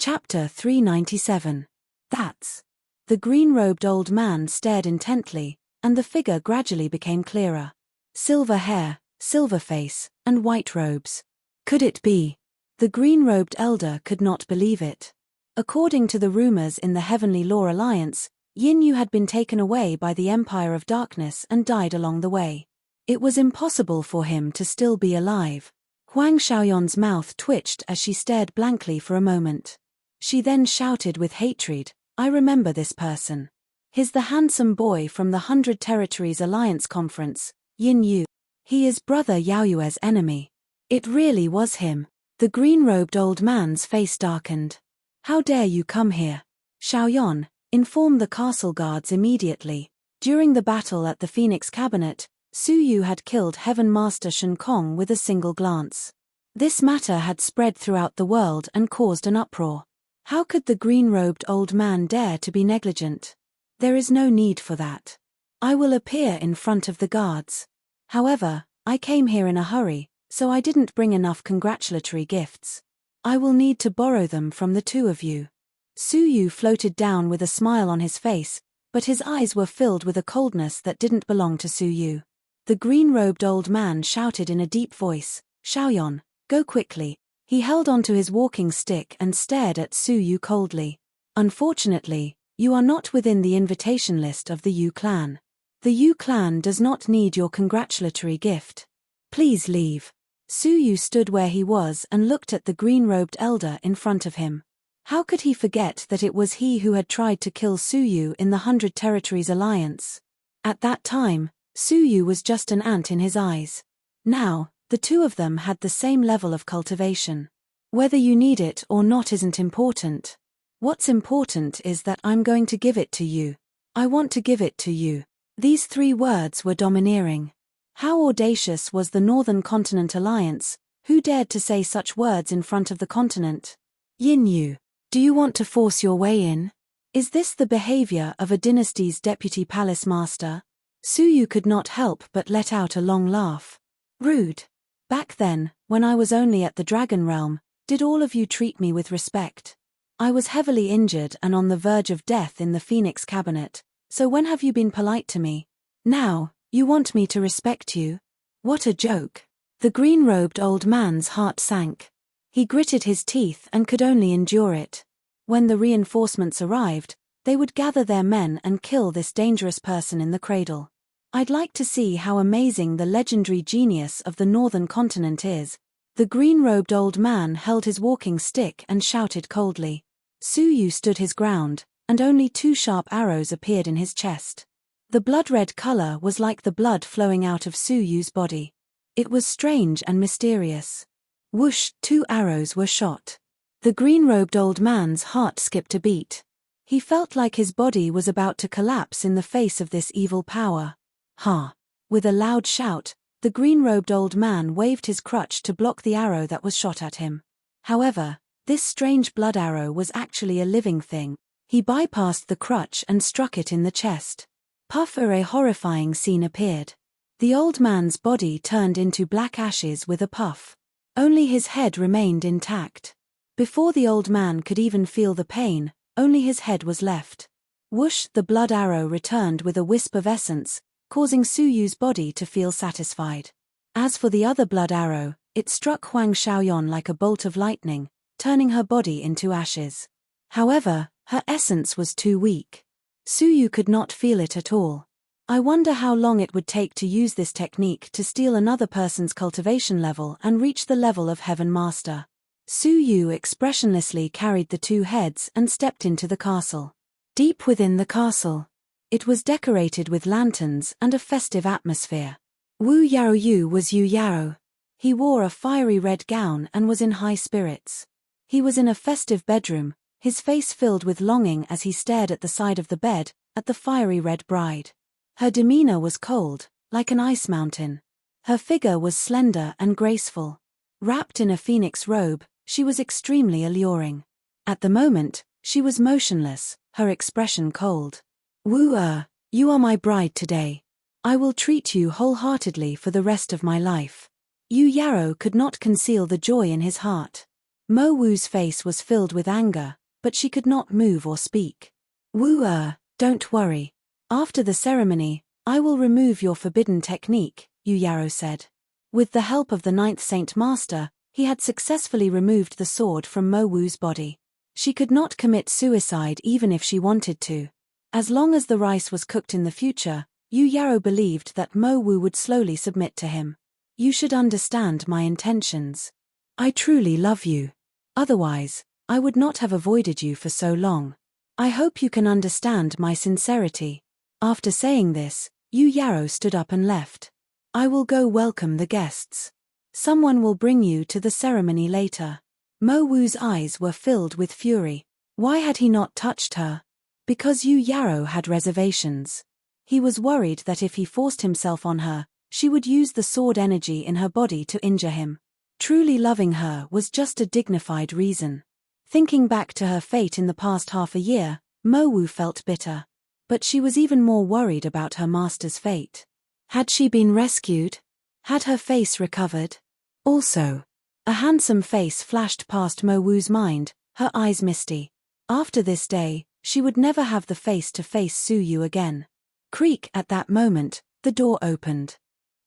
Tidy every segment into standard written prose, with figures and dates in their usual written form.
Chapter 397. That's. The green-robed old man stared intently, and the figure gradually became clearer. Silver hair, silver face, and white robes. Could it be? The green-robed elder could not believe it. According to the rumors in the Heavenly Law Alliance, Yin Yu had been taken away by the Empire of Darkness and died along the way. It was impossible for him to still be alive. Huang Xiaoyon's mouth twitched as she stared blankly for a moment. She then shouted with hatred, "I remember this person. He's the handsome boy from the 100 Territories Alliance Conference, Yin Yu. He is Brother Yaoyue's enemy." It really was him. The green-robed old man's face darkened. "How dare you come here? Xiaoyon, inform the castle guards immediately." During the battle at the Phoenix Cabinet, Su Yu had killed Heaven Master Shen Kong with a single glance. This matter had spread throughout the world and caused an uproar. How could the green-robed old man dare to be negligent? There is no need for that. I will appear in front of the guards. However, I came here in a hurry, so I didn't bring enough congratulatory gifts. I will need to borrow them from the two of you. Su Yu floated down with a smile on his face, but his eyes were filled with a coldness that didn't belong to Su Yu. The green-robed old man shouted in a deep voice, "Xiaoyon, go quickly." He held onto his walking stick and stared at Su Yu coldly. "Unfortunately, you are not within the invitation list of the Yu clan. The Yu clan does not need your congratulatory gift. Please leave." Su Yu stood where he was and looked at the green-robed elder in front of him. How could he forget that it was he who had tried to kill Su Yu in the 100 Territories Alliance? At that time, Su Yu was just an ant in his eyes. Now, the two of them had the same level of cultivation. Whether you need it or not isn't important. What's important is that I'm going to give it to you. I want to give it to you. These three words were domineering. How audacious was the Northern Continent Alliance, who dared to say such words in front of the continent? Yin Yu, do you want to force your way in? Is this the behavior of a dynasty's deputy palace master? Su Yu could not help but let out a long laugh. Rude. Back then, when I was only at the Dragon Realm, did all of you treat me with respect? I was heavily injured and on the verge of death in the Phoenix Cabinet, so when have you been polite to me? Now, you want me to respect you? What a joke. The green-robed old man's heart sank. He gritted his teeth and could only endure it. When the reinforcements arrived, they would gather their men and kill this dangerous person in the cradle. I'd like to see how amazing the legendary genius of the Northern Continent is. The green-robed old man held his walking stick and shouted coldly. Su Yu stood his ground, and only 2 sharp arrows appeared in his chest. The blood-red color was like the blood flowing out of Su Yu's body. It was strange and mysterious. Whoosh, 2 arrows were shot. The green-robed old man's heart skipped a beat. He felt like his body was about to collapse in the face of this evil power. Ha! With a loud shout, the green-robed old man waved his crutch to block the arrow that was shot at him. However, this strange blood arrow was actually a living thing. He bypassed the crutch and struck it in the chest. Puff! A horrifying scene appeared. The old man's body turned into black ashes with a puff. Only his head remained intact. Before the old man could even feel the pain, only his head was left. Whoosh! The blood arrow returned with a wisp of essence, causing Su Yu's body to feel satisfied. As for the other blood arrow, it struck Huang Xiaoyon like a bolt of lightning, turning her body into ashes. However, her essence was too weak. Su Yu could not feel it at all. I wonder how long it would take to use this technique to steal another person's cultivation level and reach the level of Heaven Master. Su Yu expressionlessly carried the 2 heads and stepped into the castle. Deep within the castle, it was decorated with lanterns and a festive atmosphere. Wu Yaoyu was Yu Yao. He wore a fiery red gown and was in high spirits. He was in a festive bedroom, his face filled with longing as he stared at the side of the bed, at the fiery red bride. Her demeanor was cold, like an ice mountain. Her figure was slender and graceful. Wrapped in a phoenix robe, she was extremely alluring. At the moment, she was motionless, her expression cold. Wu you are my bride today. I will treat you wholeheartedly for the rest of my life. Yu Yao could not conceal the joy in his heart. Mo Wu's face was filled with anger, but she could not move or speak. Wu, don't worry. After the ceremony, I will remove your forbidden technique, Yu Yaro said. With the help of the ninth Saint Master, he had successfully removed the sword from Mo Wu's body. She could not commit suicide even if she wanted to. As long as the rice was cooked in the future, Yu Yaro believed that Mo Wu would slowly submit to him. You should understand my intentions. I truly love you. Otherwise, I would not have avoided you for so long. I hope you can understand my sincerity. After saying this, Yu Yaro stood up and left. I will go welcome the guests. Someone will bring you to the ceremony later. Mo Wu's eyes were filled with fury. Why had he not touched her? Because Yu Yaro had reservations. He was worried that if he forced himself on her, she would use the sword energy in her body to injure him. Truly loving her was just a dignified reason. Thinking back to her fate in the past half a year, Mo Wu felt bitter. But she was even more worried about her master's fate. Had she been rescued? Had her face recovered? Also, a handsome face flashed past Mo Wu's mind, her eyes misty. After this day, she would never have the face to face Su Yu again. Creak, at that moment, the door opened.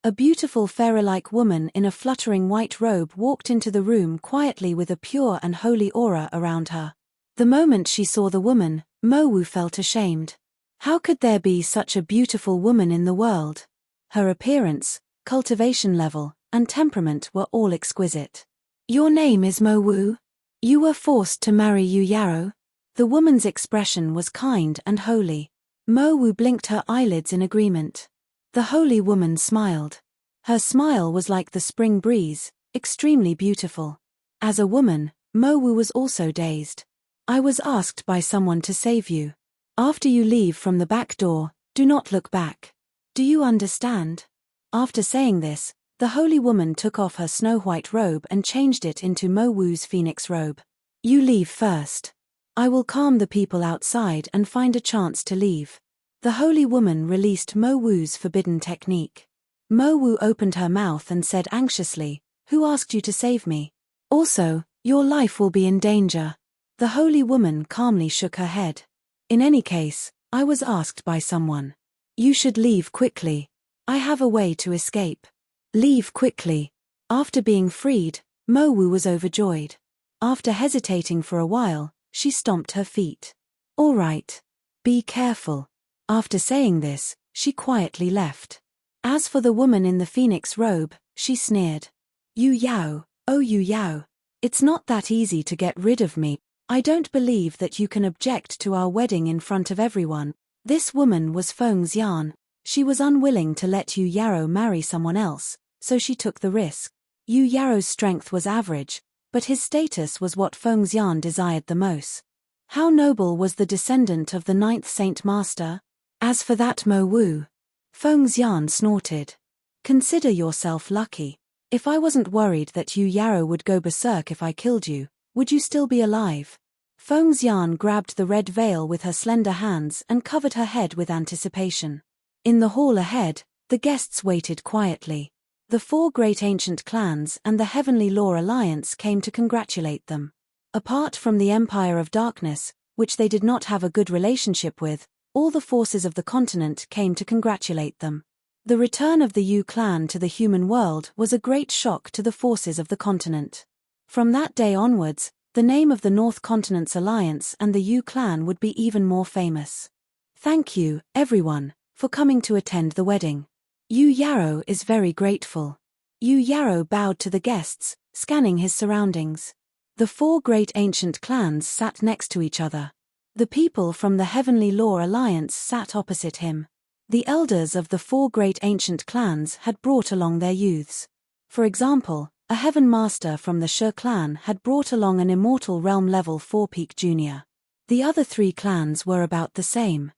A beautiful fairy-like woman in a fluttering white robe walked into the room quietly with a pure and holy aura around her. The moment she saw the woman, Mo Wu felt ashamed. How could there be such a beautiful woman in the world? Her appearance, cultivation level, and temperament were all exquisite. Your name is Mo Wu? You were forced to marry Yu Yaro? The woman's expression was kind and holy. Mo Wu blinked her eyelids in agreement. The holy woman smiled. Her smile was like the spring breeze, extremely beautiful. As a woman, Mo Wu was also dazed. I was asked by someone to save you. After you leave from the back door, do not look back. Do you understand? After saying this, the holy woman took off her snow-white robe and changed it into Mo Wu's phoenix robe. You leave first. I will calm the people outside and find a chance to leave. The holy woman released Mo Wu's forbidden technique. Mo Wu opened her mouth and said anxiously, Who asked you to save me? Also, your life will be in danger. The holy woman calmly shook her head. In any case, I was asked by someone. You should leave quickly. I have a way to escape. Leave quickly. After being freed, Mo Wu was overjoyed. After hesitating for a while, she stomped her feet. All right. Be careful. After saying this, she quietly left. As for the woman in the phoenix robe, she sneered. Yu Yao, oh Yu Yao. It's not that easy to get rid of me. I don't believe that you can object to our wedding in front of everyone. This woman was Feng Xian. She was unwilling to let Yu Yaro marry someone else, so she took the risk. Yu Yaro's strength was average, but his status was what Feng Xian desired the most. How noble was the descendant of the ninth Saint Master? As for that Mo Wu, Feng Xian snorted. Consider yourself lucky. If I wasn't worried that Yu Yaro would go berserk if I killed you, would you still be alive? Feng Xian grabbed the red veil with her slender hands and covered her head with anticipation. In the hall ahead, the guests waited quietly. The 4 great ancient clans and the Heavenly Law Alliance came to congratulate them. Apart from the Empire of Darkness, which they did not have a good relationship with, all the forces of the continent came to congratulate them. The return of the Yu clan to the human world was a great shock to the forces of the continent. From that day onwards, the name of the North Continent's alliance and the Yu clan would be even more famous. Thank you, everyone, for coming to attend the wedding. Yu Yaro is very grateful. Yu Yaro bowed to the guests, scanning his surroundings. The 4 great ancient clans sat next to each other. The people from the Heavenly Law Alliance sat opposite him. The elders of the 4 great ancient clans had brought along their youths. For example, a Heaven Master from the Shi clan had brought along an immortal realm level 4 peak junior. The other 3 clans were about the same.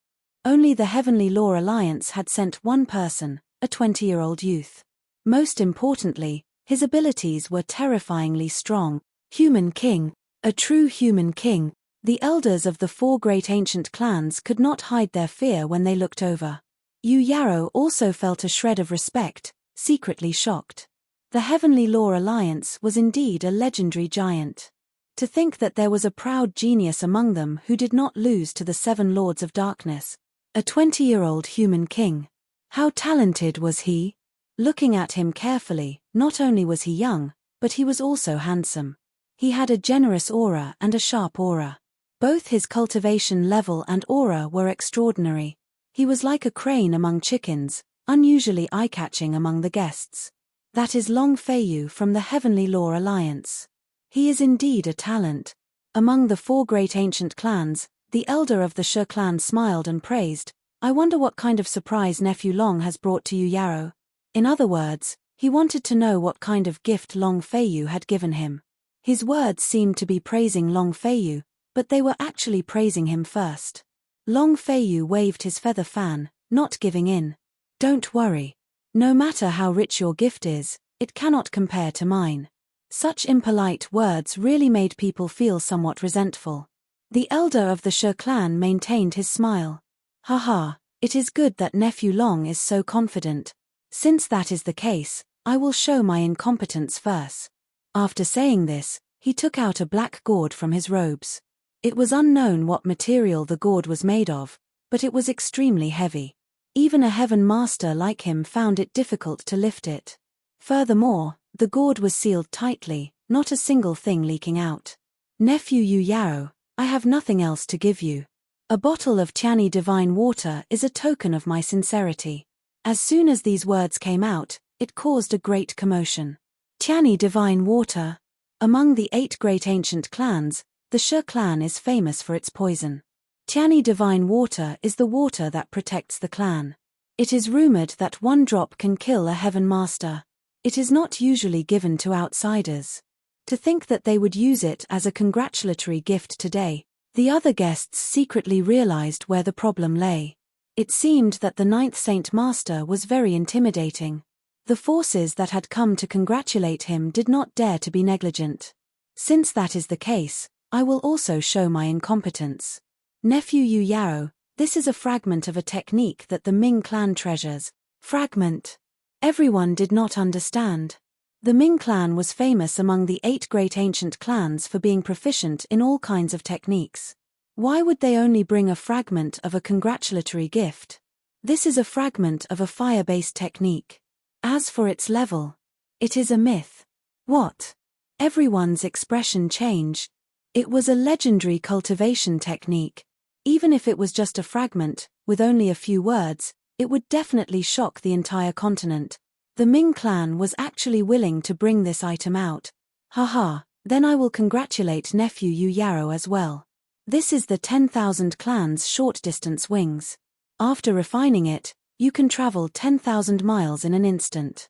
Only the Heavenly Law Alliance had sent one person, a 20-year-old youth. Most importantly, his abilities were terrifyingly strong. Human king, a true human king. The elders of the 4 great ancient clans could not hide their fear when they looked over. Yu Yaro also felt a shred of respect, secretly shocked. The Heavenly Law Alliance was indeed a legendary giant. To think that there was a proud genius among them who did not lose to the 7 lords of darkness. A 20-year-old human king. How talented was he? Looking at him carefully, not only was he young, but he was also handsome. He had a generous aura and a sharp aura. Both his cultivation level and aura were extraordinary. He was like a crane among chickens, unusually eye-catching among the guests. That is Long Feiyu from the Heavenly Law Alliance. He is indeed a talent. Among the 4 great ancient clans, the elder of the She clan smiled and praised, "I wonder what kind of surprise Nephew Long has brought to you, Yarrow." In other words, he wanted to know what kind of gift Long Feiyu had given him. His words seemed to be praising Long Feiyu, but they were actually praising him first. Long Feiyu waved his feather fan, not giving in. "Don't worry. No matter how rich your gift is, it cannot compare to mine." Such impolite words really made people feel somewhat resentful. The elder of the She clan maintained his smile. "Haha, it is good that Nephew Long is so confident. Since that is the case, I will show my incompetence first." After saying this, he took out a black gourd from his robes. It was unknown what material the gourd was made of, but it was extremely heavy. Even a heaven master like him found it difficult to lift it. Furthermore, the gourd was sealed tightly, not a single thing leaking out. "Nephew Yu Yarrow, I have nothing else to give you. A bottle of Tiani divine water is a token of my sincerity." As soon as these words came out, it caused a great commotion. Tiani divine water. Among the 8 great ancient clans, the She clan is famous for its poison. Tiani divine water is the water that protects the clan. It is rumored that 1 drop can kill a heaven master. It is not usually given to outsiders. To think that they would use it as a congratulatory gift today, the other guests secretly realized where the problem lay. It seemed that the 9th Saint Master was very intimidating. The forces that had come to congratulate him did not dare to be negligent. Since that is the case, I will also show my incompetence. Nephew Yu Yarrow, this is a fragment of a technique that the Ming clan treasures. Fragment. Everyone did not understand. The Ming clan was famous among the 8 great ancient clans for being proficient in all kinds of techniques. Why would they only bring a fragment of a congratulatory gift? This is a fragment of a fire-based technique. As for its level, it is a myth. What? Everyone's expression changed. It was a legendary cultivation technique. Even if it was just a fragment, with only a few words, it would definitely shock the entire continent. The Ming clan was actually willing to bring this item out. Haha, then I will congratulate Nephew Yu Yarrow as well. This is the 10,000 clans short-distance wings. After refining it, you can travel 10,000 miles in an instant.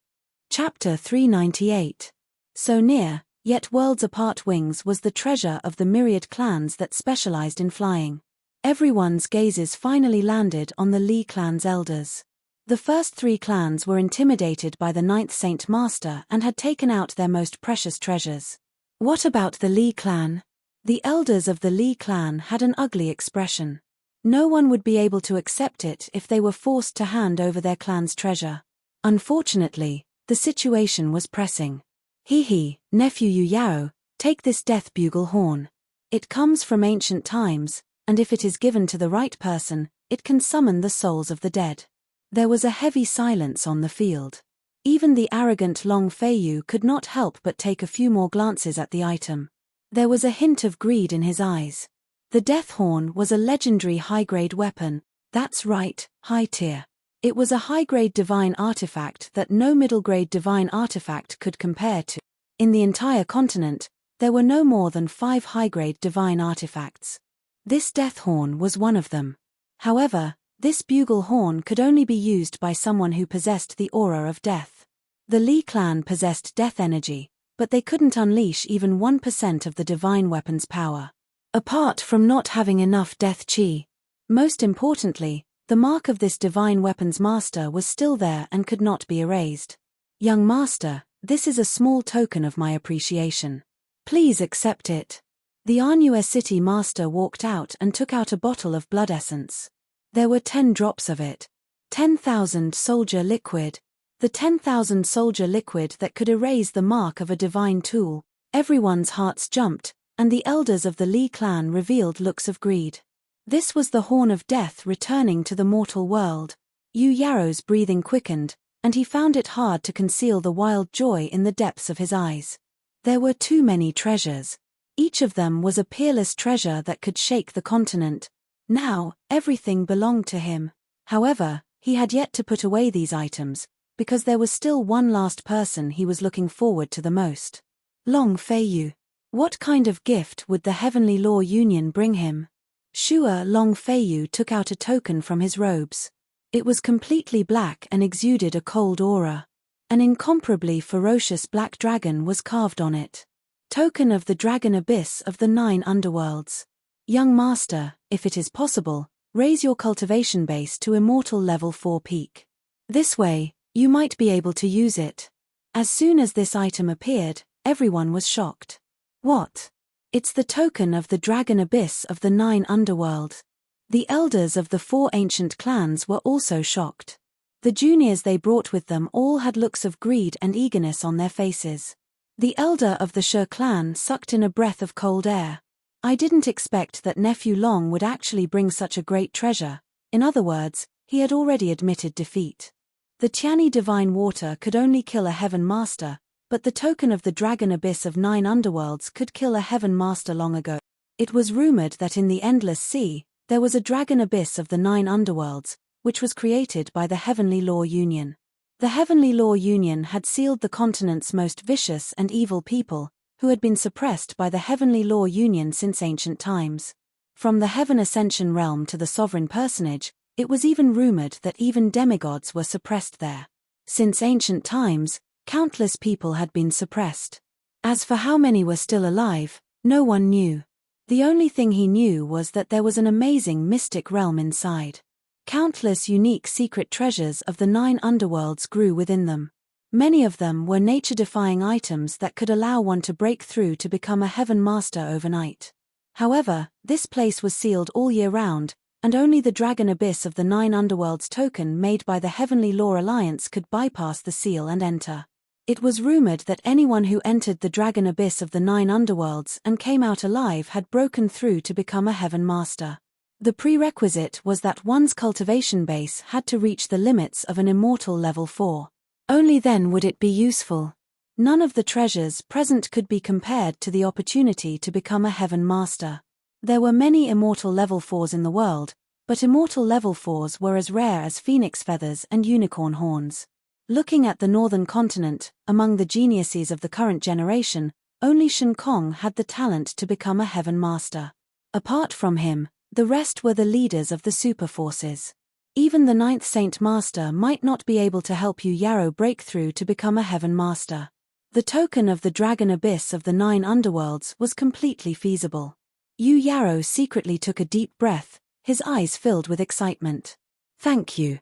Chapter 398. So near, yet worlds apart wings was the treasure of the myriad clans that specialized in flying. Everyone's gazes finally landed on the Li clan's elders. The first 3 clans were intimidated by the 9th Saint Master and had taken out their most precious treasures. What about the Li clan? The elders of the Li clan had an ugly expression. No one would be able to accept it if they were forced to hand over their clan's treasure. Unfortunately, the situation was pressing. He, Nephew Yu Yarrow, take this death bugle horn. It comes from ancient times, and if it is given to the right person, it can summon the souls of the dead. There was a heavy silence on the field. Even the arrogant Long Feiyu could not help but take a few more glances at the item. There was a hint of greed in his eyes. The death horn was a legendary high-grade weapon. That's right, high tier. It was a high-grade divine artifact that no middle-grade divine artifact could compare to. In the entire continent, there were no more than 5 high-grade divine artifacts. This death horn was one of them. However, this bugle horn could only be used by someone who possessed the aura of death. The Li clan possessed death energy, but they couldn't unleash even 1% of the divine weapon's power. Apart from not having enough death chi. Most importantly, the mark of this divine weapon's master was still there and could not be erased. Young master, this is a small token of my appreciation. Please accept it. The Anue city master walked out and took out a bottle of blood essence. There were 10 drops of it. 10,000 soldier liquid. The 10,000 soldier liquid that could erase the mark of a divine tool. Everyone's hearts jumped, and the elders of the Li clan revealed looks of greed. This was the horn of death returning to the mortal world. Yu Yaro's breathing quickened, and he found it hard to conceal the wild joy in the depths of his eyes. There were too many treasures. Each of them was a peerless treasure that could shake the continent. Now, everything belonged to him. However, he had yet to put away these items, because there was still one last person he was looking forward to the most. Long Feiyu. What kind of gift would the Heavenly Law Union bring him? Shua Long Feiyu took out a token from his robes. It was completely black and exuded a cold aura. An incomparably ferocious black dragon was carved on it. Token of the Dragon Abyss of the 9 Underworlds. Young Master, if it is possible, raise your cultivation base to Immortal Level 4 peak. This way, you might be able to use it. As soon as this item appeared, everyone was shocked. What? It's the token of the Dragon Abyss of the 9 Underworld. The elders of the 4 ancient clans were also shocked. The juniors they brought with them all had looks of greed and eagerness on their faces. The elder of the Shi clan sucked in a breath of cold air. I didn't expect that Nephew Long would actually bring such a great treasure. In other words, he had already admitted defeat. The Tiani divine water could only kill a heaven master, but the token of the Dragon Abyss of 9 Underworlds could kill a heaven master long ago. It was rumored that in the Endless Sea, there was a Dragon Abyss of the 9 Underworlds, which was created by the Heavenly Law Union. The Heavenly Law Union had sealed the continent's most vicious and evil people, who had been suppressed by the Heavenly Law Union since ancient times. From the Heaven Ascension realm to the sovereign personage, it was even rumored that even demigods were suppressed there. Since ancient times, countless people had been suppressed. As for how many were still alive, no one knew. The only thing he knew was that there was an amazing mystic realm inside. Countless unique secret treasures of the 9 underworlds grew within them. Many of them were nature-defying items that could allow one to break through to become a heaven master overnight. However, this place was sealed all year round, and only the Dragon Abyss of the 9 underworlds token made by the Heavenly Law Alliance could bypass the seal and enter. It was rumored that anyone who entered the Dragon Abyss of the 9 underworlds and came out alive had broken through to become a heaven master. The prerequisite was that one's cultivation base had to reach the limits of an immortal level 4. Only then would it be useful. None of the treasures present could be compared to the opportunity to become a heaven master. There were many immortal level 4s in the world, but immortal level 4s were as rare as phoenix feathers and unicorn horns. Looking at the northern continent, among the geniuses of the current generation, only Shen Kong had the talent to become a heaven master. Apart from him, the rest were the leaders of the super forces. Even the 9th Saint Master might not be able to help Yu Yaro break through to become a heaven master. The token of the Dragon Abyss of the 9 underworlds was completely feasible. Yu Yaro secretly took a deep breath, his eyes filled with excitement. Thank you,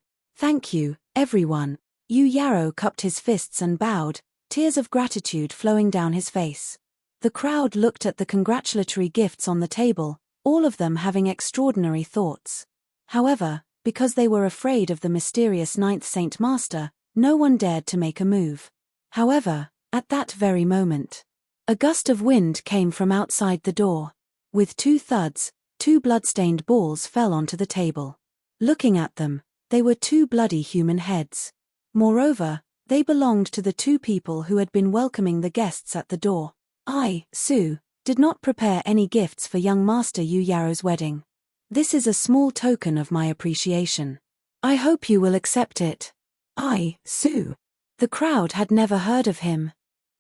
everyone. Yu Yaro cupped his fists and bowed, tears of gratitude flowing down his face. The crowd looked at the congratulatory gifts on the table, all of them having extraordinary thoughts. However, because they were afraid of the mysterious 9th Saint Master, no one dared to make a move. However, at that very moment, a gust of wind came from outside the door. With 2 thuds, 2 blood-stained balls fell onto the table. Looking at them, they were 2 bloody human heads. Moreover, they belonged to the 2 people who had been welcoming the guests at the door. I, Su, did not prepare any gifts for young Master Yu Yaro's wedding. This is a small token of my appreciation. I hope you will accept it. I, Su. The crowd had never heard of him.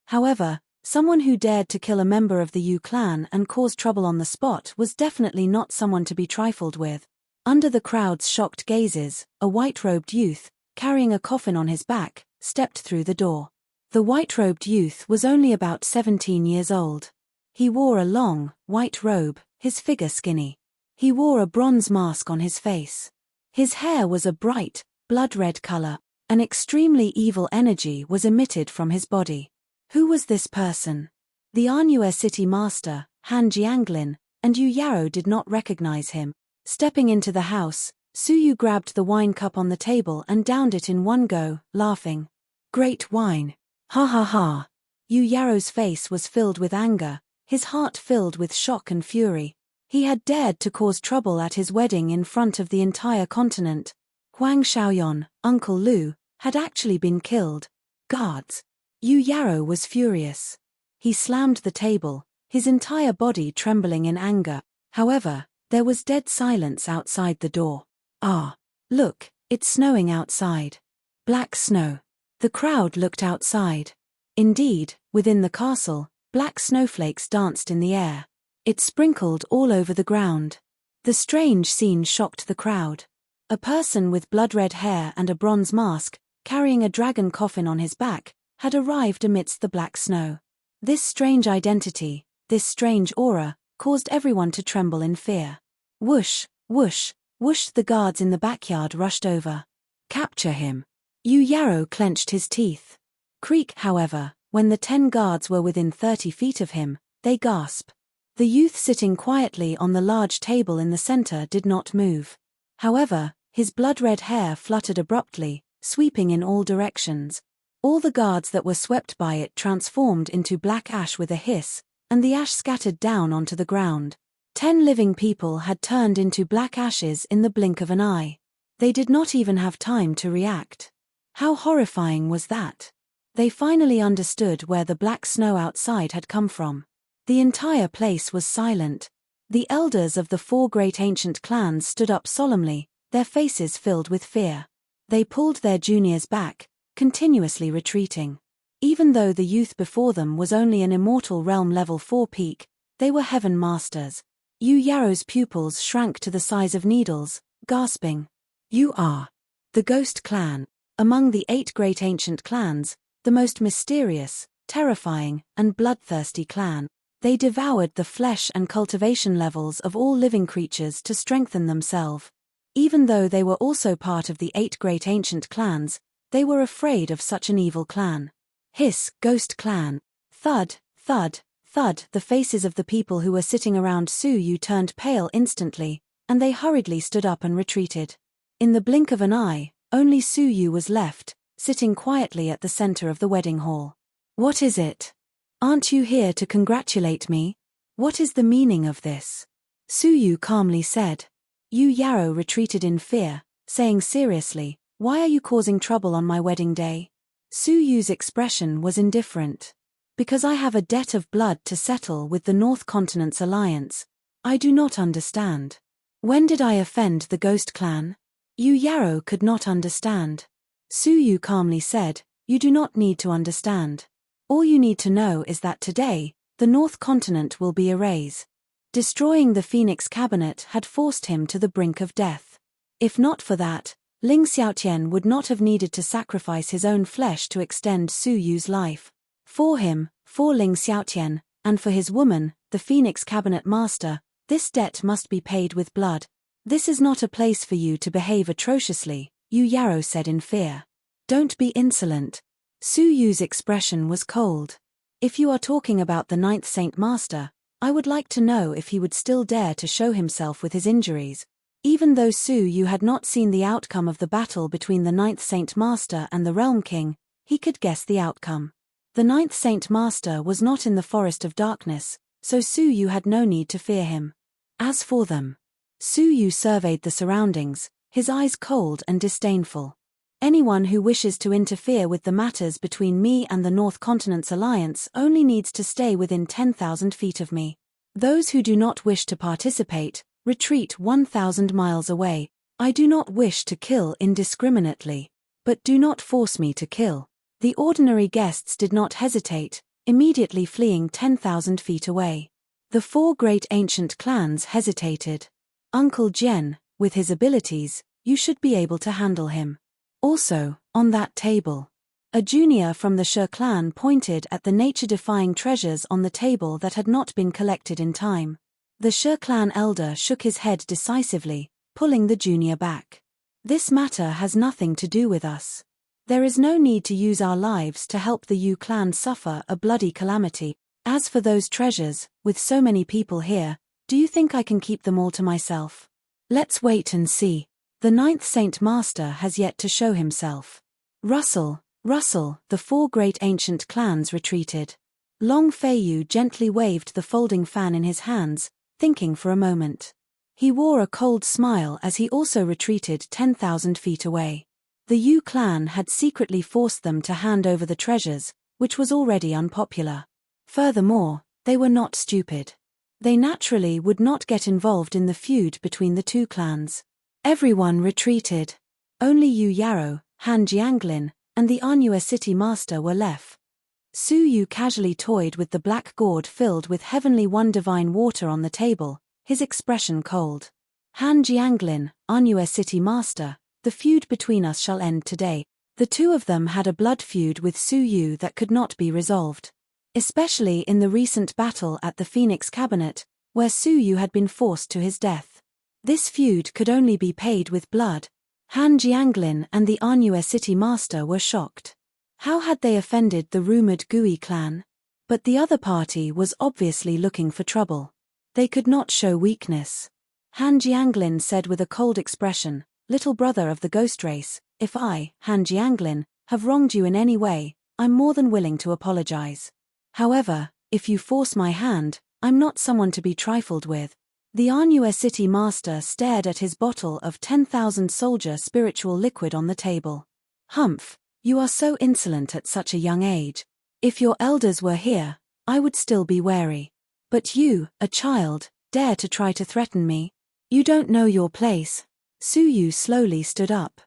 However, someone who dared to kill a member of the Yu clan and cause trouble on the spot was definitely not someone to be trifled with. Under the crowd's shocked gazes, a white-robed youth, carrying a coffin on his back, stepped through the door. The white-robed youth was only about 17 years old. He wore a long, white robe, his figure skinny. He wore a bronze mask on his face. His hair was a bright, blood-red color. An extremely evil energy was emitted from his body. Who was this person? The Anue city master, Han Jianglin, and Yu Yaro did not recognize him. Stepping into the house, Suyu grabbed the wine cup on the table and downed it in one go, laughing. Great wine. Ha ha ha. Yu Yaro's face was filled with anger, his heart filled with shock and fury. He had dared to cause trouble at his wedding in front of the entire continent. Huang Xiaoyan, Uncle Lu, had actually been killed. Guards! Yu Yarrow was furious. He slammed the table, his entire body trembling in anger. However, there was dead silence outside the door. Ah! Look, it's snowing outside. Black snow. The crowd looked outside. Indeed, within the castle, black snowflakes danced in the air. It sprinkled all over the ground. The strange scene shocked the crowd. A person with blood-red hair and a bronze mask, carrying a dragon coffin on his back, had arrived amidst the black snow. This strange identity, this strange aura, caused everyone to tremble in fear. Whoosh, whoosh, whoosh! The guards in the backyard rushed over. Capture him! Yu Yarrow clenched his teeth. Creak, however, when the 10 guards were within 30 feet of him, they gasped. The youth sitting quietly on the large table in the center did not move. However, his blood-red hair fluttered abruptly, sweeping in all directions. All the guards that were swept by it transformed into black ash with a hiss, and the ash scattered down onto the ground. 10 living people had turned into black ashes in the blink of an eye. They did not even have time to react. How horrifying was that? They finally understood where the black snow outside had come from. The entire place was silent. The elders of the 4 great ancient clans stood up solemnly, their faces filled with fear. They pulled their juniors back, continuously retreating. Even though the youth before them was only an immortal realm level 4 peak, they were heaven masters. Yu Yarrow's pupils shrank to the size of needles, gasping. You are the Ghost Clan. Among the 8 great ancient clans, the most mysterious, terrifying, and bloodthirsty clan. They devoured the flesh and cultivation levels of all living creatures to strengthen themselves. Even though they were also part of the 8 great ancient clans, they were afraid of such an evil clan. Hiss, Ghost Clan. Thud, thud, thud. The faces of the people who were sitting around Su Yu turned pale instantly, and they hurriedly stood up and retreated. In the blink of an eye, only Su Yu was left, sitting quietly at the center of the wedding hall. What is it? Aren't you here to congratulate me? What is the meaning of this? Su Yu calmly said. Yu Yarrow retreated in fear, saying seriously, why are you causing trouble on my wedding day? Su Yu's expression was indifferent. Because I have a debt of blood to settle with the North Continent's alliance. I do not understand. When did I offend the Ghost Clan? Yu Yarrow could not understand. Su Yu calmly said, you do not need to understand. All you need to know is that today, the North Continent will be erased. Destroying the Phoenix Cabinet had forced him to the brink of death. If not for that, Ling Xiaotian would not have needed to sacrifice his own flesh to extend Su Yu's life. For him, for Ling Xiaotian, and for his woman, the Phoenix Cabinet Master, this debt must be paid with blood. This is not a place for you to behave atrociously, Yu Yarrow said in fear. Don't be insolent. Su Yu's expression was cold. If you are talking about the 9th Saint Master, I would like to know if he would still dare to show himself with his injuries. Even though Su Yu had not seen the outcome of the battle between the 9th Saint Master and the Realm King, he could guess the outcome. The 9th Saint Master was not in the Forest of Darkness, so Su Yu had no need to fear him. As for them, Su Yu surveyed the surroundings, his eyes cold and disdainful. Anyone who wishes to interfere with the matters between me and the North Continent's alliance only needs to stay within 10,000 feet of me. Those who do not wish to participate, retreat 1,000 miles away. I do not wish to kill indiscriminately. But do not force me to kill. The ordinary guests did not hesitate, immediately fleeing 10,000 feet away. The 4 great ancient clans hesitated. Uncle Jian, with his abilities, you should be able to handle him. Also, on that table, a junior from the She clan pointed at the nature-defying treasures on the table that had not been collected in time. The She clan elder shook his head decisively, pulling the junior back. This matter has nothing to do with us. There is no need to use our lives to help the Yu clan suffer a bloody calamity. As for those treasures, with so many people here, do you think I can keep them all to myself? Let's wait and see. The 9th Saint Master has yet to show himself. Rustle, rustle, the 4 great ancient clans retreated. Long Feiyu gently waved the folding fan in his hands, thinking for a moment. He wore a cold smile as he also retreated 10,000 feet away. The Yu clan had secretly forced them to hand over the treasures, which was already unpopular. Furthermore, they were not stupid. They naturally would not get involved in the feud between the two clans. Everyone retreated. Only Yu Yarrow, Han Jianglin, and the Anue city master were left. Su Yu casually toyed with the black gourd filled with heavenly one divine water on the table, his expression cold. Han Jianglin, Anue city master, the feud between us shall end today. The two of them had a blood feud with Su Yu that could not be resolved. Especially in the recent battle at the Phoenix Cabinet, where Su Yu had been forced to his death. This feud could only be paid with blood. Han Jianglin and the Anue city master were shocked. How had they offended the rumored Gui clan? But the other party was obviously looking for trouble. They could not show weakness. Han Jianglin said with a cold expression, "Little brother of the ghost race, if I, Han Jianglin, have wronged you in any way, I'm more than willing to apologize. However, if you force my hand, I'm not someone to be trifled with." The Anue city master stared at his bottle of 10,000 soldier spiritual liquid on the table. "Humph, you are so insolent at such a young age. If your elders were here, I would still be wary. But you, a child, dare to try to threaten me? You don't know your place." Su Yu slowly stood up.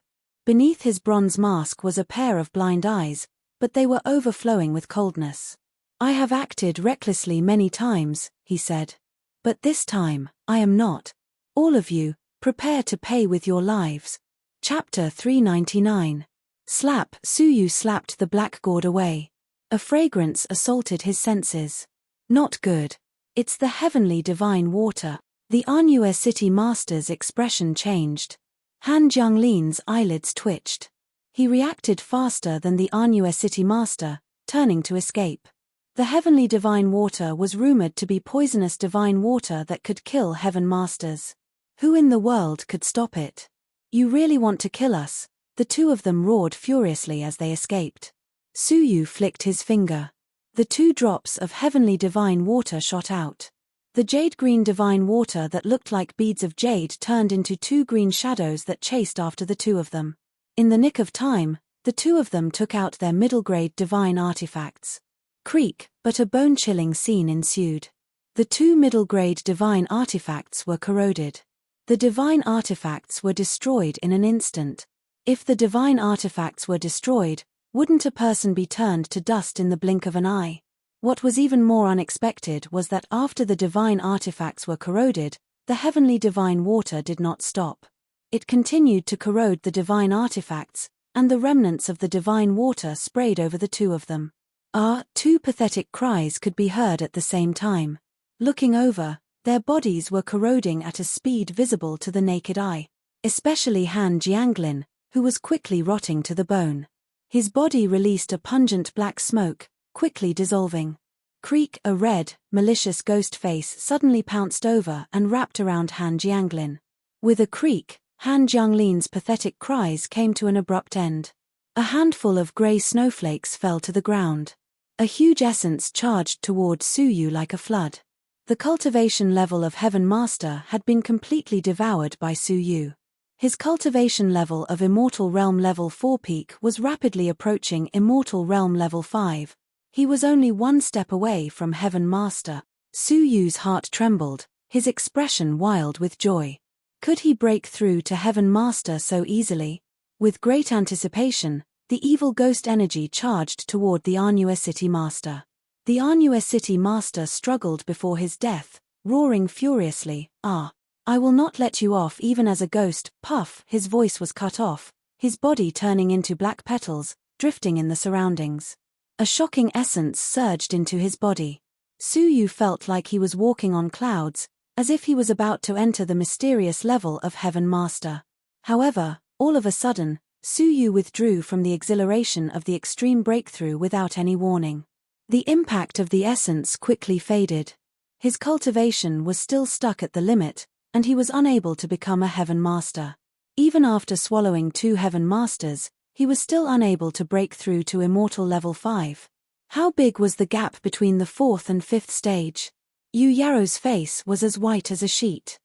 Beneath his bronze mask was a pair of blind eyes, but they were overflowing with coldness. "I have acted recklessly many times," he said. "But this time, I am not. All of you, prepare to pay with your lives." Chapter 399. Slap. Su Yu slapped the black gourd away. A fragrance assaulted his senses. Not good. It's the heavenly divine water. The Anue city master's expression changed. Han Jianglin's eyelids twitched. He reacted faster than the Anue city master, turning to escape. The heavenly divine water was rumored to be poisonous divine water that could kill heaven masters. Who in the world could stop it? "You really want to kill us?" The two of them roared furiously as they escaped. Su Yu flicked his finger. The 2 drops of heavenly divine water shot out. The jade-green divine water that looked like beads of jade turned into 2 green shadows that chased after the 2 of them. In the nick of time, the 2 of them took out their middle-grade divine artifacts. Creak, but a bone-chilling scene ensued. The 2 middle-grade divine artifacts were corroded. The divine artifacts were destroyed in an instant. If the divine artifacts were destroyed, wouldn't a person be turned to dust in the blink of an eye? What was even more unexpected was that after the divine artifacts were corroded, the heavenly divine water did not stop. It continued to corrode the divine artifacts, and the remnants of the divine water sprayed over the 2 of them. 2 pathetic cries could be heard at the same time. Looking over, their bodies were corroding at a speed visible to the naked eye. Especially Han Jianglin, who was quickly rotting to the bone. His body released a pungent black smoke, quickly dissolving. Creak. A red, malicious ghost face suddenly pounced over and wrapped around Han Jianglin. With a creak, Han Jianglin's pathetic cries came to an abrupt end. A handful of grey snowflakes fell to the ground. A huge essence charged toward Su Yu like a flood. The cultivation level of Heaven Master had been completely devoured by Su Yu. His cultivation level of Immortal Realm Level 4 peak was rapidly approaching Immortal Realm Level 5. He was only 1 step away from Heaven Master. Su Yu's heart trembled, his expression wild with joy. Could he break through to Heaven Master so easily? With great anticipation, the evil ghost energy charged toward the Anue city master. The Anue city master struggled before his death, roaring furiously, I will not let you off even as a ghost." Puff. His voice was cut off, his body turning into black petals, drifting in the surroundings. A shocking essence surged into his body. Su Yu felt like he was walking on clouds, as if he was about to enter the mysterious level of Heaven Master. However, all of a sudden, Su Yu withdrew from the exhilaration of the extreme breakthrough without any warning. The impact of the essence quickly faded. His cultivation was still stuck at the limit, and he was unable to become a Heaven Master. Even after swallowing 2 Heaven Masters, he was still unable to break through to Immortal Level 5. How big was the gap between the fourth and fifth stage? Yu Yaro's face was as white as a sheet.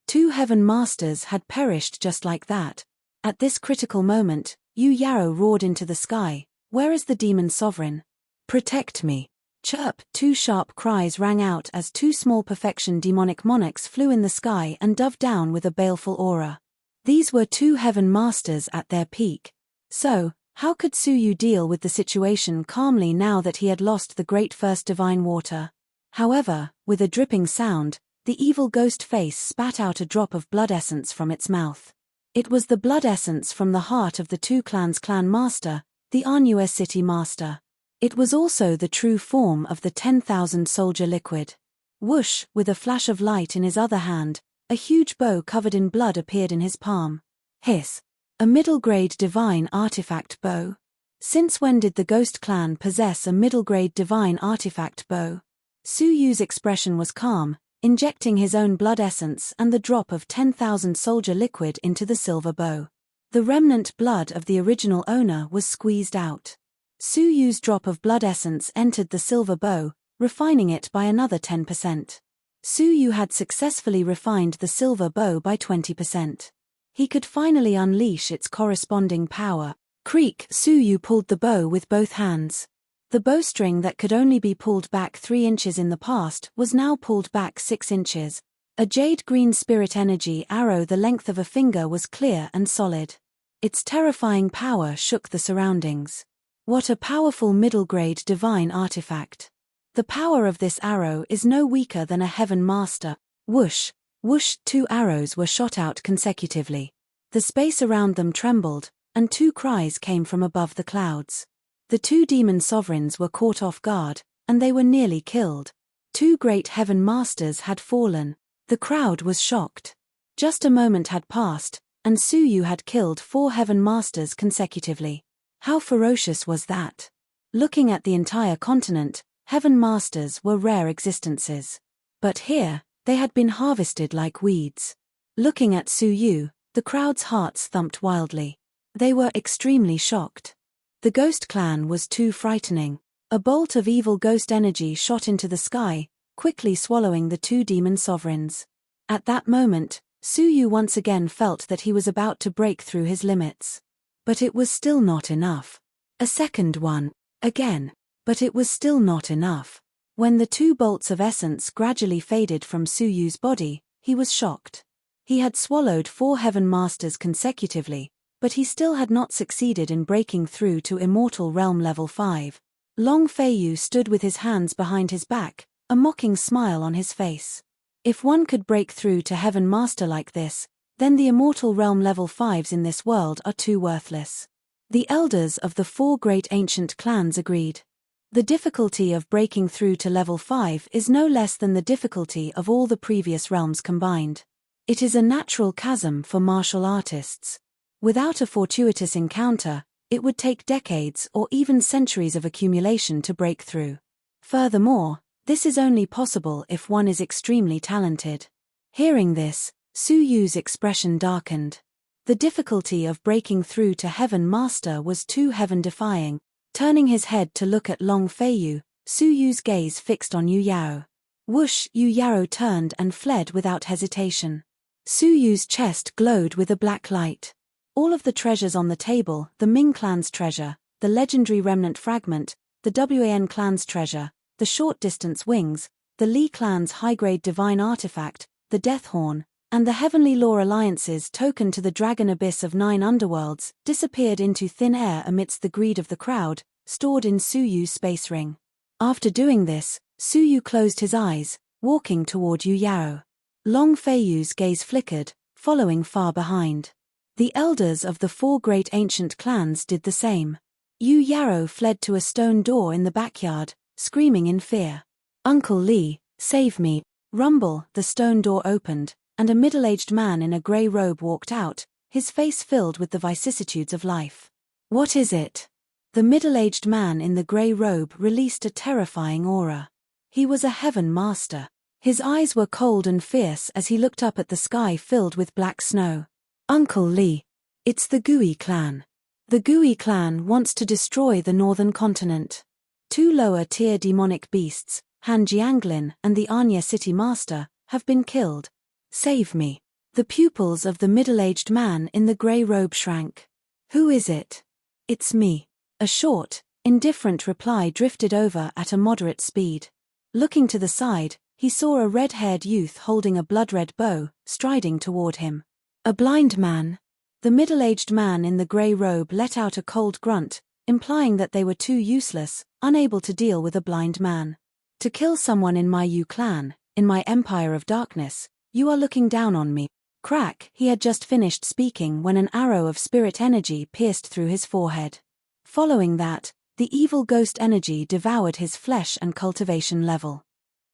2 heaven masters had perished just like that. At this critical moment, Yu Yaro roared into the sky, "Where is the demon sovereign? Protect me!" Chirp! 2 sharp cries rang out as 2 small perfection demonic monarchs flew in the sky and dove down with a baleful aura. These were 2 heaven masters at their peak. So, how could Suyu deal with the situation calmly now that he had lost the great first divine water? However, with a dripping sound, the evil ghost face spat out a drop of blood essence from its mouth. It was the blood essence from the heart of the 2 clans' clan master, the Anue city master. It was also the true form of the 10,000 soldier liquid. Whoosh! With a flash of light in his other hand, a huge bow covered in blood appeared in his palm. Hiss! A middle-grade divine artifact bow. Since when did the ghost clan possess a middle-grade divine artifact bow? Suyu's expression was calm, injecting his own blood essence and the drop of 10,000 soldier liquid into the silver bow. The remnant blood of the original owner was squeezed out. Suyu's drop of blood essence entered the silver bow, refining it by another 10%. Suyu had successfully refined the silver bow by 20%. He could finally unleash its corresponding power. Creak! Suyu pulled the bow with both hands. The bowstring that could only be pulled back 3 inches in the past was now pulled back 6 inches. A jade-green spirit energy arrow the length of a finger was clear and solid. Its terrifying power shook the surroundings. What a powerful middle-grade divine artifact. The power of this arrow is no weaker than a heaven master. Whoosh! Whoosh! 2 arrows were shot out consecutively. The space around them trembled, and 2 cries came from above the clouds. The 2 demon sovereigns were caught off guard, and they were nearly killed. 2 great heaven masters had fallen. The crowd was shocked. Just a moment had passed, and Suyu had killed 4 heaven masters consecutively. How ferocious was that? Looking at the entire continent, heaven masters were rare existences. But here, they had been harvested like weeds. Looking at Suyu, the crowd's hearts thumped wildly. They were extremely shocked. The ghost clan was too frightening. A bolt of evil ghost energy shot into the sky, quickly swallowing the 2 demon sovereigns. At that moment, Suyu once again felt that he was about to break through his limits. But it was still not enough. A second one. Again. But it was still not enough. When the 2 bolts of essence gradually faded from Suyu's body, he was shocked. He had swallowed 4 heaven masters consecutively, but he still had not succeeded in breaking through to Immortal Realm Level 5. Long Feiyu stood with his hands behind his back, a mocking smile on his face. If one could break through to Heaven Master like this, then the Immortal Realm Level 5s in this world are too worthless. The elders of the 4 great ancient clans agreed. The difficulty of breaking through to Level 5 is no less than the difficulty of all the previous realms combined. It is a natural chasm for martial artists. Without a fortuitous encounter, it would take decades or even centuries of accumulation to break through. Furthermore, this is only possible if one is extremely talented. Hearing this, Suyu's expression darkened. The difficulty of breaking through to Heaven Master was too heaven-defying. Turning his head to look at Long Feiyu, Suyu's gaze fixed on Yu Yao. Whoosh! Yu Yao turned and fled without hesitation. Suyu's chest glowed with a black light. All of the treasures on the table, the Ming clan's treasure, the legendary remnant fragment, the Wan clan's treasure, the short-distance wings, the Li clan's high-grade divine artifact, the Death Horn, and the Heavenly Law Alliance's token to the Dragon Abyss of 9 underworlds, disappeared into thin air amidst the greed of the crowd, stored in Suyu's space ring. After doing this, Suyu closed his eyes, walking toward Yu Yao. Long Feiyu's gaze flickered, following far behind. The elders of the 4 great ancient clans did the same. Yu Yao fled to a stone door in the backyard, screaming in fear. "Uncle Li, save me." Rumble! The stone door opened, and a middle-aged man in a grey robe walked out, his face filled with the vicissitudes of life. "What is it?" The middle-aged man in the grey robe released a terrifying aura. He was a heaven master. His eyes were cold and fierce as he looked up at the sky filled with black snow. "Uncle Li, it's the Gui clan. The Gui clan wants to destroy the northern continent." 2 lower-tier demonic beasts, Han Jianglin and the Anya City Master, have been killed. Save me. The pupils of the middle-aged man in the grey robe shrank. Who is it? It's me. A short, indifferent reply drifted over at a moderate speed. Looking to the side, he saw a red-haired youth holding a blood-red bow, striding toward him. A blind man. The middle-aged man in the grey robe let out a cold grunt, implying that they were too useless, unable to deal with a blind man. To kill someone in my Yu clan, in my empire of darkness, you are looking down on me. Crack, he had just finished speaking when an arrow of spirit energy pierced through his forehead. Following that, the evil ghost energy devoured his flesh and cultivation level.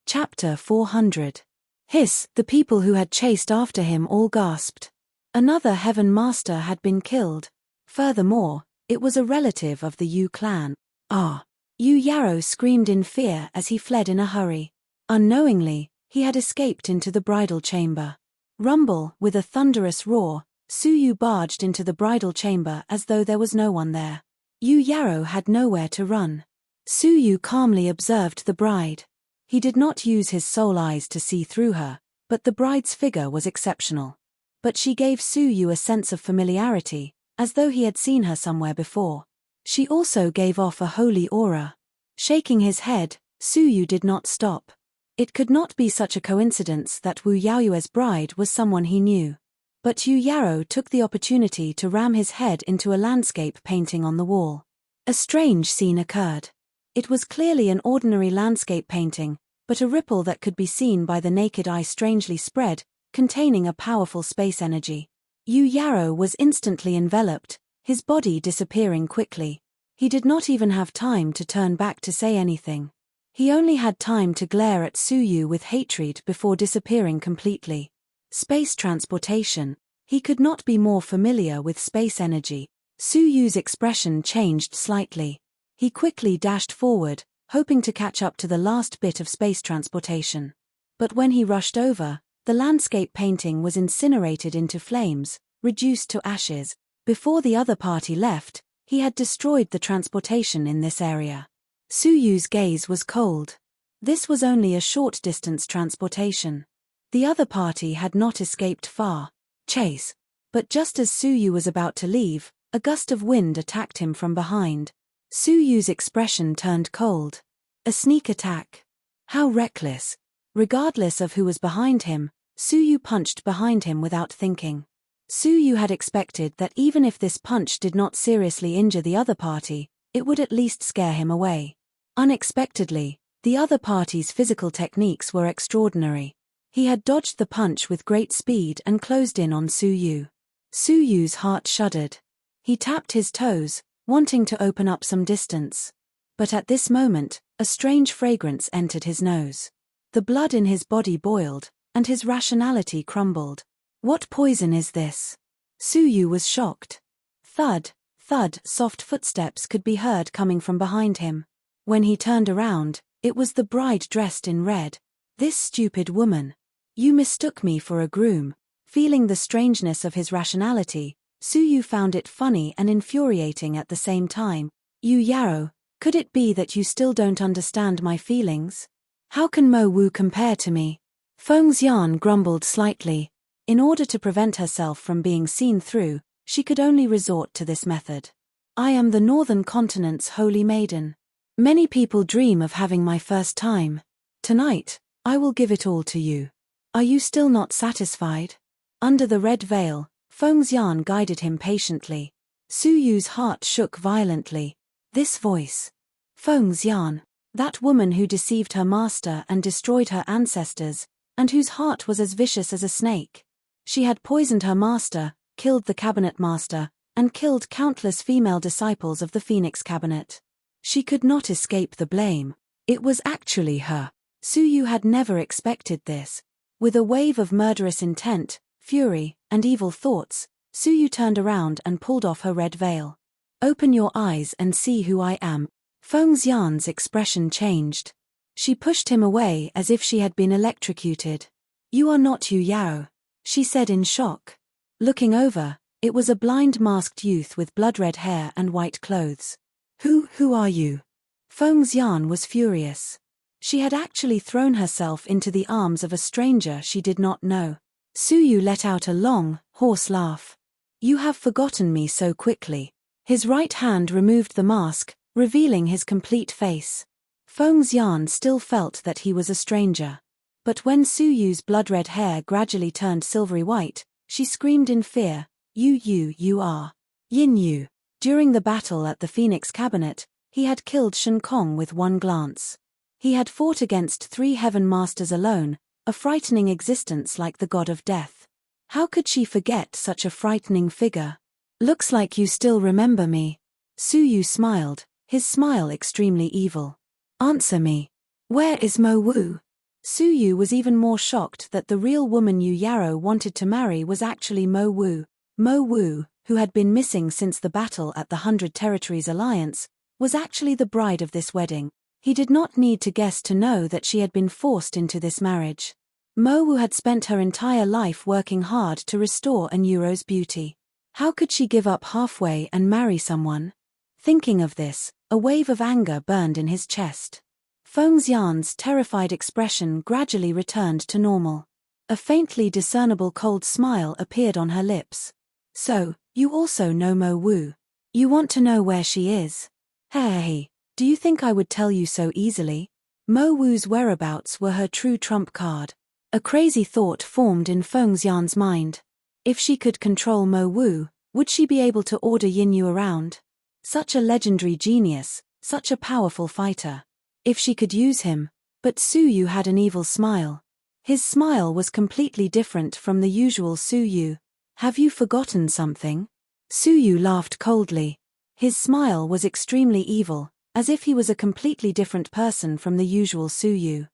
Chapter 400. Hiss, the people who had chased after him all gasped. Another Heaven Master had been killed. Furthermore, it was a relative of the Yu clan. Ah! Yu Yarrow screamed in fear as he fled in a hurry. Unknowingly, he had escaped into the bridal chamber. Rumble, with a thunderous roar, Su Yu barged into the bridal chamber as though there was no one there. Yu Yarrow had nowhere to run. Su Yu calmly observed the bride. He did not use his soul eyes to see through her, but the bride's figure was exceptional. But she gave Su Yu a sense of familiarity, as though he had seen her somewhere before. She also gave off a holy aura. Shaking his head, Su Yu did not stop. It could not be such a coincidence that Wu Yaoyue's bride was someone he knew. But Yu Yarrow took the opportunity to ram his head into a landscape painting on the wall. A strange scene occurred. It was clearly an ordinary landscape painting, but a ripple that could be seen by the naked eye strangely spread, containing a powerful space energy. Yu Yarrow was instantly enveloped, his body disappearing quickly. He did not even have time to turn back to say anything. He only had time to glare at Su Yu with hatred before disappearing completely. Space transportation. He could not be more familiar with space energy. Su Yu's expression changed slightly. He quickly dashed forward, hoping to catch up to the last bit of space transportation. But when he rushed over, the landscape painting was incinerated into flames, reduced to ashes. Before the other party left, he had destroyed the transportation in this area. Su Yu's gaze was cold. This was only a short-distance transportation. The other party had not escaped far. Chase. But just as Su Yu was about to leave, a gust of wind attacked him from behind. Su Yu's expression turned cold. A sneak attack. How reckless. Regardless of who was behind him, Su Yu punched behind him without thinking. Su Yu had expected that even if this punch did not seriously injure the other party, it would at least scare him away. Unexpectedly, the other party's physical techniques were extraordinary. He had dodged the punch with great speed and closed in on Su Yu. Su Yu's heart shuddered. He tapped his toes, wanting to open up some distance. But at this moment, a strange fragrance entered his nose. The blood in his body boiled, and his rationality crumbled. What poison is this? Su Yu was shocked. Thud, thud, soft footsteps could be heard coming from behind him. When he turned around, it was the bride dressed in red. This stupid woman. You mistook me for a groom. Feeling the strangeness of his rationality, Su Yu found it funny and infuriating at the same time. Yu Yarrow, could it be that you still don't understand my feelings? How can Mo Wu compare to me? Feng Xian grumbled slightly. In order to prevent herself from being seen through, she could only resort to this method. I am the Northern Continent's holy maiden. Many people dream of having my first time. Tonight, I will give it all to you. Are you still not satisfied? Under the red veil, Feng Xian guided him patiently. Su Yu's heart shook violently. This voice. Feng Xian. That woman who deceived her master and destroyed her ancestors, and whose heart was as vicious as a snake. She had poisoned her master, killed the cabinet master, and killed countless female disciples of the Phoenix cabinet. She could not escape the blame. It was actually her. Su Yu had never expected this. With a wave of murderous intent, fury, and evil thoughts, Su Yu turned around and pulled off her red veil. Open your eyes and see who I am. Feng Xian's expression changed. She pushed him away as if she had been electrocuted. You are not Yu Yao, she said in shock. Looking over, it was a blind masked youth with blood-red hair and white clothes. Who are you? Feng Xian was furious. She had actually thrown herself into the arms of a stranger she did not know. Su Yu let out a long, hoarse laugh. You have forgotten me so quickly. His right hand removed the mask, revealing his complete face. Feng Xian still felt that he was a stranger. But when Su Yu's blood-red hair gradually turned silvery white, she screamed in fear, You are Yin Yu. During the battle at the Phoenix Cabinet, he had killed Shen Kong with one glance. He had fought against 3 heaven masters alone, a frightening existence like the god of death. How could she forget such a frightening figure? Looks like you still remember me. Su Yu smiled, his smile extremely evil. Answer me. Where is Mo Wu? Su Yu was even more shocked that the real woman Yu Yarrow wanted to marry was actually Mo Wu. Mo Wu, who had been missing since the battle at the 100 Territories Alliance, was actually the bride of this wedding. He did not need to guess to know that she had been forced into this marriage. Mo Wu had spent her entire life working hard to restore an Yuro's beauty. How could she give up halfway and marry someone? Thinking of this, a wave of anger burned in his chest. Feng Xian's terrified expression gradually returned to normal. A faintly discernible cold smile appeared on her lips. So, you also know Mo Wu. You want to know where she is? Hey, do you think I would tell you so easily? Mo Wu's whereabouts were her true trump card. A crazy thought formed in Feng Xian's mind. If she could control Mo Wu, would she be able to order Yin Yu around? Such a legendary genius, such a powerful fighter. If she could use him, but Su Yu had an evil smile. His smile was completely different from the usual Su Yu. Have you forgotten something? Su Yu laughed coldly. His smile was extremely evil, as if he was a completely different person from the usual Su Yu.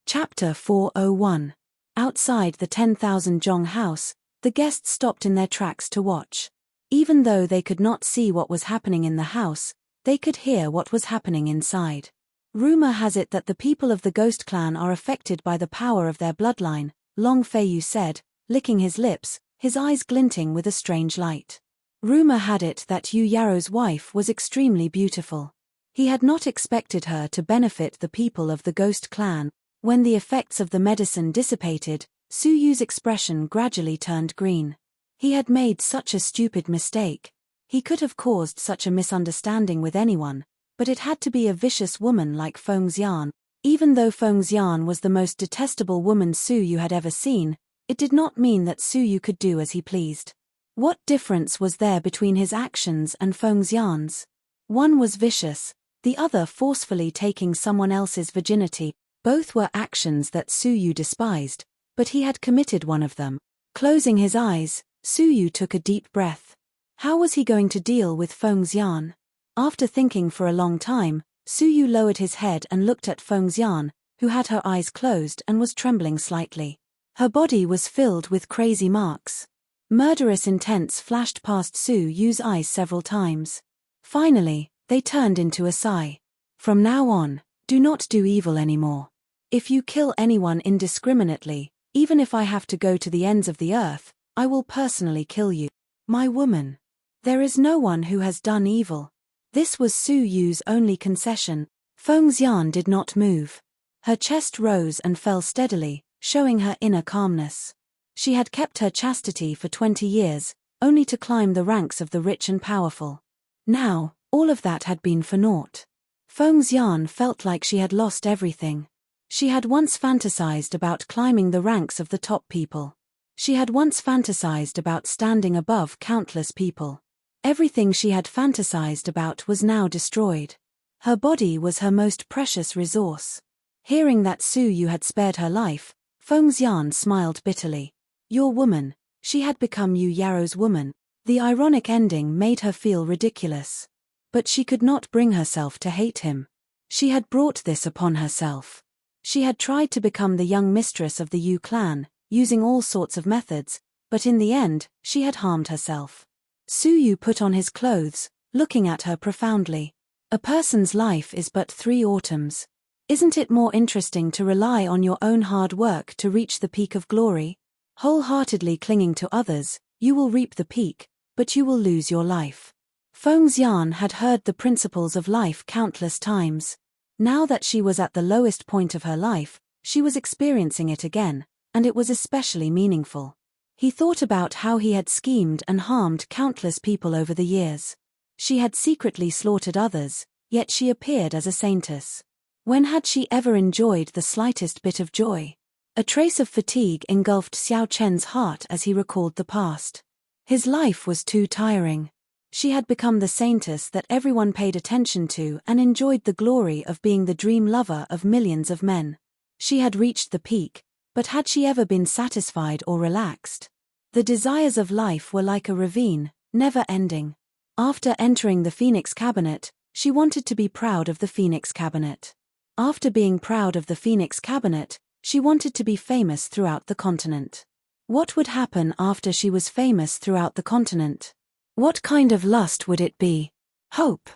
Chapter 401. Outside the 10,000 Zhong house, the guests stopped in their tracks to watch. Even though they could not see what was happening in the house, they could hear what was happening inside. Rumor has it that the people of the Ghost Clan are affected by the power of their bloodline, Long Feiyu said, licking his lips, his eyes glinting with a strange light. Rumor had it that Yu Yarrow's wife was extremely beautiful. He had not expected her to benefit the people of the Ghost Clan. When the effects of the medicine dissipated, Su Yu's expression gradually turned green. He had made such a stupid mistake. He could have caused such a misunderstanding with anyone, but it had to be a vicious woman like Feng Xian. Even though Feng Xian was the most detestable woman Su Yu had ever seen, it did not mean that Su Yu could do as he pleased. What difference was there between his actions and Feng Xian's? One was vicious, the other forcefully taking someone else's virginity. Both were actions that Su Yu despised, but he had committed one of them. Closing his eyes, Su Yu took a deep breath. How was he going to deal with Feng Xian? After thinking for a long time, Su Yu lowered his head and looked at Feng Xian, who had her eyes closed and was trembling slightly. Her body was filled with crazy marks. Murderous intents flashed past Su Yu's eyes several times. Finally, they turned into a sigh. From now on, do not do evil anymore. If you kill anyone indiscriminately, even if I have to go to the ends of the earth, I will personally kill you. My woman. There is no one who has done evil. This was Su Yu's only concession. Feng Xian did not move. Her chest rose and fell steadily, showing her inner calmness. She had kept her chastity for 20 years, only to climb the ranks of the rich and powerful. Now, all of that had been for naught. Feng Xian felt like she had lost everything. She had once fantasized about climbing the ranks of the top people. She had once fantasized about standing above countless people. Everything she had fantasized about was now destroyed. Her body was her most precious resource. Hearing that Su Yu had spared her life, Feng Xian smiled bitterly. Your woman, she had become Yu Yarrow's woman. The ironic ending made her feel ridiculous. But she could not bring herself to hate him. She had brought this upon herself. She had tried to become the young mistress of the Yu clan, using all sorts of methods, but in the end, she had harmed herself. Su Yu put on his clothes, looking at her profoundly. A person's life is but 3 autumns. Isn't it more interesting to rely on your own hard work to reach the peak of glory? Wholeheartedly clinging to others, you will reap the peak, but you will lose your life. Feng Xian had heard the principles of life countless times. Now that she was at the lowest point of her life, she was experiencing it again, and it was especially meaningful. He thought about how he had schemed and harmed countless people over the years. She had secretly slaughtered others, yet she appeared as a saintess. When had she ever enjoyed the slightest bit of joy? A trace of fatigue engulfed Xiao Chen's heart as he recalled the past. His life was too tiring. She had become the saintess that everyone paid attention to and enjoyed the glory of being the dream lover of millions of men. She had reached the peak, but had she ever been satisfied or relaxed? The desires of life were like a ravine, never ending. After entering the Phoenix Cabinet, she wanted to be proud of the Phoenix Cabinet. After being proud of the Phoenix Cabinet, she wanted to be famous throughout the continent. What would happen after she was famous throughout the continent? What kind of lust would it be? Hope.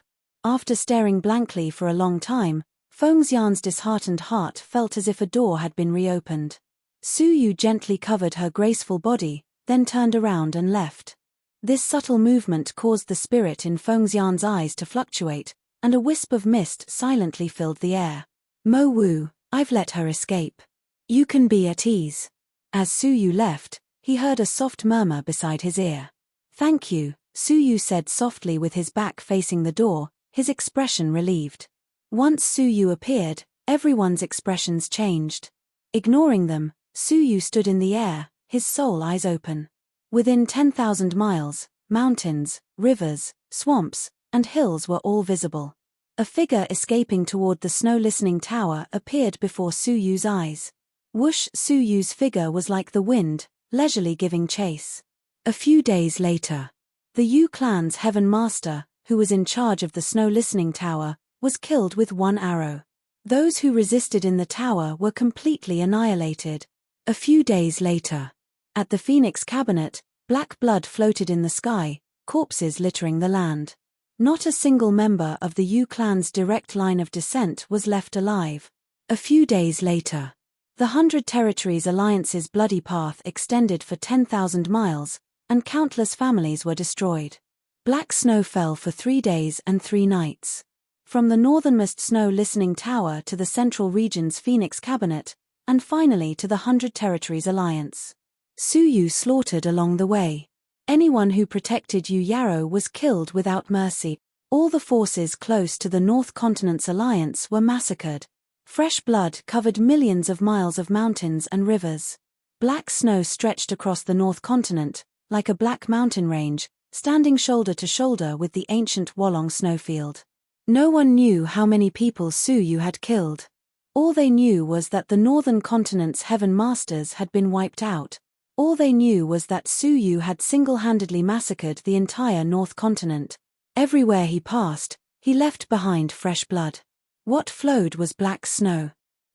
After staring blankly for a long time, Fengxian's disheartened heart felt as if a door had been reopened. Su Yu gently covered her graceful body, then turned around and left. This subtle movement caused the spirit in Fengxian's eyes to fluctuate, and a wisp of mist silently filled the air. Mo Wu, I've let her escape. You can be at ease. As Su Yu left, he heard a soft murmur beside his ear. Thank you, Su Yu said softly with his back facing the door, his expression relieved. Once Su Yu appeared, everyone's expressions changed. Ignoring them, Su Yu stood in the air, his soul eyes open. Within 10,000 miles, mountains, rivers, swamps, and hills were all visible. A figure escaping toward the snow-listening tower appeared before Su Yu's eyes. Whoosh! Su Yu's figure was like the wind, leisurely giving chase. A few days later, the Yu clan's Heaven Master, who was in charge of the snow-listening tower, was killed with one arrow. Those who resisted in the tower were completely annihilated. A few days later, at the Phoenix Cabinet, black blood floated in the sky, corpses littering the land. Not a single member of the Yu clan's direct line of descent was left alive. A few days later, the 100 Territories Alliance's bloody path extended for 10,000 miles, and countless families were destroyed. Black snow fell for 3 days and 3 nights. From the northernmost snow-listening tower to the central region's Phoenix Cabinet, and finally to the 100 Territories Alliance. Su Yu slaughtered along the way. Anyone who protected Yu Yarrow was killed without mercy. All the forces close to the North Continent's alliance were massacred. Fresh blood covered millions of miles of mountains and rivers. Black snow stretched across the North Continent, like a black mountain range, standing shoulder to shoulder with the ancient Wolong snowfield. No one knew how many people Su Yu had killed. All they knew was that the Northern Continent's Heaven Masters had been wiped out. All they knew was that Su Yu had single-handedly massacred the entire North Continent. Everywhere he passed, he left behind fresh blood. What flowed was black snow.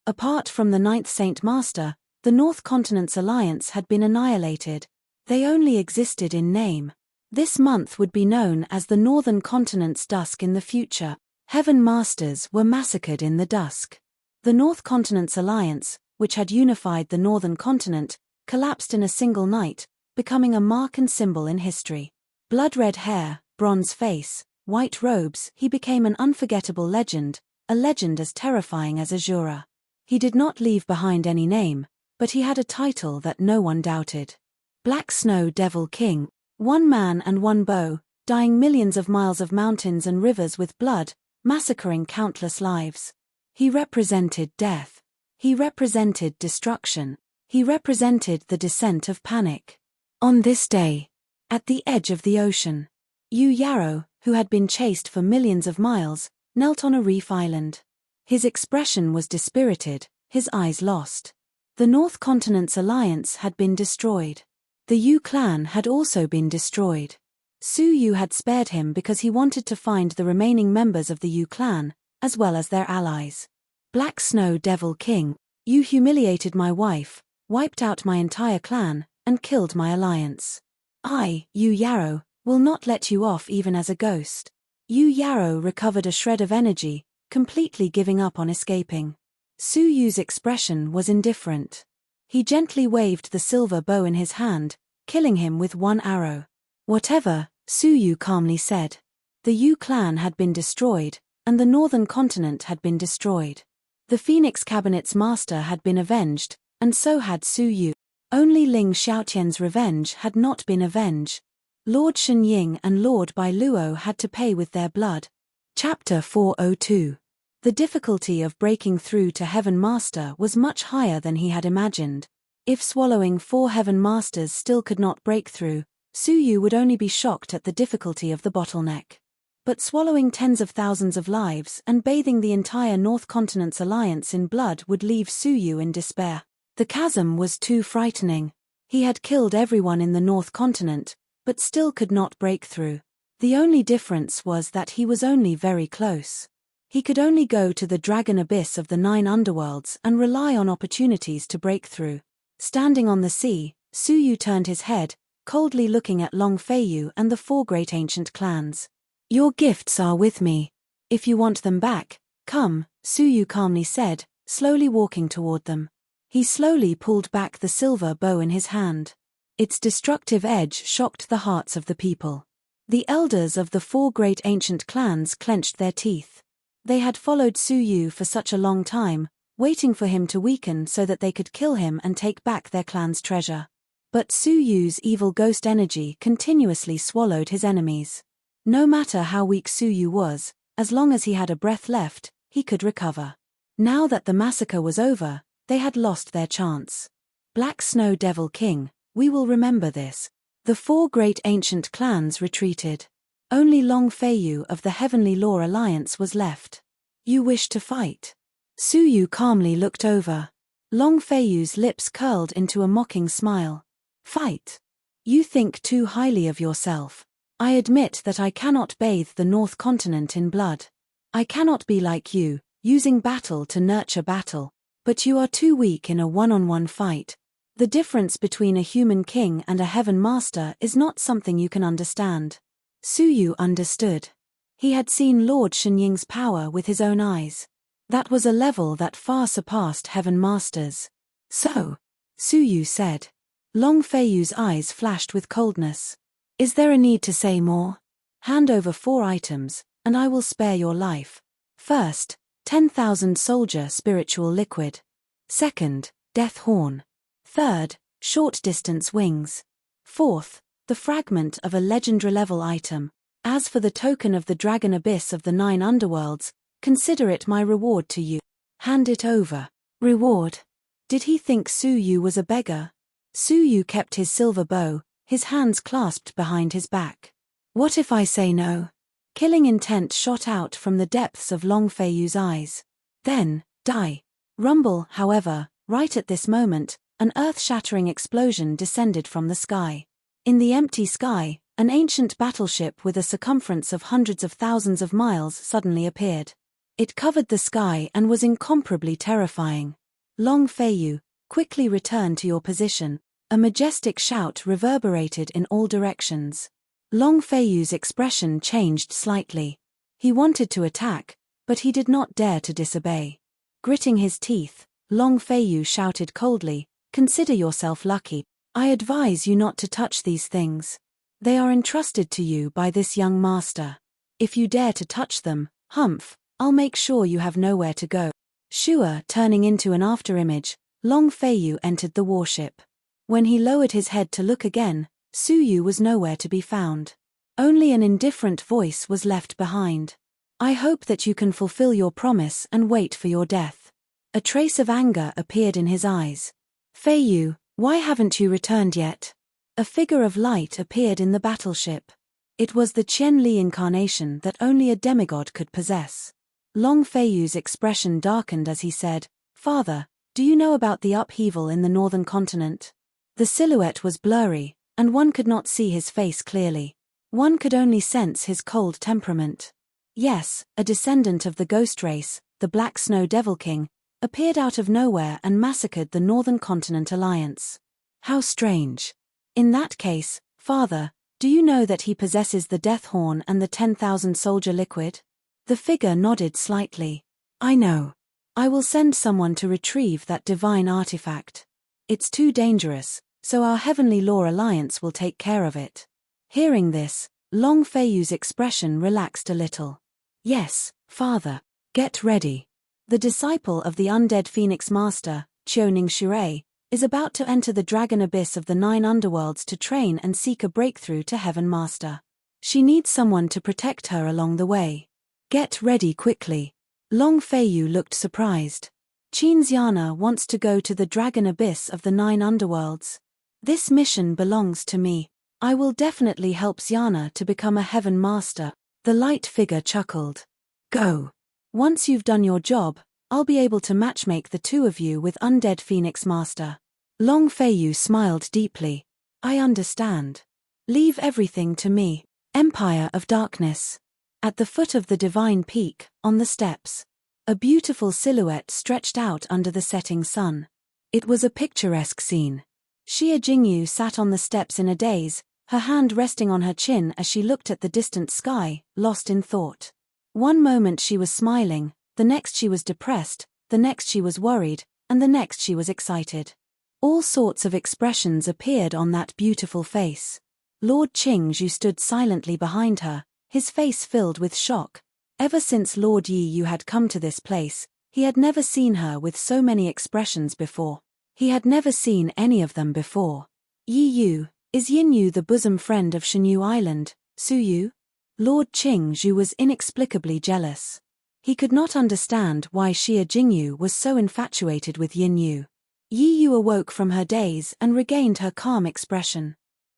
Apart from the 9th Saint Master, the North Continent's alliance had been annihilated. They only existed in name. This month would be known as the Northern Continent's dusk in the future. Heaven Masters were massacred in the dusk. The North Continent's alliance, which had unified the Northern Continent, collapsed in a single night, becoming a mark and symbol in history. Blood-red hair, bronze face, white robes, he became an unforgettable legend, a legend as terrifying as Azura. He did not leave behind any name, but he had a title that no one doubted. Black Snow Devil King, one man and one bow, dyeing millions of miles of mountains and rivers with blood, massacring countless lives. He represented death. He represented destruction. He represented the descent of panic. On this day, at the edge of the ocean, Yu Yarrow, who had been chased for millions of miles, knelt on a reef island. His expression was dispirited, his eyes lost. The North Continent's alliance had been destroyed. The Yu clan had also been destroyed. Su Yu had spared him because he wanted to find the remaining members of the Yu clan, as well as their allies. Black Snow Devil King, you humiliated my wife, wiped out my entire clan, and killed my alliance. I, Yu Yarrow, will not let you off even as a ghost. Yu Yarrow recovered a shred of energy, completely giving up on escaping. Su Yu's expression was indifferent. He gently waved the silver bow in his hand, killing him with one arrow. Whatever, Su Yu calmly said. The Yu clan had been destroyed, and the northern continent had been destroyed. The Phoenix Cabinet's master had been avenged, and so had Su Yu. Only Ling Xiaotian's revenge had not been avenged. Lord Shenying and Lord Bai Luo had to pay with their blood. Chapter 402. The difficulty of breaking through to Heaven Master was much higher than he had imagined. If swallowing 4 Heaven Masters still could not break through, Su Yu would only be shocked at the difficulty of the bottleneck. But swallowing tens of thousands of lives and bathing the entire North Continent's alliance in blood would leave Su Yu in despair. The chasm was too frightening. He had killed everyone in the North Continent, but still could not break through. The only difference was that he was only very close. He could only go to the dragon abyss of the 9 underworlds and rely on opportunities to break through. Standing on the sea, Su Yu turned his head, coldly looking at Long Feiyu and the 4 great ancient clans. "Your gifts are with me. If you want them back, come," Su Yu calmly said, slowly walking toward them. He slowly pulled back the silver bow in his hand. Its destructive edge shocked the hearts of the people. The elders of the 4 great ancient clans clenched their teeth. They had followed Su Yu for such a long time, waiting for him to weaken so that they could kill him and take back their clan's treasure. But Su Yu's evil ghost energy continuously swallowed his enemies. No matter how weak Su Yu was, as long as he had a breath left, he could recover. Now that the massacre was over, they had lost their chance. Black Snow Devil King, we will remember this. The 4 great ancient clans retreated. Only Long Feiyu of the Heavenly Law Alliance was left. "You wish to fight?" Su Yu calmly looked over. Long Feiyu's lips curled into a mocking smile. "Fight? You think too highly of yourself. I admit that I cannot bathe the North Continent in blood. I cannot be like you, using battle to nurture battle, but you are too weak in a one-on-one fight. The difference between a human king and a Heaven Master is not something you can understand." Su Yu understood. He had seen Lord Shenying's power with his own eyes. That was a level that far surpassed Heaven Masters. "So," Su Yu said. Long Feiyu's eyes flashed with coldness. "Is there a need to say more? Hand over 4 items, and I will spare your life. First, 10,000 soldier spiritual liquid. Second, death horn. Third, short distance wings. Fourth, the fragment of a legendary level item. As for the token of the dragon abyss of the 9 underworlds, consider it my reward to you." Hand it over. Reward? Did he think Su Yu was a beggar? Su Yu kept his silver bow, his hands clasped behind his back. "What if I say no?" Killing intent shot out from the depths of Long Feiyu's eyes. "Then, die." Rumble, however, right at this moment, an earth-shattering explosion descended from the sky. In the empty sky, an ancient battleship with a circumference of hundreds of thousands of miles suddenly appeared. It covered the sky and was incomparably terrifying. "Long Feiyu, quickly return to your position." A majestic shout reverberated in all directions. Long Feiyu's expression changed slightly. He wanted to attack, but he did not dare to disobey. Gritting his teeth, Long Feiyu shouted coldly, "Consider yourself lucky. I advise you not to touch these things. They are entrusted to you by this young master. If you dare to touch them, humph, I'll make sure you have nowhere to go." Shua turning into an afterimage, Long Feiyu entered the warship. When he lowered his head to look again, Su Yu was nowhere to be found. Only an indifferent voice was left behind. "I hope that you can fulfill your promise and wait for your death." A trace of anger appeared in his eyes. "Feiyu, why haven't you returned yet?" A figure of light appeared in the battleship. It was the Qian Li incarnation that only a demigod could possess. Long Feiyu's expression darkened as he said, "Father, do you know about the upheaval in the northern continent?" The silhouette was blurry, and one could not see his face clearly. One could only sense his cold temperament. Yes, a descendant of the ghost race, the Black Snow Devil King, appeared out of nowhere and massacred the Northern Continent Alliance. How strange. In that case, Father, do you know that he possesses the Death Horn and the 10,000 soldier liquid? The figure nodded slightly. "I know. I will send someone to retrieve that divine artifact. It's too dangerous, so our Heavenly Law Alliance will take care of it." Hearing this, Long Feiyu's expression relaxed a little. Yes, father. Get ready. The disciple of the undead Phoenix Master, Ning Shure, is about to enter the dragon abyss of the 9 underworlds to train and seek a breakthrough to Heaven Master. She needs someone to protect her along the way. Get ready quickly. Long Feiyu looked surprised. Xiana wants to go to the dragon abyss of the 9 underworlds. This mission belongs to me. I will definitely help Xiana to become a Heaven Master. The light figure chuckled. Go. Once you've done your job, I'll be able to matchmake the two of you with undead Phoenix Master. Long Feiyu smiled deeply. I understand. Leave everything to me. Empire of Darkness. At the foot of the divine peak, on the steps, a beautiful silhouette stretched out under the setting sun. It was a picturesque scene. Xia Jingyu sat on the steps in a daze, her hand resting on her chin as she looked at the distant sky, lost in thought. One moment she was smiling, the next she was depressed, the next she was worried, and the next she was excited. All sorts of expressions appeared on that beautiful face. Lord Qingzhu stood silently behind her, his face filled with shock. Ever since Lord Yi Yu had come to this place, he had never seen her with so many expressions before. He had never seen any of them before. Yi Yu, is Yin Yu the bosom friend of Shenyu Island, Su Yu? Lord Qingzhu was inexplicably jealous. He could not understand why Xia Jingyu was so infatuated with Yin Yu. Yi Yu awoke from her daze and regained her calm expression.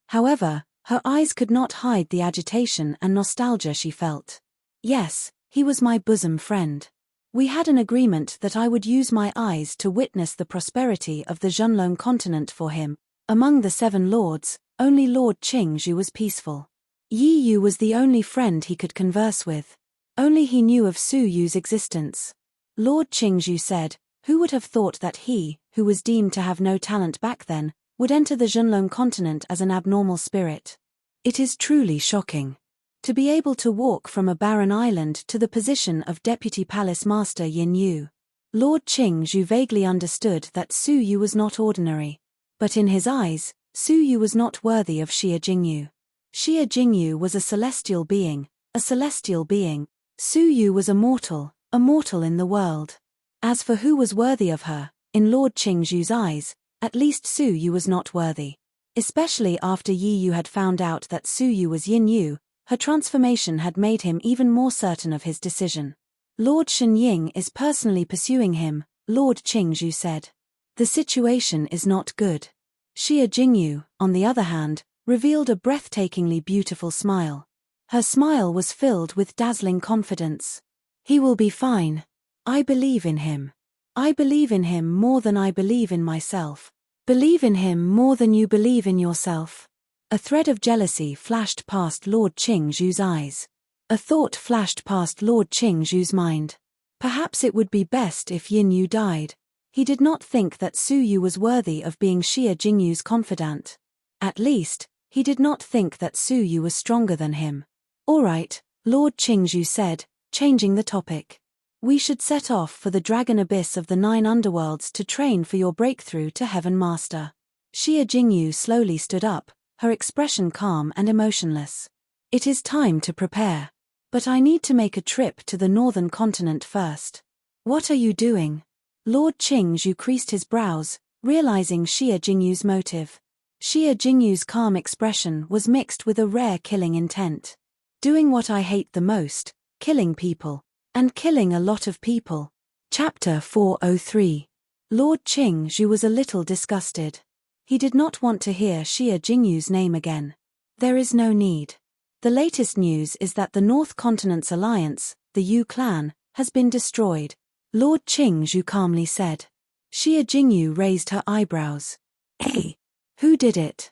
However, her eyes could not hide the agitation and nostalgia she felt. Yes, he was my bosom friend. We had an agreement that I would use my eyes to witness the prosperity of the Zhenlong continent for him. Among the 7 lords, only Lord Qingzhu was peaceful. Yi Yu was the only friend he could converse with. Only he knew of Su Yu's existence. Lord Qingzhu said, who would have thought that he, who was deemed to have no talent back then, would enter the Zhenlong continent as an abnormal spirit? It is truly shocking. To be able to walk from a barren island to the position of Deputy Palace Master Yin Yu. Lord Qingzhu vaguely understood that Su Yu was not ordinary. But in his eyes, Su Yu was not worthy of Xia Jingyu. Xia Jingyu was a celestial being, a celestial being. Su Yu was a mortal in the world. As for who was worthy of her, in Lord Qingzhu's eyes, at least Su Yu was not worthy. Especially after Yi Yu had found out that Su Yu was Yin Yu, her transformation had made him even more certain of his decision. Lord Shen Ying is personally pursuing him, Lord Qingzhu said. The situation is not good. Xia Jingyu, on the other hand, revealed a breathtakingly beautiful smile. Her smile was filled with dazzling confidence. He will be fine. I believe in him. I believe in him more than I believe in myself. Believe in him more than you believe in yourself. A thread of jealousy flashed past Lord Qingzhu's eyes. A thought flashed past Lord Qingzhu's mind. Perhaps it would be best if Yin Yu died. He did not think that Su Yu was worthy of being Xia Jingyu's confidant. At least, he did not think that Su Yu was stronger than him. All right, Lord Qingzhu said, changing the topic. We should set off for the dragon abyss of the 9 underworlds to train for your breakthrough to Heaven Master. Xia Jingyu slowly stood up, her expression calm and emotionless. It is time to prepare. But I need to make a trip to the northern continent first. What are you doing? Lord Qingzhu creased his brows, realizing Xia Jingyu's motive. Xia Jingyu's calm expression was mixed with a rare killing intent. Doing what I hate the most, killing people. And killing a lot of people. Chapter 403. Lord Qingzhu was a little disgusted. He did not want to hear Xia Jingyu's name again. There is no need. The latest news is that the North Continent's alliance, the Yu clan, has been destroyed. Lord Qingzhu calmly said. Xia Jingyu raised her eyebrows. Hey! Who did it?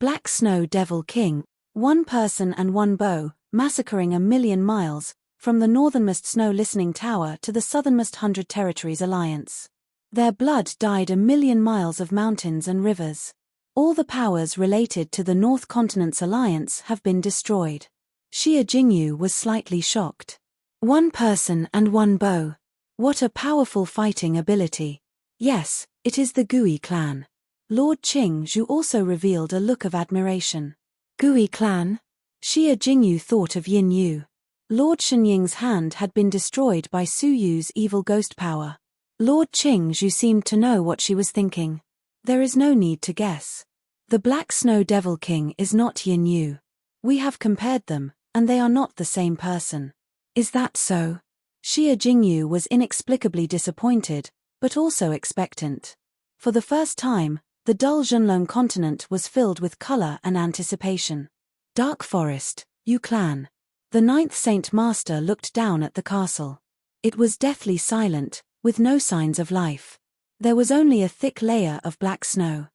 Black Snow Devil King, 1 person and 1 bow, massacring 1,000,000 miles, from the northernmost snow listening tower to the southernmost 100 territories alliance. Their blood dyed 1,000,000 miles of mountains and rivers. All the powers related to the North Continent's alliance have been destroyed. Xia Jingyu was slightly shocked. 1 person and 1 bow. What a powerful fighting ability. Yes, it is the Gui clan. Lord Qingzhu also revealed a look of admiration. Gui clan? Xia Jingyu thought of Yin Yu. Lord Shenying's hand had been destroyed by Su Yu's evil ghost power. Lord Qingzhu seemed to know what she was thinking. There is no need to guess. The Black Snow Devil King is not Yin Yu. We have compared them, and they are not the same person. Is that so? Xia Jingyu was inexplicably disappointed, but also expectant. For the first time, the dull Zhenlong continent was filled with color and anticipation. Dark Forest, Yu Clan. The ninth Saint Master looked down at the castle. It was deathly silent, with no signs of life. There was only a thick layer of black snow.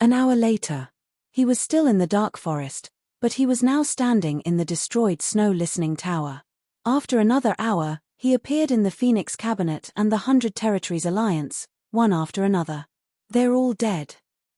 An hour later. He was still in the dark forest, but he was now standing in the destroyed snow listening tower. After another hour, he appeared in the Phoenix Cabinet and the 100 Territories Alliance, one after another. They're all dead.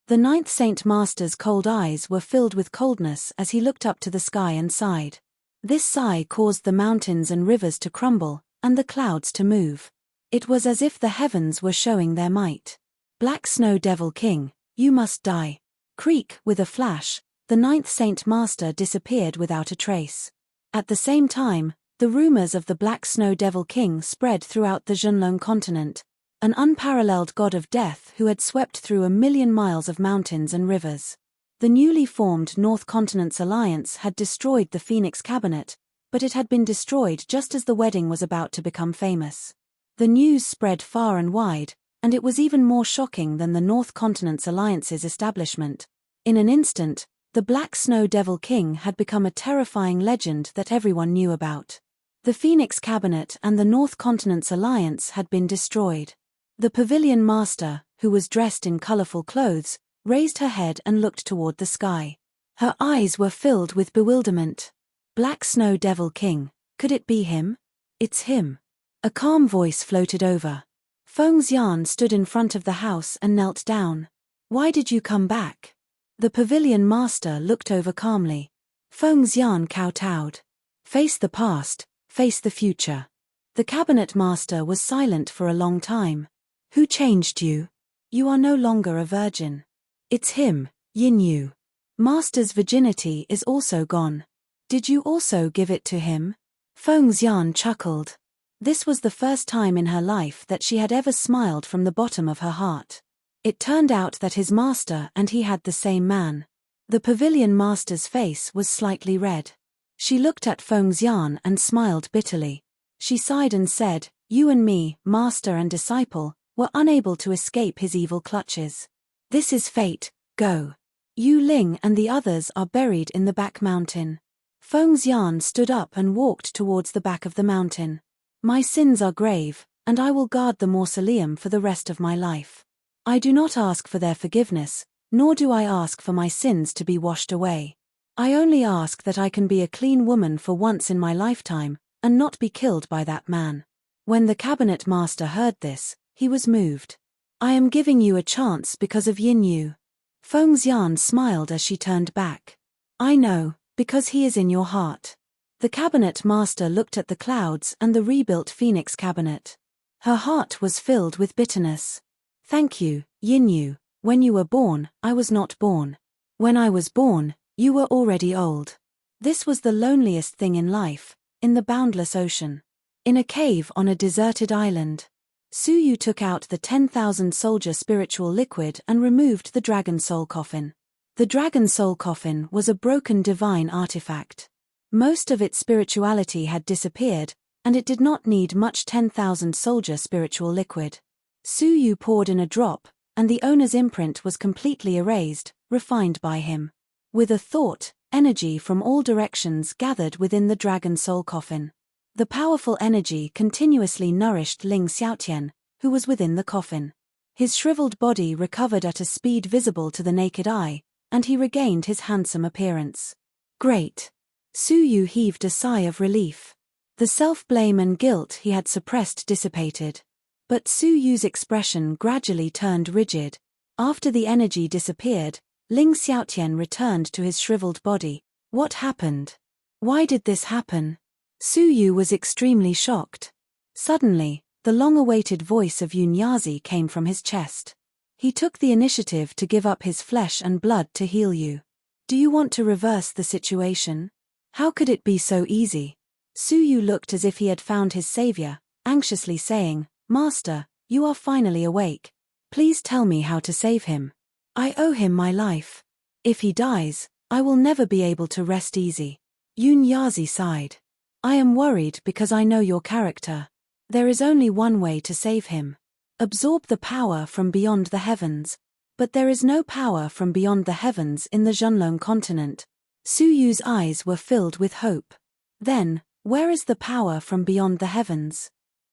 The ninth Saint Master's cold eyes were filled with coldness as he looked up to the sky and sighed. This sigh caused the mountains and rivers to crumble, and the clouds to move. It was as if the heavens were showing their might. Black Snow Devil King, you must die. Creak, with a flash, the ninth Saint Master disappeared without a trace. At the same time, the rumors of the Black Snow Devil King spread throughout the Zhenlong continent, an unparalleled god of death who had swept through 1,000,000 miles of mountains and rivers. The newly formed North Continent's alliance had destroyed the Phoenix Cabinet, but it had been destroyed just as the wedding was about to become famous. The news spread far and wide, and it was even more shocking than the North Continent's alliance's establishment. In an instant, the Black Snow Devil King had become a terrifying legend that everyone knew about. The Phoenix Cabinet and the North Continent's alliance had been destroyed. The Pavilion Master, who was dressed in colorful clothes, raised her head and looked toward the sky. Her eyes were filled with bewilderment. Black Snow Devil King, could it be him? It's him. A calm voice floated over. Feng Xian stood in front of the house and knelt down. Why did you come back? The Pavilion Master looked over calmly. Feng Xian kowtowed. Face the past, face the future. The Cabinet Master was silent for a long time. Who changed you? You are no longer a virgin. It's him, Yin Yu. Master's virginity is also gone. Did you also give it to him? Feng Xian chuckled. This was the first time in her life that she had ever smiled from the bottom of her heart. It turned out that his master and he had the same man. The Pavilion Master's face was slightly red. She looked at Feng Xian and smiled bitterly. She sighed and said, you and me, master and disciple, were unable to escape his evil clutches. This is fate, go. Yu Ling and the others are buried in the back mountain. Feng Xian stood up and walked towards the back of the mountain. My sins are grave, and I will guard the mausoleum for the rest of my life. I do not ask for their forgiveness, nor do I ask for my sins to be washed away. I only ask that I can be a clean woman for once in my lifetime, and not be killed by that man. When the Cabinet Master heard this, he was moved. I am giving you a chance because of Yin Yu. Feng Xian smiled as she turned back. I know, because he is in your heart. The Cabinet Master looked at the clouds and the rebuilt Phoenix Cabinet. Her heart was filled with bitterness. Thank you, Yin Yu. When you were born, I was not born. When I was born, you were already old. This was the loneliest thing in life, in the boundless ocean. In a cave on a deserted island. Su Yu took out the 10,000 soldier spiritual liquid and removed the Dragon Soul Coffin. The Dragon Soul Coffin was a broken divine artifact. Most of its spirituality had disappeared, and it did not need much 10,000 soldier spiritual liquid. Su Yu poured in a drop, and the owner's imprint was completely erased, refined by him. With a thought, energy from all directions gathered within the Dragon Soul Coffin. The powerful energy continuously nourished Ling Xiaotian, who was within the coffin. His shriveled body recovered at a speed visible to the naked eye, and he regained his handsome appearance. Great! Su Yu heaved a sigh of relief. The self-blame and guilt he had suppressed dissipated. But Su Yu's expression gradually turned rigid. After the energy disappeared, Ling Xiaotian returned to his shriveled body. What happened? Why did this happen? Su Yu was extremely shocked. Suddenly, the long-awaited voice of Yunyazi came from his chest. He took the initiative to give up his flesh and blood to heal you. Do you want to reverse the situation? How could it be so easy? Su Yu looked as if he had found his savior, anxiously saying, "Master, you are finally awake. Please tell me how to save him. I owe him my life. If he dies, I will never be able to rest easy." Yun Yazi sighed. "I am worried because I know your character. There is only one way to save him. Absorb the power from beyond the heavens. But there is no power from beyond the heavens in the Zhenlong continent." Su Yu's eyes were filled with hope. "Then, where is the power from beyond the heavens?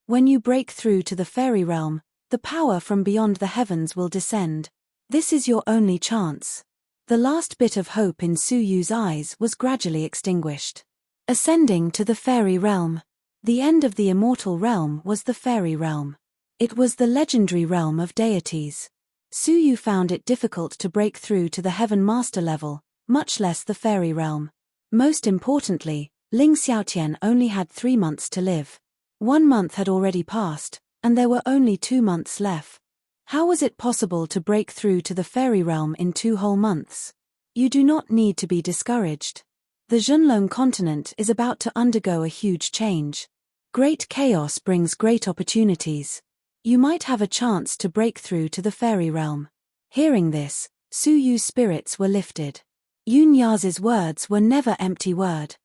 When you break through to the fairy realm, the power from beyond the heavens will descend. This is your only chance." The last bit of hope in Su Yu's eyes was gradually extinguished. Ascending to the fairy realm. The end of the immortal realm was the fairy realm. It was the legendary realm of deities. Su Yu found it difficult to break through to the Heaven Master level, much less the fairy realm. Most importantly, Ling Xiaotian only had 3 months to live. 1 month had already passed, and there were only 2 months left. How was it possible to break through to the fairy realm in 2 whole months? You do not need to be discouraged. The Zhenlong continent is about to undergo a huge change. Great chaos brings great opportunities. You might have a chance to break through to the fairy realm. Hearing this, Su Yu's spirits were lifted. Yun Yazi's words were never empty word.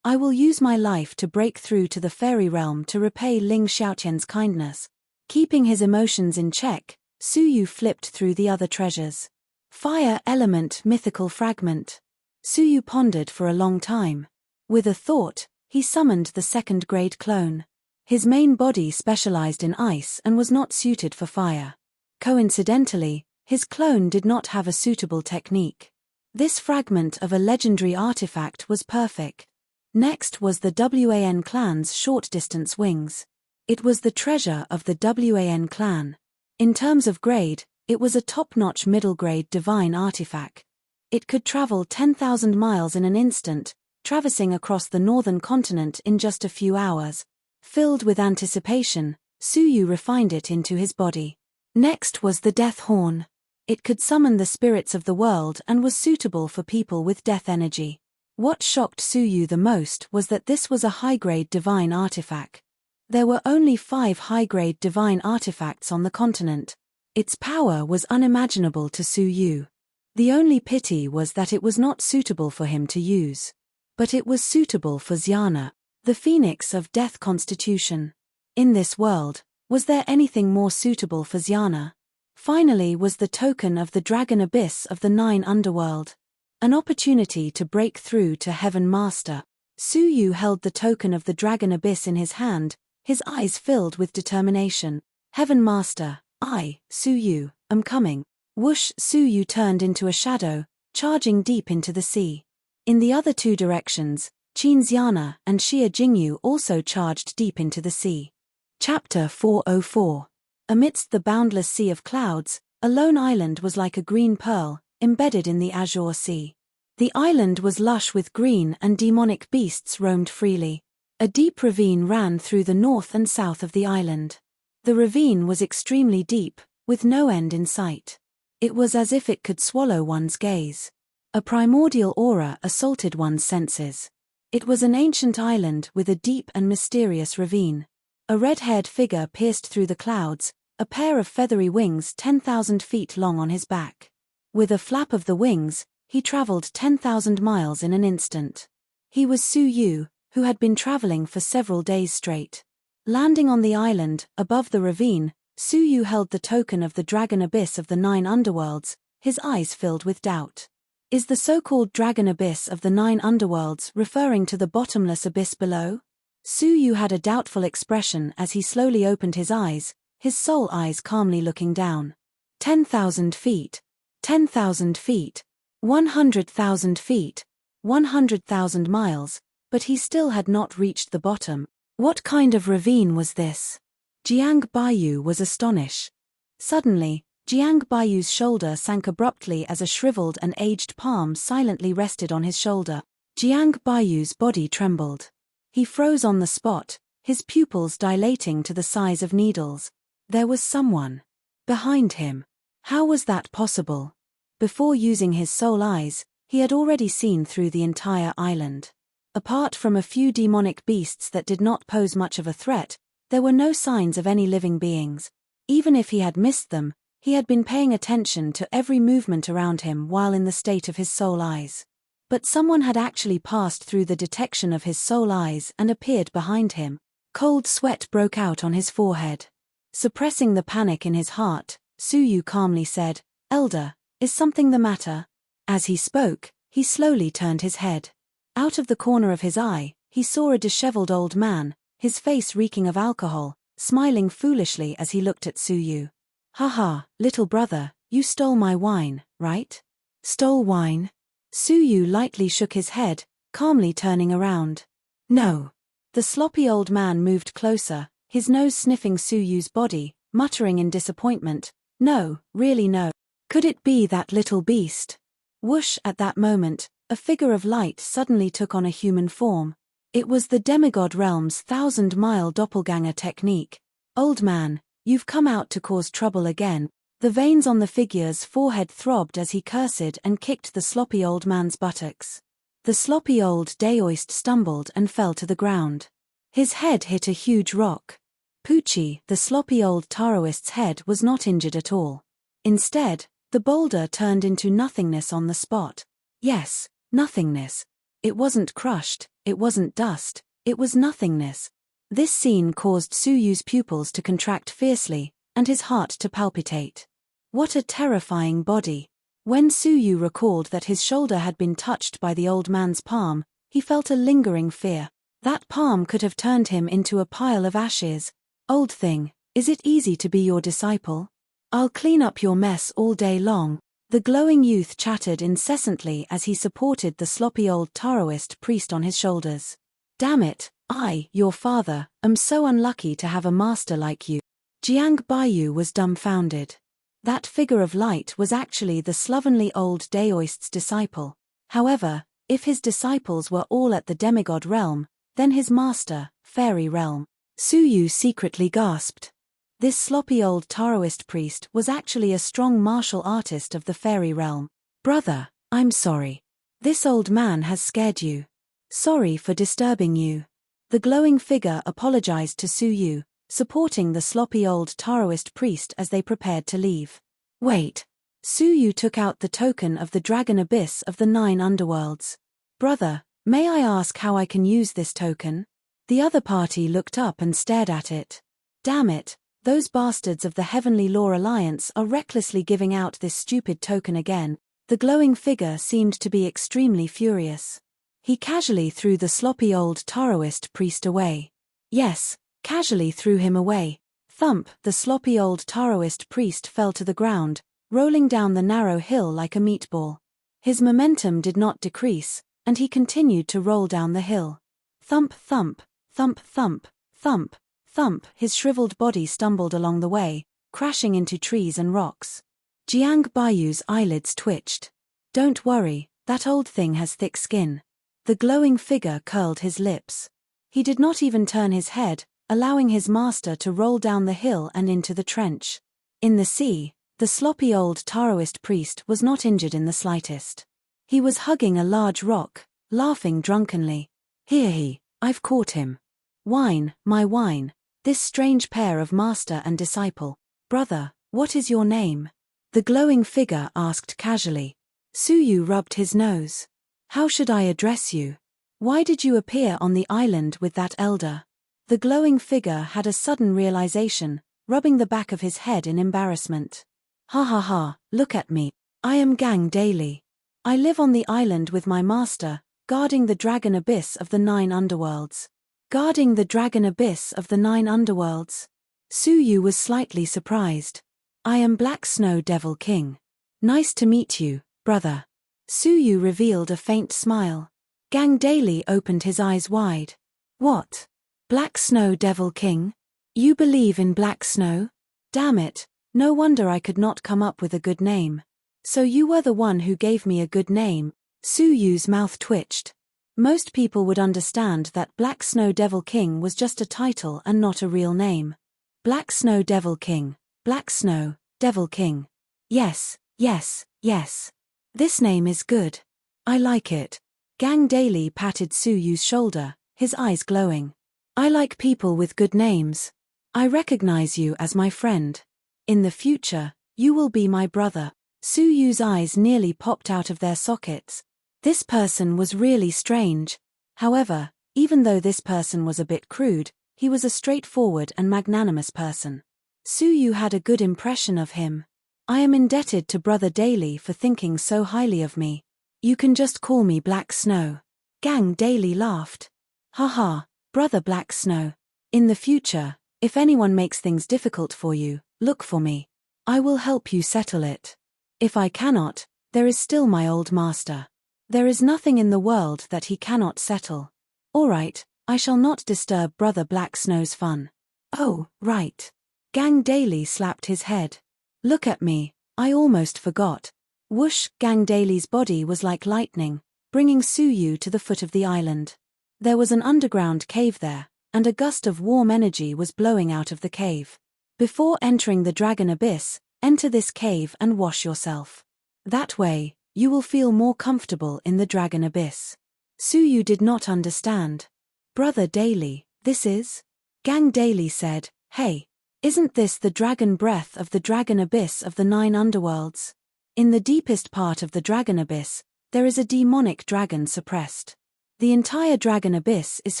"I will use my life to break through to the fairy realm to repay Ling Xiaotian's kindness." Keeping his emotions in check, Su Yu flipped through the other treasures. Fire element mythical fragment. Su Yu pondered for a long time. With a thought, he summoned the 2nd grade clone. His main body specialized in ice and was not suited for fire. Coincidentally, his clone did not have a suitable technique. This fragment of a legendary artifact was perfect. Next was the Wan clan's short-distance wings. It was the treasure of the Wan clan. In terms of grade, it was a top-notch middle-grade divine artifact. It could travel 10,000 miles in an instant, traversing across the northern continent in just a few hours. Filled with anticipation, Su Yu refined it into his body. Next was the Death Horn. It could summon the spirits of the world and was suitable for people with death energy. What shocked Su Yu the most was that this was a high-grade divine artifact. There were only 5 high-grade divine artifacts on the continent. Its power was unimaginable to Su Yu. The only pity was that it was not suitable for him to use. But it was suitable for Xiana, the phoenix of death constitution. In this world, was there anything more suitable for Xiana? Finally was the token of the dragon abyss of the 9 underworld. An opportunity to break through to Heaven Master. Su Yu held the token of the dragon abyss in his hand, his eyes filled with determination. "Heaven Master, I, Su Yu, am coming." Whoosh! Su Yu turned into a shadow, charging deep into the sea. In the other 2 directions, Qin Xiana and Xia Jingyu also charged deep into the sea. Chapter 404. Amidst the boundless sea of clouds, a lone island was like a green pearl, embedded in the azure sea. The island was lush with green and demonic beasts roamed freely. A deep ravine ran through the north and south of the island. The ravine was extremely deep, with no end in sight. It was as if it could swallow one's gaze. A primordial aura assaulted one's senses. It was an ancient island with a deep and mysterious ravine. A red-haired figure pierced through the clouds, a pair of feathery wings 10,000 feet long on his back. With a flap of the wings, he traveled 10,000 miles in an instant. He was Su Yu, who had been traveling for several days straight. Landing on the island, above the ravine, Su Yu held the token of the dragon abyss of the 9 underworlds, his eyes filled with doubt. Is the so-called dragon abyss of the 9 underworlds referring to the bottomless abyss below? Su Yu had a doubtful expression as he slowly opened his eyes, his soul eyes calmly looking down. 10,000 feet. 10,000 feet. 100,000 feet. 100,000 miles, but he still had not reached the bottom. What kind of ravine was this? Jiang Baiyu was astonished. Suddenly, Jiang Baiyu's shoulder sank abruptly as a shriveled and aged palm silently rested on his shoulder. Jiang Baiyu's body trembled. He froze on the spot, his pupils dilating to the size of needles. There was someone behind him. How was that possible? Before using his soul eyes, he had already seen through the entire island. Apart from a few demonic beasts that did not pose much of a threat, there were no signs of any living beings. Even if he had missed them, he had been paying attention to every movement around him while in the state of his soul eyes. But someone had actually passed through the detection of his soul eyes and appeared behind him. Cold sweat broke out on his forehead. Suppressing the panic in his heart, Suyu calmly said, "Elder, is something the matter?" As he spoke, he slowly turned his head. Out of the corner of his eye, he saw a disheveled old man, his face reeking of alcohol, smiling foolishly as he looked at Suyu. "Haha, little brother, you stole my wine, right?" "Stole wine?" Suyu lightly shook his head, calmly turning around. "No." The sloppy old man moved closer, his nose sniffing Suyu's body, muttering in disappointment, "No, really no. Could it be that little beast?" Whoosh! At that moment, a figure of light suddenly took on a human form. It was the demigod realm's 1,000-mile doppelganger technique. "Old man, you've come out to cause trouble again." The veins on the figure's forehead throbbed as he cursed and kicked the sloppy old man's buttocks. The sloppy old daoist stumbled and fell to the ground. His head hit a huge rock. Poochie, the sloppy old Taoist's head was not injured at all. Instead, the boulder turned into nothingness on the spot. Yes, nothingness. It wasn't crushed, it wasn't dust, it was nothingness. This scene caused Suyu's pupils to contract fiercely, and his heart to palpitate. What a terrifying body. When Suyu recalled that his shoulder had been touched by the old man's palm, he felt a lingering fear. That palm could have turned him into a pile of ashes. "Old thing, is it easy to be your disciple? I'll clean up your mess all day long." The glowing youth chattered incessantly as he supported the sloppy old Taoist priest on his shoulders. "Damn it, I, your father, am so unlucky to have a master like you." Jiang Baiyu was dumbfounded. That figure of light was actually the slovenly old daoist's disciple. However, if his disciples were all at the demigod realm, then his master, fairy realm. Suyu secretly gasped. This sloppy old Taoist priest was actually a strong martial artist of the fairy realm. "Brother, I'm sorry. This old man has scared you. Sorry for disturbing you." The glowing figure apologized to Suyu, supporting the sloppy old Taoist priest as they prepared to leave. "Wait." Suyu took out the token of the dragon abyss of the 9 underworlds. "Brother, may I ask how I can use this token?" The other party looked up and stared at it. Damn it, those bastards of the Heavenly Law Alliance are recklessly giving out this stupid token again. The glowing figure seemed to be extremely furious. He casually threw the sloppy old Taoist priest away. Yes, casually threw him away. Thump! The sloppy old Taoist priest fell to the ground, rolling down the narrow hill like a meatball. His momentum did not decrease, and he continued to roll down the hill. Thump, thump, thump, thump, thump, thump. His shriveled body stumbled along the way, crashing into trees and rocks. Jiang Baiyu's eyelids twitched. "Don't worry, that old thing has thick skin." The glowing figure curled his lips. He did not even turn his head, allowing his master to roll down the hill and into the trench. In the sea, the sloppy old Taoist priest was not injured in the slightest. He was hugging a large rock, laughing drunkenly. "Here I've caught him. Wine, my wine, this strange pair of master and disciple. Brother, what is your name?" The glowing figure asked casually. Suyu rubbed his nose. "How should I address you? Why did you appear on the island with that elder?" The glowing figure had a sudden realization, rubbing the back of his head in embarrassment. "Ha ha ha, look at me. I am Gang Daily. I live on the island with my master, guarding the dragon abyss of the 9 underworlds." Guarding the dragon abyss of the 9 underworlds? Suyu was slightly surprised. "I am Black Snow Devil King. Nice to meet you, brother." Suyu revealed a faint smile. Gang Daily opened his eyes wide. "What? Black Snow Devil King? You believe in black snow? Damn it, no wonder I could not come up with a good name. So you were the one who gave me a good name." Suyu's mouth twitched. Most people would understand that Black Snow Devil King was just a title and not a real name. Black Snow Devil King, Black Snow, Devil King. Yes, yes, yes. This name is good. I like it. Gang Daily patted Su Yu's shoulder, his eyes glowing. I like people with good names. I recognize you as my friend. In the future, you will be my brother. Su Yu's eyes nearly popped out of their sockets. This person was really strange. However, even though this person was a bit crude, he was a straightforward and magnanimous person. Su Yu had a good impression of him. I am indebted to Brother Daily for thinking so highly of me. You can just call me Black Snow. Gang Daily laughed. Haha, Brother Black Snow. In the future, if anyone makes things difficult for you, look for me. I will help you settle it. If I cannot, there is still my old master. There is nothing in the world that he cannot settle. All right, I shall not disturb Brother Black Snow's fun. Oh, right. Gang Daily slapped his head. Look at me, I almost forgot. Whoosh, Gang Daily's body was like lightning, bringing Su Yu to the foot of the island. There was an underground cave there, and a gust of warm energy was blowing out of the cave. Before entering the Dragon Abyss, enter this cave and wash yourself. That way, you will feel more comfortable in the Dragon Abyss. Su Yu did not understand. Brother Daily, this is? Gang Daily said, hey, isn't this the dragon breath of the Dragon Abyss of the 9 underworlds? In the deepest part of the Dragon Abyss, there is a demonic dragon suppressed. The entire Dragon Abyss is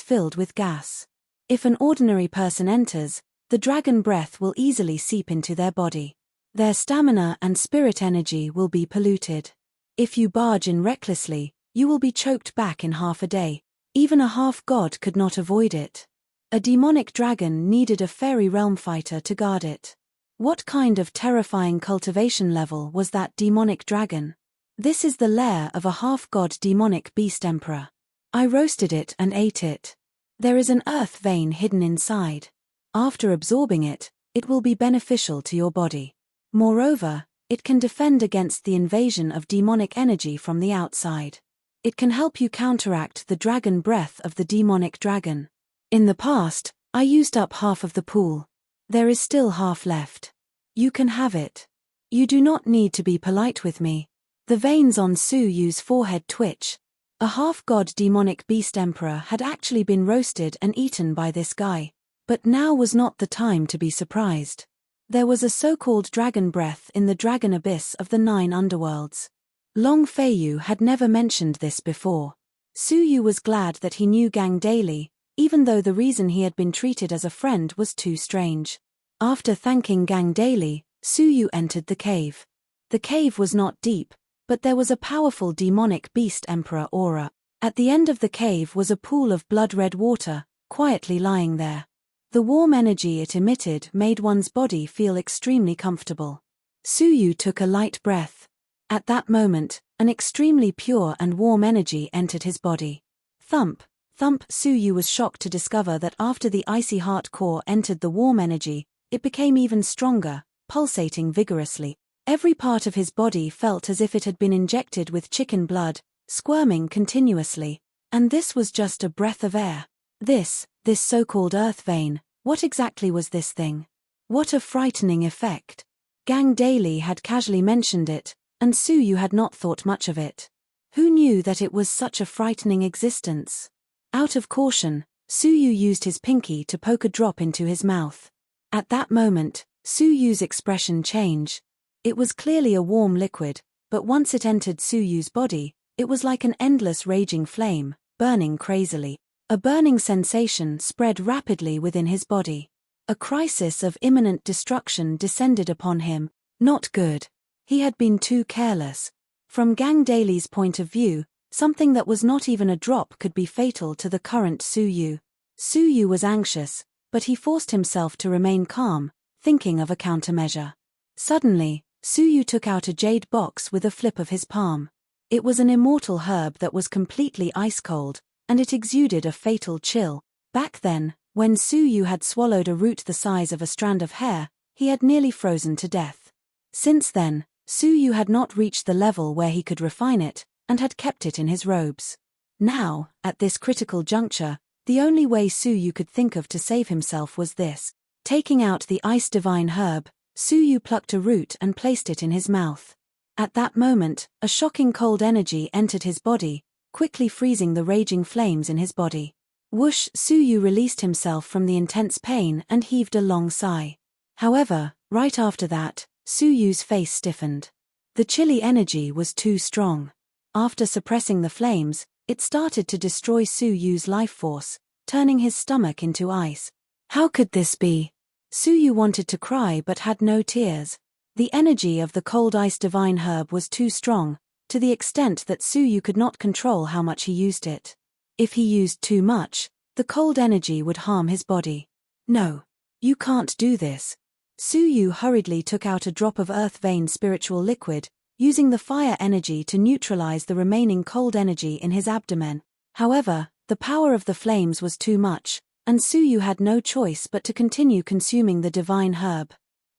filled with gas. If an ordinary person enters, the dragon breath will easily seep into their body. Their stamina and spirit energy will be polluted. If you barge in recklessly, you will be choked back in half a day. Even a half-god could not avoid it. A demonic dragon needed a fairy realm fighter to guard it. What kind of terrifying cultivation level was that demonic dragon? This is the lair of a half-god demonic beast emperor. I roasted it and ate it. There is an earth vein hidden inside. After absorbing it, it will be beneficial to your body. Moreover, it can defend against the invasion of demonic energy from the outside. It can help you counteract the dragon breath of the demonic dragon. In the past, I used up half of the pool. There is still half left. You can have it. You do not need to be polite with me. The veins on Su Yu's forehead twitch. A half-god demonic beast emperor had actually been roasted and eaten by this guy. But now was not the time to be surprised. There was a so-called dragon breath in the Dragon Abyss of the 9 underworlds. Long Feiyu had never mentioned this before. Su Yu was glad that he knew Gang Daily, even though the reason he had been treated as a friend was too strange. After thanking Gang Daily, Su Yu entered the cave. The cave was not deep, but there was a powerful demonic beast emperor aura. At the end of the cave was a pool of blood-red water, quietly lying there. The warm energy it emitted made one's body feel extremely comfortable. Su Yu took a light breath. At that moment, an extremely pure and warm energy entered his body. Thump, thump. Su Yu was shocked to discover that after the icy heart core entered the warm energy, it became even stronger, pulsating vigorously. Every part of his body felt as if it had been injected with chicken blood, squirming continuously. And this was just a breath of air. This so-called earth vein, what exactly was this thing? What a frightening effect. Gang Daily had casually mentioned it, and Su Yu had not thought much of it. Who knew that it was such a frightening existence? Out of caution, Su Yu used his pinky to poke a drop into his mouth. At that moment, Su Yu's expression changed. It was clearly a warm liquid, but once it entered Su Yu's body, it was like an endless raging flame, burning crazily. A burning sensation spread rapidly within his body. A crisis of imminent destruction descended upon him. Not good. He had been too careless. From Gang Daily's point of view, something that was not even a drop could be fatal to the current Su Yu. Su Yu was anxious, but he forced himself to remain calm, thinking of a countermeasure. Suddenly, Su Yu took out a jade box with a flip of his palm. It was an immortal herb that was completely ice-cold, and it exuded a fatal chill. Back then, when Su Yu had swallowed a root the size of a strand of hair, he had nearly frozen to death. Since then, Su Yu had not reached the level where he could refine it, and had kept it in his robes. Now, at this critical juncture, the only way Su Yu could think of to save himself was this. Taking out the ice divine herb, Su Yu plucked a root and placed it in his mouth. At that moment, a shocking cold energy entered his body, quickly freezing the raging flames in his body. Whoosh! Suyu released himself from the intense pain and heaved a long sigh. However, right after that, Suyu's face stiffened. The chilly energy was too strong. After suppressing the flames, it started to destroy Suyu's life force, turning his stomach into ice. How could this be? Suyu wanted to cry but had no tears. The energy of the cold ice divine herb was too strong, to the extent that Suyu could not control how much he used it. If he used too much, the cold energy would harm his body. No. You can't do this. Suyu hurriedly took out a drop of earth vein spiritual liquid, using the fire energy to neutralize the remaining cold energy in his abdomen. However, the power of the flames was too much, and Suyu had no choice but to continue consuming the divine herb.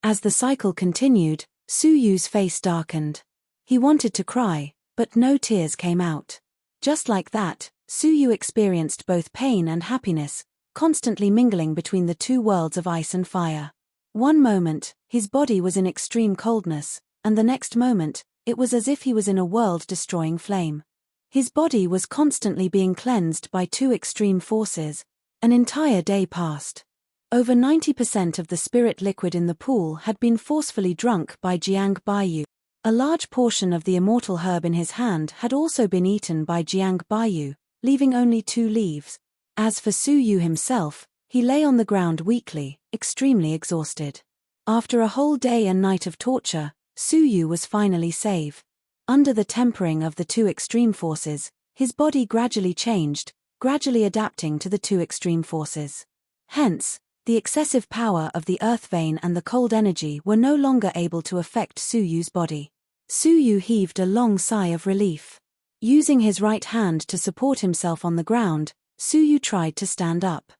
As the cycle continued, Suyu's face darkened. He wanted to cry, but no tears came out. Just like that, Suyu experienced both pain and happiness, constantly mingling between the two worlds of ice and fire. One moment, his body was in extreme coldness, and the next moment, it was as if he was in a world-destroying flame. His body was constantly being cleansed by two extreme forces. An entire day passed. Over 90% of the spirit liquid in the pool had been forcefully drunk by Jiang Baiyu. A large portion of the immortal herb in his hand had also been eaten by Jiang Baiyu, leaving only 2 leaves. As for Suyu himself, he lay on the ground weakly, extremely exhausted. After a whole day and night of torture, Suyu was finally safe. Under the tempering of the two extreme forces, his body gradually changed, gradually adapting to the two extreme forces. Hence, the excessive power of the earth vein and the cold energy were no longer able to affect Suyu's body. Suyu heaved a long sigh of relief. Using his right hand to support himself on the ground, Suyu tried to stand up.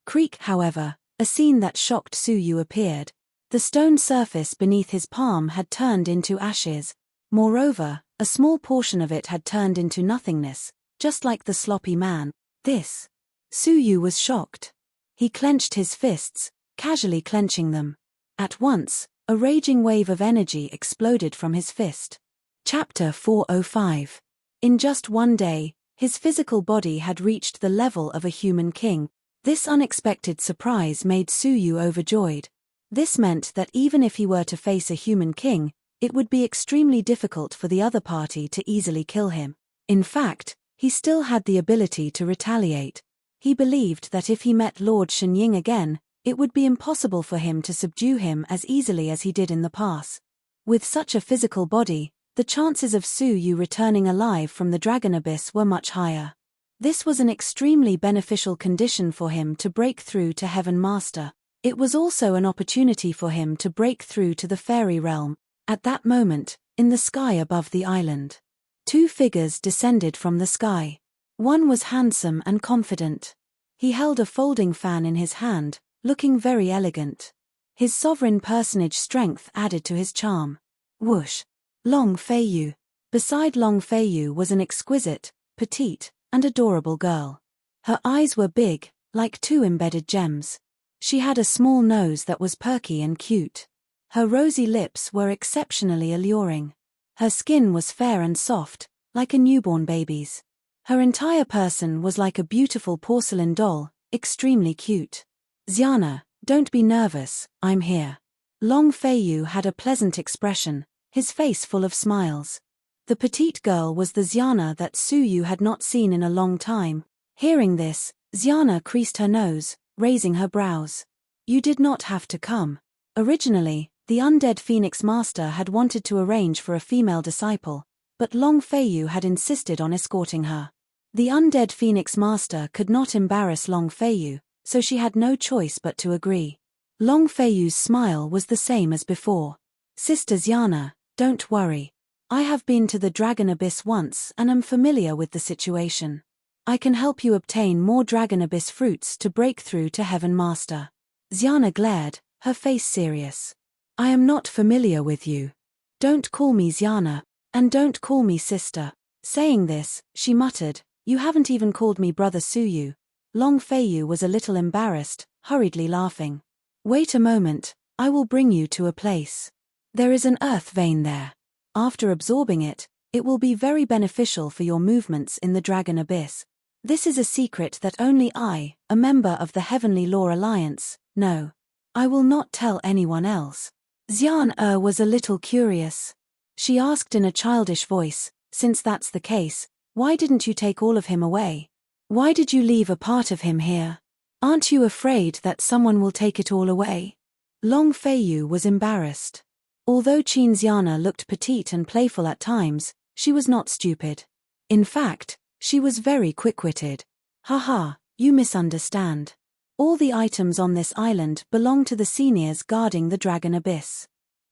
Creak, however, a scene that shocked Suyu appeared. The stone surface beneath his palm had turned into ashes. Moreover, a small portion of it had turned into nothingness, just like the sloppy man. This. Suyu was shocked. He clenched his fists, casually clenching them. At once, a raging wave of energy exploded from his fist. Chapter 405. In just one day, his physical body had reached the level of a human king. This unexpected surprise made Suyu overjoyed. This meant that even if he were to face a human king, it would be extremely difficult for the other party to easily kill him. In fact, he still had the ability to retaliate. He believed that if he met Lord Shenying again, it would be impossible for him to subdue him as easily as he did in the past. With such a physical body, the chances of Suyu returning alive from the dragon abyss were much higher. This was an extremely beneficial condition for him to break through to Heaven Master. It was also an opportunity for him to break through to the fairy realm. At that moment, in the sky above the island, 2 figures descended from the sky. One was handsome and confident. He held a folding fan in his hand, looking very elegant. His sovereign personage strength added to his charm. Whoosh! Long Feiyu. Beside Long Feiyu was an exquisite, petite, and adorable girl. Her eyes were big, like 2 embedded gems. She had a small nose that was perky and cute. Her rosy lips were exceptionally alluring. Her skin was fair and soft, like a newborn baby's. Her entire person was like a beautiful porcelain doll, extremely cute. Xiana, don't be nervous, I'm here. Long Feiyu had a pleasant expression, his face full of smiles. The petite girl was the Xiana that Suyu had not seen in a long time. Hearing this, Xiana creased her nose, raising her brows. You did not have to come. Originally, the undead Phoenix Master had wanted to arrange for a female disciple, but Long Feiyu had insisted on escorting her. The undead Phoenix Master could not embarrass Long Feiyu, so she had no choice but to agree. Long Feiyu's smile was the same as before. Sister Xiana, don't worry. I have been to the Dragon Abyss once and am familiar with the situation. I can help you obtain more Dragon Abyss fruits to break through to Heaven Master. Xiana glared, her face serious. I am not familiar with you. Don't call me Xiana, and don't call me sister. Saying this, she muttered, You haven't even called me Brother Suyu. Long Feiyu was a little embarrassed, hurriedly laughing. Wait a moment, I will bring you to a place. There is an earth vein there. After absorbing it, It will be very beneficial for your movements in the Dragon Abyss. This is a secret that only I, a member of the Heavenly Law Alliance, know. I will not tell anyone else." Xian was a little curious. She asked in a childish voice, "Since that's the case, why didn't you take all of him away? Why did you leave a part of him here? Aren't you afraid that someone will take it all away?" Long Feiyu was embarrassed. Although Qin Xiana looked petite and playful at times, she was not stupid. In fact, she was very quick-witted. "Haha, you misunderstand. All the items on this island belong to the seniors guarding the Dragon Abyss.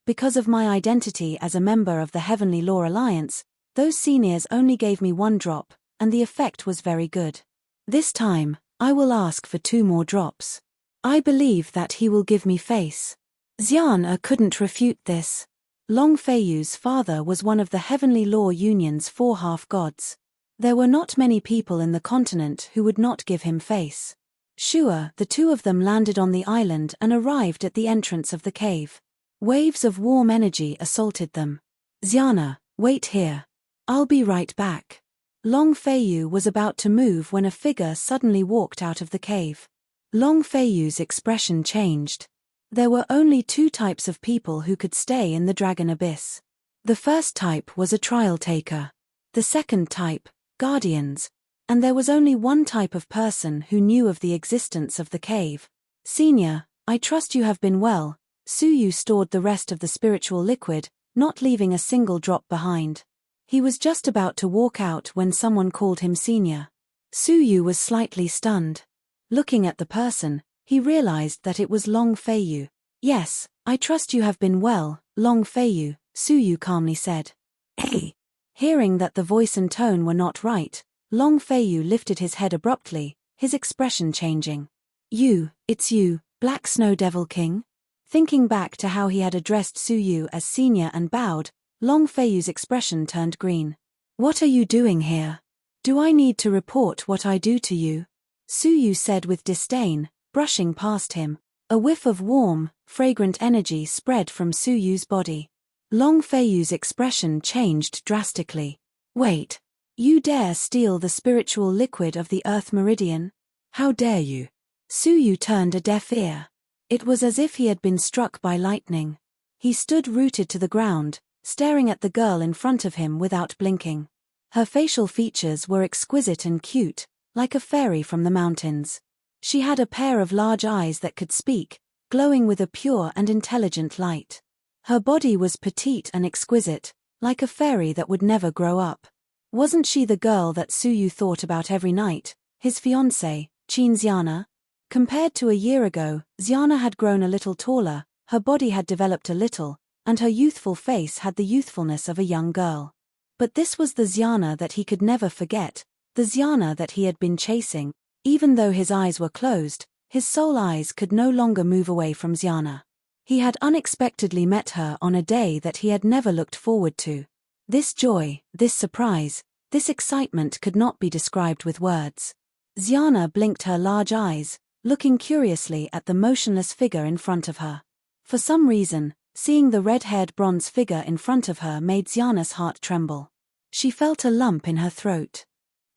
Because of my identity as a member of the Heavenly Law Alliance, those seniors only gave me 1 drop, and the effect was very good. This time, I will ask for 2 more drops. I believe that he will give me face." Xian couldn't refute this. Long Feiyu's father was one of the Heavenly Law Union's 4 half-gods. There were not many people in the continent who would not give him face. Sure, the 2 of them landed on the island and arrived at the entrance of the cave. Waves of warm energy assaulted them. "Xiana, wait here. I'll be right back." Long Feiyu was about to move when a figure suddenly walked out of the cave. Long Feiyu's expression changed. There were only 2 types of people who could stay in the Dragon Abyss. The first type was a trial taker. The second type, guardians. And there was only 1 type of person who knew of the existence of the cave. "Senior, I trust you have been well." Suyu stored the rest of the spiritual liquid, not leaving a single drop behind. He was just about to walk out when someone called him senior. Suyu was slightly stunned. Looking at the person, he realized that it was Long Feiyu. "Yes, I trust you have been well, Long Feiyu," Suyu calmly said. "Hey!" Hearing that the voice and tone were not right, Long Feiyu lifted his head abruptly, his expression changing. It's you, Black Snow Devil King?" Thinking back to how he had addressed Suyu as senior and bowed, Long Feiyu's expression turned green. "What are you doing here? Do I need to report what I do to you?" Suyu said with disdain, brushing past him. A whiff of warm, fragrant energy spread from Suyu's body. Long Feiyu's expression changed drastically. "Wait. You dare steal the spiritual liquid of the Earth Meridian? How dare you?" Suyu turned a deaf ear. It was as if he had been struck by lightning. He stood rooted to the ground, staring at the girl in front of him without blinking. Her facial features were exquisite and cute, like a fairy from the mountains. She had a pair of large eyes that could speak, glowing with a pure and intelligent light. Her body was petite and exquisite, like a fairy that would never grow up. Wasn't she the girl that Suyu thought about every night, his fiancée, Qin Xiana? Compared to a year ago, Xiana had grown a little taller, her body had developed a little, and her youthful face had the youthfulness of a young girl. But this was the Xiana that he could never forget, the Xiana that he had been chasing. Even though his eyes were closed, his soul eyes could no longer move away from Xiana. He had unexpectedly met her on a day that he had never looked forward to. This joy, this surprise, this excitement could not be described with words. Xiana blinked her large eyes, looking curiously at the motionless figure in front of her. For some reason, seeing the red-haired bronze figure in front of her made Xiana's heart tremble. She felt a lump in her throat.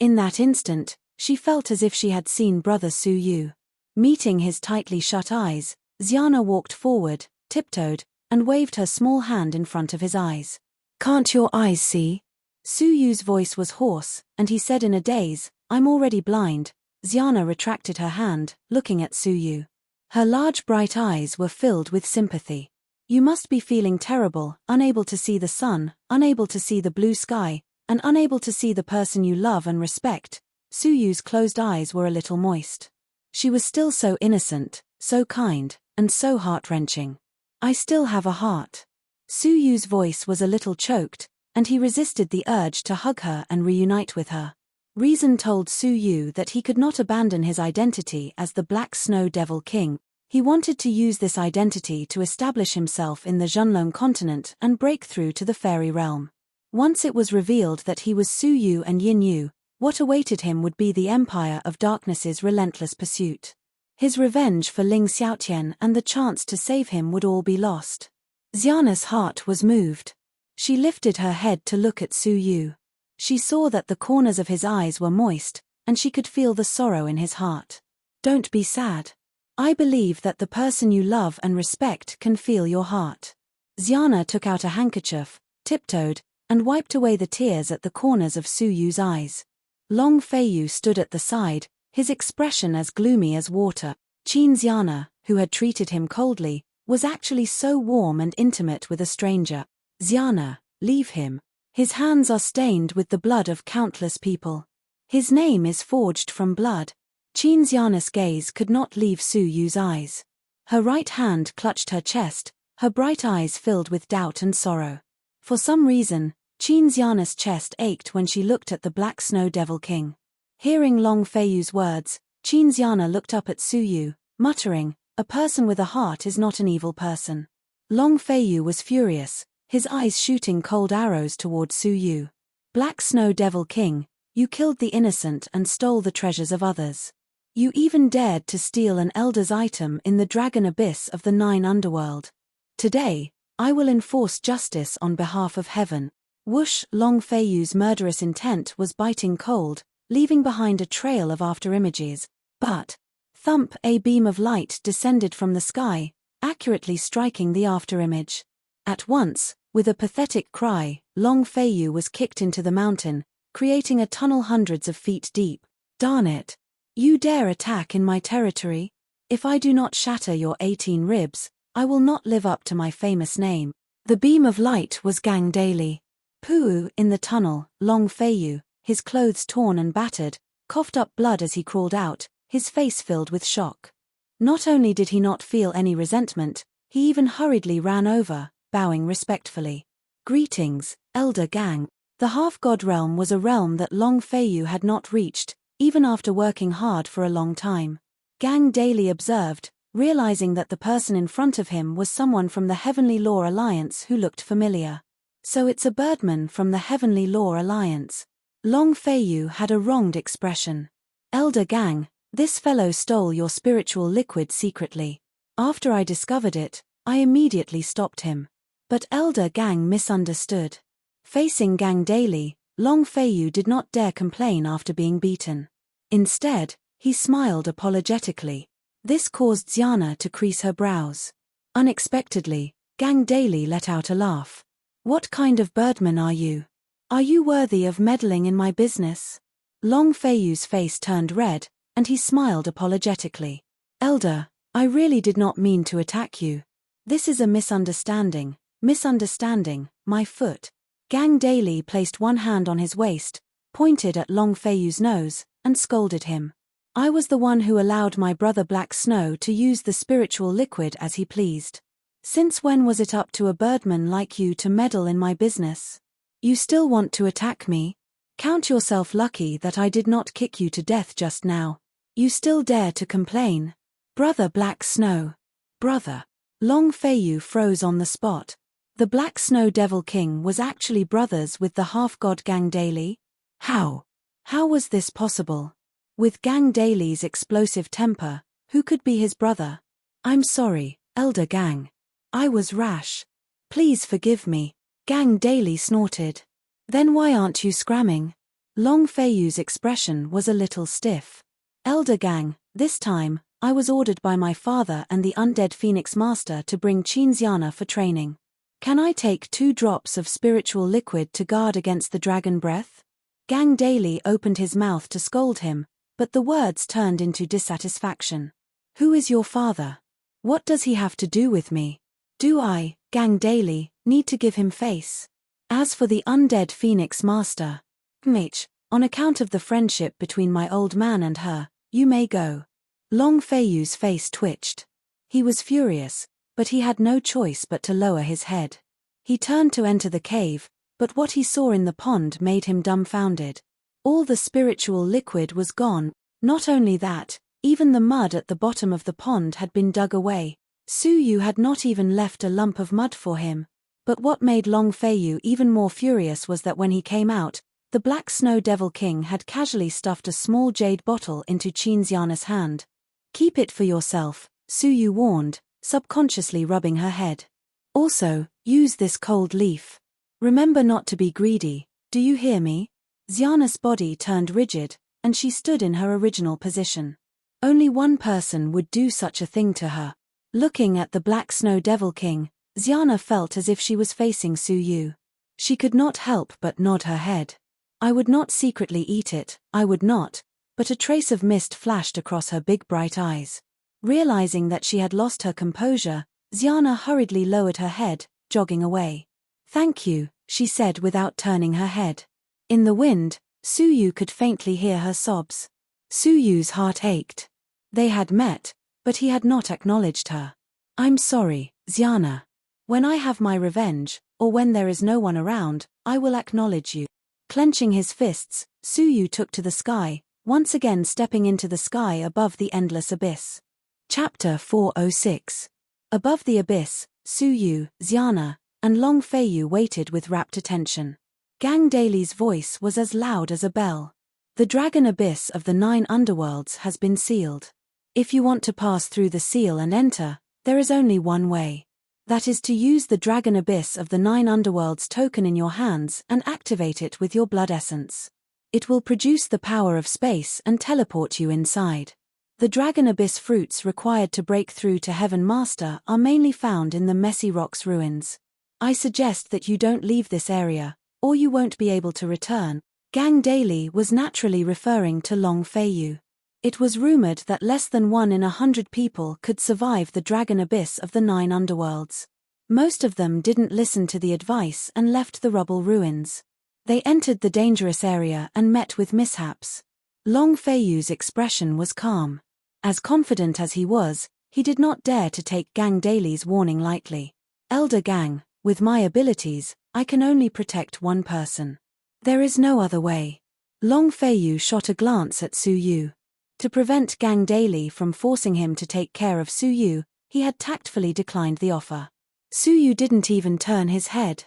In that instant, she felt as if she had seen Brother Suyu. Meeting his tightly shut eyes, Xiana walked forward, tiptoed, and waved her small hand in front of his eyes. "Can't your eyes see?" Suyu's voice was hoarse, and he said in a daze, "I'm already blind." Xiana retracted her hand, looking at Suyu. Her large bright eyes were filled with sympathy. "You must be feeling terrible, unable to see the sun, unable to see the blue sky, and unable to see the person you love and respect." Suyu's closed eyes were a little moist. She was still so innocent, so kind, and so heart-wrenching. "I still have a heart." Suyu's voice was a little choked, and he resisted the urge to hug her and reunite with her. Reason told Suyu that he could not abandon his identity as the Black Snow Devil King. He wanted to use this identity to establish himself in the Zhenlong continent and break through to the fairy realm. Once it was revealed that he was Suyu and Yinyu, what awaited him would be the Empire of Darkness's relentless pursuit. His revenge for Ling Xiaotian and the chance to save him would all be lost. Xiana's heart was moved. She lifted her head to look at Su Yu. She saw that the corners of his eyes were moist, and she could feel the sorrow in his heart. Don't be sad. I believe that the person you love and respect can feel your heart. Xiana took out a handkerchief, tiptoed, and wiped away the tears at the corners of Su Yu's eyes. Long Feiyu stood at the side, his expression as gloomy as water. Qin Xiana, who had treated him coldly, was actually so warm and intimate with a stranger. Xiana, leave him. His hands are stained with the blood of countless people. His name is forged from blood. Qin Xiana's gaze could not leave Su Yu's eyes. Her right hand clutched her chest, her bright eyes filled with doubt and sorrow. For some reason, Qin Xiana's chest ached when she looked at the Black Snow Devil King. Hearing Long Feiyu's words, Qin Xiana looked up at Su Yu, muttering, "A person with a heart is not an evil person." Long Feiyu was furious, his eyes shooting cold arrows toward Su Yu. "Black Snow Devil King, you killed the innocent and stole the treasures of others. You even dared to steal an elder's item in the dragon abyss of the 9 underworld. Today, I will enforce justice on behalf of heaven." Whoosh! Long Feiyu's murderous intent was biting cold, leaving behind a trail of afterimages. But, thump! A beam of light descended from the sky, accurately striking the afterimage. At once, with a pathetic cry, Long Feiyu was kicked into the mountain, creating a tunnel hundreds of feet deep. "Darn it! You dare attack in my territory? If I do not shatter your 18 ribs, I will not live up to my famous name." The beam of light was Gang Daily. Puu, in the tunnel, Long Feiyu, his clothes torn and battered, coughed up blood as he crawled out, his face filled with shock. Not only did he not feel any resentment, he even hurriedly ran over, bowing respectfully. "Greetings, Elder Gang." The half-god realm was a realm that Long Feiyu had not reached, even after working hard for a long time. Gang Daily observed, realizing that the person in front of him was someone from the Heavenly Law Alliance who looked familiar. "So it's a birdman from the Heavenly Law Alliance." Long Feiyu had a wronged expression. "Elder Gang, this fellow stole your spiritual liquid secretly. After I discovered it, I immediately stopped him." But Elder Gang misunderstood. Facing Gang Daily, Long Feiyu did not dare complain after being beaten. Instead, he smiled apologetically. This caused Xiana to crease her brows. Unexpectedly, Gang Daily let out a laugh. "What kind of birdman are you? Are you worthy of meddling in my business?" Long Feiyu's face turned red, and he smiled apologetically. "Elder, I really did not mean to attack you. This is a misunderstanding, my foot." Gang Daily placed one hand on his waist, pointed at Long Feiyu's nose, and scolded him. "I was the one who allowed my brother Black Snow to use the spiritual liquid as he pleased. Since when was it up to a birdman like you to meddle in my business? You still want to attack me? Count yourself lucky that I did not kick you to death just now. You still dare to complain? Brother Black Snow. Brother." Long Feiyu froze on the spot. The Black Snow Devil King was actually brothers with the half-god Gang Daily? How? How was this possible? With Gang Daily's explosive temper, who could be his brother? "I'm sorry, Elder Gang. I was rash. Please forgive me." Gang Daily snorted. "Then why aren't you scramming?" Long Feiyu's expression was a little stiff. "Elder Gang, this time, I was ordered by my father and the Undead Phoenix Master to bring Qin Xiana for training. Can I take 2 drops of spiritual liquid to guard against the dragon breath?" Gang Daily opened his mouth to scold him, but the words turned into dissatisfaction. "Who is your father? What does he have to do with me? Do I, Gang Daily, need to give him face? As for the Undead Phoenix Master, Mitch, on account of the friendship between my old man and her, you may go." Long Feiyu's face twitched. He was furious, but he had no choice but to lower his head. He turned to enter the cave, but what he saw in the pond made him dumbfounded. All the spiritual liquid was gone. Not only that, even the mud at the bottom of the pond had been dug away. Su Yu had not even left a lump of mud for him. But what made Long Feiyu even more furious was that when he came out, the Black Snow Devil King had casually stuffed a small jade bottle into Qin Xiana's hand. "Keep it for yourself," Su Yu warned, subconsciously rubbing her head. "Also, use this cold leaf. Remember not to be greedy, do you hear me? Xiana's body turned rigid, and she stood in her original position. Only one person would do such a thing to her. Looking at the Black Snow Devil King, Xiana felt as if she was facing Su Yu. She could not help but nod her head. I would not secretly eat it, I would not, but a trace of mist flashed across her big bright eyes. Realizing that she had lost her composure, Xiana hurriedly lowered her head, jogging away. Thank you, she said without turning her head. In the wind, Su Yu could faintly hear her sobs. Su Yu's heart ached. They had met, but he had not acknowledged her. I'm sorry, Xiana. When I have my revenge, or when there is no one around, I will acknowledge you. Clenching his fists, Su Yu took to the sky, once again stepping into the sky above the endless abyss. Chapter 406. Above the abyss, Su Yu, Xiana, and Long Feiyu waited with rapt attention. Gang Daily's voice was as loud as a bell. The dragon abyss of the 9 underworlds has been sealed. If you want to pass through the seal and enter, there is only one way. That is to use the dragon abyss of the 9 underworlds token in your hands and activate it with your blood essence. It will produce the power of space and teleport you inside. The dragon abyss fruits required to break through to Heaven Master are mainly found in the Messy Rocks ruins. I suggest that you don't leave this area, or you won't be able to return. Gang Daily was naturally referring to Long Feiyu. It was rumored that less than 1 in 100 people could survive the dragon abyss of the 9 underworlds. Most of them didn't listen to the advice and left the rubble ruins. They entered the dangerous area and met with mishaps. Long Feiyu's expression was calm. As confident as he was, he did not dare to take Gang Daily's warning lightly. Elder Gang, with my abilities, I can only protect one person. There is no other way. Long Feiyu shot a glance at Su Yu. To prevent Gang Daily from forcing him to take care of Su Yu, he had tactfully declined the offer. Su Yu didn't even turn his head.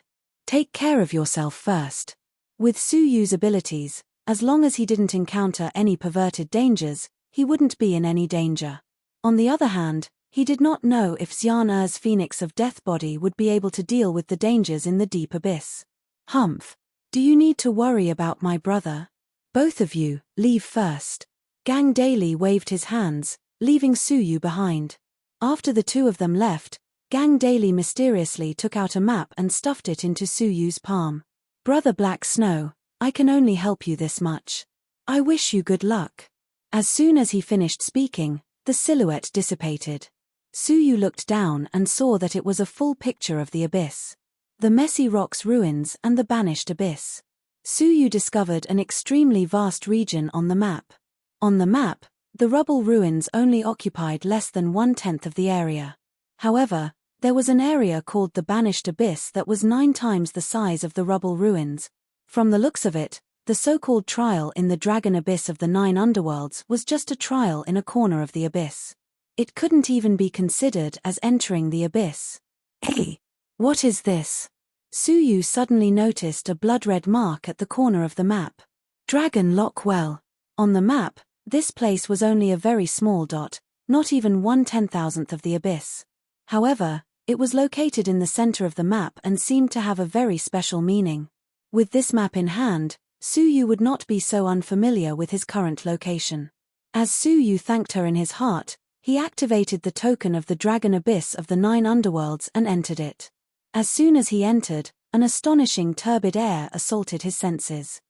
Take care of yourself first. With Su Yu's abilities, as long as he didn't encounter any perverted dangers, he wouldn't be in any danger. On the other hand, he did not know if Xiana's Phoenix of Death body would be able to deal with the dangers in the deep abyss. Humph. Do you need to worry about my brother? Both of you, leave first. Gang Daily waved his hands, leaving Su Yu behind. After the two of them left, Gang Daily mysteriously took out a map and stuffed it into Su Yu's palm. Brother Black Snow, I can only help you this much. I wish you good luck. As soon as he finished speaking, the silhouette dissipated. Su Yu looked down and saw that it was a full picture of the abyss. The Messy Rocks ruins and the banished abyss. Su Yu discovered an extremely vast region on the map. On the map, the rubble ruins only occupied less than 1/10 of the area. However, there was an area called the Banished Abyss that was 9 times the size of the rubble ruins. From the looks of it, the so-called trial in the dragon abyss of the 9 underworlds was just a trial in a corner of the abyss. It couldn't even be considered as entering the abyss. Hey! What is this? Su Yu suddenly noticed a blood-red mark at the corner of the map. Dragon Lock Well. On the map, this place was only a very small dot, not even 1/10,000th of the abyss. However, it was located in the center of the map and seemed to have a very special meaning. With this map in hand, Su Yu would not be so unfamiliar with his current location. As Su Yu thanked her in his heart, he activated the token of the dragon abyss of the 9 underworlds and entered it. As soon as he entered, an astonishing turbid air assaulted his senses.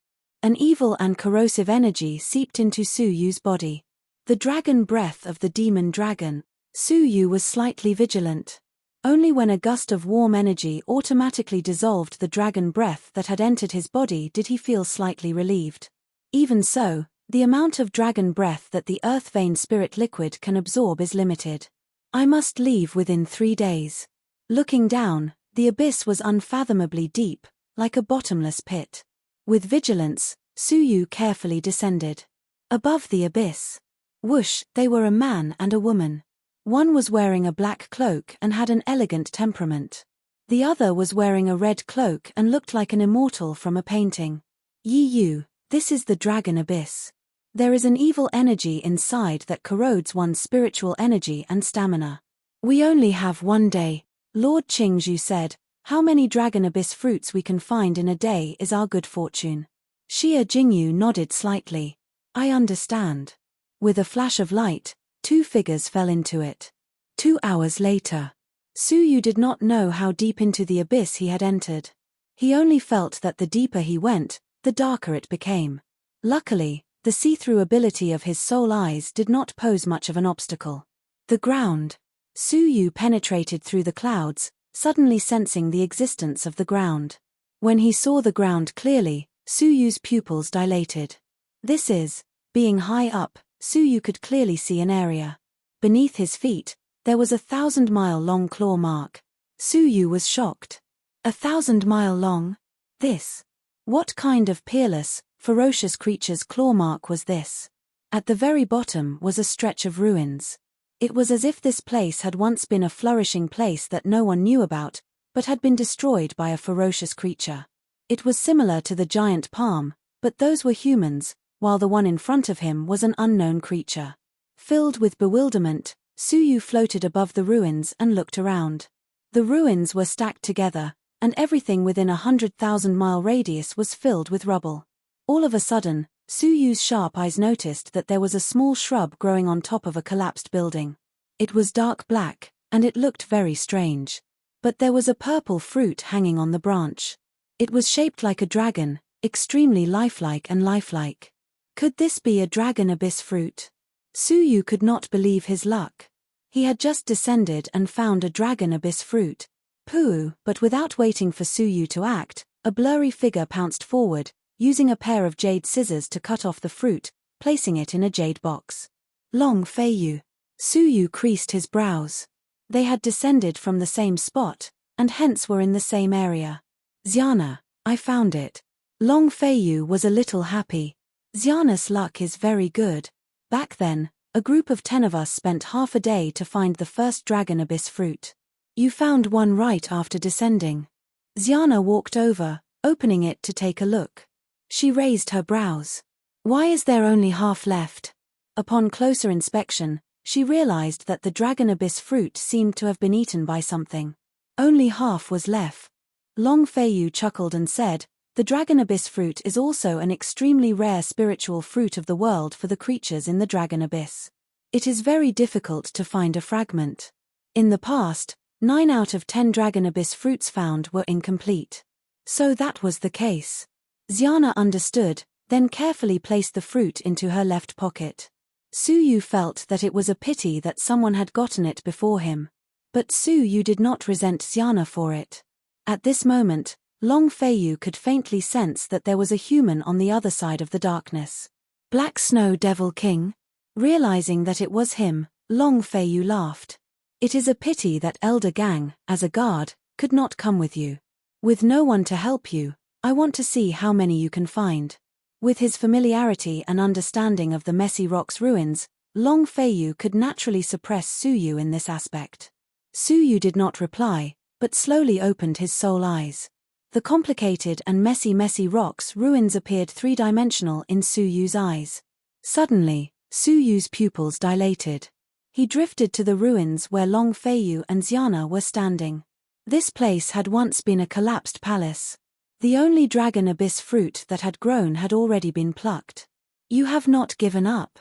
An evil and corrosive energy seeped into Su Yu's body. The dragon breath of the demon dragon. Su Yu was slightly vigilant. Only when a gust of warm energy automatically dissolved the dragon breath that had entered his body did he feel slightly relieved. Even so, the amount of dragon breath that the earth vein spirit liquid can absorb is limited. I must leave within 3 days. Looking down, the abyss was unfathomably deep, like a bottomless pit. With vigilance, Su Yu carefully descended. Above the abyss. Whoosh, they were a man and a woman. One was wearing a black cloak and had an elegant temperament. The other was wearing a red cloak and looked like an immortal from a painting. Yi Yu, this is the dragon abyss. There is an evil energy inside that corrodes one's spiritual energy and stamina. We only have 1 day, Lord Qingzhu said, How many dragon abyss fruits we can find in a day is our good fortune. Xie Jingyu nodded slightly. I understand. With a flash of light, two figures fell into it. 2 hours later. Su Yu did not know how deep into the abyss he had entered. He only felt that the deeper he went, the darker it became. Luckily, the see-through ability of his soul eyes did not pose much of an obstacle. The ground. Su Yu penetrated through the clouds, suddenly sensing the existence of the ground. When he saw the ground clearly, Su Yu's pupils dilated. This is, being high up, Su Yu could clearly see an area. Beneath his feet, there was 1,000-mile-long claw mark. Su Yu was shocked. 1,000-mile long? This. What kind of peerless, ferocious creature's claw mark was this? At the very bottom was a stretch of ruins. It was as if this place had once been a flourishing place that no one knew about, but had been destroyed by a ferocious creature. It was similar to the giant palm, but those were humans, while the one in front of him was an unknown creature. Filled with bewilderment, Su Yu floated above the ruins and looked around. The ruins were stacked together, and everything within a 100,000-mile radius was filled with rubble. All of a sudden, Su Yu's sharp eyes noticed that there was a small shrub growing on top of a collapsed building. It was dark black, and it looked very strange. But there was a purple fruit hanging on the branch. It was shaped like a dragon, extremely lifelike and lifelike. Could this be a dragon abyss fruit? Su Yu could not believe his luck. He had just descended and found a dragon abyss fruit. Pooh, but without waiting for Su Yu to act, a blurry figure pounced forward, using a pair of jade scissors to cut off the fruit, placing it in a jade box. Long Fei Yu. Su Yu creased his brows. They had descended from the same spot, and hence were in the same area. Xiana, I found it. Long Fei Yu was a little happy. Xiana's luck is very good. Back then, a group of 10 of us spent half a day to find the first dragon abyss fruit. You found one right after descending. Xiana walked over, opening it to take a look. She raised her brows. Why is there only half left? Upon closer inspection, she realized that the dragon abyss fruit seemed to have been eaten by something. Only half was left. Long Fei Yu chuckled and said, the dragon abyss fruit is also an extremely rare spiritual fruit of the world for the creatures in the dragon abyss. It is very difficult to find a fragment. In the past, 9 out of 10 dragon abyss fruits found were incomplete. So that was the case. Xiana understood, then carefully placed the fruit into her left pocket. Su Yu felt that it was a pity that someone had gotten it before him. But Su Yu did not resent Xiana for it. At this moment, Long Fei Yu could faintly sense that there was a human on the other side of the darkness. Black Snow Devil King? Realizing that it was him, Long Fei Yu laughed. It is a pity that Elder Gang, as a guard, could not come with you. With no one to help you, I want to see how many you can find. With his familiarity and understanding of the Messy Rock's ruins, Long Fei Yu could naturally suppress Su Yu in this aspect. Su Yu did not reply, but slowly opened his soul eyes. The complicated and messy rock's ruins appeared three-dimensional in Su Yu's eyes. Suddenly, Su Yu's pupils dilated. He drifted to the ruins where Long Fei Yu and Xiana were standing. This place had once been a collapsed palace. The only dragon abyss fruit that had grown had already been plucked. You have not given up.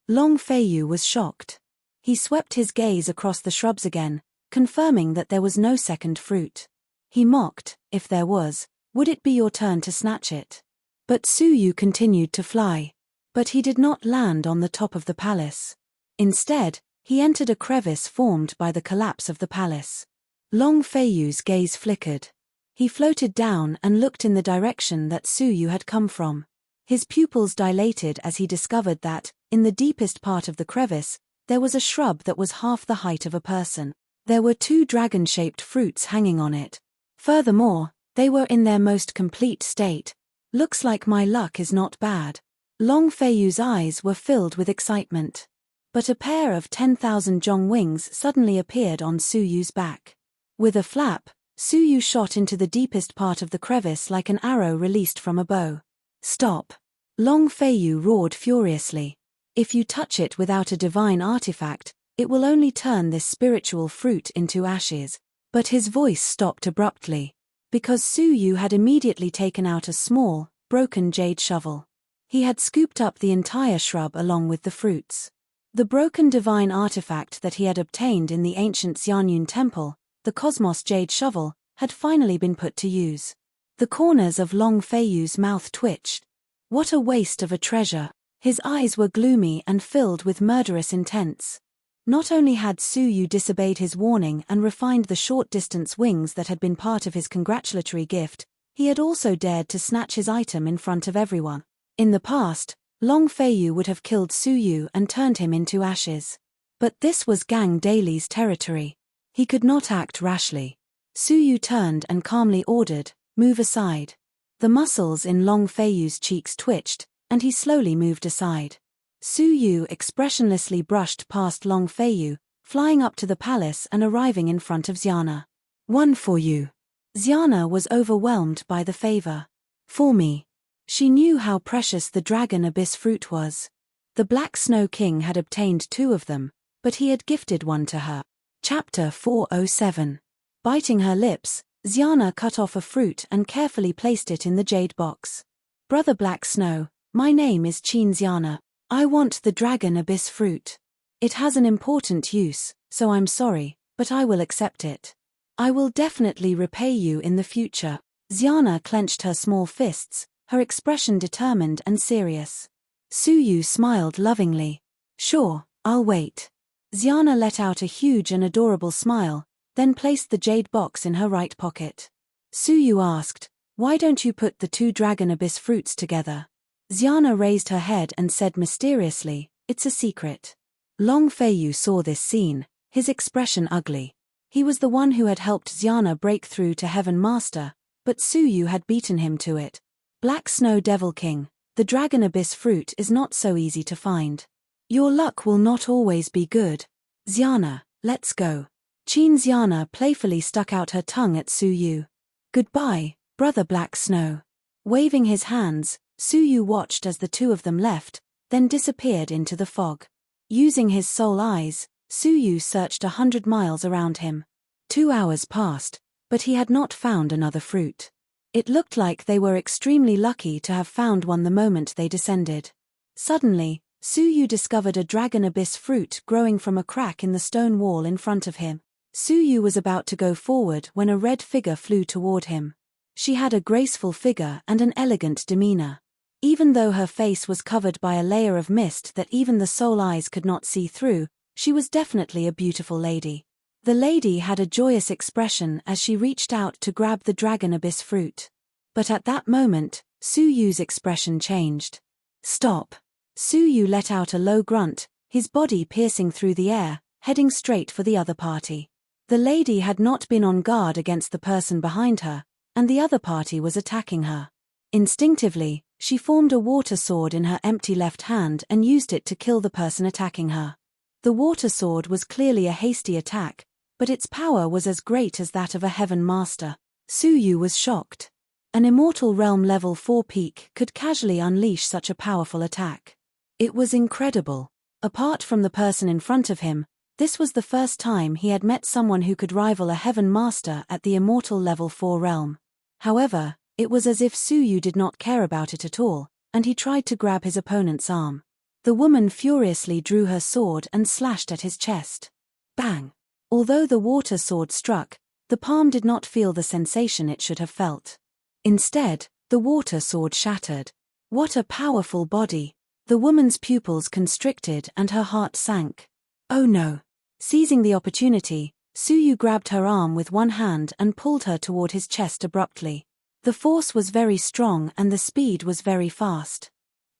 Long Fei Yu was shocked. He swept his gaze across the shrubs again, confirming that there was no second fruit. He mocked, if there was, would it be your turn to snatch it? But Su Yu continued to fly. But he did not land on the top of the palace. Instead, he entered a crevice formed by the collapse of the palace. Long Fei Yu's gaze flickered. He floated down and looked in the direction that Su Yu had come from. His pupils dilated as he discovered that, in the deepest part of the crevice, there was a shrub that was half the height of a person. There were 2 dragon-shaped fruits hanging on it. Furthermore, they were in their most complete state. Looks like my luck is not bad. Long Fei Yu's eyes were filled with excitement. But a pair of 10,000 jong wings suddenly appeared on Su Yu's back. With a flap, Su Yu shot into the deepest part of the crevice like an arrow released from a bow. Stop! Long Fei Yu roared furiously. If you touch it without a divine artifact, it will only turn this spiritual fruit into ashes. But his voice stopped abruptly, because Su Yu had immediately taken out a small, broken jade shovel. He had scooped up the entire shrub along with the fruits. The broken divine artifact that he had obtained in the ancient Xianyun temple, the Cosmos Jade Shovel, had finally been put to use. The corners of Long Feiyu's mouth twitched. What a waste of a treasure! His eyes were gloomy and filled with murderous intents. Not only had Su Yu disobeyed his warning and refined the short-distance wings that had been part of his congratulatory gift, he had also dared to snatch his item in front of everyone. In the past, Long Feiyu would have killed Su Yu and turned him into ashes. But this was Gang Daily's territory. He could not act rashly. Su Yu turned and calmly ordered, "Move aside." The muscles in Long Feiyu's cheeks twitched, and he slowly moved aside. Su Yu expressionlessly brushed past Long Feiyu, flying up to the palace and arriving in front of Xiana. "One for you." Xiana was overwhelmed by the favor. "For me." She knew how precious the dragon abyss fruit was. The Black Snow King had obtained 2 of them, but he had gifted one to her. Chapter 407. Biting her lips, Xiana cut off a fruit and carefully placed it in the jade box. "Brother Black Snow, my name is Qin Xiana. I want the dragon abyss fruit. It has an important use, so I'm sorry, but I will accept it. I will definitely repay you in the future." Xiana clenched her small fists, her expression determined and serious. Su Yu smiled lovingly. "Sure, I'll wait." Xiana let out a huge and adorable smile, then placed the jade box in her right pocket. Su Yu asked, "Why don't you put the 2 dragon abyss fruits together?" Xiana raised her head and said mysteriously, "It's a secret." Long Feiyu saw this scene, his expression ugly. He was the one who had helped Xiana break through to Heaven Master, but Su Yu had beaten him to it. "Black Snow Devil King, the dragon abyss fruit is not so easy to find. Your luck will not always be good. Xiana, let's go." Qin Xiana playfully stuck out her tongue at Su Yu. "Goodbye, Brother Black Snow." Waving his hands, Su Yu watched as the 2 of them left, then disappeared into the fog. Using his soul eyes, Su Yu searched 100 miles around him. 2 hours passed, but he had not found another fruit. It looked like they were extremely lucky to have found one the moment they descended. Suddenly, Su Yu discovered a dragon abyss fruit growing from a crack in the stone wall in front of him. Su Yu was about to go forward when a red figure flew toward him. She had a graceful figure and an elegant demeanor. Even though her face was covered by a layer of mist that even the soul eyes could not see through, she was definitely a beautiful lady. The lady had a joyous expression as she reached out to grab the dragon abyss fruit. But at that moment, Su Yu's expression changed. "Stop." Su Yu let out a low grunt, his body piercing through the air, heading straight for the other party. The lady had not been on guard against the person behind her, and the other party was attacking her. Instinctively, she formed a water sword in her empty left hand and used it to kill the person attacking her. The water sword was clearly a hasty attack, but its power was as great as that of a Heaven Master. Su Yu was shocked. An Immortal Realm Level 4 peak could casually unleash such a powerful attack. It was incredible. Apart from the person in front of him, this was the first time he had met someone who could rival a Heaven Master at the Immortal Level 4 realm. However, it was as if Su Yu did not care about it at all, and he tried to grab his opponent's arm. The woman furiously drew her sword and slashed at his chest. Bang! Although the water sword struck, the palm did not feel the sensation it should have felt. Instead, the water sword shattered. What a powerful body! The woman's pupils constricted and her heart sank. Oh no! Seizing the opportunity, Su Yu grabbed her arm with one hand and pulled her toward his chest abruptly. The force was very strong and the speed was very fast.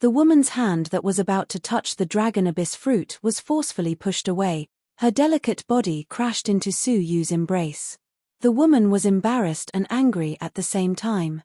The woman's hand that was about to touch the dragon abyss fruit was forcefully pushed away. Her delicate body crashed into Su Yu's embrace. The woman was embarrassed and angry at the same time.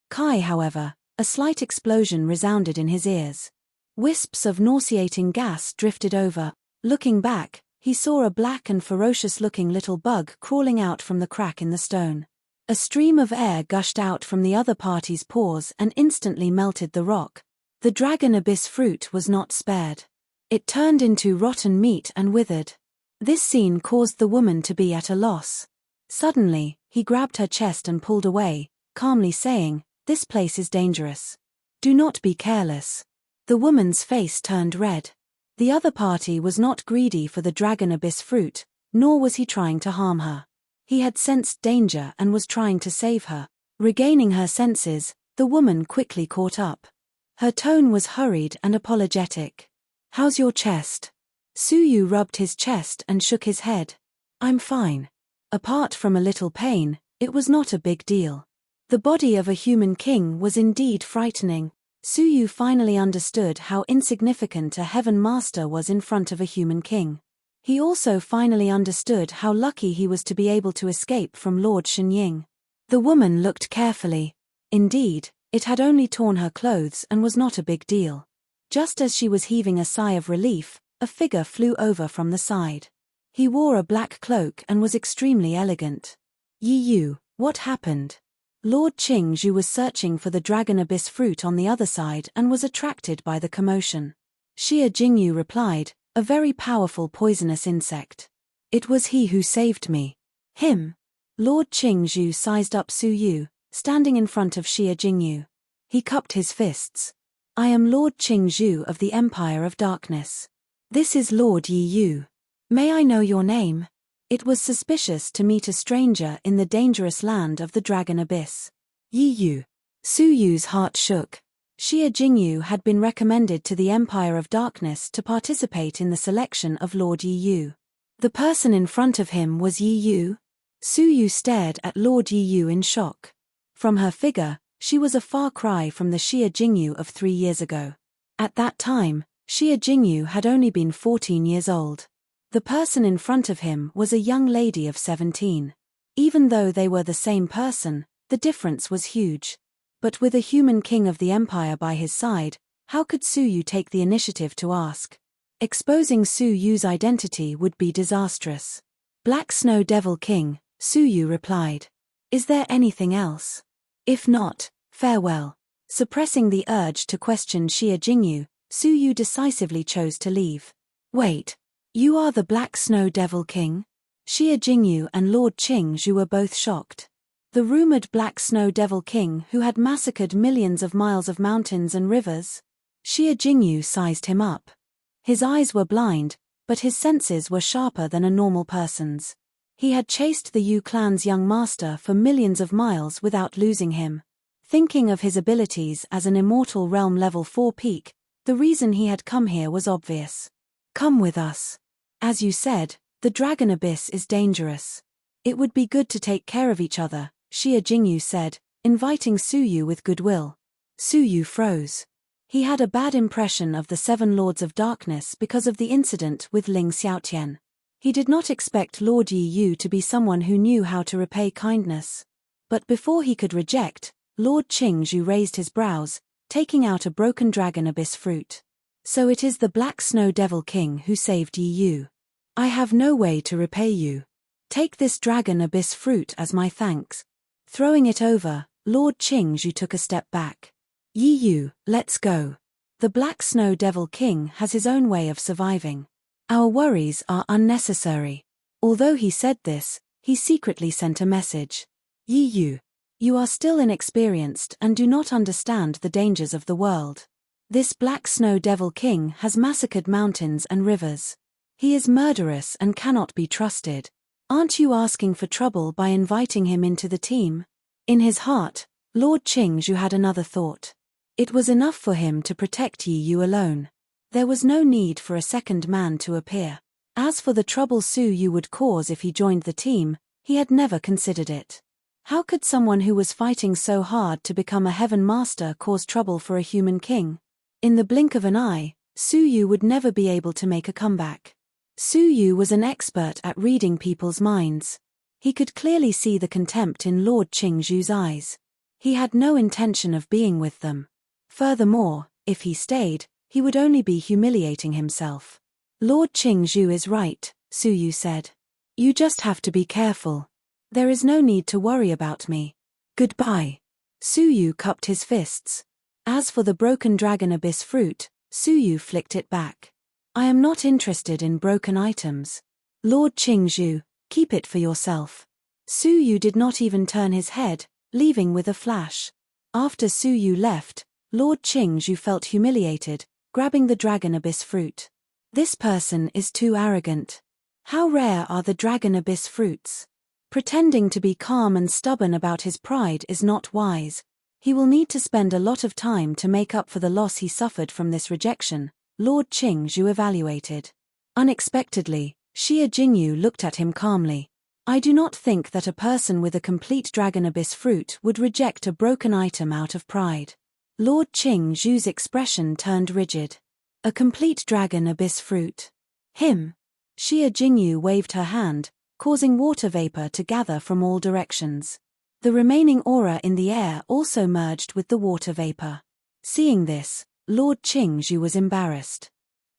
Kai, however, a slight explosion resounded in his ears. Wisps of nauseating gas drifted over. Looking back, he saw a black and ferocious-looking little bug crawling out from the crack in the stone. A stream of air gushed out from the other party's pores and instantly melted the rock. The dragon abyss fruit was not spared. It turned into rotten meat and withered. This scene caused the woman to be at a loss. Suddenly, he grabbed her chest and pulled away, calmly saying, "This place is dangerous. Do not be careless." The woman's face turned red. The other party was not greedy for the dragon abyss fruit, nor was he trying to harm her. He had sensed danger and was trying to save her. Regaining her senses, the woman quickly caught up. Her tone was hurried and apologetic. "How's your chest?" Suyu rubbed his chest and shook his head. "I'm fine. Apart from a little pain, it was not a big deal." The body of a human king was indeed frightening. Suyu finally understood how insignificant a heaven master was in front of a human king. He also finally understood how lucky he was to be able to escape from Lord Shenying. The woman looked carefully. Indeed, it had only torn her clothes and was not a big deal. Just as she was heaving a sigh of relief, a figure flew over from the side. He wore a black cloak and was extremely elegant. "Yi Yu, what happened?" Lord Qingzhu was searching for the dragon abyss fruit on the other side and was attracted by the commotion. Xie Jingyu replied, "A very powerful poisonous insect. It was he who saved me." "Him?" Lord Qingzhu sized up Su Yu, standing in front of Xie Jingyu. He cupped his fists. "I am Lord Qingzhu of the Empire of Darkness. This is Lord Yi Yu. May I know your name?" It was suspicious to meet a stranger in the dangerous land of the Dragon Abyss. "Yi Yu." Su Yu's heart shook. Xie Jingyu had been recommended to the Empire of Darkness to participate in the selection of Lord Yi Yu. The person in front of him was Yi Yu? Su Yu stared at Lord Yi Yu in shock. From her figure, she was a far cry from the Xie Jingyu of 3 years ago. At that time, Xie Jingyu had only been 14 years old. The person in front of him was a young lady of 17. Even though they were the same person, the difference was huge. But with a human king of the empire by his side, how could Su Yu take the initiative to ask? Exposing Su Yu's identity would be disastrous. "Black Snow Devil King," Su Yu replied. "Is there anything else? If not, farewell." Suppressing the urge to question Xie Jingyu, Su Yu decisively chose to leave. "Wait. You are the Black Snow Devil King?" Xie Jingyu and Lord Qingzhu were both shocked. The rumored Black Snow Devil King who had massacred millions of miles of mountains and rivers? Xie Jingyu sized him up. His eyes were blind, but his senses were sharper than a normal person's. He had chased the Yu clan's young master for millions of miles without losing him. Thinking of his abilities as an immortal realm level 4 peak, the reason he had come here was obvious. "Come with us. As you said, the Dragon Abyss is dangerous. It would be good to take care of each other," Xie Jingyu said, inviting Su Yu with goodwill. Su Yu froze. He had a bad impression of the 7 Lords of Darkness because of the incident with Ling Xiaotian. He did not expect Lord Yi Yu to be someone who knew how to repay kindness. But before he could reject, Lord Qingzhu raised his brows, taking out a broken dragon abyss fruit. "So it is the Black Snow Devil King who saved Yi Yu. I have no way to repay you. Take this dragon abyss fruit as my thanks." Throwing it over, Lord Qingzhu took a step back. "Yi Yu, let's go. The Black Snow Devil King has his own way of surviving. Our worries are unnecessary." Although he said this, he secretly sent a message. "Yi Yu, you are still inexperienced and do not understand the dangers of the world. This Black Snow Devil King has massacred mountains and rivers. He is murderous and cannot be trusted. Aren't you asking for trouble by inviting him into the team?" In his heart, Lord Qingzhu had another thought. It was enough for him to protect Yi Yu alone. There was no need for a second man to appear. As for the trouble Su Yu would cause if he joined the team, he had never considered it. How could someone who was fighting so hard to become a heaven master cause trouble for a human king? In the blink of an eye, Su Yu would never be able to make a comeback. Su Yu was an expert at reading people's minds. He could clearly see the contempt in Lord Qingzhu's eyes. He had no intention of being with them. Furthermore, if he stayed, he would only be humiliating himself. "Lord Qingzhu is right," Su Yu said. "You just have to be careful. There is no need to worry about me. Goodbye." Su Yu cupped his fists. As for the broken dragon abyss fruit, Su Yu flicked it back. "I am not interested in broken items. Lord Qingzhu, keep it for yourself." Su Yu did not even turn his head, leaving with a flash. After Su Yu left, Lord Qingzhu felt humiliated, grabbing the Dragon Abyss fruit. This person is too arrogant. How rare are the Dragon Abyss fruits? Pretending to be calm and stubborn about his pride is not wise. He will need to spend a lot of time to make up for the loss he suffered from this rejection, Lord Qingzhu evaluated. Unexpectedly, Xia Jingyu looked at him calmly. I do not think that a person with a complete Dragon Abyss fruit would reject a broken item out of pride. Lord Qingzhu's expression turned rigid. A complete Dragon Abyss fruit. Him. Xia Jingyu waved her hand, causing water vapor to gather from all directions. The remaining aura in the air also merged with the water vapor. Seeing this, Lord Qingzhu was embarrassed.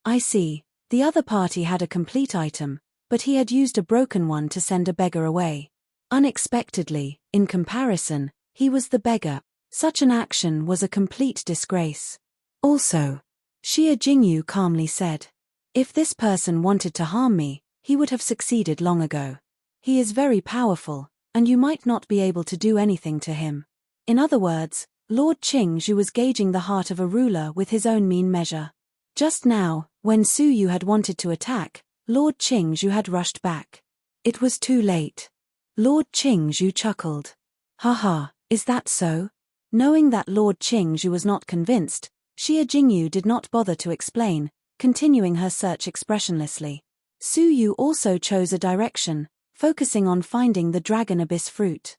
I see, the other party had a complete item, but he had used a broken one to send a beggar away. Unexpectedly, in comparison, he was the beggar. Such an action was a complete disgrace. Also, Xia Jingyu calmly said, if this person wanted to harm me, he would have succeeded long ago. He is very powerful, and you might not be able to do anything to him. In other words, Lord Qingzhu was gauging the heart of a ruler with his own mean measure. Just now, when Su Yu had wanted to attack, Lord Qingzhu had rushed back. It was too late. Lord Qingzhu chuckled. Haha, is that so? Knowing that Lord Qingzhu was not convinced, Xia Jingyu did not bother to explain, continuing her search expressionlessly. Su Yu also chose a direction, focusing on finding the Dragon Abyss fruit.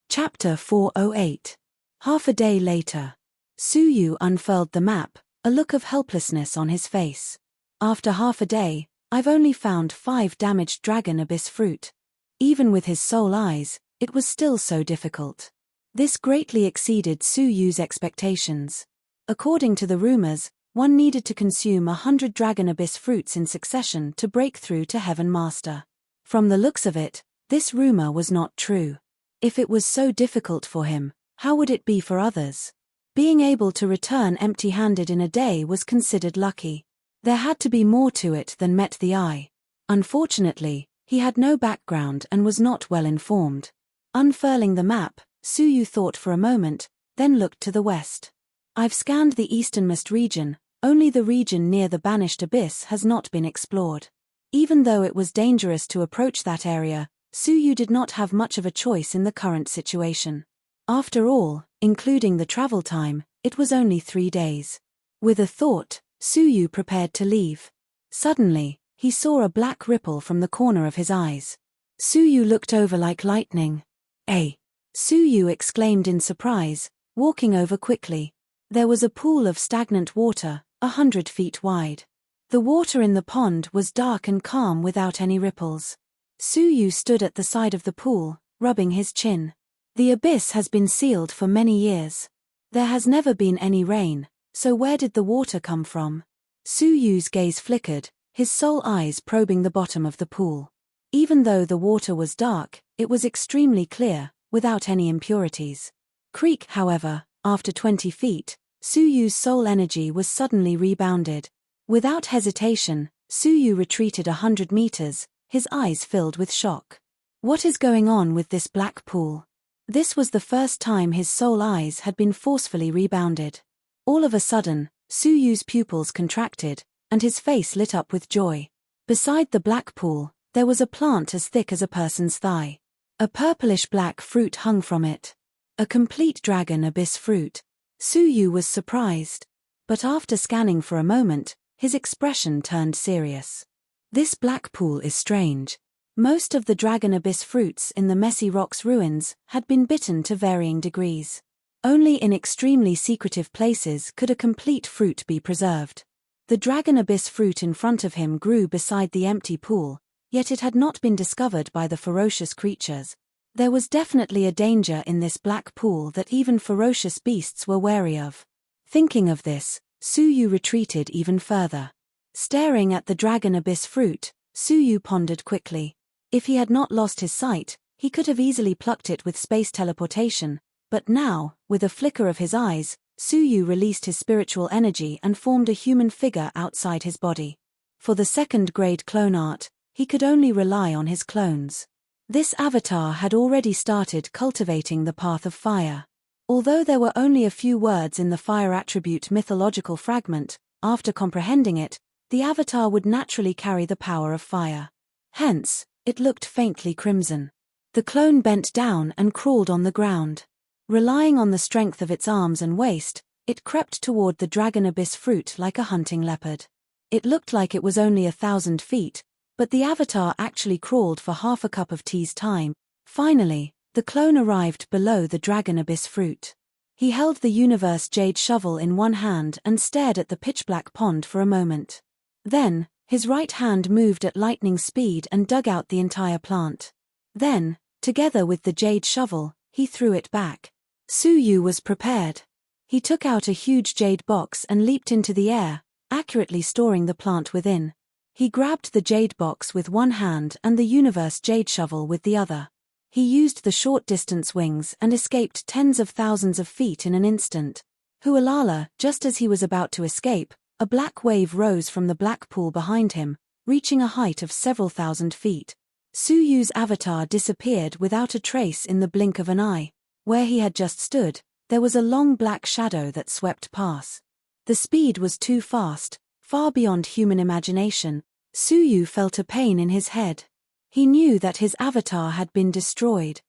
Chapter 408. Half a day later. Su Yu unfurled the map, a look of helplessness on his face. After half a day, I've only found 5 damaged Dragon Abyss fruit. Even with his soul eyes, it was still so difficult. This greatly exceeded Su Yu's expectations. According to the rumors, one needed to consume 100 Dragon Abyss fruits in succession to break through to Heaven Master. From the looks of it, this rumor was not true. If it was so difficult for him, how would it be for others? Being able to return empty-handed in a day was considered lucky. There had to be more to it than met the eye. Unfortunately, he had no background and was not well informed. Unfurling the map, Su Yu thought for a moment, then looked to the west. I've scanned the easternmost region, only the region near the Banished Abyss has not been explored. Even though it was dangerous to approach that area, Su Yu did not have much of a choice in the current situation. After all, including the travel time, it was only 3 days. With a thought, Su Yu prepared to leave. Suddenly, he saw a black ripple from the corner of his eyes. Su Yu looked over like lightning. "Eh?" Su Yu exclaimed in surprise, walking over quickly. There was a pool of stagnant water, 100 feet wide. The water in the pond was dark and calm without any ripples. Su Yu stood at the side of the pool, rubbing his chin. The abyss has been sealed for many years. There has never been any rain, so where did the water come from? Su Yu's gaze flickered, his soul eyes probing the bottom of the pool. Even though the water was dark, it was extremely clear, without any impurities. Creek, however, after 20 feet, Su Yu's soul energy was suddenly rebounded. Without hesitation, Su Yu retreated 100 meters, his eyes filled with shock. What is going on with this black pool? This was the first time his soul eyes had been forcefully rebounded. All of a sudden, Su Yu's pupils contracted, and his face lit up with joy. Beside the black pool, there was a plant as thick as a person's thigh. A purplish-black fruit hung from it. A complete Dragon Abyss fruit. Su Yu was surprised. But after scanning for a moment, his expression turned serious. This black pool is strange. Most of the Dragon Abyss fruits in the Messy Rocks ruins had been bitten to varying degrees. Only in extremely secretive places could a complete fruit be preserved. The Dragon Abyss fruit in front of him grew beside the empty pool, yet it had not been discovered by the ferocious creatures. There was definitely a danger in this black pool that even ferocious beasts were wary of. Thinking of this, Su Yu retreated even further. Staring at the Dragon Abyss fruit, Su Yu pondered quickly. If he had not lost his sight, he could have easily plucked it with space teleportation, but now, with a flicker of his eyes, Su Yu released his spiritual energy and formed a human figure outside his body. For the second-grade clone art, he could only rely on his clones. This avatar had already started cultivating the path of fire. Although there were only a few words in the fire attribute mythological fragment, after comprehending it, the avatar would naturally carry the power of fire. Hence, it looked faintly crimson. The clone bent down and crawled on the ground. Relying on the strength of its arms and waist, it crept toward the dragon abyss fruit like a hunting leopard. It looked like it was only 1,000 feet, but the avatar actually crawled for half a cup of tea's time. Finally, the clone arrived below the dragon abyss fruit. He held the universe jade shovel in one hand and stared at the pitch-black pond for a moment. Then, his right hand moved at lightning speed and dug out the entire plant. Then, together with the jade shovel, he threw it back. Suyu was prepared. He took out a huge jade box and leaped into the air, accurately storing the plant within. He grabbed the jade box with one hand and the universe jade shovel with the other. He used the short-distance wings and escaped tens of thousands of feet in an instant. Hualala, just as he was about to escape, a black wave rose from the black pool behind him, reaching a height of several thousand feet. Suyu's avatar disappeared without a trace in the blink of an eye. Where he had just stood, there was a long black shadow that swept past. The speed was too fast, far beyond human imagination. Suyu felt a pain in his head. He knew that his avatar had been destroyed.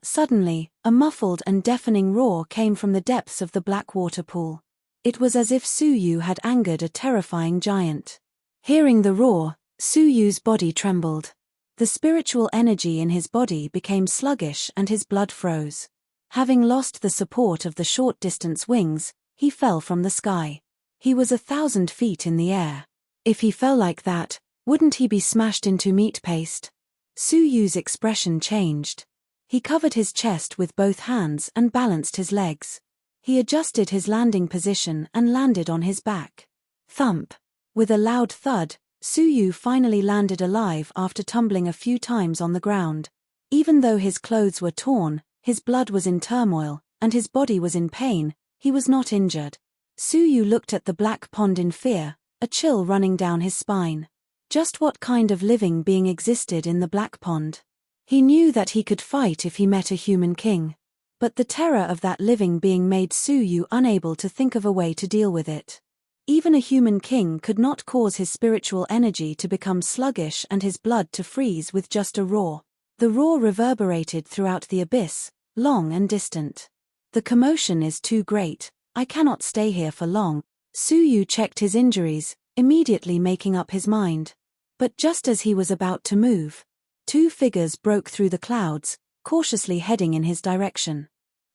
Suddenly, a muffled and deafening roar came from the depths of the black water pool. It was as if Suyu had angered a terrifying giant. Hearing the roar, Suyu's body trembled. The spiritual energy in his body became sluggish and his blood froze. Having lost the support of the short-distance wings, he fell from the sky. He was 1,000 feet in the air. If he fell like that, wouldn't he be smashed into meat paste? Suyu's expression changed. He covered his chest with both hands and balanced his legs. He adjusted his landing position and landed on his back. Thump! With a loud thud, Suyu finally landed alive after tumbling a few times on the ground. Even though his clothes were torn, his blood was in turmoil, and his body was in pain, he was not injured. Suyu looked at the black pond in fear, a chill running down his spine. Just what kind of living being existed in the black pond? He knew that he could fight if he met a human king. But the terror of that living being made Suyu unable to think of a way to deal with it. Even a human king could not cause his spiritual energy to become sluggish and his blood to freeze with just a roar. The roar reverberated throughout the abyss, long and distant. The commotion is too great, I cannot stay here for long. Suyu checked his injuries, immediately making up his mind. But just as he was about to move, two figures broke through the clouds, cautiously heading in his direction.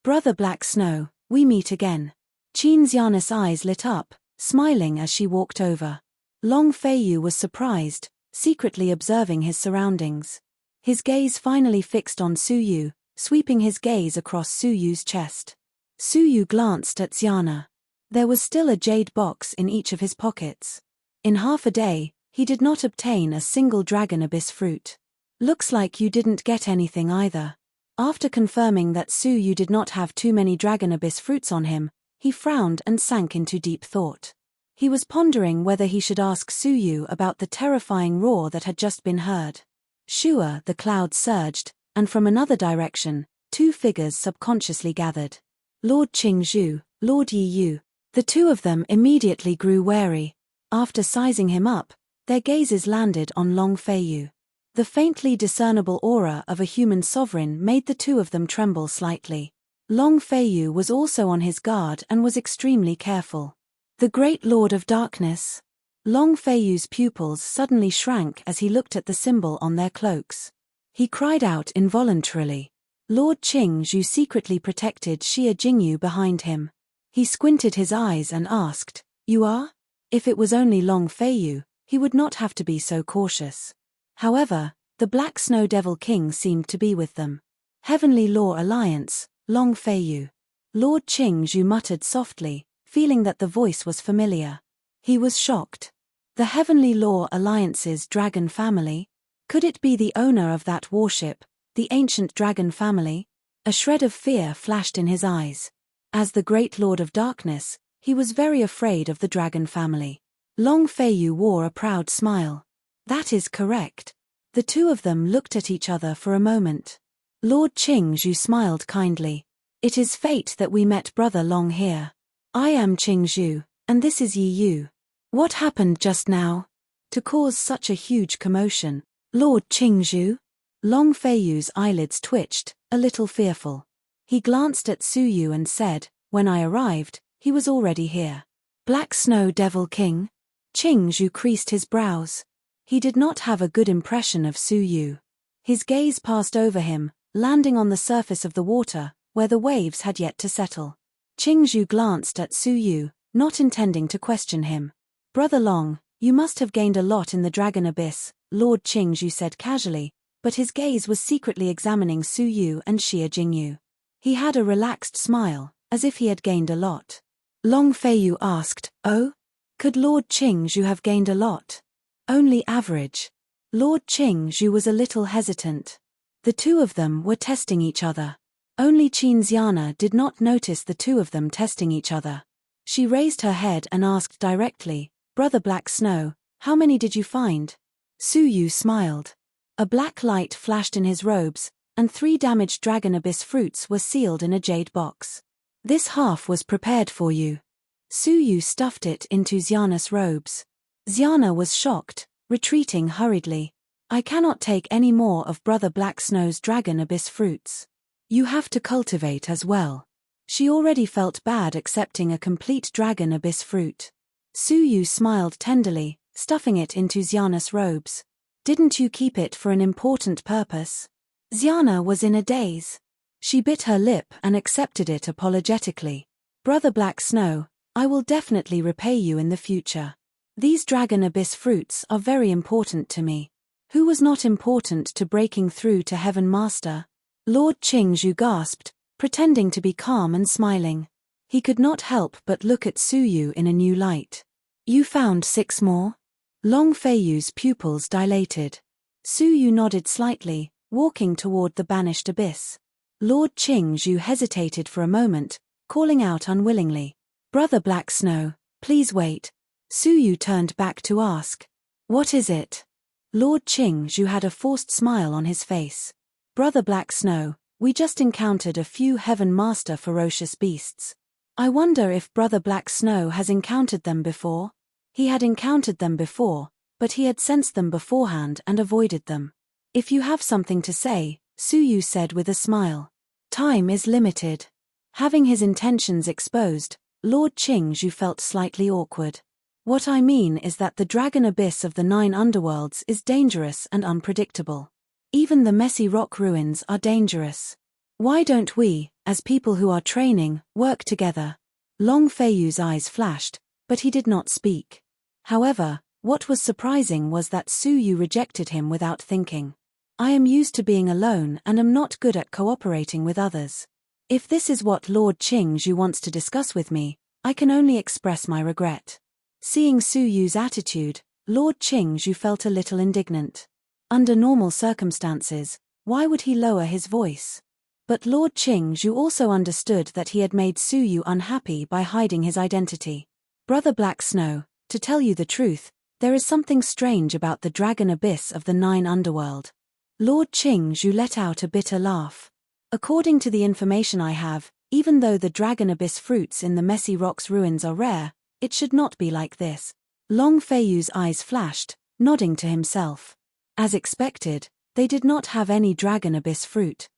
Brother Black Snow, we meet again. Xian's eyes lit up, smiling as she walked over. Long Feiyu was surprised, secretly observing his surroundings. His gaze finally fixed on Suyu, sweeping his gaze across Suyu's chest. Suyu glanced at Xiana. There was still a jade box in each of his pockets. In half a day, he did not obtain a single dragon abyss fruit. Looks like you didn't get anything either. After confirming that Suyu did not have too many dragon abyss fruits on him, he frowned and sank into deep thought. He was pondering whether he should ask Suyu about the terrifying roar that had just been heard. Shua, the cloud surged, and from another direction, two figures subconsciously gathered. Lord Qingzhu, Lord Yi Yu. The two of them immediately grew wary. After sizing him up, their gazes landed on Long Feiyu. The faintly discernible aura of a human sovereign made the two of them tremble slightly. Long Feiyu was also on his guard and was extremely careful. The Great Lord of Darkness. Long Feiyu's pupils suddenly shrank as he looked at the symbol on their cloaks. He cried out involuntarily. Lord Qingzhu secretly protected Xia Jingyu behind him. He squinted his eyes and asked, "You are?" If it was only Long Feiyu, he would not have to be so cautious. However, the Black Snow Devil King seemed to be with them. Heavenly Law Alliance, Long Feiyu. Lord Qingzhu muttered softly, feeling that the voice was familiar. He was shocked. The Heavenly Law Alliance's dragon family? Could it be the owner of that warship, the ancient dragon family? A shred of fear flashed in his eyes. As the Great Lord of Darkness, he was very afraid of the dragon family. Long Feiyu wore a proud smile. That is correct. The two of them looked at each other for a moment. Lord Qingzhu smiled kindly. It is fate that we met Brother Long here. I am Qingzhu, and this is Yi Yu. What happened just now? To cause such a huge commotion. Lord Qingzhu? Long Feiyu's eyelids twitched, a little fearful. He glanced at Su Yu and said, when I arrived, he was already here. Black Snow Devil King? Qingzhu creased his brows. He did not have a good impression of Su Yu. His gaze passed over him, landing on the surface of the water, where the waves had yet to settle. Qingzhu glanced at Su Yu, not intending to question him. Brother Long, you must have gained a lot in the Dragon Abyss, Lord Qingzhu said casually, but his gaze was secretly examining Su Yu and Xia Jingyu. He had a relaxed smile, as if he had gained a lot. Long Feiyu asked, oh? Could Lord Qingzhu have gained a lot? Only average. Lord Qingzhu was a little hesitant. The two of them were testing each other. Only Qin Xiana did not notice the two of them testing each other. She raised her head and asked directly, Brother Black Snow, how many did you find? Su Yu smiled. A black light flashed in his robes, and 3 damaged Dragon Abyss fruits were sealed in a jade box. This half was prepared for you. Su Yu stuffed it into Xiana's robes. Xiana was shocked, retreating hurriedly. I cannot take any more of Brother Black Snow's Dragon Abyss fruits. You have to cultivate as well. She already felt bad accepting a complete Dragon Abyss fruit. Su Yu smiled tenderly, stuffing it into Xiana's robes. Didn't you keep it for an important purpose? Xiana was in a daze. She bit her lip and accepted it apologetically. Brother Black Snow, I will definitely repay you in the future. These Dragon Abyss fruits are very important to me. Who was not important to breaking through to Heaven Master? Lord Qingzhu gasped, pretending to be calm and smiling. He could not help but look at Su Yu in a new light. You found 6 more? Long Feiyu's pupils dilated. Su Yu nodded slightly, walking toward the banished abyss. Lord Qingzhu hesitated for a moment, calling out unwillingly. Brother Black Snow, please wait. Su Yu turned back to ask. What is it? Lord Qingzhu had a forced smile on his face. Brother Black Snow, we just encountered a few Heaven Master ferocious beasts. I wonder if Brother Black Snow has encountered them before? He had encountered them before, but he had sensed them beforehand and avoided them. If you have something to say, Su Yu said with a smile. Time is limited. Having his intentions exposed, Lord Qingzhu felt slightly awkward. What I mean is that the Dragon Abyss of the 9 underworlds is dangerous and unpredictable. Even the messy rock ruins are dangerous. Why don't we, as people who are training, work together? Long Feiyu's eyes flashed, but he did not speak. However, what was surprising was that Su Yu rejected him without thinking. I am used to being alone and am not good at cooperating with others. If this is what Lord Qingzhu wants to discuss with me, I can only express my regret. Seeing Su Yu's attitude, Lord Qingzhu felt a little indignant. Under normal circumstances, why would he lower his voice? But Lord Qingzhu also understood that he had made Su Yu unhappy by hiding his identity. Brother Black Snow, to tell you the truth, there is something strange about the Dragon Abyss of the 9 underworld. Lord Qingzhu let out a bitter laugh. According to the information I have, even though the Dragon Abyss fruits in the Messy Rocks ruins are rare, it should not be like this. Long Feiyu's eyes flashed, nodding to himself. As expected, they did not have any Dragon Abyss fruit.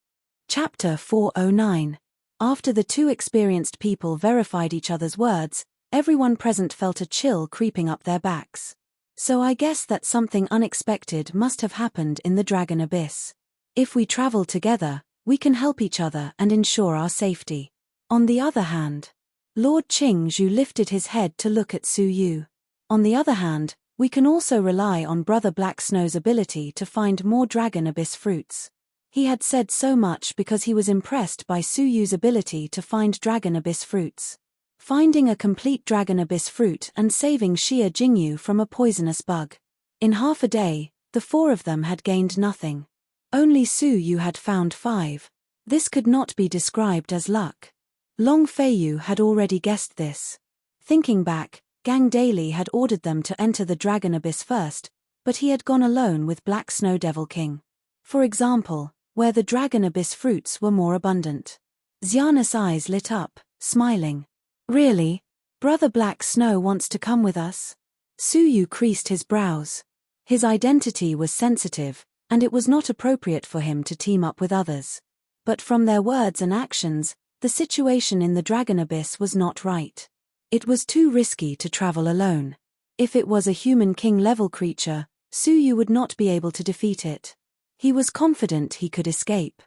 Chapter 409. After the two experienced people verified each other's words, everyone present felt a chill creeping up their backs. So I guess that something unexpected must have happened in the Dragon Abyss. If we travel together, we can help each other and ensure our safety. On the other hand, Lord Qingzhu lifted his head to look at Su Yu. On the other hand, we can also rely on Brother Black Snow's ability to find more Dragon Abyss fruits. He had said so much because he was impressed by Su Yu's ability to find Dragon Abyss fruits. Finding a complete Dragon Abyss fruit and saving Xia Jingyu from a poisonous bug. In half a day, the 4 of them had gained nothing. Only Su Yu had found 5. This could not be described as luck. Long Feiyu had already guessed this. Thinking back, Gang Daily had ordered them to enter the Dragon Abyss first, but he had gone alone with Black Snow Devil King. For example, where the dragon abyss fruits were more abundant. Xiana's eyes lit up, smiling. Really? Brother Black Snow wants to come with us? Suyu creased his brows. His identity was sensitive, and it was not appropriate for him to team up with others. But from their words and actions, the situation in the dragon abyss was not right. It was too risky to travel alone. If it was a human king-level creature, Suyu would not be able to defeat it. He was confident he could escape.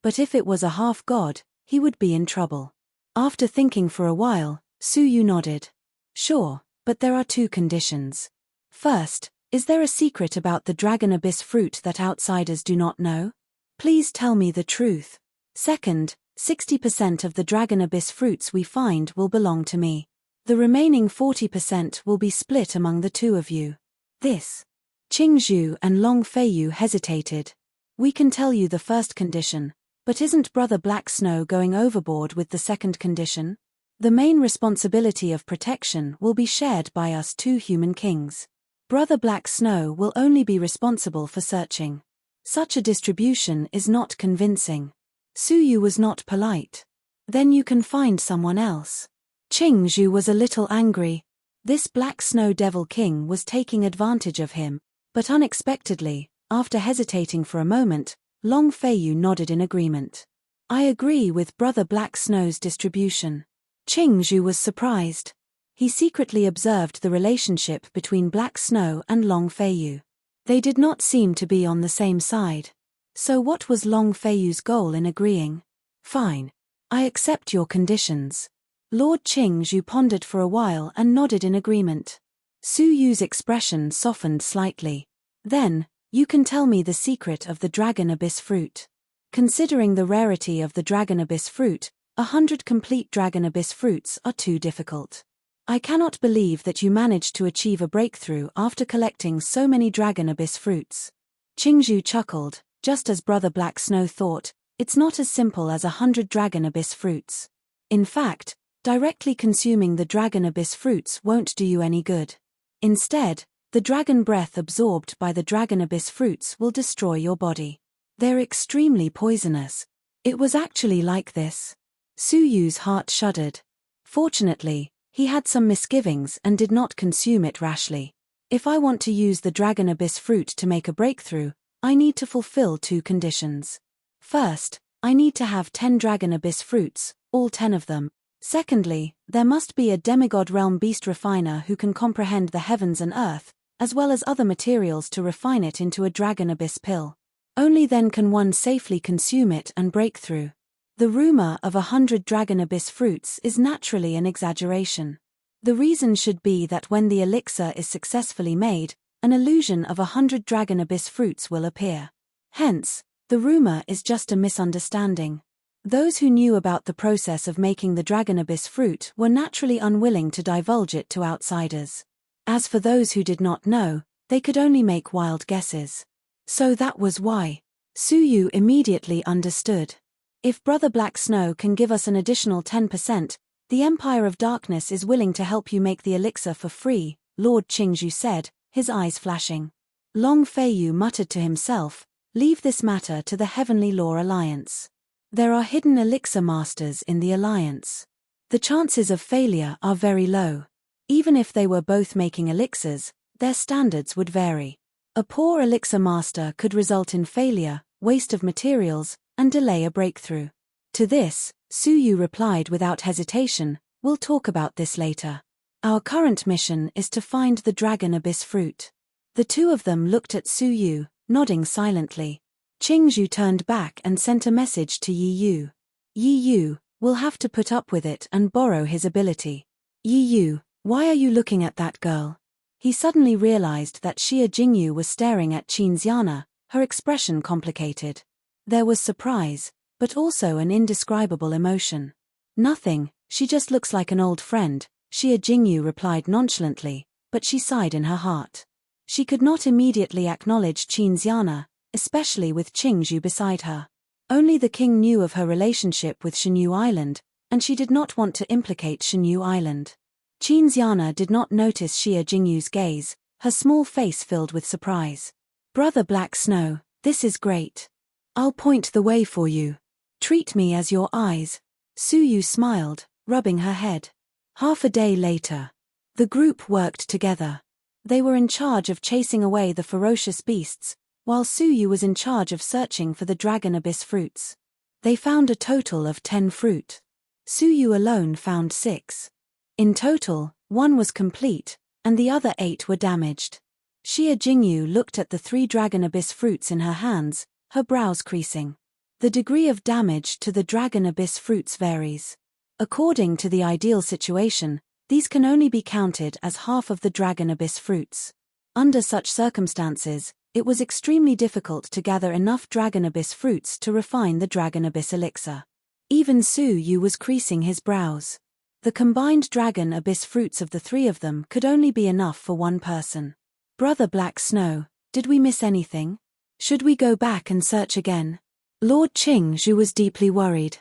But if it was a half-god, he would be in trouble. After thinking for a while, Suyu nodded. Sure, but there are 2 conditions. First, is there a secret about the dragon abyss fruit that outsiders do not know? Please tell me the truth. Second, 60% of the dragon abyss fruits we find will belong to me. The remaining 40% will be split among the 2 of you. This. Qingzhu and Long Feiyu hesitated. We can tell you the first condition, but isn't Brother Black Snow going overboard with the second condition? The main responsibility of protection will be shared by us 2 human kings. Brother Black Snow will only be responsible for searching. Such a distribution is not convincing. Suyu was not polite. Then you can find someone else. Qingzhu was a little angry. This Black Snow Devil King was taking advantage of him, but unexpectedly, after hesitating for a moment, Long Feiyu nodded in agreement. I agree with Brother Black Snow's distribution. Qingzhu was surprised. He secretly observed the relationship between Black Snow and Long Feiyu. They did not seem to be on the same side. So what was Long Feiyu's goal in agreeing? Fine. I accept your conditions. Lord Qingzhu pondered for a while and nodded in agreement. Suyu's expression softened slightly. Then, you can tell me the secret of the dragon abyss fruit. Considering the rarity of the dragon abyss fruit, 100 complete dragon abyss fruits are too difficult. I cannot believe that you managed to achieve a breakthrough after collecting so many dragon abyss fruits. Qingzhu chuckled. Just as Brother Black Snow thought, it's not as simple as 100 dragon abyss fruits. In fact, directly consuming the dragon abyss fruits won't do you any good. Instead, the dragon breath absorbed by the dragon abyss fruits will destroy your body. They're extremely poisonous. It was actually like this. Suyu's heart shuddered. Fortunately, he had some misgivings and did not consume it rashly. If I want to use the dragon abyss fruit to make a breakthrough, I need to fulfill 2 conditions. First, I need to have 10 dragon abyss fruits, all 10 of them. Secondly, there must be a demigod realm beast refiner who can comprehend the heavens and earth, as well as other materials to refine it into a dragon abyss pill. Only then can one safely consume it and break through. The rumor of 100 dragon abyss fruits is naturally an exaggeration. The reason should be that when the elixir is successfully made, an illusion of 100 dragon abyss fruits will appear. Hence, the rumor is just a misunderstanding. Those who knew about the process of making the dragon abyss fruit were naturally unwilling to divulge it to outsiders. As for those who did not know, they could only make wild guesses. So that was why. Suyu immediately understood. If Brother Black Snow can give us an additional 10%, the Empire of Darkness is willing to help you make the elixir for free, Lord Qingzhu said, his eyes flashing. Long Feiyu muttered to himself, leave this matter to the Heavenly Law Alliance. There are hidden elixir masters in the Alliance. The chances of failure are very low. Even if they were both making elixirs, their standards would vary. A poor elixir master could result in failure, waste of materials, and delay a breakthrough. To this, Suyu replied without hesitation, we'll talk about this later. Our current mission is to find the dragon abyss fruit. The 2 of them looked at Suyu, nodding silently. Qingzhu turned back and sent a message to Yi Yu. Yi Yu, we'll have to put up with it and borrow his ability. Yi Yu, why are you looking at that girl? He suddenly realized that Xia Jingyu was staring at Qin Xiana, her expression complicated. There was surprise, but also an indescribable emotion. Nothing, she just looks like an old friend, Xia Jingyu replied nonchalantly, but she sighed in her heart. She could not immediately acknowledge Qin Xiana, especially with Qingzhu beside her. Only the king knew of her relationship with Shenyu Island, and she did not want to implicate Shenyu Island. Qin Xiana did not notice Xia Jingyu's gaze, her small face filled with surprise. "Brother Black Snow, this is great. I'll point the way for you. Treat me as your eyes." Suyu smiled, rubbing her head. Half a day later, the group worked together. They were in charge of chasing away the ferocious beasts, while Suyu was in charge of searching for the dragon abyss fruits. They found a total of 10 fruit. Suyu alone found 6. In total, 1 was complete, and the other 8 were damaged. Xia Jingyu looked at the 3 dragon abyss fruits in her hands, her brows creasing. The degree of damage to the dragon abyss fruits varies. According to the ideal situation, these can only be counted as half of the dragon abyss fruits. Under such circumstances, it was extremely difficult to gather enough dragon abyss fruits to refine the dragon abyss elixir. Even Suyu was creasing his brows. The combined dragon abyss fruits of the 3 of them could only be enough for 1 person. "Brother Black Snow, did we miss anything? Should we go back and search again?" Lord Qingzhu was deeply worried.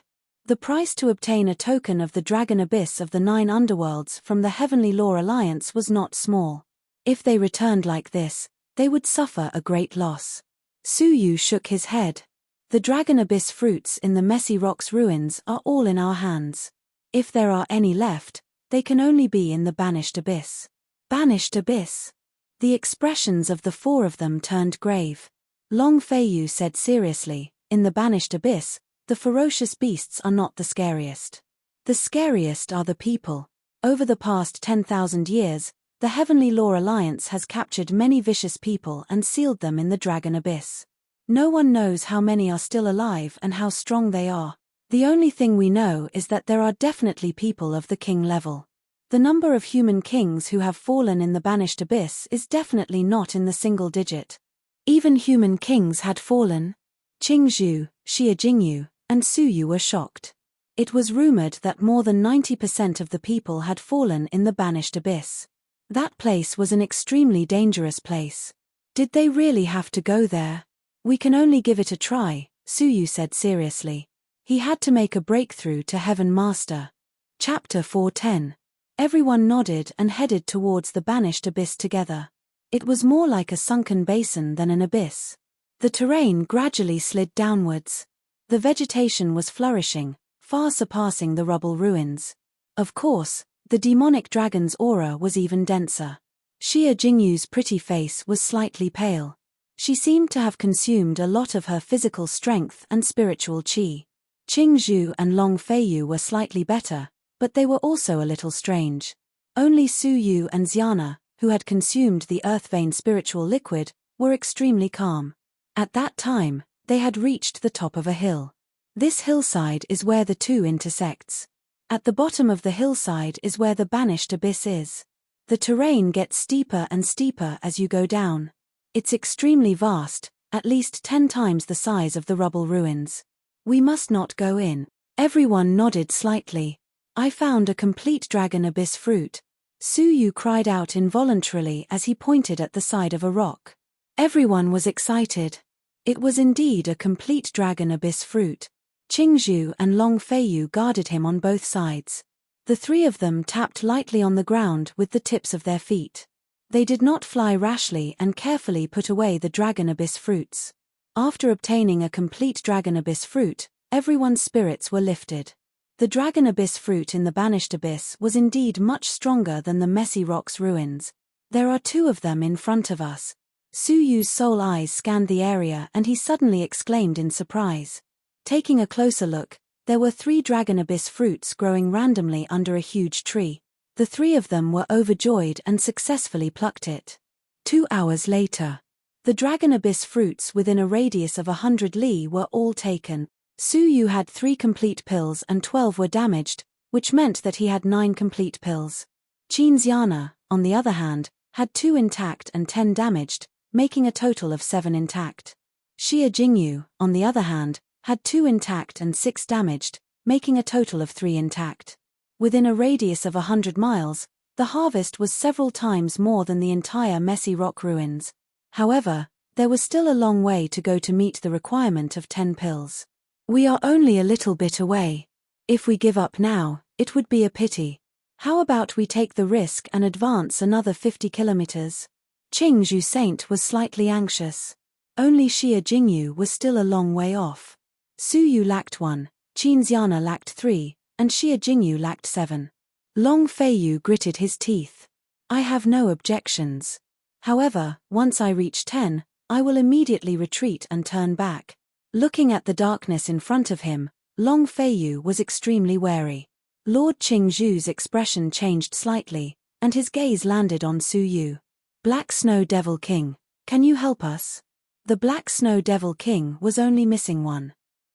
The price to obtain a token of the dragon abyss of the 9 underworlds from the Heavenly Law Alliance was not small. If they returned like this, they would suffer a great loss. Suyu shook his head. "The dragon abyss fruits in the Messy Rocks ruins are all in our hands. If there are any left, they can only be in the Banished Abyss." Banished Abyss? The expressions of the 4 of them turned grave. Long Feiyu said seriously, "In the Banished Abyss, the ferocious beasts are not the scariest. The scariest are the people. Over the past 10,000 years, the Heavenly Law Alliance has captured many vicious people and sealed them in the Dragon Abyss. No one knows how many are still alive and how strong they are. The only thing we know is that there are definitely people of the king level. The number of human kings who have fallen in the Banished Abyss is definitely not in the single digit. Even human kings had fallen." Qingzhu, Xia Jingyu, and Suyu were shocked. It was rumored that more than 90% of the people had fallen in the Banished Abyss. That place was an extremely dangerous place. Did they really have to go there? "We can only give it a try," Suyu said seriously. He had to make a breakthrough to Heaven Master. Chapter 410. Everyone nodded and headed towards the Banished Abyss together. It was more like a sunken basin than an abyss. The terrain gradually slid downwards. The vegetation was flourishing, far surpassing the rubble ruins. Of course, the demonic dragon's aura was even denser. Xia Jingyu's pretty face was slightly pale. She seemed to have consumed a lot of her physical strength and spiritual qi. Qingzhu and Long Feiyu were slightly better, but they were also a little strange. Only Suyu and Xiana, who had consumed the earth-vein spiritual liquid, were extremely calm. At that time, they had reached the top of a hill. This hillside is where the 2 intersects. At the bottom of the hillside is where the Banished Abyss is. The terrain gets steeper and steeper as you go down. It's extremely vast, at least 10 times the size of the rubble ruins. "We must not go in." Everyone nodded slightly. "I found a complete dragon abyss fruit." Suyu cried out involuntarily as he pointed at the side of a rock. Everyone was excited. It was indeed a complete dragon abyss fruit. Qingzhu and Long Feiyu guarded him on both sides. The 3 of them tapped lightly on the ground with the tips of their feet. They did not fly rashly and carefully put away the dragon abyss fruits. After obtaining a complete dragon abyss fruit, everyone's spirits were lifted. The dragon abyss fruit in the Banished Abyss was indeed much stronger than the Messy Rocks ruins. "There are 2 of them in front of us." Suyu's soul eyes scanned the area and he suddenly exclaimed in surprise. Taking a closer look, there were 3 dragon abyss fruits growing randomly under a huge tree. The 3 of them were overjoyed and successfully plucked it. 2 hours later, the dragon abyss fruits within a radius of 100 li were all taken. Suyu had 3 complete pills and 12 were damaged, which meant that he had 9 complete pills. Xiana, on the other hand, had 2 intact and 10 damaged, making a total of 7 intact. Xia Jingyu, on the other hand, had 2 intact and 6 damaged, making a total of 3 intact. Within a radius of 100 miles, the harvest was several times more than the entire Messy Rock ruins. However, there was still a long way to go to meet the requirement of 10 pills. "We are only a little bit away. If we give up now, it would be a pity. How about we take the risk and advance another 50 kilometers?" Qingzhu Saint was slightly anxious. Only Xia Jingyu was still a long way off. Su Yu lacked 1, Qinxiana lacked 3, and Xia Jingyu lacked 7. Long Feiyu gritted his teeth. I have no objections. However, once I reach 10, I will immediately retreat and turn back. Looking at the darkness in front of him, Long Feiyu was extremely wary. Lord Qingzhu's expression changed slightly, and his gaze landed on Su Yu. Black Snow Devil King, can you help us? The Black Snow Devil King was only missing 1.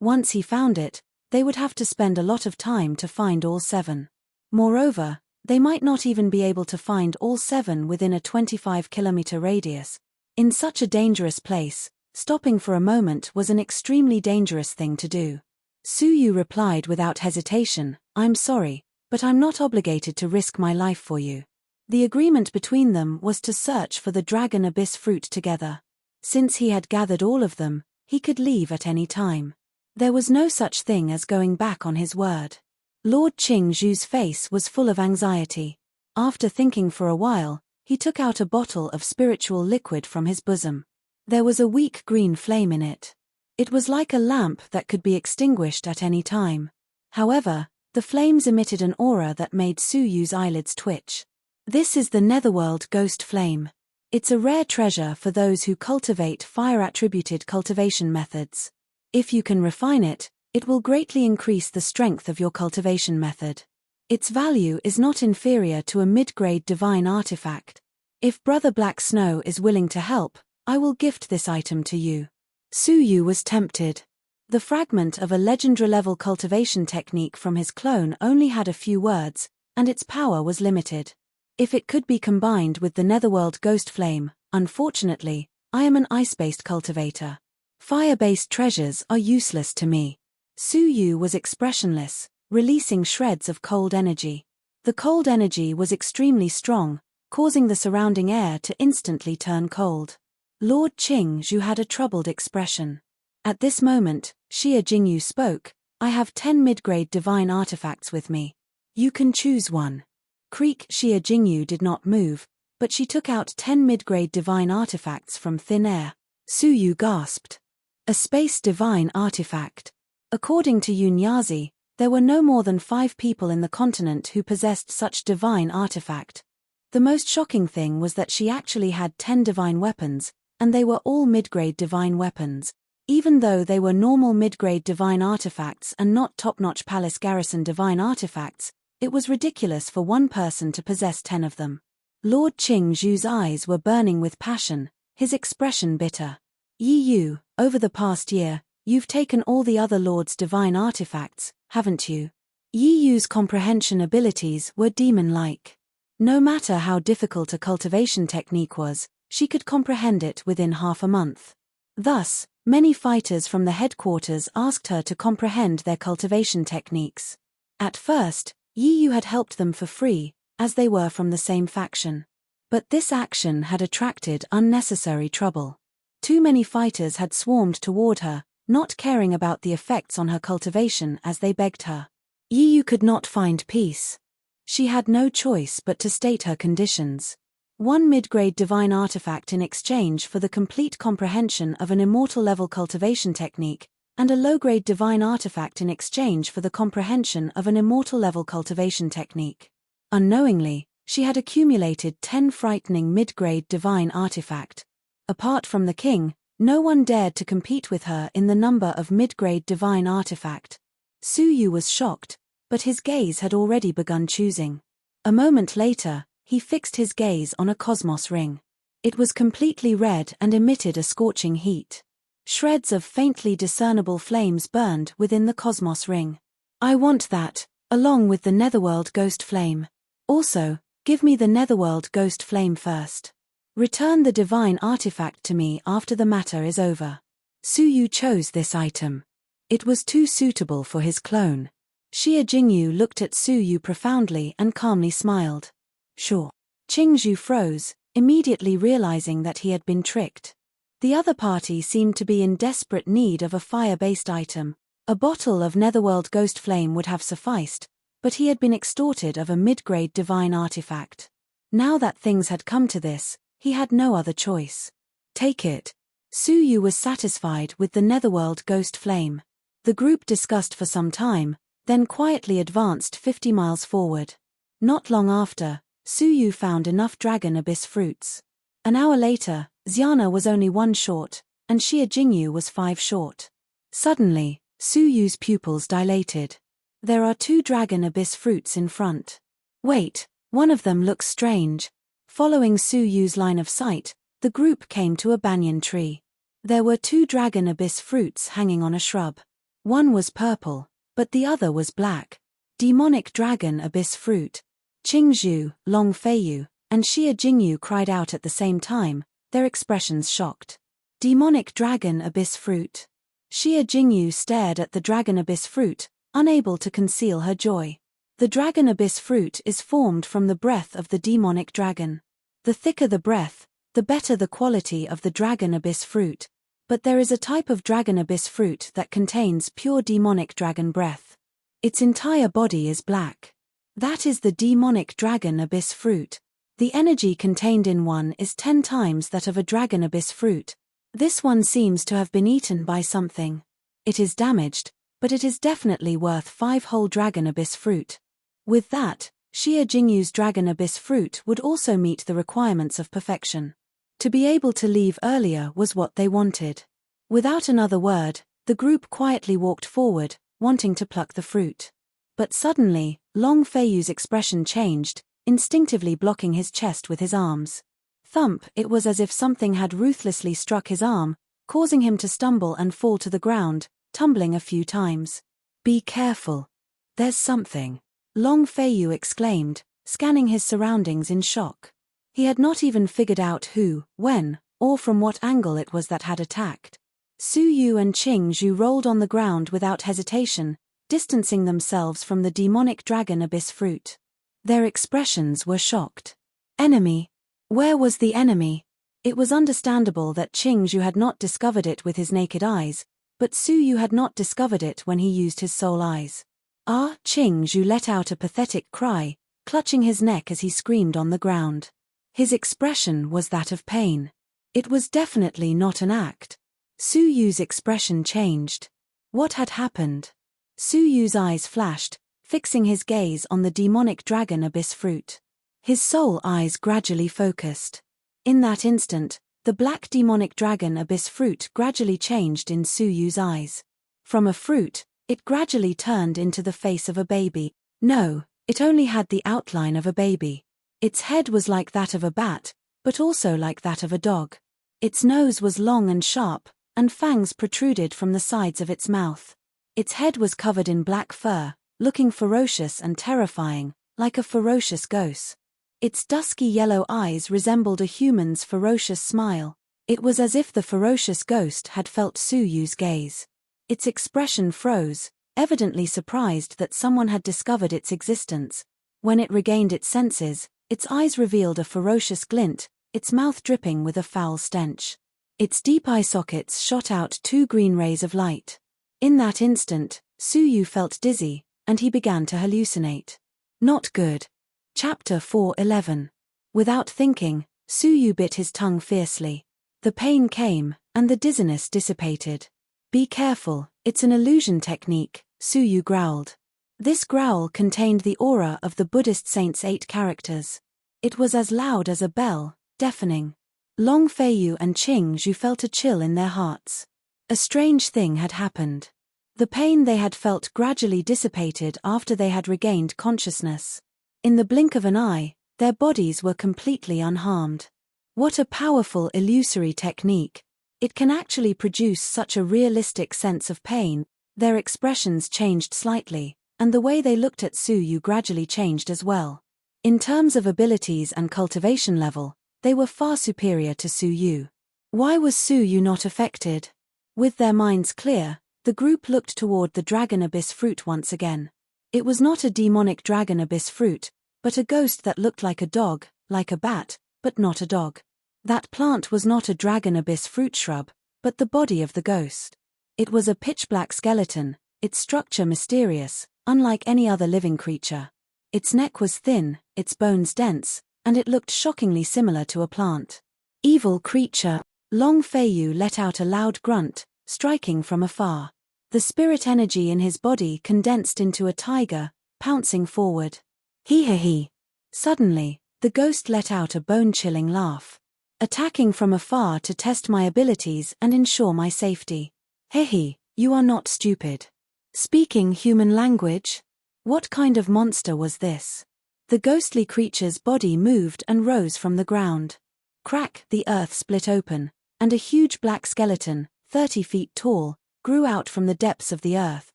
Once he found it, they would have to spend a lot of time to find all 7. Moreover, they might not even be able to find all 7 within a 25-kilometer radius. In such a dangerous place, stopping for a moment was an extremely dangerous thing to do. Su Yu replied without hesitation, I'm sorry, but I'm not obligated to risk my life for you. The agreement between them was to search for the Dragon Abyss fruit together. Since he had gathered all of them, he could leave at any time. There was no such thing as going back on his word. Lord Qingzhu's face was full of anxiety. After thinking for a while, he took out a bottle of spiritual liquid from his bosom. There was a weak green flame in it. It was like a lamp that could be extinguished at any time. However, the flames emitted an aura that made Su Yu's eyelids twitch. This is the Netherworld Ghost Flame. It's a rare treasure for those who cultivate fire-attributed cultivation methods. If you can refine it, it will greatly increase the strength of your cultivation method. Its value is not inferior to a mid-grade divine artifact. If Brother Black Snow is willing to help, I will gift this item to you. Su Yu was tempted. The fragment of a legendary-level cultivation technique from his clone only had a few words, and its power was limited. If it could be combined with the Netherworld Ghost Flame, unfortunately, I am an ice-based cultivator. Fire-based treasures are useless to me. Su Yu was expressionless, releasing shreds of cold energy. The cold energy was extremely strong, causing the surrounding air to instantly turn cold. Lord Qingzhu had a troubled expression. At this moment, Xia Jingyu spoke, I have 10 mid-grade divine artifacts with me. You can choose one. Creek Xia Jingyu did not move, but she took out 10 mid-grade divine artifacts from thin air. Su Yu gasped. A space divine artifact. According to Yunyazi, there were no more than 5 people in the continent who possessed such divine artifact. The most shocking thing was that she actually had 10 divine weapons, and they were all mid-grade divine weapons. Even though they were normal mid-grade divine artifacts and not top-notch palace garrison divine artifacts, it was ridiculous for one person to possess 10 of them. Lord Qingzhu's eyes were burning with passion, his expression bitter. Yi Yu, over the past year, you've taken all the other lords' divine artifacts, haven't you? Yi Yu's comprehension abilities were demon-like. No matter how difficult a cultivation technique was, she could comprehend it within half a month. Thus, many fighters from the headquarters asked her to comprehend their cultivation techniques. At first, Yi Yu had helped them for free, as they were from the same faction. But this action had attracted unnecessary trouble. Too many fighters had swarmed toward her, not caring about the effects on her cultivation as they begged her. Yi Yu could not find peace. She had no choice but to state her conditions. 1 mid-grade divine artifact in exchange for the complete comprehension of an immortal-level cultivation technique, and a low-grade divine artifact in exchange for the comprehension of an immortal-level cultivation technique. Unknowingly, she had accumulated 10 frightening mid-grade divine artifact. Apart from the king, no one dared to compete with her in the number of mid-grade divine artifact. Su Yu was shocked, but his gaze had already begun choosing. A moment later, he fixed his gaze on a cosmos ring. It was completely red and emitted a scorching heat. Shreds of faintly discernible flames burned within the cosmos ring. I want that, along with the Netherworld Ghost Flame. Also, give me the Netherworld Ghost Flame first. Return the divine artifact to me after the matter is over. Su Yu chose this item. It was too suitable for his clone. Xia Jingyu looked at Su Yu profoundly and calmly smiled. Sure. Qingzhu froze, immediately realizing that he had been tricked. The other party seemed to be in desperate need of a fire-based item. A bottle of Netherworld Ghost Flame would have sufficed, but he had been extorted of a mid-grade divine artifact. Now that things had come to this, He had no other choice. Take it. Suyu was satisfied with the netherworld ghost flame. The group discussed for some time, then quietly advanced 50 miles forward. Not long after, Suyu found enough dragon abyss fruits. An hour later, Xiana was only 1 short, and Xia Jingyu was 5 short. Suddenly, Suyu's pupils dilated. There are 2 dragon abyss fruits in front. Wait, one of them looks strange. Following Suyu's line of sight, the group came to a banyan tree. There were 2 dragon abyss fruits hanging on a shrub. One was purple, but the other was black. Demonic dragon abyss fruit. Qingzhu, Long Feiyu, and Xia Jingyu cried out at the same time, their expressions shocked. Demonic dragon abyss fruit. Xia Jingyu stared at the dragon abyss fruit, unable to conceal her joy. The dragon abyss fruit is formed from the breath of the demonic dragon. The thicker the breath, the better the quality of the dragon abyss fruit. But there is a type of dragon abyss fruit that contains pure demonic dragon breath. Its entire body is black. That is the demonic dragon abyss fruit. The energy contained in one is 10 times that of a dragon abyss fruit. This one seems to have been eaten by something. It is damaged, but it is definitely worth 5 whole dragon abyss fruit. With that, Xia Jingyu's dragon abyss fruit would also meet the requirements of perfection. To be able to leave earlier was what they wanted. Without another word, the group quietly walked forward, wanting to pluck the fruit. But suddenly, Long Feiyu's expression changed, instinctively blocking his chest with his arms. Thump! It was as if something had ruthlessly struck his arm, causing him to stumble and fall to the ground, tumbling a few times. Be careful. There's something. Long Feiyu exclaimed, scanning his surroundings in shock. He had not even figured out who, when, or from what angle it was that had attacked. Suyu and Qingzhu rolled on the ground without hesitation, distancing themselves from the demonic dragon abyss fruit. Their expressions were shocked. Enemy? Where was the enemy? It was understandable that Qingzhu had not discovered it with his naked eyes, but Suyu had not discovered it when he used his soul eyes. Ah! Qingzhu let out a pathetic cry, clutching his neck as he screamed on the ground. His expression was that of pain. It was definitely not an act. Suyu's expression changed. What had happened? Suyu's eyes flashed, fixing his gaze on the demonic dragon abyss fruit. His soul eyes gradually focused. In that instant, the black demonic dragon abyss fruit gradually changed in Suyu's eyes. From a fruit, it gradually turned into the face of a baby. No, it only had the outline of a baby. Its head was like that of a bat, but also like that of a dog. Its nose was long and sharp, and fangs protruded from the sides of its mouth. Its head was covered in black fur, looking ferocious and terrifying, like a ferocious ghost. Its dusky yellow eyes resembled a human's ferocious smile. It was as if the ferocious ghost had felt Suyu's gaze. Its expression froze, evidently surprised that someone had discovered its existence. When it regained its senses, its eyes revealed a ferocious glint, its mouth dripping with a foul stench. Its deep eye sockets shot out 2 green rays of light. In that instant, Suyu felt dizzy, and he began to hallucinate. Not good. Chapter 4:11. Without thinking, Suyu bit his tongue fiercely. The pain came, and the dizziness dissipated. Be careful, it's an illusion technique, Suyu growled. This growl contained the aura of the Buddhist saint's 8 characters. It was as loud as a bell, deafening. Long Feiyu and Qingzhu felt a chill in their hearts. A strange thing had happened. The pain they had felt gradually dissipated after they had regained consciousness. In the blink of an eye, their bodies were completely unharmed. What a powerful illusory technique. It can actually produce such a realistic sense of pain. Their expressions changed slightly, and the way they looked at Suyu gradually changed as well. In terms of abilities and cultivation level, they were far superior to Suyu. Why was Suyu not affected? With their minds clear, the group looked toward the dragon abyss fruit once again. It was not a demonic dragon abyss fruit, but a ghost that looked like a dog, like a bat, but not a dog. That plant was not a dragon abyss fruit shrub, but the body of the ghost. It was a pitch-black skeleton, its structure mysterious, unlike any other living creature. Its neck was thin, its bones dense, and it looked shockingly similar to a plant. Evil creature. Long Feiyu let out a loud grunt, striking from afar. The spirit energy in his body condensed into a tiger, pouncing forward. Hee. Suddenly, the ghost let out a bone-chilling laugh. Attacking from afar to test my abilities and ensure my safety. Hee, you are not stupid. Speaking human language? What kind of monster was this? The ghostly creature's body moved and rose from the ground. Crack, the earth split open, and a huge black skeleton, 30 feet tall, grew out from the depths of the earth.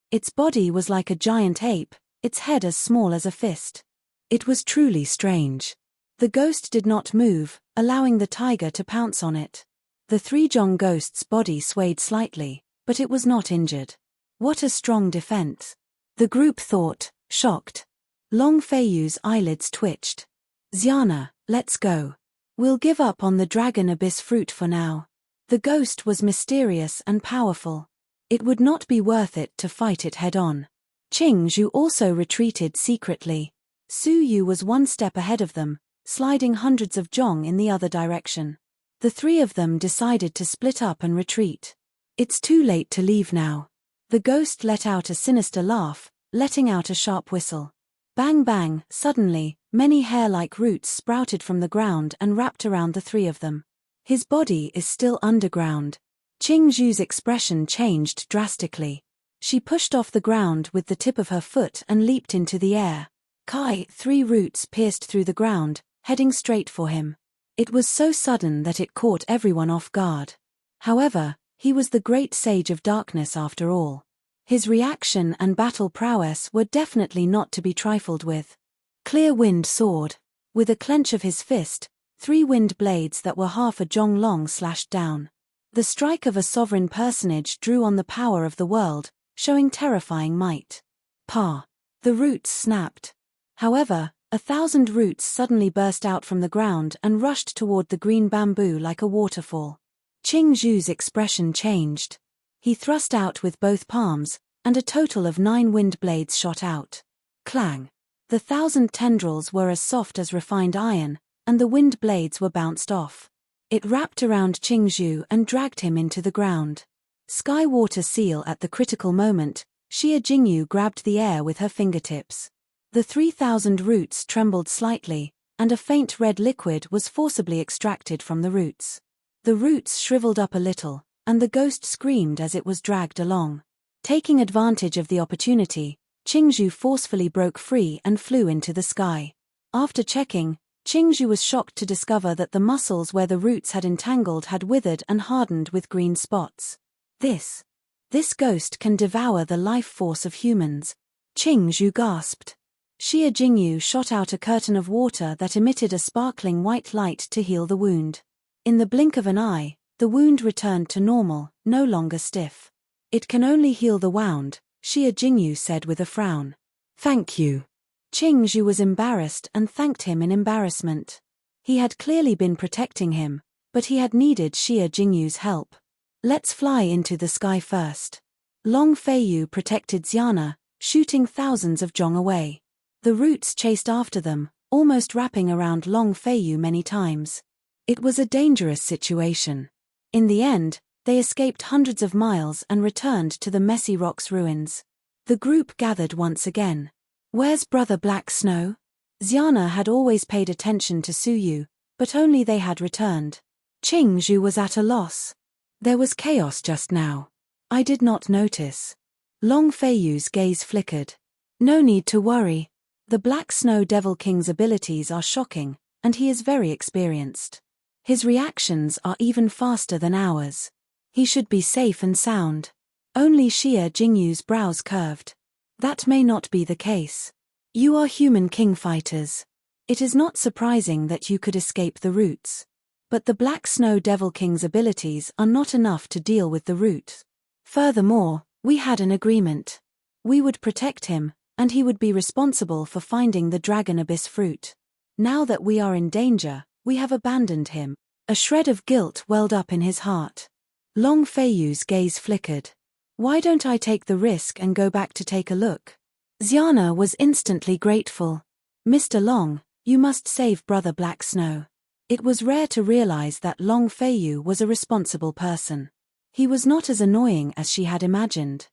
Its body was like a giant ape, its head as small as a fist. It was truly strange. The ghost did not move, allowing the tiger to pounce on it. The three Zhong ghost's body swayed slightly, but it was not injured. What a strong defense. The group thought, shocked. Long Feiyu's eyelids twitched. Xiana, let's go. We'll give up on the dragon abyss fruit for now. The ghost was mysterious and powerful. It would not be worth it to fight it head-on. Qing Zhu also retreated secretly. Su Yu was one step ahead of them, sliding hundreds of Zhong in the other direction. The three of them decided to split up and retreat. It's too late to leave now. The ghost let out a sinister laugh, letting out a sharp whistle. Bang bang, suddenly, many hair-like roots sprouted from the ground and wrapped around the three of them. His body is still underground. Qing Zhu's expression changed drastically. She pushed off the ground with the tip of her foot and leaped into the air. Kai, 3 roots pierced through the ground, heading straight for him. It was so sudden that it caught everyone off guard. However, he was the great sage of darkness after all. His reaction and battle prowess were definitely not to be trifled with. Clear Wind soared. With a clench of his fist, 3 wind blades that were half a zhong long slashed down. The strike of a sovereign personage drew on the power of the world, showing terrifying might. Pa! The roots snapped. However, 1,000 roots suddenly burst out from the ground and rushed toward the green bamboo like a waterfall. Qing Zhu's expression changed. He thrust out with both palms, and a total of 9 wind blades shot out. Clang! The 1,000 tendrils were as soft as refined iron, and the wind blades were bounced off. It wrapped around Qing Zhu and dragged him into the ground. Sky Water Seal. At the critical moment, Xia Jingyu grabbed the air with her fingertips. The 3,000 roots trembled slightly, and a faint red liquid was forcibly extracted from the roots. The roots shriveled up a little, and the ghost screamed as it was dragged along. Taking advantage of the opportunity, Qing Zhu forcefully broke free and flew into the sky. After checking, Qing Zhu was shocked to discover that the muscles where the roots had entangled had withered and hardened with green spots. This ghost can devour the life force of humans. Qing Zhu gasped. Xia Jingyu shot out a curtain of water that emitted a sparkling white light to heal the wound. In the blink of an eye, the wound returned to normal, no longer stiff. It can only heal the wound, Xia Jingyu said with a frown. Thank you. Qing Zhu was embarrassed and thanked him in embarrassment. He had clearly been protecting him, but he had needed Xia Jingyu's help. Let's fly into the sky first. Long Feiyu protected Xiana, shooting thousands of zhong away. The roots chased after them, almost wrapping around Long Feiyu many times. It was a dangerous situation. In the end, they escaped hundreds of miles and returned to the messy rocks ruins. The group gathered once again. Where's Brother Black Snow? Xiana had always paid attention to Su Yu, but only they had returned. Qing Zhu was at a loss. There was chaos just now. I did not notice. Long Feiyu's gaze flickered. No need to worry. The Black Snow Devil King's abilities are shocking, and he is very experienced. His reactions are even faster than ours. He should be safe and sound. Only Xia Jingyu's brows curved. That may not be the case. You are human king fighters. It is not surprising that you could escape the roots. But the Black Snow Devil King's abilities are not enough to deal with the roots. Furthermore, we had an agreement. We would protect him, and he would be responsible for finding the Dragon Abyss fruit. Now that we are in danger, we have abandoned him. A shred of guilt welled up in his heart. Long Feiyu's gaze flickered. Why don't I take the risk and go back to take a look? Xiana was instantly grateful. Mr. Long, you must save Brother Black Snow. It was rare to realize that Long Feiyu was a responsible person. He was not as annoying as she had imagined.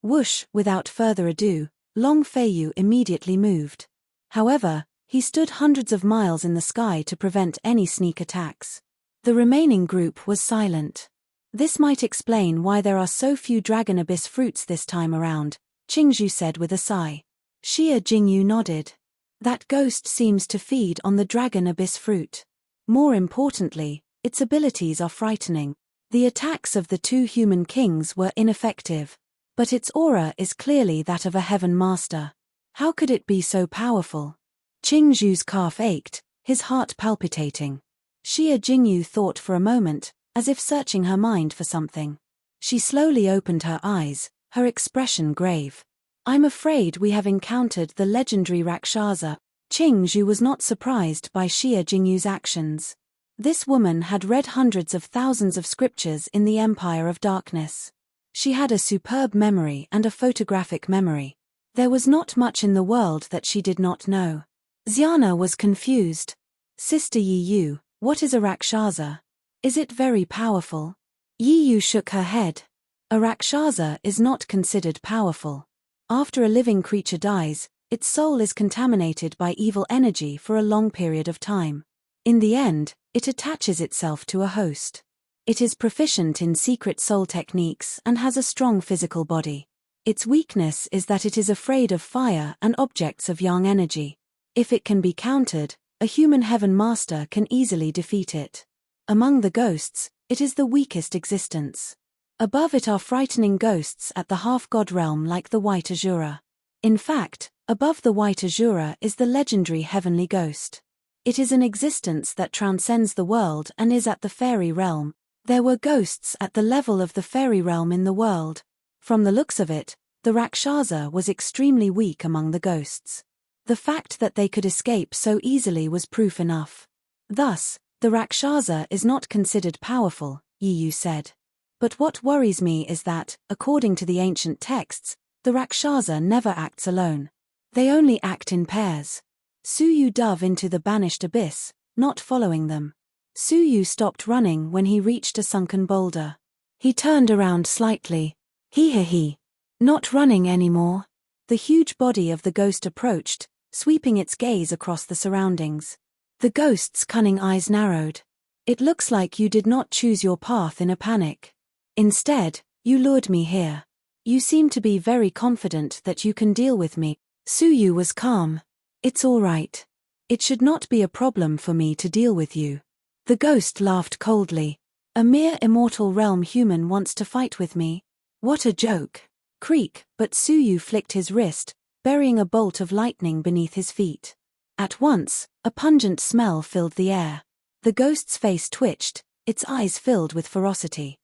Whoosh, without further ado, Long Feiyu immediately moved. However, he stood hundreds of miles in the sky to prevent any sneak attacks. The remaining group was silent. This might explain why there are so few Dragon Abyss fruits this time around, Qingzhu said with a sigh. Xia Jingyu nodded. That ghost seems to feed on the Dragon Abyss fruit. More importantly, its abilities are frightening. The attacks of the two human kings were ineffective. But its aura is clearly that of a heaven master. How could it be so powerful? Qingzhu's calf ached, his heart palpitating. Xia Jingyu thought for a moment, as if searching her mind for something. She slowly opened her eyes, her expression grave. I'm afraid we have encountered the legendary Rakshasa. Qingzhu was not surprised by Xia Jingyu's actions. This woman had read hundreds of thousands of scriptures in the Empire of Darkness. She had a superb memory and a photographic memory. There was not much in the world that she did not know. Xiana was confused. Sister Yi Yu, what is a Rakshasa? Is it very powerful? Yi Yu shook her head. A Rakshasa is not considered powerful. After a living creature dies, its soul is contaminated by evil energy for a long period of time. In the end, it attaches itself to a host. It is proficient in secret soul techniques and has a strong physical body. Its weakness is that it is afraid of fire and objects of yang energy. If it can be countered, a human heaven master can easily defeat it. Among the ghosts, it is the weakest existence. Above it are frightening ghosts at the half-god realm like the White Azura. In fact, above the White Azura is the legendary heavenly ghost. It is an existence that transcends the world and is at the fairy realm. There were ghosts at the level of the fairy realm in the world. From the looks of it, the Rakshasa was extremely weak among the ghosts. The fact that they could escape so easily was proof enough. Thus, the Rakshasa is not considered powerful, Yi Yu said. But what worries me is that, according to the ancient texts, the Rakshasa never acts alone. They only act in pairs. Suyu dove into the banished abyss, not following them. Suyu stopped running when he reached a sunken boulder. He turned around slightly. He. Not running anymore. The huge body of the ghost approached, sweeping its gaze across the surroundings. The ghost's cunning eyes narrowed. It looks like you did not choose your path in a panic. Instead, you lured me here. You seem to be very confident that you can deal with me. Suyu was calm. It's all right. It should not be a problem for me to deal with you. The ghost laughed coldly. A mere immortal realm human wants to fight with me? What a joke. Creak, but Suyu flicked his wrist, burying a bolt of lightning beneath his feet. At once, a pungent smell filled the air. The ghost's face twitched, its eyes filled with ferocity.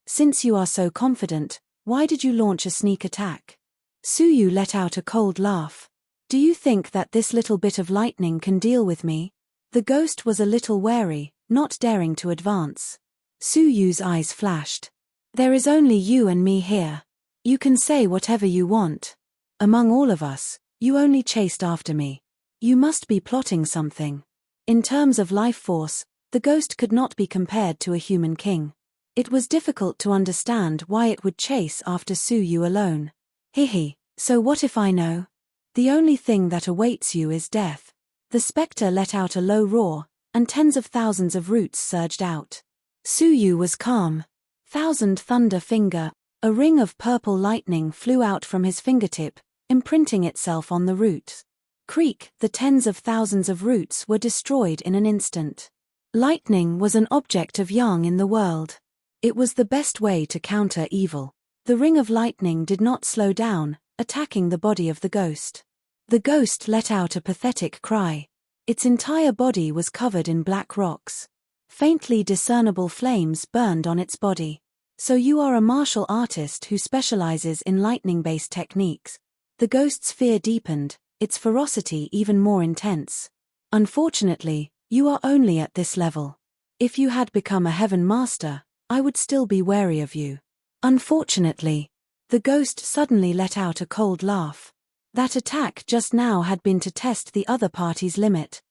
Since you are so confident, why did you launch a sneak attack? Suyu let out a cold laugh. Do you think that this little bit of lightning can deal with me? The ghost was a little wary, not daring to advance. Suyu's eyes flashed. There is only you and me here. You can say whatever you want. Among all of us, you only chased after me. You must be plotting something. In terms of life force, the ghost could not be compared to a human king. It was difficult to understand why it would chase after Suyu alone. So what if I know? The only thing that awaits you is death. The spectre let out a low roar, and tens of thousands of roots surged out. Suyu was calm. Thousand Thunder Finger, a ring of purple lightning flew out from his fingertip, imprinting itself on the roots. Creak, the tens of thousands of roots were destroyed in an instant. Lightning was an object of yang in the world. It was the best way to counter evil. The ring of lightning did not slow down, attacking the body of the ghost. The ghost let out a pathetic cry. Its entire body was covered in black rocks. Faintly discernible flames burned on its body. So you are a martial artist who specializes in lightning-based techniques. The ghost's fear deepened, its ferocity even more intense. Unfortunately, you are only at this level. If you had become a heaven master, I would still be wary of you. Unfortunately. The ghost suddenly let out a cold laugh. That attack just now had been to test the other party's limit.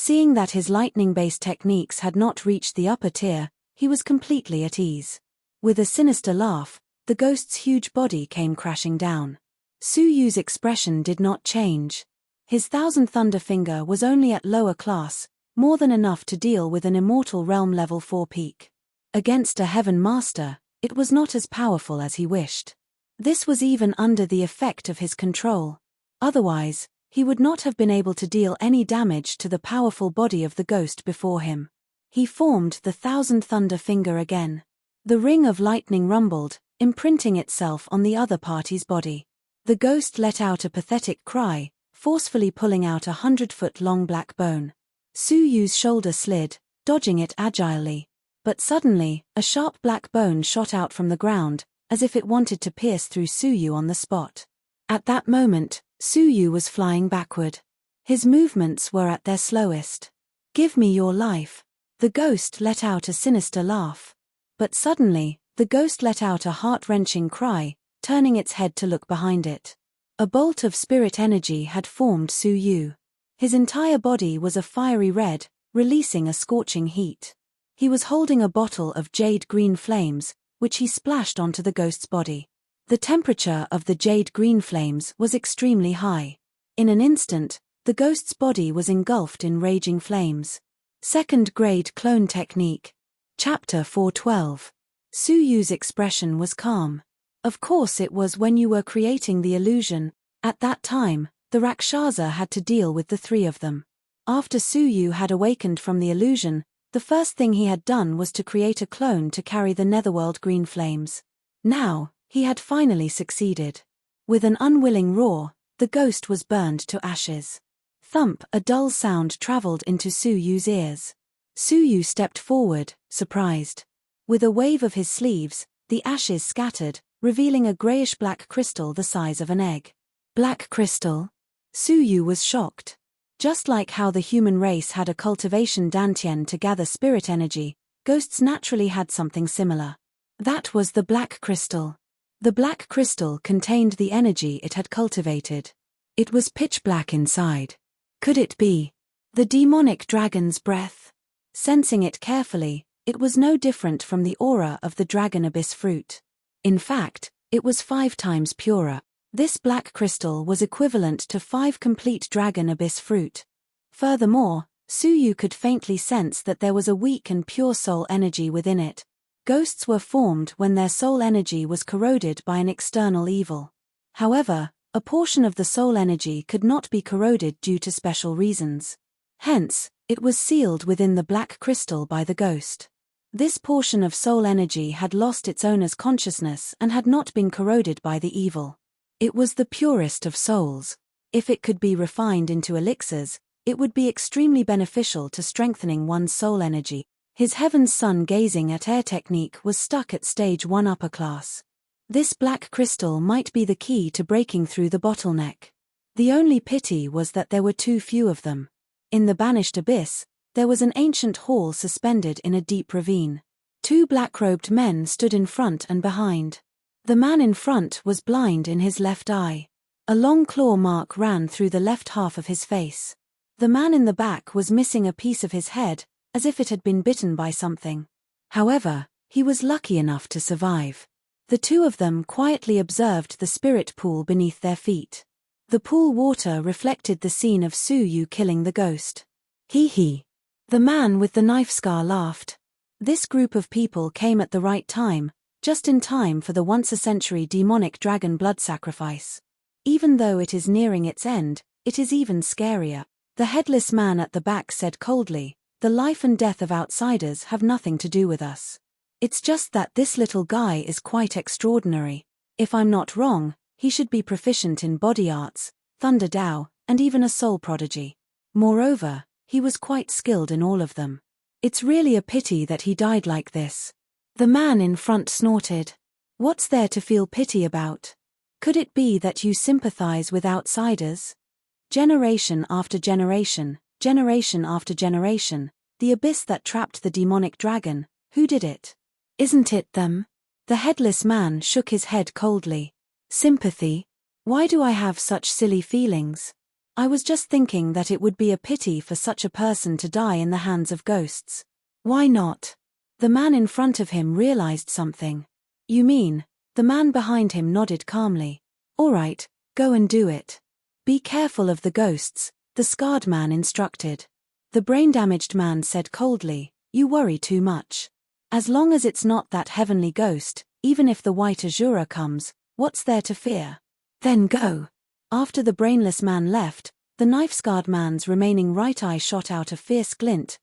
Seeing that his lightning-based techniques had not reached the upper tier, he was completely at ease. With a sinister laugh, the ghost's huge body came crashing down. Su Yu's expression did not change. His Thousand Thunder Finger was only at lower class, more than enough to deal with an immortal realm level 4 peak. Against a Heaven Master, it was not as powerful as he wished. This was even under the effect of his control. Otherwise, he would not have been able to deal any damage to the powerful body of the ghost before him. He formed the Thousand Thunder Finger again. The ring of lightning rumbled, imprinting itself on the other party's body. The ghost let out a pathetic cry, forcefully pulling out a 100-foot-long black bone. Su Yu's shoulder slid, dodging it agilely. But suddenly, a sharp black bone shot out from the ground, as if it wanted to pierce through Su Yu on the spot. At that moment, Su Yu was flying backward. His movements were at their slowest. "Give me your life." The ghost let out a sinister laugh. But suddenly, the ghost let out a heart-wrenching cry, turning its head to look behind it. A bolt of spirit energy had formed Su Yu. His entire body was a fiery red, releasing a scorching heat. He was holding a bottle of jade-green flames, which he splashed onto the ghost's body. The temperature of the jade-green flames was extremely high. In an instant, the ghost's body was engulfed in raging flames. Second-grade clone technique. Chapter 412. Su Yu's expression was calm. Of course it was when you were creating the illusion. At that time, the Rakshasa had to deal with the three of them. After Su Yu had awakened from the illusion, the first thing he had done was to create a clone to carry the netherworld green flames. Now, he had finally succeeded. With an unwilling roar, the ghost was burned to ashes. Thump! A dull sound traveled into Su Yu's ears. Su Yu stepped forward, surprised. With a wave of his sleeves, the ashes scattered, revealing a grayish-black crystal the size of an egg. Black crystal? Su Yu was shocked. Just like how the human race had a cultivation dantian to gather spirit energy, ghosts naturally had something similar. That was the black crystal. The black crystal contained the energy it had cultivated. It was pitch black inside. Could it be the demonic dragon's breath? Sensing it carefully, it was no different from the aura of the dragon abyss fruit. In fact, it was 5 times purer. This black crystal was equivalent to 5 complete dragon abyss fruit. Furthermore, Su Yu could faintly sense that there was a weak and pure soul energy within it. Ghosts were formed when their soul energy was corroded by an external evil. However, a portion of the soul energy could not be corroded due to special reasons. Hence, it was sealed within the black crystal by the ghost. This portion of soul energy had lost its owner's consciousness and had not been corroded by the evil. It was the purest of souls. If it could be refined into elixirs, it would be extremely beneficial to strengthening one's soul energy. His Heaven's Son gazing at air technique was stuck at stage 1 upper class. This black crystal might be the key to breaking through the bottleneck. The only pity was that there were too few of them. In the banished abyss, there was an ancient hall suspended in a deep ravine. 2 black-robed men stood in front and behind. The man in front was blind in his left eye. A long claw mark ran through the left half of his face. The man in the back was missing a piece of his head, as if it had been bitten by something. However, he was lucky enough to survive. The 2 of them quietly observed the spirit pool beneath their feet. The pool water reflected the scene of Su Yu killing the ghost. Hee. The man with the knife scar laughed. This group of people came at the right time, just in time for the once-a-century demonic dragon blood sacrifice. Even though it is nearing its end, it is even scarier. The headless man at the back said coldly, "The life and death of outsiders have nothing to do with us. It's just that this little guy is quite extraordinary. If I'm not wrong, he should be proficient in body arts, thunder Dao, and even a soul prodigy. Moreover, he was quite skilled in all of them. It's really a pity that he died like this." The man in front snorted. "What's there to feel pity about? Could it be that you sympathize with outsiders? Generation after generation, generation after generation, the abyss that trapped the demonic dragon, who did it? Isn't it them?" The headless man shook his head coldly. "Sympathy? Why do I have such silly feelings? I was just thinking that it would be a pity for such a person to die in the hands of ghosts. Why not? The man in front of him realized something. You mean? The man behind him nodded calmly. All right, go and do it. Be careful of the ghosts, the scarred man instructed. The brain-damaged man said coldly, you worry too much. As long as it's not that heavenly ghost, even if the white Azura comes, what's there to fear? Then go. After the brainless man left, the knife-scarred man's remaining right eye shot out a fierce glint.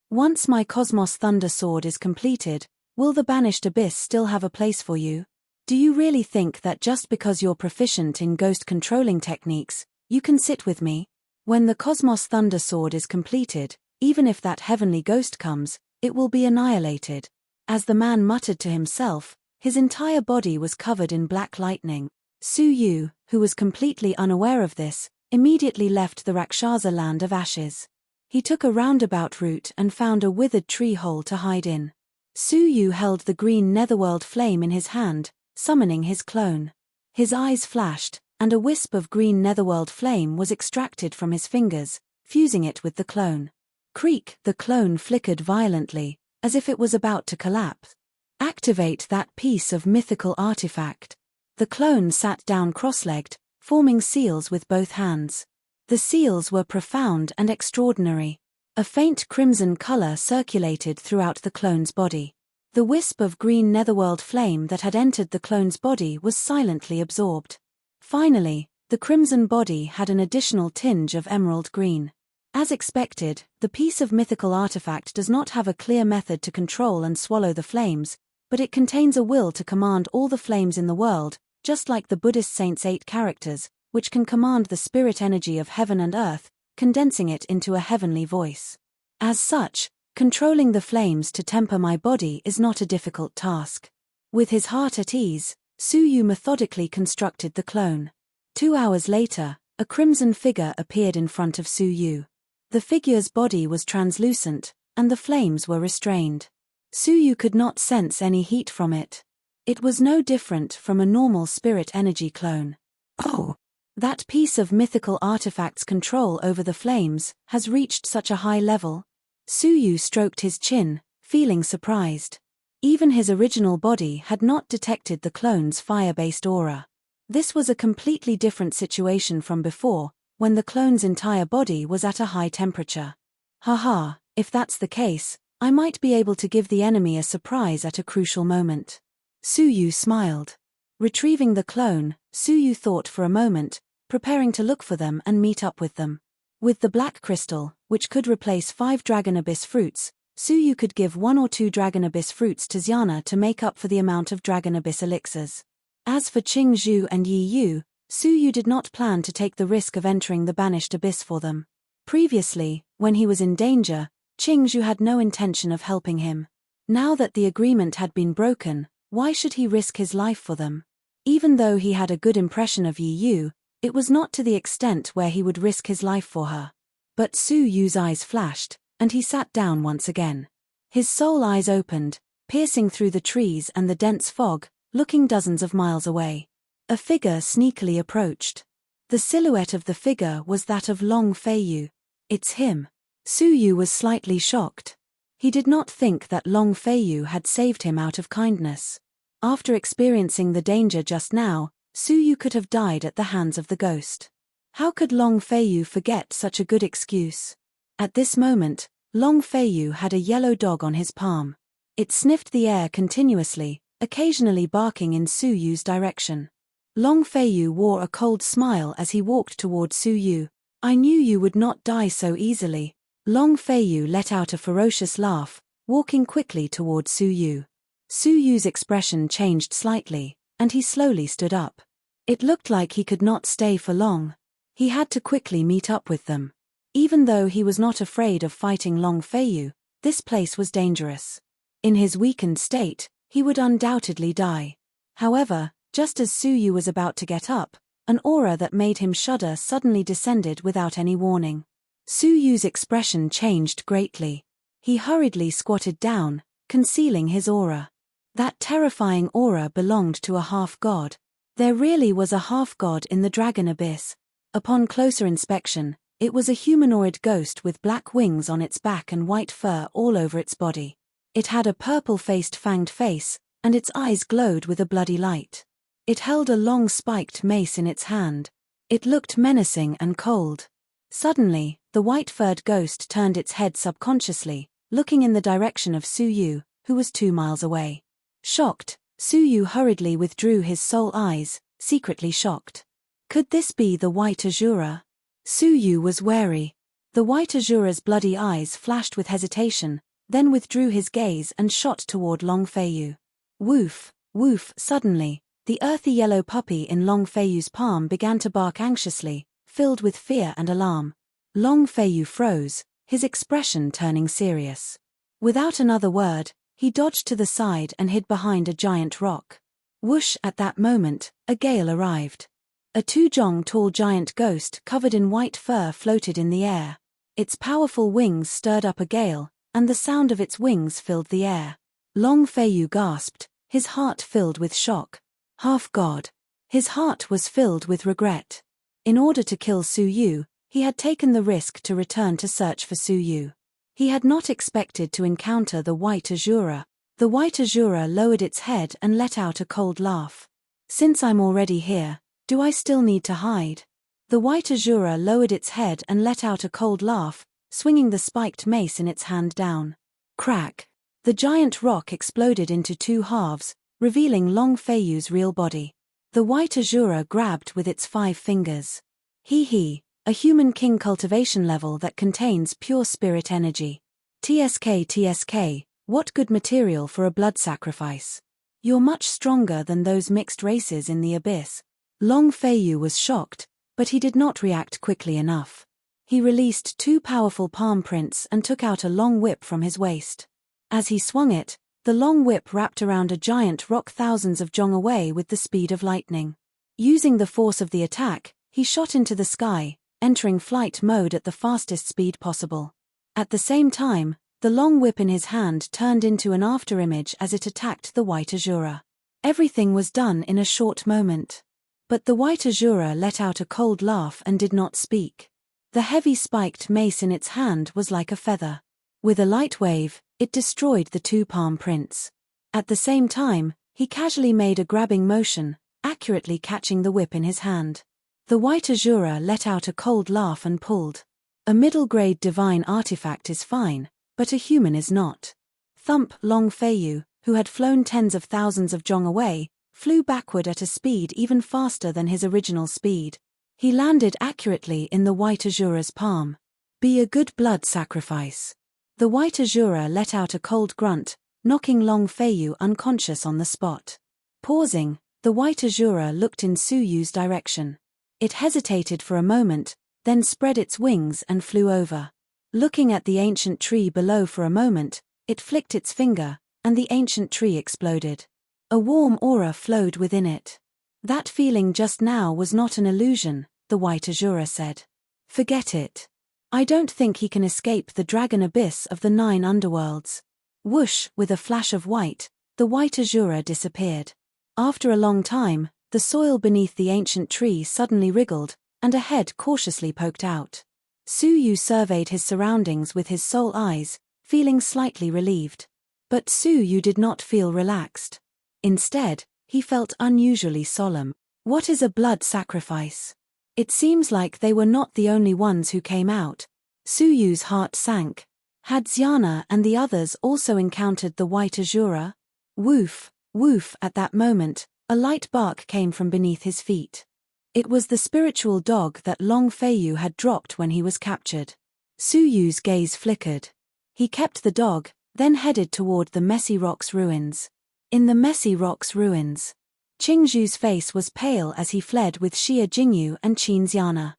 Once my Cosmos Thunder Sword is completed, will the Banished Abyss still have a place for you? Do you really think that just because you're proficient in ghost-controlling techniques, you can sit with me? When the Cosmos Thunder Sword is completed, even if that heavenly ghost comes, it will be annihilated. As the man muttered to himself, his entire body was covered in black lightning. Su Yu, who was completely unaware of this, immediately left the Rakshasa land of ashes. He took a roundabout route and found a withered tree hole to hide in. Su Yu held the green netherworld flame in his hand, summoning his clone. His eyes flashed, and a wisp of green netherworld flame was extracted from his fingers, fusing it with the clone. Creak! The clone flickered violently, as if it was about to collapse. Activate that piece of mythical artifact. The clone sat down cross-legged, forming seals with both hands. The seals were profound and extraordinary. A faint crimson color circulated throughout the clone's body. The wisp of green netherworld flame that had entered the clone's body was silently absorbed. Finally, the crimson body had an additional tinge of emerald green. As expected, the piece of mythical artifact does not have a clear method to control and swallow the flames, but it contains a will to command all the flames in the world, just like the Buddhist saint's 8 characters, which can command the spirit energy of heaven and earth, condensing it into a heavenly voice. As such, controlling the flames to temper my body is not a difficult task. With his heart at ease, Su Yu methodically constructed the clone. 2 hours later, a crimson figure appeared in front of Su Yu. The figure's body was translucent, and the flames were restrained. Su Yu could not sense any heat from it. It was no different from a normal spirit energy clone. Oh! That piece of mythical artifact's control over the flames has reached such a high level. Su Yu stroked his chin, feeling surprised. Even his original body had not detected the clone's fire-based aura. This was a completely different situation from before, when the clone's entire body was at a high temperature. Haha, if that's the case, I might be able to give the enemy a surprise at a crucial moment. Su Yu smiled. Retrieving the clone, Su Yu thought for a moment, preparing to look for them and meet up with them. With the black crystal, which could replace 5 Dragon Abyss fruits, Su Yu could give 1 or 2 Dragon Abyss fruits to Xiana to make up for the amount of Dragon Abyss elixirs. As for Qing Zhu and Yi Yu, Su Yu did not plan to take the risk of entering the Banished Abyss for them. Previously, when he was in danger, Qing Zhu had no intention of helping him. Now that the agreement had been broken, why should he risk his life for them? Even though he had a good impression of Yi Yu, it was not to the extent where he would risk his life for her. But Su Yu's eyes flashed, and he sat down once again. His soul eyes opened, piercing through the trees and the dense fog, looking dozens of miles away. A figure sneakily approached. The silhouette of the figure was that of Long Feiyu. It's him. Su Yu was slightly shocked. He did not think that Long Feiyu had saved him out of kindness. After experiencing the danger just now, Su Yu could have died at the hands of the ghost. How could Long Feiyu forget such a good excuse? At this moment, Long Feiyu had a yellow dog on his palm. It sniffed the air continuously, occasionally barking in Su Yu's direction. Long Feiyu wore a cold smile as he walked toward Su Yu. I knew you would not die so easily. Long Feiyu let out a ferocious laugh, walking quickly toward Su Yu. Su Yu's expression changed slightly, and he slowly stood up. It looked like he could not stay for long. He had to quickly meet up with them. Even though he was not afraid of fighting Long Feiyu, this place was dangerous. In his weakened state, he would undoubtedly die. However, just as Su Yu was about to get up, an aura that made him shudder suddenly descended without any warning. Su Yu's expression changed greatly. He hurriedly squatted down, concealing his aura. That terrifying aura belonged to a half-god. There really was a half-god in the Dragon Abyss. Upon closer inspection, it was a humanoid ghost with black wings on its back and white fur all over its body. It had a purple-faced fanged face, and its eyes glowed with a bloody light. It held a long spiked mace in its hand. It looked menacing and cold. Suddenly, the white-furred ghost turned its head subconsciously, looking in the direction of Su Yu, who was 2 miles away. Shocked, Su Yu hurriedly withdrew his soul eyes, secretly shocked. Could this be the White Azura? Su Yu was wary. The White Azura's bloody eyes flashed with hesitation, then withdrew his gaze and shot toward Long Feiyu. Woof, woof, suddenly, the earthy yellow puppy in Long Feiyu's palm began to bark anxiously, filled with fear and alarm. Long Feiyu froze, his expression turning serious. Without another word, he dodged to the side and hid behind a giant rock. Whoosh! At that moment, a gale arrived. A 2-jong-tall giant ghost covered in white fur floated in the air. Its powerful wings stirred up a gale, and the sound of its wings filled the air. Long Feiyu gasped, his heart filled with shock. Half-god. His heart was filled with regret. In order to kill Su Yu, he had taken the risk to return to search for Su Yu. He had not expected to encounter the White Azura. The White Azura lowered its head and let out a cold laugh. Since I'm already here, do I still need to hide? The White Azura lowered its head and let out a cold laugh, swinging the spiked mace in its hand down. Crack! The giant rock exploded into 2 halves, revealing Long Feiyu's real body. The White Azura grabbed with its 5 fingers. He, a human king cultivation level that contains pure spirit energy. TSK, what good material for a blood sacrifice. You're much stronger than those mixed races in the abyss. Long Feiyu was shocked, but he did not react quickly enough. He released 2 powerful palm prints and took out a long whip from his waist. As he swung it, the long whip wrapped around a giant rock thousands of jong away with the speed of lightning. Using the force of the attack, he shot into the sky, entering flight mode at the fastest speed possible. At the same time, the long whip in his hand turned into an afterimage as it attacked the White Azura. Everything was done in a short moment. But the White Azura let out a cold laugh and did not speak. The heavy spiked mace in its hand was like a feather. With a light wave, it destroyed the 2 palm prints. At the same time, he casually made a grabbing motion, accurately catching the whip in his hand. The White Azura let out a cold laugh and pulled. A middle-grade divine artifact is fine, but a human is not. Thump! Long Feiyu, who had flown tens of thousands of jong away, flew backward at a speed even faster than his original speed. He landed accurately in the White Azura's palm. Be a good blood sacrifice. The White Azura let out a cold grunt, knocking Long Feiyu unconscious on the spot. Pausing, the White Azura looked in Su Yu's direction. It hesitated for a moment, then spread its wings and flew over. Looking at the ancient tree below for a moment, it flicked its finger, and the ancient tree exploded. A warm aura flowed within it. That feeling just now was not an illusion, the White Azura said. Forget it. I don't think he can escape the dragon abyss of the 9 underworlds. Whoosh! With a flash of white, the White Azura disappeared. After a long time, the soil beneath the ancient tree suddenly wriggled, and a head cautiously poked out. Su Yu surveyed his surroundings with his soul eyes, feeling slightly relieved. But Su Yu did not feel relaxed. Instead, he felt unusually solemn. What is a blood sacrifice? It seems like they were not the only ones who came out. Su Yu's heart sank. Had Xiana and the others also encountered the White Azura? Woof, woof! At that moment, a light bark came from beneath his feet. It was the spiritual dog that Long Feiyu had dropped when he was captured. Su Yu's gaze flickered. He kept the dog, then headed toward the Messy Rocks ruins. In the Messy Rocks ruins, Qingzhu's face was pale as he fled with Xia Jingyu and Qin Xiana.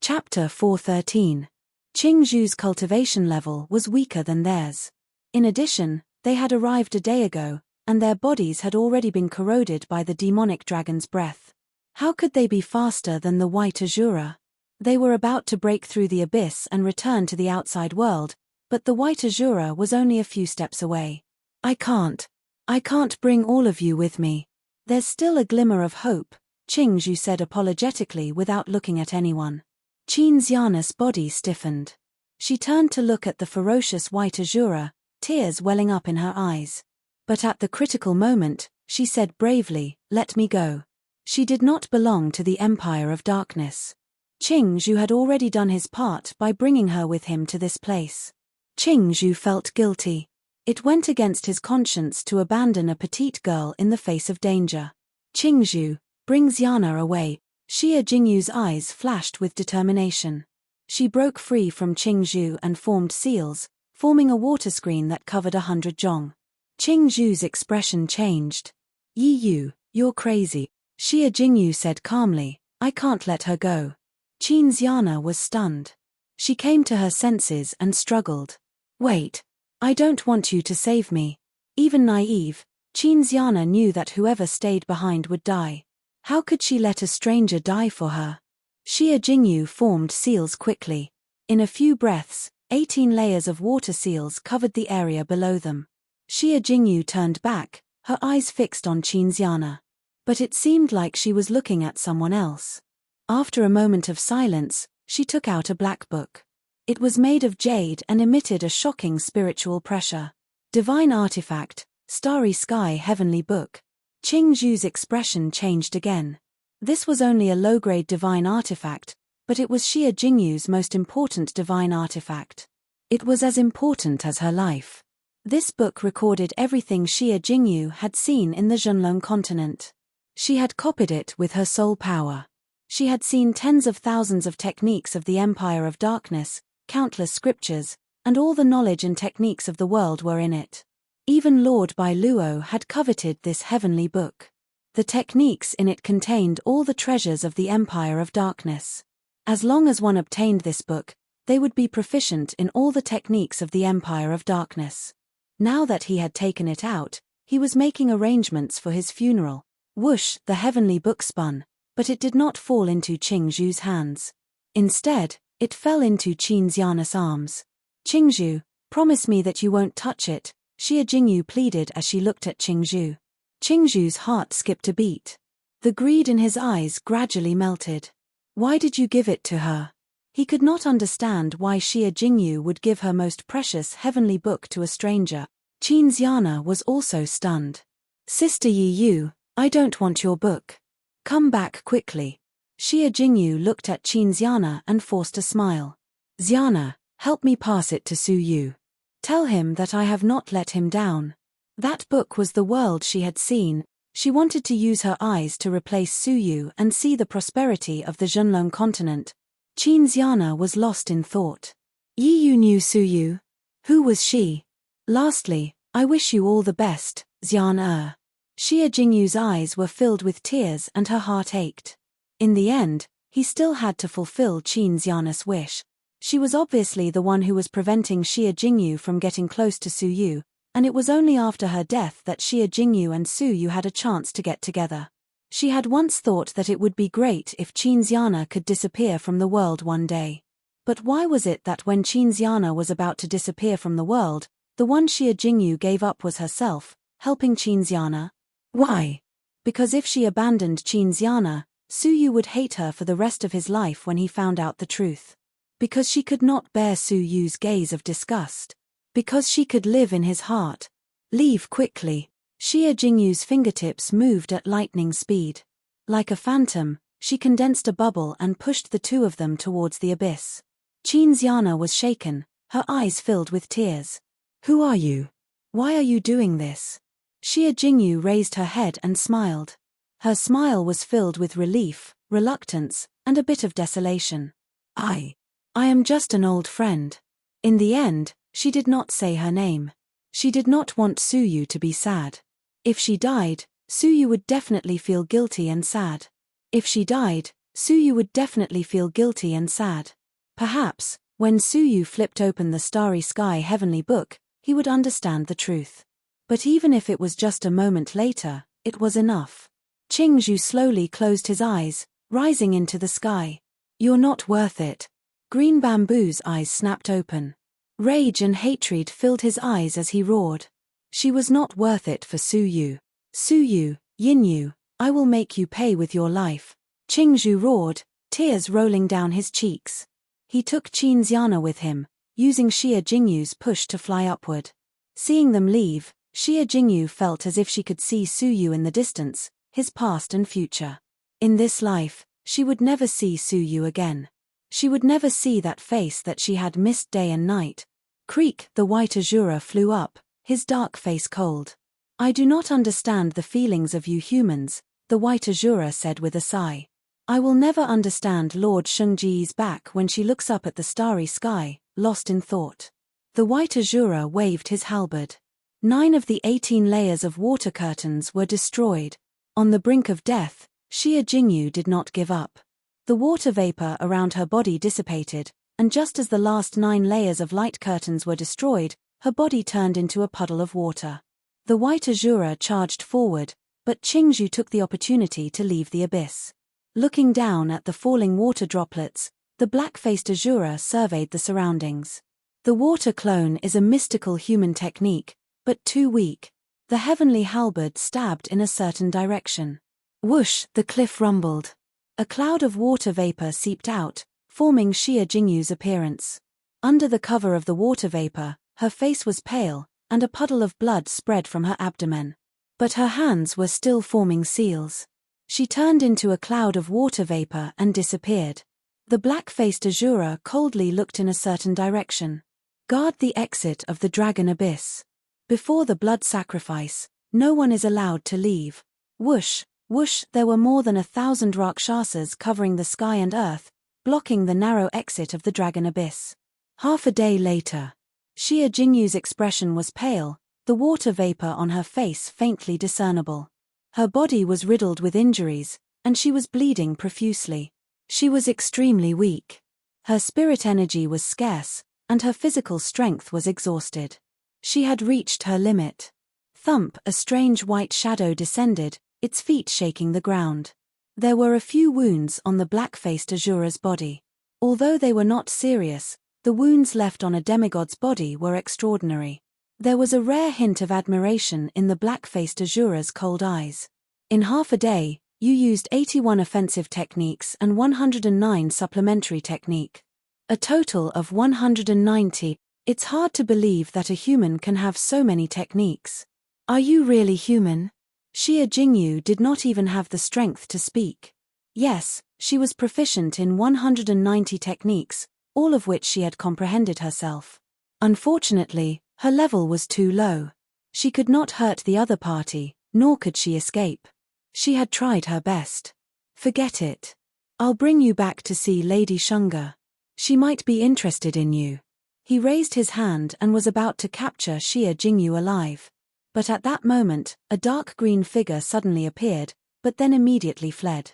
Chapter 413. Qingzhu's cultivation level was weaker than theirs. In addition, they had arrived a day ago, and their bodies had already been corroded by the demonic dragon's breath. How could they be faster than the White Azura? They were about to break through the abyss and return to the outside world, but the White Azura was only a few steps away. I can't bring all of you with me. There's still a glimmer of hope, Qing Zhu said apologetically without looking at anyone. Qin Xiana's body stiffened. She turned to look at the ferocious white Azura, tears welling up in her eyes. But at the critical moment, she said bravely, "Let me go." She did not belong to the Empire of Darkness. Qing Zhu had already done his part by bringing her with him to this place. Qing Zhu felt guilty. It went against his conscience to abandon a petite girl in the face of danger. Qing Zhu, bring Xiana away. Xia Jingyu's eyes flashed with determination. She broke free from Qing Zhu and formed seals, forming a water screen that covered 100 zhong. Qing Zhu's expression changed. "Yi Yu, you're crazy," Xia Jingyu said calmly. "I can't let her go." Qin Xiana was stunned. She came to her senses and struggled. "Wait. I don't want you to save me." Even naive, Qin Xiana knew that whoever stayed behind would die. How could she let a stranger die for her? Xia Jingyu formed seals quickly. In a few breaths, 18 layers of water seals covered the area below them. Xia Jingyu turned back, her eyes fixed on Qin Xiana. But it seemed like she was looking at someone else. After a moment of silence, she took out a black book. It was made of jade and emitted a shocking spiritual pressure. Divine artifact, starry sky heavenly book. Qing Zhu's expression changed again. This was only a low-grade divine artifact, but it was Xia Jingyu's most important divine artifact. It was as important as her life. This book recorded everything Xia Jingyu had seen in the Zhenlong continent. She had copied it with her soul power. She had seen tens of thousands of techniques of the Empire of Darkness, countless scriptures, and all the knowledge and techniques of the world were in it. Even Lord Bai Luo had coveted this heavenly book. The techniques in it contained all the treasures of the Empire of Darkness. As long as one obtained this book, they would be proficient in all the techniques of the Empire of Darkness. Now that he had taken it out, he was making arrangements for his funeral. Whoosh, the heavenly book spun, but it did not fall into Qing Zhu's hands. Instead, it fell into Qin Xiana's arms. "Qing Zhu, promise me that you won't touch it," Xia Jingyu pleaded as she looked at Qing Zhu. Qing Zhu's heart skipped a beat. The greed in his eyes gradually melted. Why did you give it to her? He could not understand why Xia Jingyu would give her most precious heavenly book to a stranger. Qin Xiana was also stunned. "Sister Yi Yu, I don't want your book. Come back quickly." Xia Jingyu looked at Qin Xiana and forced a smile. "Xiana, help me pass it to Su Yu. Tell him that I have not let him down." That book was the world she had seen. She wanted to use her eyes to replace Su Yu and see the prosperity of the Zhenlong continent. Qin Xiana was lost in thought. Yi Yu knew Su Yu. Who was she? "Lastly, I wish you all the best, Xian. Xia Jingyu's eyes were filled with tears and her heart ached. In the end, he still had to fulfill Qin Xiana's wish. She was obviously the one who was preventing Xia Jingyu from getting close to Su Yu, and it was only after her death that Xia Jingyu and Su Yu had a chance to get together. She had once thought that it would be great if Qin Xiana could disappear from the world one day. But why was it that when Qin Xiana was about to disappear from the world, the one Xia Jingyu gave up was herself, helping Qin Xiana? Why? Because if she abandoned Qin Xiana, Su Yu would hate her for the rest of his life when he found out the truth. Because she could not bear Su Yu's gaze of disgust. Because she could live in his heart. Leave quickly. Xia Jingyu's fingertips moved at lightning speed. Like a phantom, she condensed a bubble and pushed the two of them towards the abyss. Qin Xiana was shaken, her eyes filled with tears. "Who are you? Why are you doing this?" Xia Jingyu raised her head and smiled. Her smile was filled with relief, reluctance, and a bit of desolation. I am just an old friend." In the end, she did not say her name. She did not want Su Yu to be sad. If she died, Su Yu would definitely feel guilty and sad. If she died, Su Yu would definitely feel guilty and sad. Perhaps, when Su Yu flipped open the starry sky heavenly book, he would understand the truth. But even if it was just a moment later, it was enough. Qing Zhu slowly closed his eyes, rising into the sky. "You're not worth it." Green Bamboo's eyes snapped open. Rage and hatred filled his eyes as he roared. She was not worth it for Su Yu. Su Yu, Yin Yu, I will make you pay with your life. Qingzhu roared, tears rolling down his cheeks. He took Qin Xiana with him, using Xia Jingyu's push to fly upward. Seeing them leave, Xia Jingyu felt as if she could see Su Yu in the distance, his past and future. In this life, she would never see Su Yu again. She would never see that face that she had missed day and night. Creak, the white Azura flew up, his dark face cold. I do not understand the feelings of you humans, the white Azura said with a sigh. I will never understand Lord Shengji's back when she looks up at the starry sky, lost in thought. The white Azura waved his halberd. 9 of the 18 layers of water curtains were destroyed. On the brink of death, Xia Jingyu did not give up. The water vapor around her body dissipated, and just as the last 9 layers of light curtains were destroyed, her body turned into a puddle of water. The white Azura charged forward, but Qingzhu took the opportunity to leave the abyss. Looking down at the falling water droplets, the black-faced Azura surveyed the surroundings. The water clone is a mystical human technique, but too weak. The heavenly halberd stabbed in a certain direction. Whoosh, the cliff rumbled. A cloud of water vapor seeped out, forming Xia Jingyu's appearance. Under the cover of the water vapor, her face was pale, and a puddle of blood spread from her abdomen. But her hands were still forming seals. She turned into a cloud of water vapor and disappeared. The black-faced Azura coldly looked in a certain direction. Guard the exit of the dragon abyss. Before the blood sacrifice, no one is allowed to leave. Whoosh, whoosh, there were more than 1,000 Rakshasas covering the sky and earth, blocking the narrow exit of the dragon abyss. Half a day later, Xia Jingyu's expression was pale, the water vapor on her face faintly discernible. Her body was riddled with injuries, and she was bleeding profusely. She was extremely weak. Her spirit energy was scarce, and her physical strength was exhausted. She had reached her limit. Thump, a strange white shadow descended, its feet shaking the ground. There were a few wounds on the black-faced Azura's body. Although they were not serious, the wounds left on a demigod's body were extraordinary. There was a rare hint of admiration in the black-faced Azura's cold eyes. In half a day, you used 81 offensive techniques and 109 supplementary technique. A total of 190. It's hard to believe that a human can have so many techniques. Are you really human? Xia Jingyu did not even have the strength to speak. Yes, she was proficient in 190 techniques, all of which she had comprehended herself. Unfortunately, her level was too low. She could not hurt the other party, nor could she escape. She had tried her best. Forget it. I'll bring you back to see Lady Shunga. She might be interested in you. He raised his hand and was about to capture Xia Jingyu alive. But at that moment, a dark green figure suddenly appeared, but then immediately fled.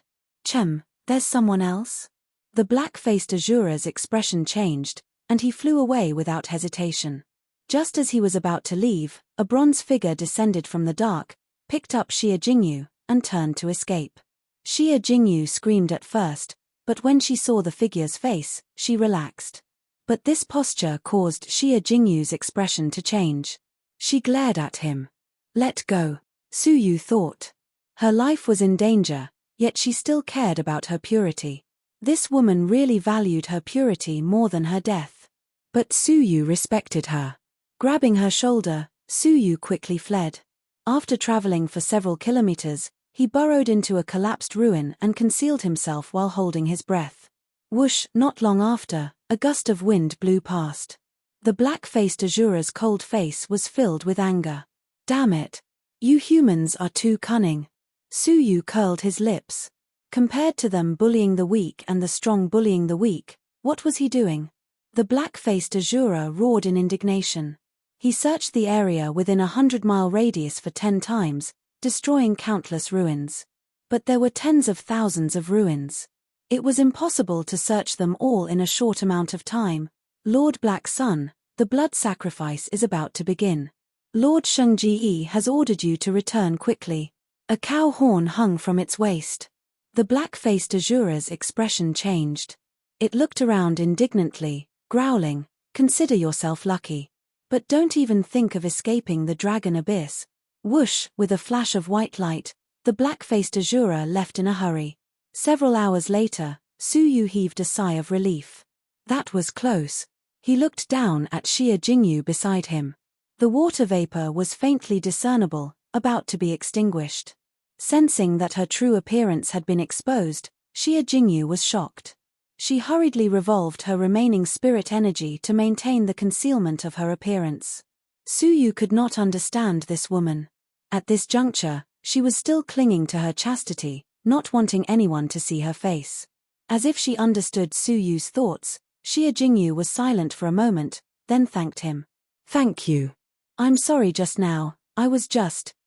There's someone else? The black-faced Azura's expression changed, and he flew away without hesitation. Just as he was about to leave, a bronze figure descended from the dark, picked up Xia Jingyu, and turned to escape. Xia Jingyu screamed at first, but when she saw the figure's face, she relaxed. But this posture caused Xia Jingyu's expression to change. She glared at him. Let go, Su Yu thought. Her life was in danger, yet she still cared about her purity. This woman really valued her purity more than her death. But Su Yu respected her. Grabbing her shoulder, Su Yu quickly fled. After traveling for several kilometers, he burrowed into a collapsed ruin and concealed himself while holding his breath. Whoosh, not long after, a gust of wind blew past. The black-faced Azura's cold face was filled with anger. Damn it. You humans are too cunning. Su Yu curled his lips. Compared to them bullying the weak and the strong bullying the weak, what was he doing? The black-faced Azura roared in indignation. He searched the area within a 100-mile radius for 10 times, destroying countless ruins. But there were tens of thousands of ruins. It was impossible to search them all in a short amount of time. Lord Black Sun, the blood sacrifice is about to begin. Lord Shengji has ordered you to return quickly. A cow horn hung from its waist. The black-faced Azura's expression changed. It looked around indignantly, growling, consider yourself lucky. But don't even think of escaping the dragon abyss. Whoosh, with a flash of white light, The black-faced Azura left in a hurry. Several hours later, Suyu heaved a sigh of relief. That was close. He looked down at Xia Jingyu beside him. The water vapor was faintly discernible, about to be extinguished. Sensing that her true appearance had been exposed, Xia Jingyu was shocked. She hurriedly revolved her remaining spirit energy to maintain the concealment of her appearance. Suyu could not understand this woman. At this juncture, she was still clinging to her chastity, not wanting anyone to see her face. As if she understood Suyu's thoughts, Xia Jingyu was silent for a moment, then thanked him. "Thank you. I'm sorry just now,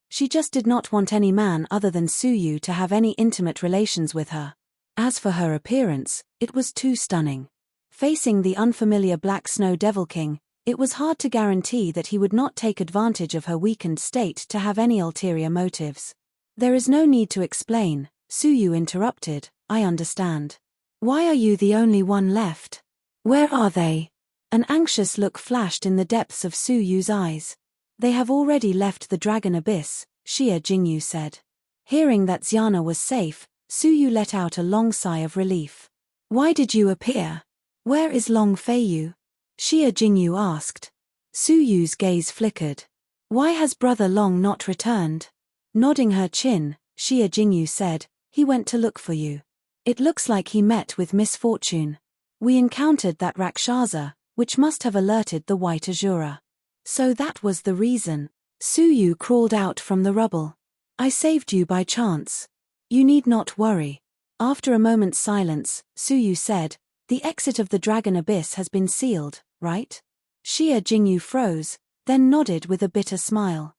she just did not want any man other than Suyu to have any intimate relations with her. As for her appearance, it was too stunning." Facing the unfamiliar Black Snow Devil King, it was hard to guarantee that he would not take advantage of her weakened state to have any ulterior motives. "There is no need to explain," Suyu interrupted, "I understand. Why are you the only one left? Where are they?" An anxious look flashed in the depths of Suyu's eyes. "They have already left the Dragon Abyss," Xia Jingyu said. Hearing that Xiana was safe, Suyu let out a long sigh of relief. "Why did you appear? Where is Long Feiyu?" Xia Jingyu asked. Suyu's gaze flickered. "Why has Brother Long not returned?" Nodding her chin, Xia Jingyu said, "He went to look for you. It looks like he met with misfortune. We encountered that Rakshasa, which must have alerted the White Azura. So that was the reason." Suyu crawled out from the rubble. "I saved you by chance. You need not worry." After a moment's silence, Suyu said, "The exit of the Dragon Abyss has been sealed, right?" Xia Jingyu froze, then nodded with a bitter smile.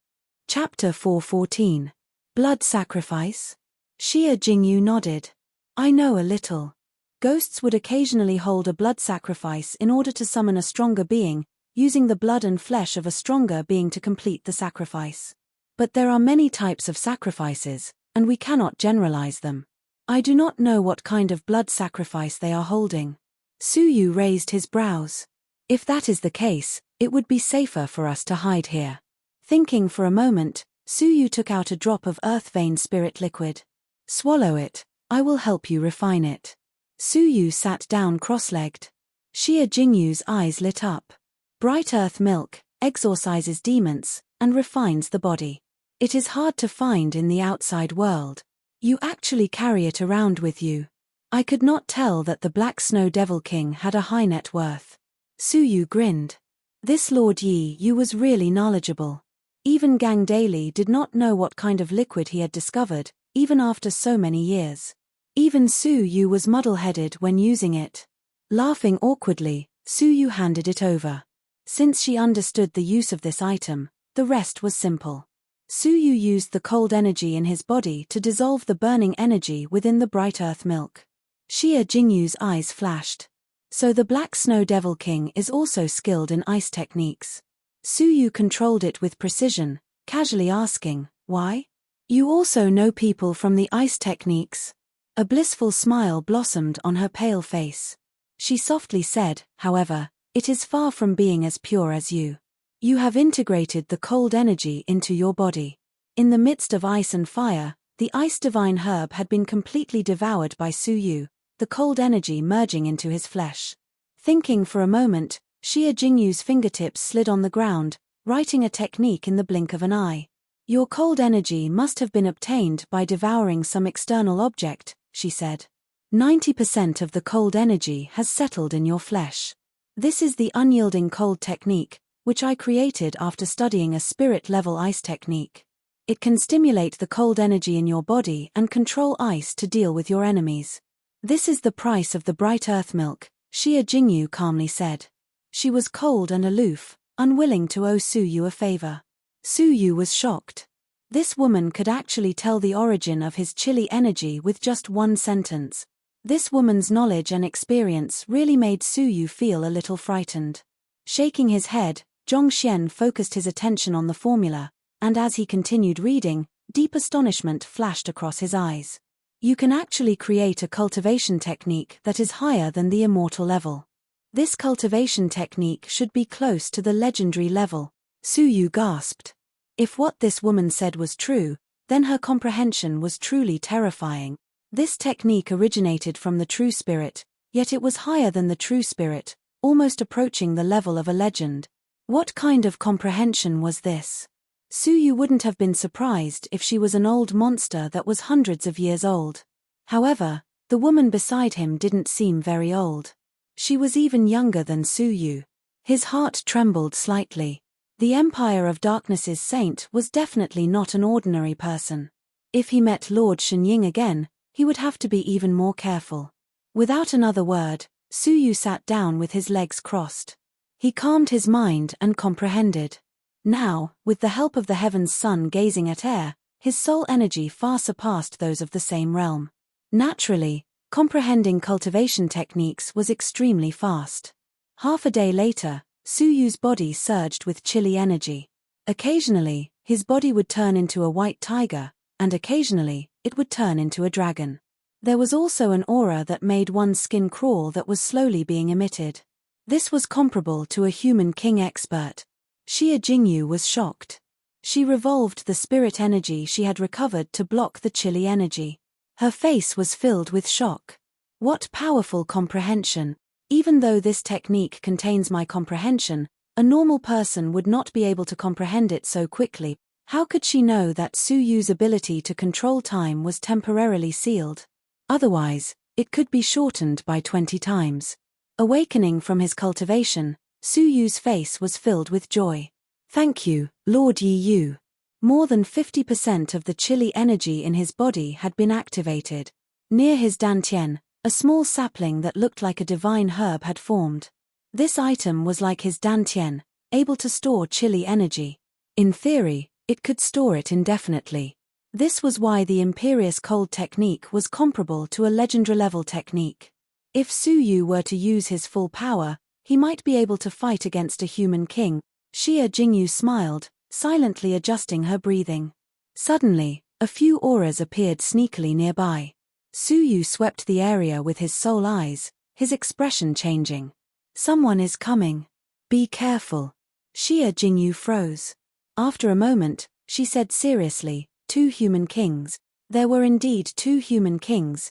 Chapter 414. Blood Sacrifice? Xia Jingyu nodded. "I know a little. Ghosts would occasionally hold a blood sacrifice in order to summon a stronger being, using the blood and flesh of a stronger being to complete the sacrifice. But there are many types of sacrifices, and we cannot generalize them. I do not know what kind of blood sacrifice they are holding." Suyu raised his brows. "If that is the case, it would be safer for us to hide here." Thinking for a moment, Suyu took out a drop of earth vein spirit liquid. "Swallow it, I will help you refine it." Suyu sat down cross-legged. Xia Jingyu's eyes lit up. Bright earth milk exorcises demons and refines the body. It is hard to find in the outside world. You actually carry it around with you. I could not tell that the Black Snow Devil King had a high net worth. Suyu grinned. This Lord Yi Yu was really knowledgeable. Even Gang Daily did not know what kind of liquid he had discovered, even after so many years. Even Suyu was muddle-headed when using it. Laughing awkwardly, Suyu handed it over. Since she understood the use of this item, the rest was simple. Suyu used the cold energy in his body to dissolve the burning energy within the bright earth milk. Xia Jingyu's eyes flashed. So the Black Snow Devil King is also skilled in ice techniques. Suyu controlled it with precision, casually asking, "Why? You also know people from the ice techniques?" A blissful smile blossomed on her pale face. She softly said, "However, it is far from being as pure as you. You have integrated the cold energy into your body." In the midst of ice and fire, the ice divine herb had been completely devoured by Suyu, the cold energy merging into his flesh. Thinking for a moment, Xia Jingyu's fingertips slid on the ground, writing a technique in the blink of an eye. "Your cold energy must have been obtained by devouring some external object," she said. 90% of the cold energy has settled in your flesh. This is the unyielding cold technique, which I created after studying a spirit-level ice technique. It can stimulate the cold energy in your body and control ice to deal with your enemies. This is the price of the bright earth milk, Xia Jingyu calmly said. She was cold and aloof, unwilling to owe Suyu a favor. Suyu was shocked. This woman could actually tell the origin of his chilly energy with just one sentence. This woman's knowledge and experience really made Suyu feel a little frightened. Shaking his head, Zhongxian focused his attention on the formula, and as he continued reading, deep astonishment flashed across his eyes. You can actually create a cultivation technique that is higher than the immortal level. This cultivation technique should be close to the legendary level. Suyu gasped. If what this woman said was true, then her comprehension was truly terrifying. This technique originated from the true spirit, yet it was higher than the true spirit, almost approaching the level of a legend. What kind of comprehension was this? Suyu wouldn't have been surprised if she was an old monster that was hundreds of years old. However, the woman beside him didn't seem very old. She was even younger than Suyu. His heart trembled slightly. The Empire of Darkness's saint was definitely not an ordinary person. If he met Lord Shenying again, he would have to be even more careful. Without another word, Suyu sat down with his legs crossed. He calmed his mind and comprehended. Now, with the help of the heaven's sun gazing at air, his soul energy far surpassed those of the same realm. Naturally, comprehending cultivation techniques was extremely fast. Half a day later, Suyu's body surged with chilly energy. Occasionally, his body would turn into a white tiger, and occasionally, it would turn into a dragon. There was also an aura that made one's skin crawl that was slowly being emitted. This was comparable to a human king expert. Xia Jingyu was shocked. She revolved the spirit energy she had recovered to block the chilly energy. Her face was filled with shock. What powerful comprehension! Even though this technique contains my comprehension, a normal person would not be able to comprehend it so quickly. How could she know that Suyu's ability to control time was temporarily sealed? Otherwise, it could be shortened by 20 times. Awakening from his cultivation, Suyu's face was filled with joy. Thank you, Lord Yi Yu. More than 50% of the chilly energy in his body had been activated. Near his dantian, a small sapling that looked like a divine herb had formed. This item was like his dantian, able to store chilly energy. In theory, it could store it indefinitely. This was why the Imperious Cold technique was comparable to a legendary-level technique. If Suyu were to use his full power, he might be able to fight against a human king. Xia Jingyu smiled, silently adjusting her breathing. Suddenly, a few auras appeared sneakily nearby. Suyu swept the area with his soul eyes, his expression changing. Someone is coming. Be careful. Xia Jingyu froze. After a moment, she said seriously, 2 human kings. There were indeed 2 human kings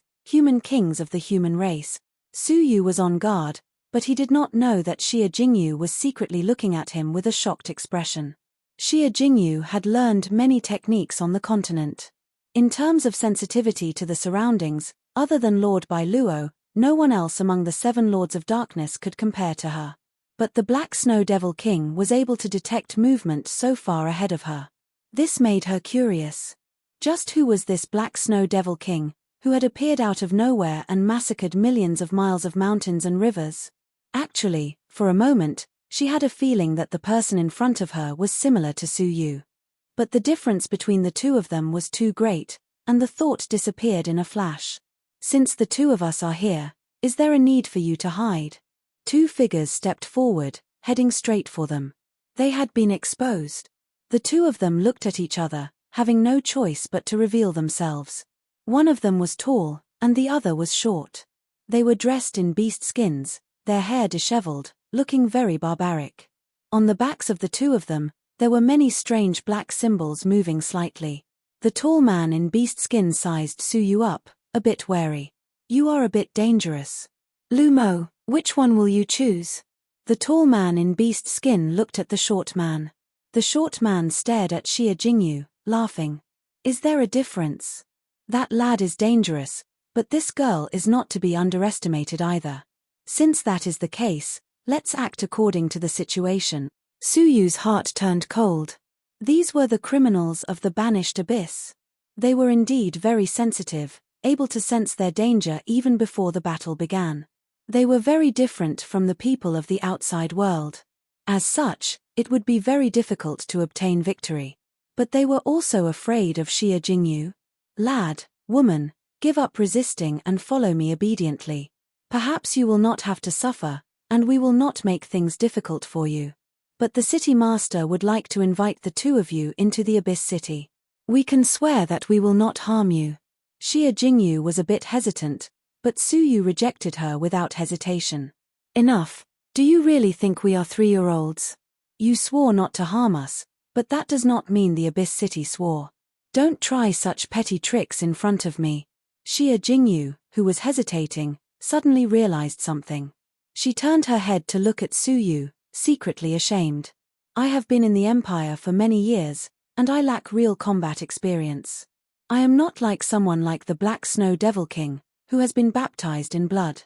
of the human race. Suyu was on guard, but he did not know that Xia Jingyu was secretly looking at him with a shocked expression. Xia Jingyu had learned many techniques on the continent. In terms of sensitivity to the surroundings, other than Lord Bailuo, no one else among the 7 Lords of Darkness could compare to her. But the Black Snow Devil King was able to detect movement so far ahead of her. This made her curious. Just who was this Black Snow Devil King, who had appeared out of nowhere and massacred millions of miles of mountains and rivers? Actually, for a moment, she had a feeling that the person in front of her was similar to Suyu. But the difference between the 2 of them was too great, and the thought disappeared in a flash. Since the 2 of us are here, is there a need for you to hide? 2 figures stepped forward, heading straight for them. They had been exposed. The 2 of them looked at each other, having no choice but to reveal themselves. One of them was tall, and the other was short. They were dressed in beast skins, their hair disheveled, looking very barbaric. On the backs of the 2 of them, there were many strange black symbols moving slightly. The tall man in beast skin sized Suyu up, a bit wary. You are a bit dangerous. Lumo, which one will you choose? The tall man in beast skin looked at the short man. The short man stared at Xia Jingyu, laughing. Is there a difference? That lad is dangerous, but this girl is not to be underestimated either. Since that is the case, let's act according to the situation. Suyu's heart turned cold. These were the criminals of the banished abyss. They were indeed very sensitive, able to sense their danger even before the battle began. They were very different from the people of the outside world. As such, it would be very difficult to obtain victory. But they were also afraid of Xia Jingyu. Lad, woman, give up resisting and follow me obediently. Perhaps you will not have to suffer, and we will not make things difficult for you. But the city master would like to invite the 2 of you into the Abyss City. We can swear that we will not harm you. Xia Jingyu was a bit hesitant, but Suyu rejected her without hesitation. Enough. Do you really think we are 3-year-olds? You swore not to harm us, but that does not mean the Abyss City swore. Don't try such petty tricks in front of me. Xia Jingyu, who was hesitating, suddenly realized something. She turned her head to look at Su Yu, secretly ashamed. I have been in the Empire for many years, and I lack real combat experience. I am not like someone like the Black Snow Devil King, who has been baptized in blood.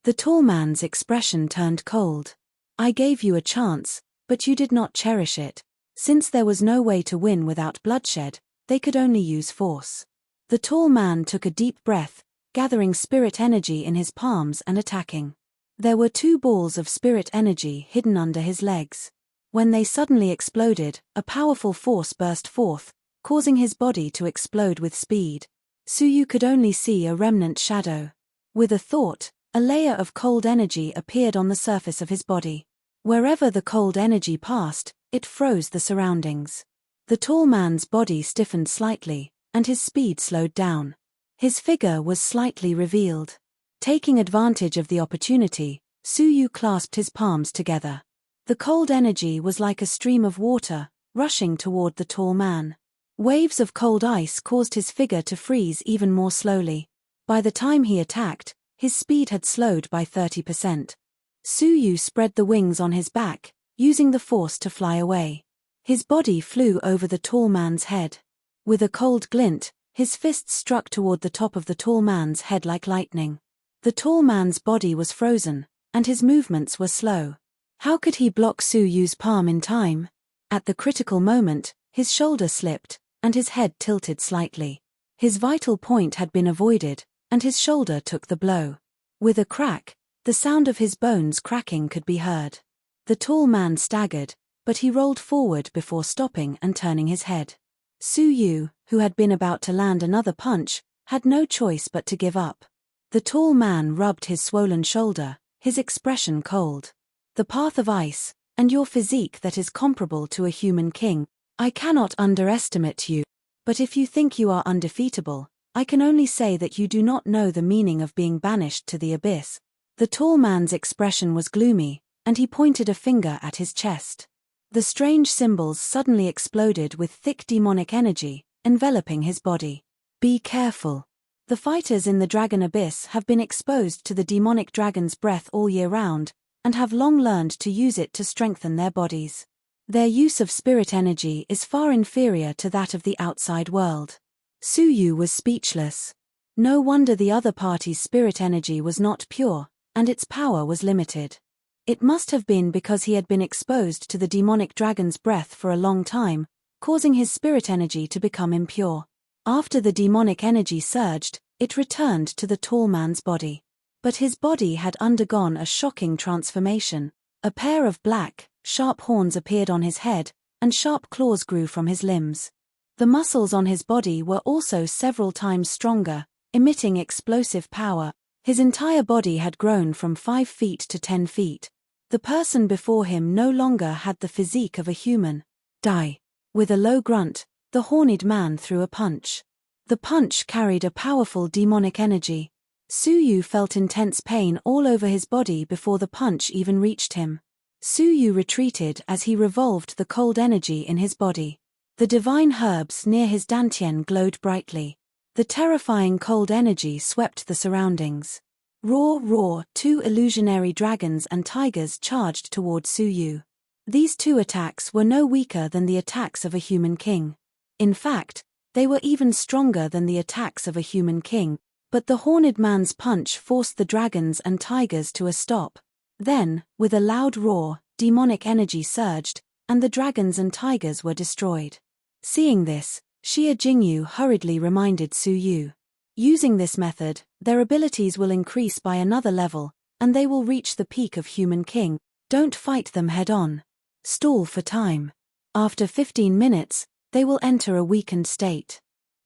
The tall man's expression turned cold. I gave you a chance, but you did not cherish it. Since there was no way to win without bloodshed, they could only use force. The tall man took a deep breath, gathering spirit energy in his palms and attacking. There were 2 balls of spirit energy hidden under his legs. When they suddenly exploded, a powerful force burst forth, causing his body to explode with speed. Su Yu could only see a remnant shadow. With a thought, a layer of cold energy appeared on the surface of his body. Wherever the cold energy passed, it froze the surroundings. The tall man's body stiffened slightly, and his speed slowed down. His figure was slightly revealed. Taking advantage of the opportunity, Su Yu clasped his palms together. The cold energy was like a stream of water, rushing toward the tall man. Waves of cold ice caused his figure to freeze even more slowly. By the time he attacked, his speed had slowed by 30%. Su Yu spread the wings on his back, using the force to fly away. His body flew over the tall man's head. With a cold glint, his fists struck toward the top of the tall man's head like lightning. The tall man's body was frozen, and his movements were slow. How could he block Su Yu's palm in time? At the critical moment, his shoulder slipped, and his head tilted slightly. His vital point had been avoided, and his shoulder took the blow. With a crack, the sound of his bones cracking could be heard. The tall man staggered, but he rolled forward before stopping and turning his head. Su Yu, who had been about to land another punch, had no choice but to give up. The tall man rubbed his swollen shoulder, his expression cold. The path of ice, and your physique that is comparable to a human king. I cannot underestimate you, but if you think you are undefeatable, I can only say that you do not know the meaning of being banished to the abyss. The tall man's expression was gloomy, and he pointed a finger at his chest. The strange symbols suddenly exploded with thick demonic energy, enveloping his body. Be careful. The fighters in the Dragon Abyss have been exposed to the demonic dragon's breath all year round, and have long learned to use it to strengthen their bodies. Their use of spirit energy is far inferior to that of the outside world. Su Yu was speechless. No wonder the other party's spirit energy was not pure, and its power was limited. It must have been because he had been exposed to the demonic dragon's breath for a long time, causing his spirit energy to become impure. After the demonic energy surged, it returned to the tall man's body. But his body had undergone a shocking transformation. A pair of black, sharp horns appeared on his head, and sharp claws grew from his limbs. The muscles on his body were also several times stronger, emitting explosive power. His entire body had grown from 5 feet to 10 feet. The person before him no longer had the physique of a human. Die. With a low grunt, the horned man threw a punch. The punch carried a powerful demonic energy. Su Yu felt intense pain all over his body before the punch even reached him. Su Yu retreated as he revolved the cold energy in his body. The divine herbs near his dantian glowed brightly. The terrifying cold energy swept the surroundings. Roar, roar, 2 illusionary dragons and tigers charged toward Su Yu. These 2 attacks were no weaker than the attacks of a human king. In fact, they were even stronger than the attacks of a human king, but the horned man's punch forced the dragons and tigers to a stop. Then, with a loud roar, demonic energy surged, and the dragons and tigers were destroyed. Seeing this, Xia Jingyu hurriedly reminded Su Yu. Using this method, their abilities will increase by another level, and they will reach the peak of human king. Don't fight them head-on. Stall for time. After 15 minutes, they will enter a weakened state.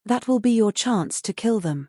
That will be your chance to kill them.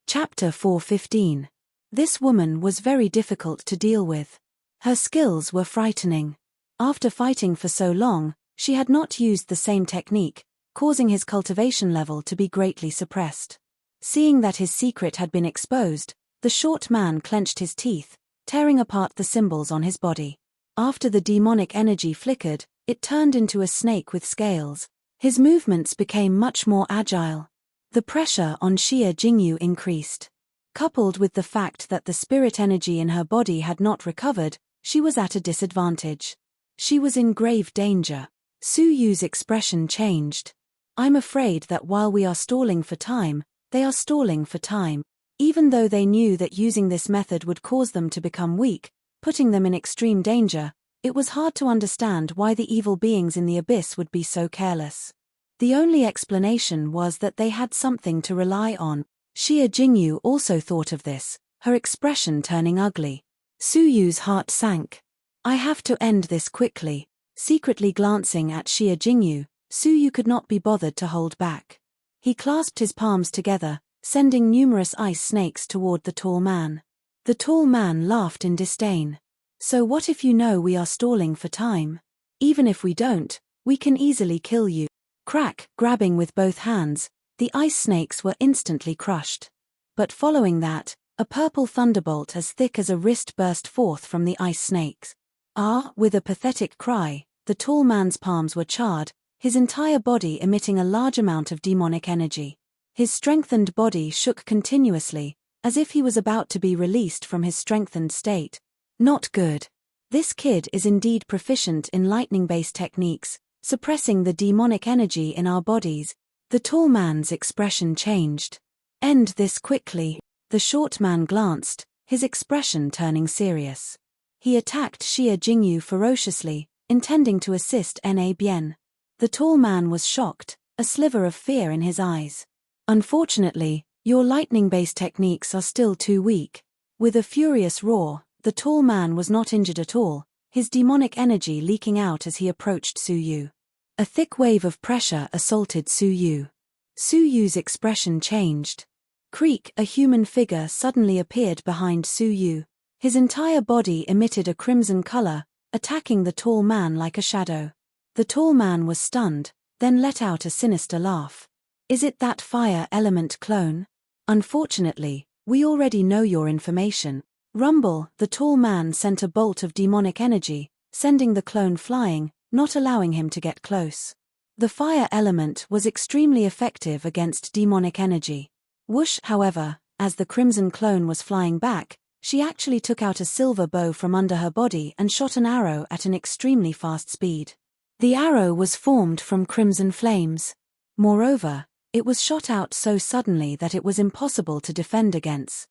Chapter 4:15. This woman was very difficult to deal with. Her skills were frightening. After fighting for so long, she had not used the same technique, causing his cultivation level to be greatly suppressed. Seeing that his secret had been exposed, the short man clenched his teeth, tearing apart the symbols on his body. After the demonic energy flickered, it turned into a snake with scales. His movements became much more agile. The pressure on Xie Jingyu increased. Coupled with the fact that the spirit energy in her body had not recovered, she was at a disadvantage. She was in grave danger. Su Yu's expression changed. I'm afraid that while we are stalling for time, they are stalling for time. Even though they knew that using this method would cause them to become weak, putting them in extreme danger, it was hard to understand why the evil beings in the abyss would be so careless. The only explanation was that they had something to rely on. Xie Jingyu also thought of this, her expression turning ugly. Su Yu's heart sank. I have to end this quickly. Secretly glancing at Xie Jingyu, Su Yu could not be bothered to hold back. He clasped his palms together, sending numerous ice snakes toward the tall man. The tall man laughed in disdain. So what if you know we are stalling for time? Even if we don't, we can easily kill you. Crack, grabbing with both hands, the ice snakes were instantly crushed. But following that, a purple thunderbolt as thick as a wrist burst forth from the ice snakes. Ah! With a pathetic cry, the tall man's palms were charred, his entire body emitting a large amount of demonic energy. His strengthened body shook continuously, as if he was about to be released from his strengthened state. Not good. This kid is indeed proficient in lightning-based techniques, suppressing the demonic energy in our bodies. The tall man's expression changed. End this quickly. The short man glanced, his expression turning serious. He attacked Xie Jingyu ferociously, intending to assist Na Bien. The tall man was shocked, a sliver of fear in his eyes. Unfortunately, your lightning-based techniques are still too weak. With a furious roar, the tall man was not injured at all, his demonic energy leaking out as he approached Su Yu. A thick wave of pressure assaulted Su Yu. Su Yu's expression changed. Creak, a human figure suddenly appeared behind Su Yu. His entire body emitted a crimson color, attacking the tall man like a shadow. The tall man was stunned, then let out a sinister laugh. Is it that fire element clone? Unfortunately, we already know your information. Rumble, the tall man sent a bolt of demonic energy, sending the clone flying, not allowing him to get close. The fire element was extremely effective against demonic energy. Whoosh, however, as the crimson clone was flying back, she actually took out a silver bow from under her body and shot an arrow at an extremely fast speed. The arrow was formed from crimson flames. Moreover, it was shot out so suddenly that it was impossible to defend against.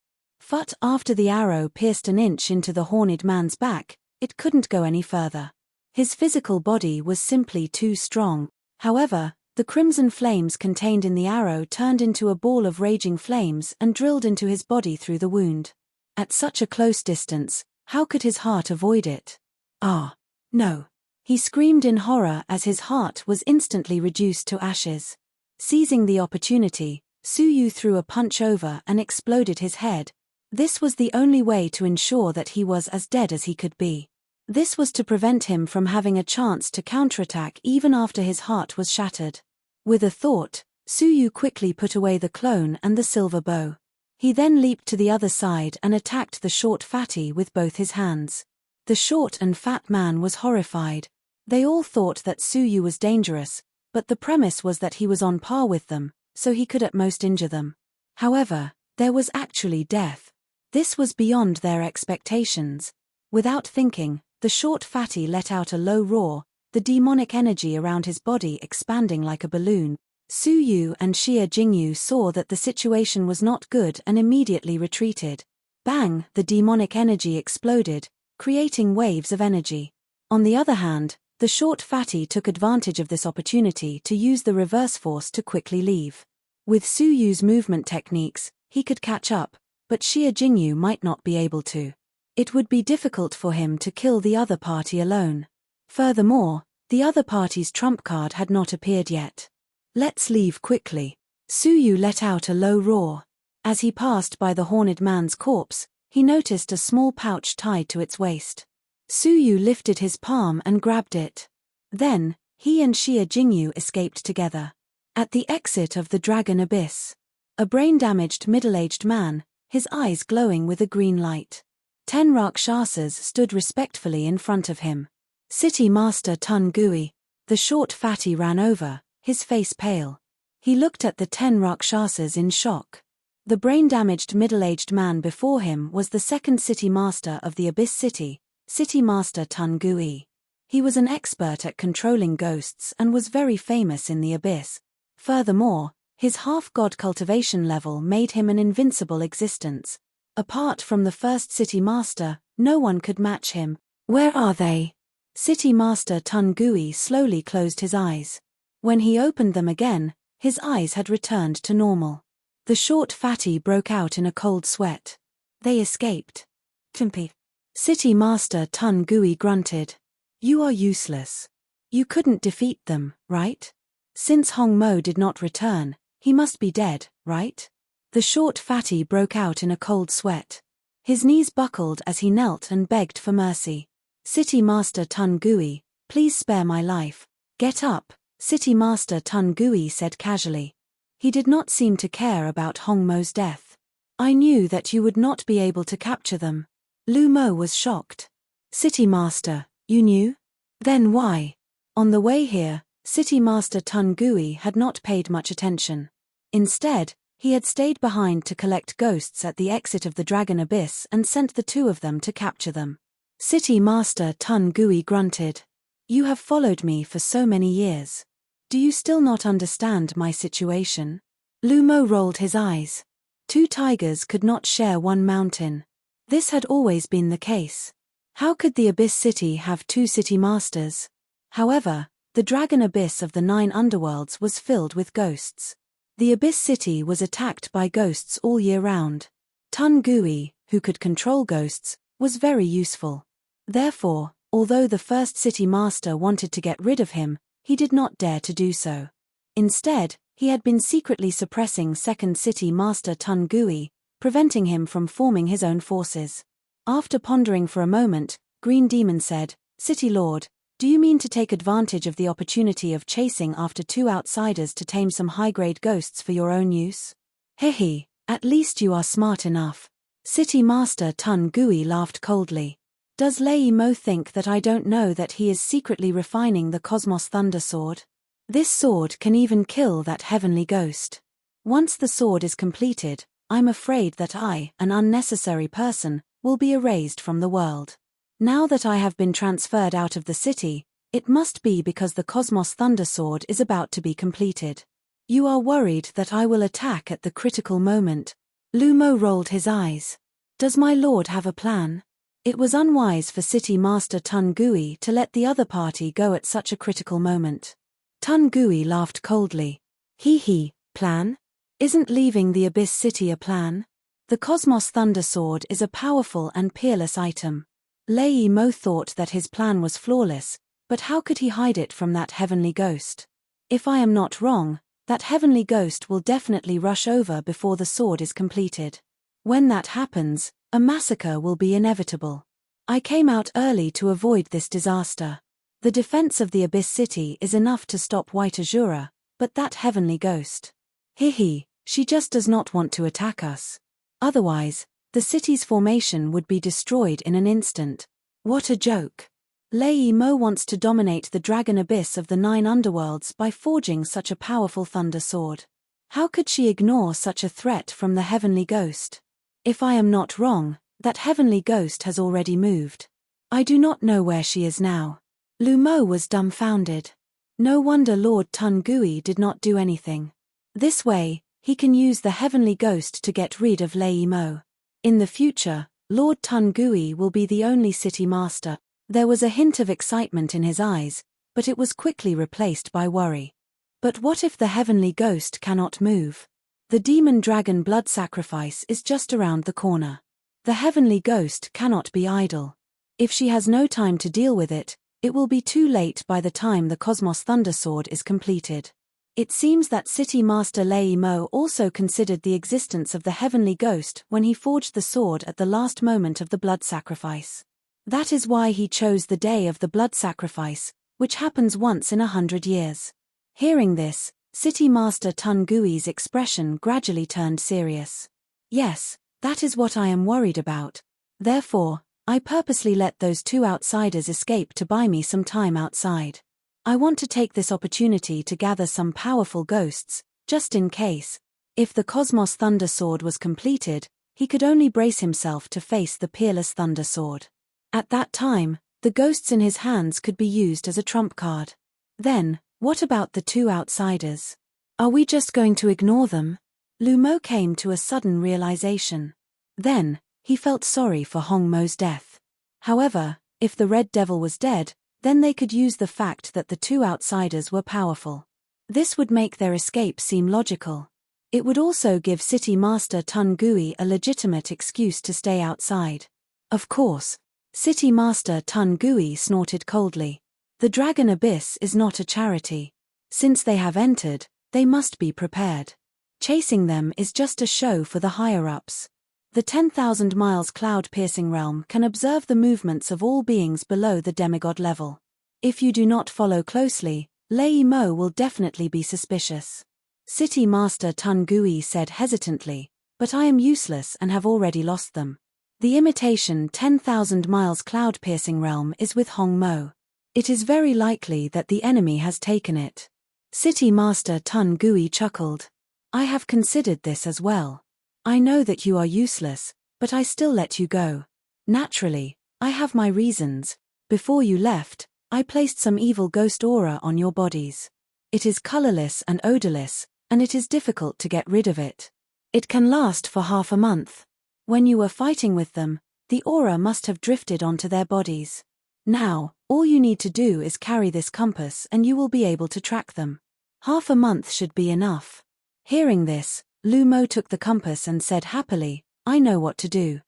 But after the arrow pierced an inch into the horned man's back, it couldn't go any further. His physical body was simply too strong. However, the crimson flames contained in the arrow turned into a ball of raging flames and drilled into his body through the wound. At such a close distance, how could his heart avoid it? Ah! No! He screamed in horror as his heart was instantly reduced to ashes. Seizing the opportunity, Su Yu threw a punch over and exploded his head. This was the only way to ensure that he was as dead as he could be. This was to prevent him from having a chance to counterattack even after his heart was shattered. With a thought, Su Yu quickly put away the clone and the silver bow. He then leaped to the other side and attacked the short fatty with both his hands. The short and fat man was horrified. They all thought that Su Yu was dangerous, but the premise was that he was on par with them, so he could at most injure them. However, there was actually death. This was beyond their expectations. Without thinking, the short fatty let out a low roar, the demonic energy around his body expanding like a balloon. Su Yu and Xie Jingyu saw that the situation was not good and immediately retreated. Bang! The demonic energy exploded, creating waves of energy. On the other hand, the short fatty took advantage of this opportunity to use the reverse force to quickly leave. With Su Yu's movement techniques, he could catch up, but Xie Jingyu might not be able to. It would be difficult for him to kill the other party alone. Furthermore, the other party's trump card had not appeared yet. Let's leave quickly. Su Yu let out a low roar. As he passed by the horned man's corpse, he noticed a small pouch tied to its waist. Su Yu lifted his palm and grabbed it. Then, he and Xie Jingyu escaped together. At the exit of the dragon abyss, a brain-damaged middle-aged man, his eyes glowing with a green light. 10 Rakshasas stood respectfully in front of him. City Master Tun Gui. The short fatty ran over, his face pale. He looked at the 10 Rakshasas in shock. The brain-damaged middle-aged man before him was the second city master of the Abyss City, City Master Tungui. He was an expert at controlling ghosts and was very famous in the Abyss. Furthermore, his half-god cultivation level made him an invincible existence. Apart from the first city master, no one could match him. Where are they? City Master Tungui slowly closed his eyes. When he opened them again, his eyes had returned to normal. The short fatty broke out in a cold sweat. They escaped. Timpy. City Master Tungui grunted. You are useless. You couldn't defeat them, right? Since Hong Mo did not return, he must be dead, right? The short fatty broke out in a cold sweat. His knees buckled as he knelt and begged for mercy. City Master Tungui, please spare my life. Get up, City Master Tungui said casually. He did not seem to care about Hong Mo's death. I knew that you would not be able to capture them. Lu Mo was shocked. City Master, you knew? Then why? On the way here, City Master Tungui had not paid much attention. Instead, he had stayed behind to collect ghosts at the exit of the Dragon Abyss and sent the two of them to capture them. City Master Tungui grunted. You have followed me for so many years. Do you still not understand my situation? Lu Mo rolled his eyes. 2 tigers could not share one mountain. This had always been the case. How could the Abyss City have 2 city masters? However, the Dragon Abyss of the 9 underworlds was filled with ghosts. The Abyss City was attacked by ghosts all year round. Tungui, who could control ghosts, was very useful. Therefore, although the first city master wanted to get rid of him, he did not dare to do so. Instead, he had been secretly suppressing second city master Tungui, preventing him from forming his own forces. After pondering for a moment, Green Demon said, City Lord, do you mean to take advantage of the opportunity of chasing after 2 outsiders to tame some high-grade ghosts for your own use? Hehe, at least you are smart enough. City Master Tungui laughed coldly. Does Lei Mo think that I don't know that he is secretly refining the Cosmos Thunder Sword? This sword can even kill that heavenly ghost. Once the sword is completed, I'm afraid that I, an unnecessary person, will be erased from the world. Now that I have been transferred out of the city, it must be because the Cosmos Thunder Sword is about to be completed. You are worried that I will attack at the critical moment. Lu Mo rolled his eyes. Does my lord have a plan? It was unwise for City Master Tungui to let the other party go at such a critical moment. Tungui laughed coldly. Hee, plan? Isn't leaving the Abyss City a plan? The Cosmos Thunder Sword is a powerful and peerless item. Lei Mo thought that his plan was flawless, but how could he hide it from that heavenly ghost? If I am not wrong, that heavenly ghost will definitely rush over before the sword is completed. When that happens, a massacre will be inevitable. I came out early to avoid this disaster. The defense of the Abyss City is enough to stop White Azura, but that heavenly ghost. Hehe, she just does not want to attack us. Otherwise, the city's formation would be destroyed in an instant. What a joke. Lei Mo wants to dominate the Dragon Abyss of the 9 underworlds by forging such a powerful thunder sword. How could she ignore such a threat from the heavenly ghost? If I am not wrong, that heavenly ghost has already moved. I do not know where she is now. Lu Mo was dumbfounded. No wonder Lord Tungui did not do anything. This way, he can use the heavenly ghost to get rid of Lei Mo. In the future, Lord Tungui will be the only city master. There was a hint of excitement in his eyes, but it was quickly replaced by worry. But what if the heavenly ghost cannot move? The demon dragon blood sacrifice is just around the corner. The heavenly ghost cannot be idle. If she has no time to deal with it, it will be too late by the time the Cosmos Thunder Sword is completed. It seems that City Master Lei Mo also considered the existence of the heavenly ghost when he forged the sword at the last moment of the blood sacrifice. That is why he chose the day of the blood sacrifice, which happens once in 100 years. Hearing this, City Master Tungui's expression gradually turned serious. Yes, that is what I am worried about. Therefore, I purposely let those 2 outsiders escape to buy me some time outside. I want to take this opportunity to gather some powerful ghosts, just in case. If the Cosmos Thunder Sword was completed, he could only brace himself to face the peerless Thunder Sword. At that time, the ghosts in his hands could be used as a trump card. Then, what about the two outsiders? Are we just going to ignore them? Lu Mo came to a sudden realization. Then, he felt sorry for Hong Mo's death. However, if the Red Devil was dead, then they could use the fact that the two outsiders were powerful. This would make their escape seem logical. It would also give City Master Tun Gui a legitimate excuse to stay outside. Of course. City Master Tun Gui snorted coldly. The Dragon Abyss is not a charity. Since they have entered, they must be prepared. Chasing them is just a show for the higher-ups. The 10,000 miles cloud-piercing realm can observe the movements of all beings below the demigod level. If you do not follow closely, Lei Mo will definitely be suspicious. City Master Tun Gui said hesitantly, but I am useless and have already lost them. The imitation 10,000 miles cloud-piercing realm is with Hong Mo. It is very likely that the enemy has taken it. City Master Tun Gui chuckled. I have considered this as well. I know that you are useless, but I still let you go. Naturally, I have my reasons. Before you left, I placed some evil ghost aura on your bodies. It is colorless and odorless, and it is difficult to get rid of it. It can last for half a month. When you were fighting with them, the aura must have drifted onto their bodies. Now, all you need to do is carry this compass and you will be able to track them. Half a month should be enough. Hearing this, Lu Mo took the compass and said happily, I know what to do.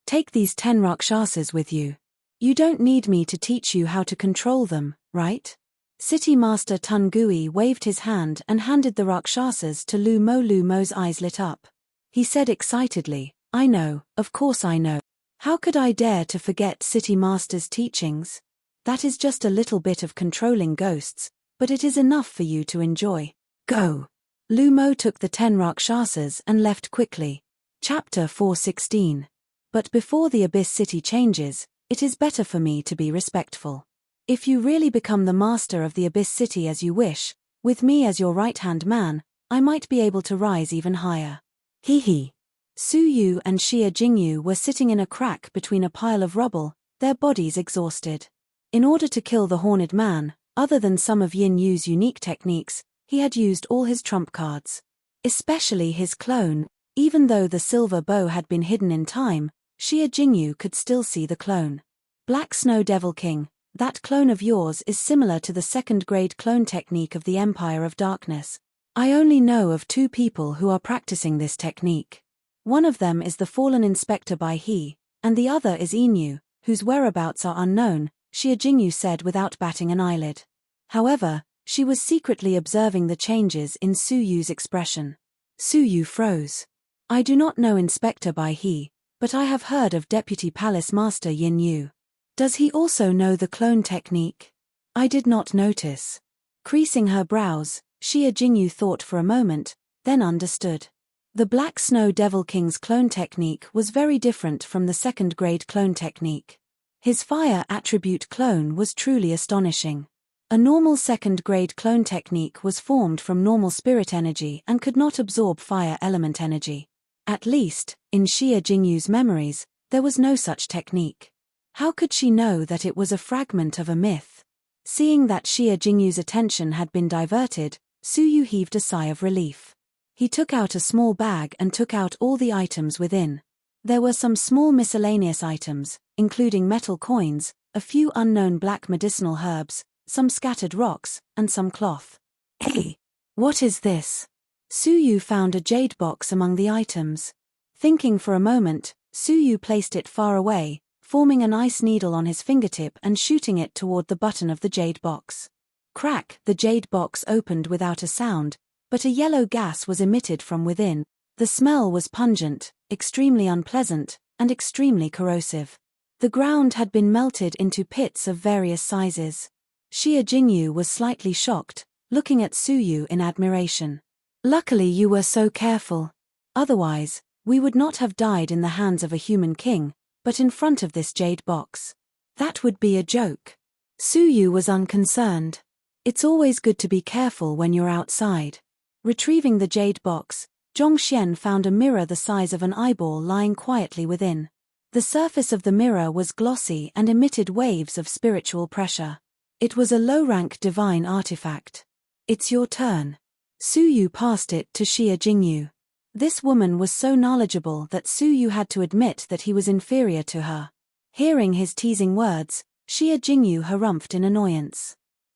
Take these 10 Rakshasas with you. You don't need me to teach you how to control them, right? City Master Tun Gui waved his hand and handed the Rakshasas to Lu Mo. Lu Mo's eyes lit up. He said excitedly, I know, of course I know. How could I dare to forget City Master's teachings? That is just a little bit of controlling ghosts, but it is enough for you to enjoy. Go! Lu Mo took the 10 Rakshasas and left quickly. Chapter 4:16. But before the Abyss City changes, it is better for me to be respectful. If you really become the master of the Abyss City as you wish, with me as your right-hand man, I might be able to rise even higher. Hee hee. Su Yu and Xia Jingyu were sitting in a crack between a pile of rubble, their bodies exhausted. In order to kill the Horned Man, other than some of Yin Yu's unique techniques, he had used all his trump cards. Especially his clone. Even though the silver bow had been hidden in time, Xia Jingyu could still see the clone. Black Snow Devil King, that clone of yours is similar to the second-grade clone technique of the Empire of Darkness. I only know of 2 people who are practicing this technique. One of them is the fallen Inspector Bai He, and the other is Inu, whose whereabouts are unknown, Xia Jingyu said without batting an eyelid. However, she was secretly observing the changes in Su Yu's expression. Su Yu froze. I do not know Inspector Bai He, but I have heard of Deputy Palace Master Yin Yu. Does he also know the clone technique? I did not notice. Creasing her brows, Xia Jingyu thought for a moment, then understood. The Black Snow Devil King's clone technique was very different from the second-grade clone technique. His fire attribute clone was truly astonishing. A normal second-grade clone technique was formed from normal spirit energy and could not absorb fire element energy. At least, in Xia Jingyu's memories, there was no such technique. How could she know that it was a fragment of a myth? Seeing that Xia Jingyu's attention had been diverted, Su Yu heaved a sigh of relief. He took out a small bag and took out all the items within. There were some small miscellaneous items, including metal coins, a few unknown black medicinal herbs, some scattered rocks, and some cloth. Hey! What is this? Su Yu found a jade box among the items. Thinking for a moment, Su Yu placed it far away, forming an ice needle on his fingertip and shooting it toward the button of the jade box. Crack! The jade box opened without a sound, but a yellow gas was emitted from within. The smell was pungent, extremely unpleasant, and extremely corrosive. The ground had been melted into pits of various sizes. Xia Jingyu was slightly shocked, looking at Su Yu in admiration. Luckily you were so careful. Otherwise, we would not have died in the hands of a human king, but in front of this jade box. That would be a joke. Suyu was unconcerned. It's always good to be careful when you're outside. Retrieving the jade box, Zhongxian found a mirror the size of an eyeball lying quietly within. The surface of the mirror was glossy and emitted waves of spiritual pressure. It was a low-rank divine artifact. It's your turn. Suyu passed it to Xia Jingyu. This woman was so knowledgeable that Suyu had to admit that he was inferior to her. Hearing his teasing words, Xia Jingyu harumphed in annoyance.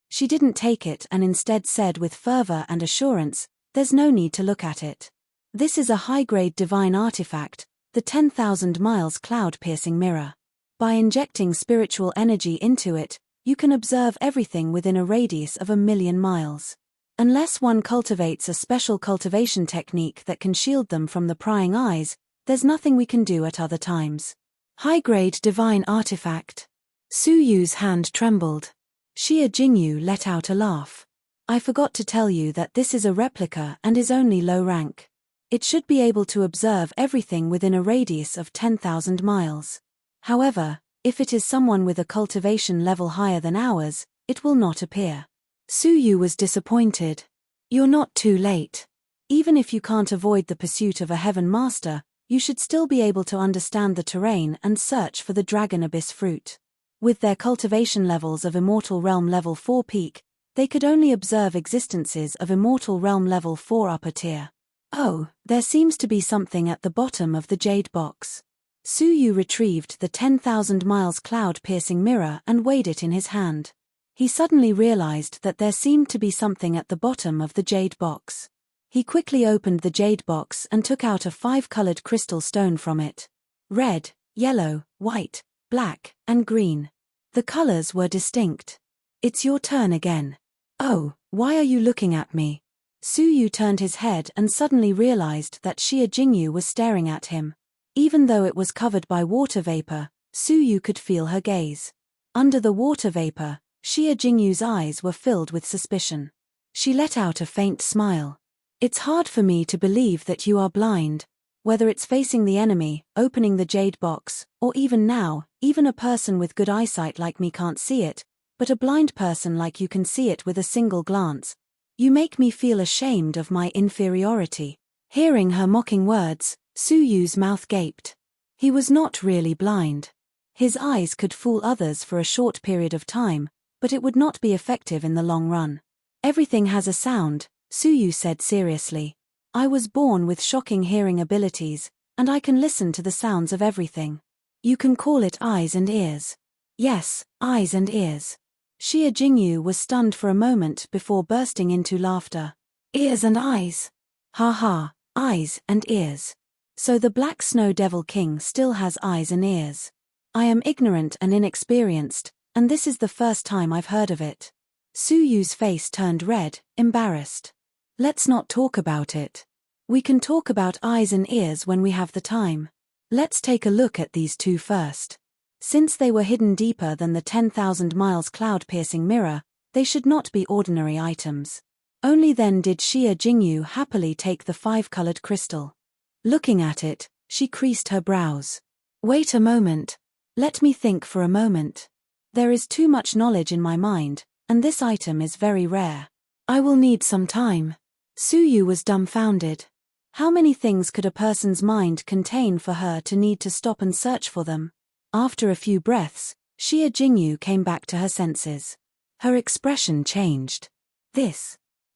She didn't take it and instead said with fervor and assurance, "There's no need to look at it. This is a high-grade divine artifact, the 10,000 miles cloud-piercing mirror. By injecting spiritual energy into it, you can observe everything within a radius of 1,000,000 miles. Unless one cultivates a special cultivation technique that can shield them from the prying eyes, there's nothing we can do at other times." High-grade divine artifact. Suyu's hand trembled. Xia Jingyu let out a laugh. "I forgot to tell you that this is a replica and is only low rank. It should be able to observe everything within a radius of 10,000 miles. However, if it is someone with a cultivation level higher than ours, it will not appear." Suyu was disappointed. "You're not too late. Even if you can't avoid the pursuit of a heaven master, you should still be able to understand the terrain and search for the dragon abyss fruit. With their cultivation levels of Immortal Realm Level 4 peak, they could only observe existences of Immortal Realm Level 4 upper tier. Oh, there seems to be something at the bottom of the jade box." Suyu retrieved the 10,000 miles cloud-piercing mirror and weighed it in his hand. He suddenly realized that there seemed to be something at the bottom of the jade box. He quickly opened the jade box and took out a 5-colored crystal stone from it. Red, yellow, white, black, and green. The colors were distinct. "It's your turn again." "Oh, why are you looking at me?" Suyu turned his head and suddenly realized that Xia Jingyu was staring at him. Even though it was covered by water vapor, Suyu could feel her gaze. Under the water vapor, Xia Jingyu's eyes were filled with suspicion. She let out a faint smile. "It's hard for me to believe that you are blind. Whether it's facing the enemy, opening the jade box, or even now, even a person with good eyesight like me can't see it, but a blind person like you can see it with a single glance. You make me feel ashamed of my inferiority." Hearing her mocking words, Suyu's mouth gaped. He was not really blind. His eyes could fool others for a short period of time, but it would not be effective in the long run. "Everything has a sound," Suyu said seriously. "I was born with shocking hearing abilities, and I can listen to the sounds of everything. You can call it eyes and ears." "Yes, eyes and ears." Xia Jingyu was stunned for a moment before bursting into laughter. "Ears and eyes. Ha ha, eyes and ears. So the Black Snow Devil King still has eyes and ears. I am ignorant and inexperienced, and this is the first time I've heard of it." Suyu's face turned red, embarrassed. "Let's not talk about it. We can talk about eyes and ears when we have the time. Let's take a look at these two first." Since they were hidden deeper than the 10,000 miles cloud-piercing mirror, they should not be ordinary items. Only then did Xia Jingyu happily take the 5-colored crystal. Looking at it, she creased her brows. "Wait a moment. Let me think for a moment. There is too much knowledge in my mind, and this item is very rare. I will need some time." Suyu was dumbfounded. How many things could a person's mind contain for her to need to stop and search for them? After a few breaths, Xia Jingyu came back to her senses. Her expression changed.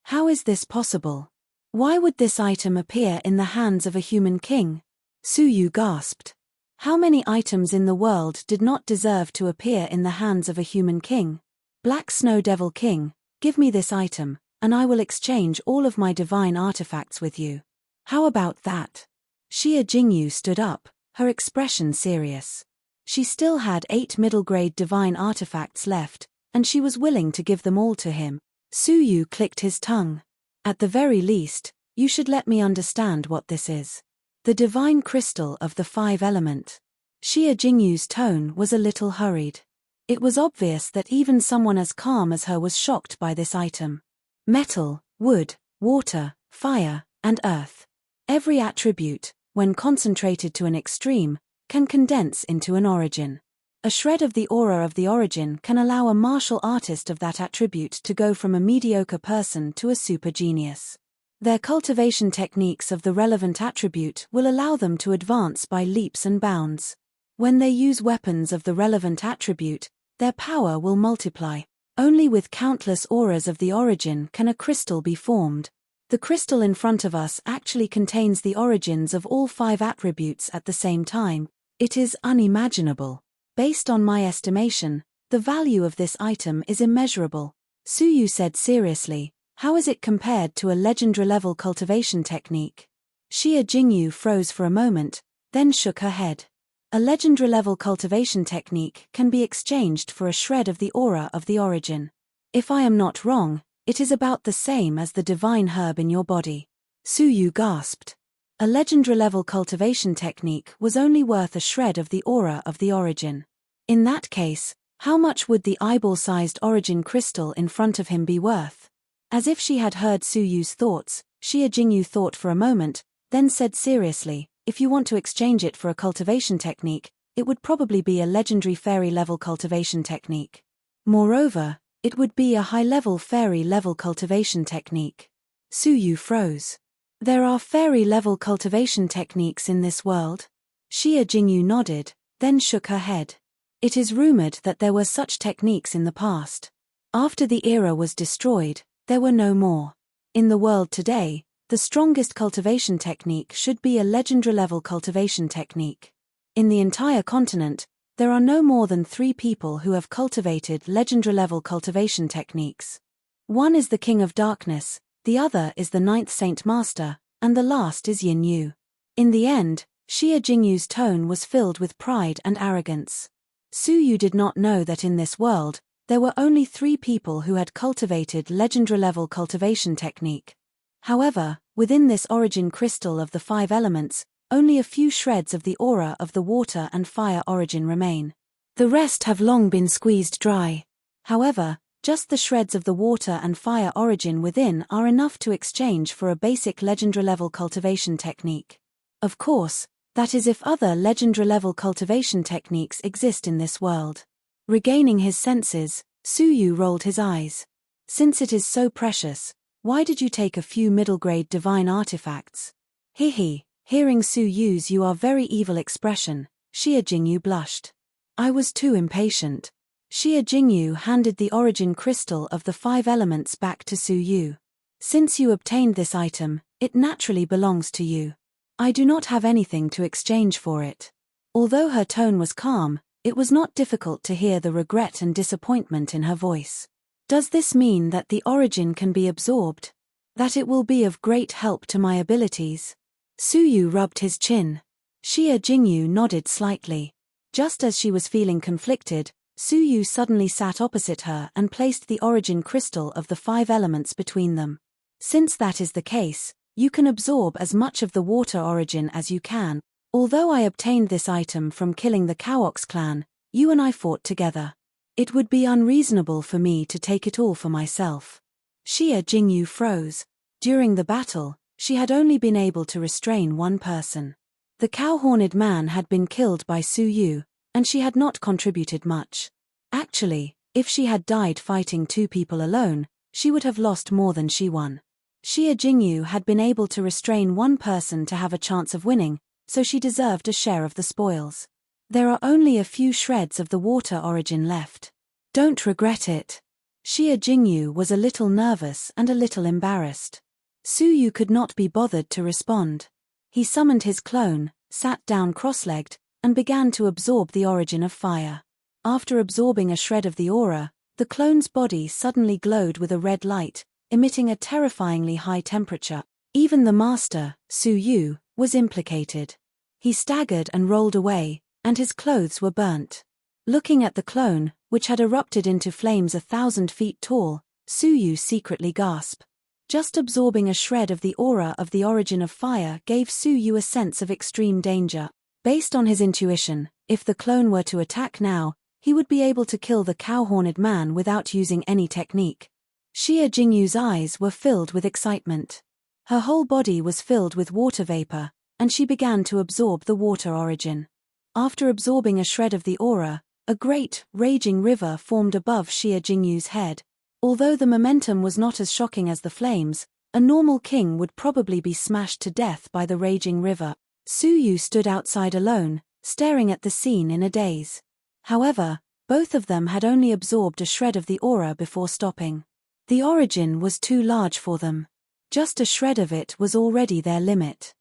How is this possible? Why would this item appear in the hands of a human king?" Suyu gasped. How many items in the world did not deserve to appear in the hands of a human king? "Black Snow Devil King, give me this item, and I will exchange all of my divine artifacts with you. How about that?" Xia Jingyu stood up, her expression serious. She still had 8 middle-grade divine artifacts left, and she was willing to give them all to him. Suyu clicked his tongue. "At the very least, you should let me understand what this is." "The divine crystal of the 5 element." Xia Jingyu's tone was a little hurried. It was obvious that even someone as calm as her was shocked by this item. Metal, wood, water, fire, and earth. Every attribute, when concentrated to an extreme, can condense into an origin. A shred of the aura of the origin can allow a martial artist of that attribute to go from a mediocre person to a super genius. Their cultivation techniques of the relevant attribute will allow them to advance by leaps and bounds. When they use weapons of the relevant attribute, their power will multiply. Only with countless auras of the origin can a crystal be formed. The crystal in front of us actually contains the origins of all 5 attributes at the same time. It is unimaginable. Based on my estimation, the value of this item is immeasurable. Suyu said seriously, how is it compared to a legendary-level cultivation technique? Xia Jingyu froze for a moment, then shook her head. A legendary-level cultivation technique can be exchanged for a shred of the aura of the origin. If I am not wrong, it is about the same as the divine herb in your body. Suyu gasped. A legendary-level cultivation technique was only worth a shred of the aura of the origin. In that case, how much would the eyeball-sized origin crystal in front of him be worth? As if she had heard Suyu's thoughts, Xia Jingyu thought for a moment, then said seriously, if you want to exchange it for a cultivation technique, it would probably be a legendary fairy-level cultivation technique. Moreover, it would be a high-level fairy-level cultivation technique. Suyu froze. There are fairy-level cultivation techniques in this world? Xia Jingyu nodded, then shook her head. It is rumored that there were such techniques in the past. After the era was destroyed, there were no more. In the world today, the strongest cultivation technique should be a legendary-level cultivation technique. In the entire continent, there are no more than 3 people who have cultivated legendary-level cultivation techniques. One is the King of Darkness, the other is the 9th Saint Master, and the last is Yin Yu. In the end, Xia Jingyu's tone was filled with pride and arrogance. Suyu did not know that in this world, there were only 3 people who had cultivated legendary-level cultivation technique. However, within this origin crystal of the 5 elements, only a few shreds of the aura of the water and fire origin remain. The rest have long been squeezed dry. However, just the shreds of the water and fire origin within are enough to exchange for a basic legendary-level cultivation technique. Of course, that is if other legendary-level cultivation techniques exist in this world. Regaining his senses, Suyu rolled his eyes. Since it is so precious, why did you take a few middle-grade divine artifacts? Hehe, hearing Suyu's "you are very evil" expression, Xia Jingyu blushed. I was too impatient. Xia Jingyu handed the origin crystal of the 5 elements back to Suyu. Since you obtained this item, it naturally belongs to you. I do not have anything to exchange for it. Although her tone was calm, it was not difficult to hear the regret and disappointment in her voice. Does this mean that the origin can be absorbed? That it will be of great help to my abilities? Suyu rubbed his chin. Xia Jingyu nodded slightly. Just as she was feeling conflicted, Suyu suddenly sat opposite her and placed the origin crystal of the 5 elements between them. Since that is the case, you can absorb as much of the water origin as you can. Although I obtained this item from killing the Cowox clan, you and I fought together. It would be unreasonable for me to take it all for myself. Xia Jingyu froze. During the battle, she had only been able to restrain one person. The cow-horned man had been killed by Suyu, and she had not contributed much. Actually, if she had died fighting 2 people alone, she would have lost more than she won. Xia Jingyu had been able to restrain one person to have a chance of winning, so she deserved a share of the spoils. There are only a few shreds of the water origin left. Don't regret it. Xia Jingyu was a little nervous and a little embarrassed. Suyu could not be bothered to respond. He summoned his clone, sat down cross-legged, and began to absorb the origin of fire. After absorbing a shred of the aura, the clone's body suddenly glowed with a red light, emitting a terrifyingly high temperature. Even the master, Suyu, was implicated. He staggered and rolled away, and his clothes were burnt. Looking at the clone, which had erupted into flames 1,000 feet tall, Suyu secretly gasped. Just absorbing a shred of the aura of the origin of fire gave Suyu a sense of extreme danger. Based on his intuition, if the clone were to attack now, he would be able to kill the cow-horned man without using any technique. Xia Jingyu's eyes were filled with excitement. Her whole body was filled with water vapor, and she began to absorb the water origin. After absorbing a shred of the aura, A great, raging river formed above Xia Jingyu's head. Although the momentum was not as shocking as the flames, a normal king would probably be smashed to death by the raging river. Su Yu stood outside alone, staring at the scene in a daze. However, both of them had only absorbed a shred of the aura before stopping. The origin was too large for them. Just a shred of it was already their limit.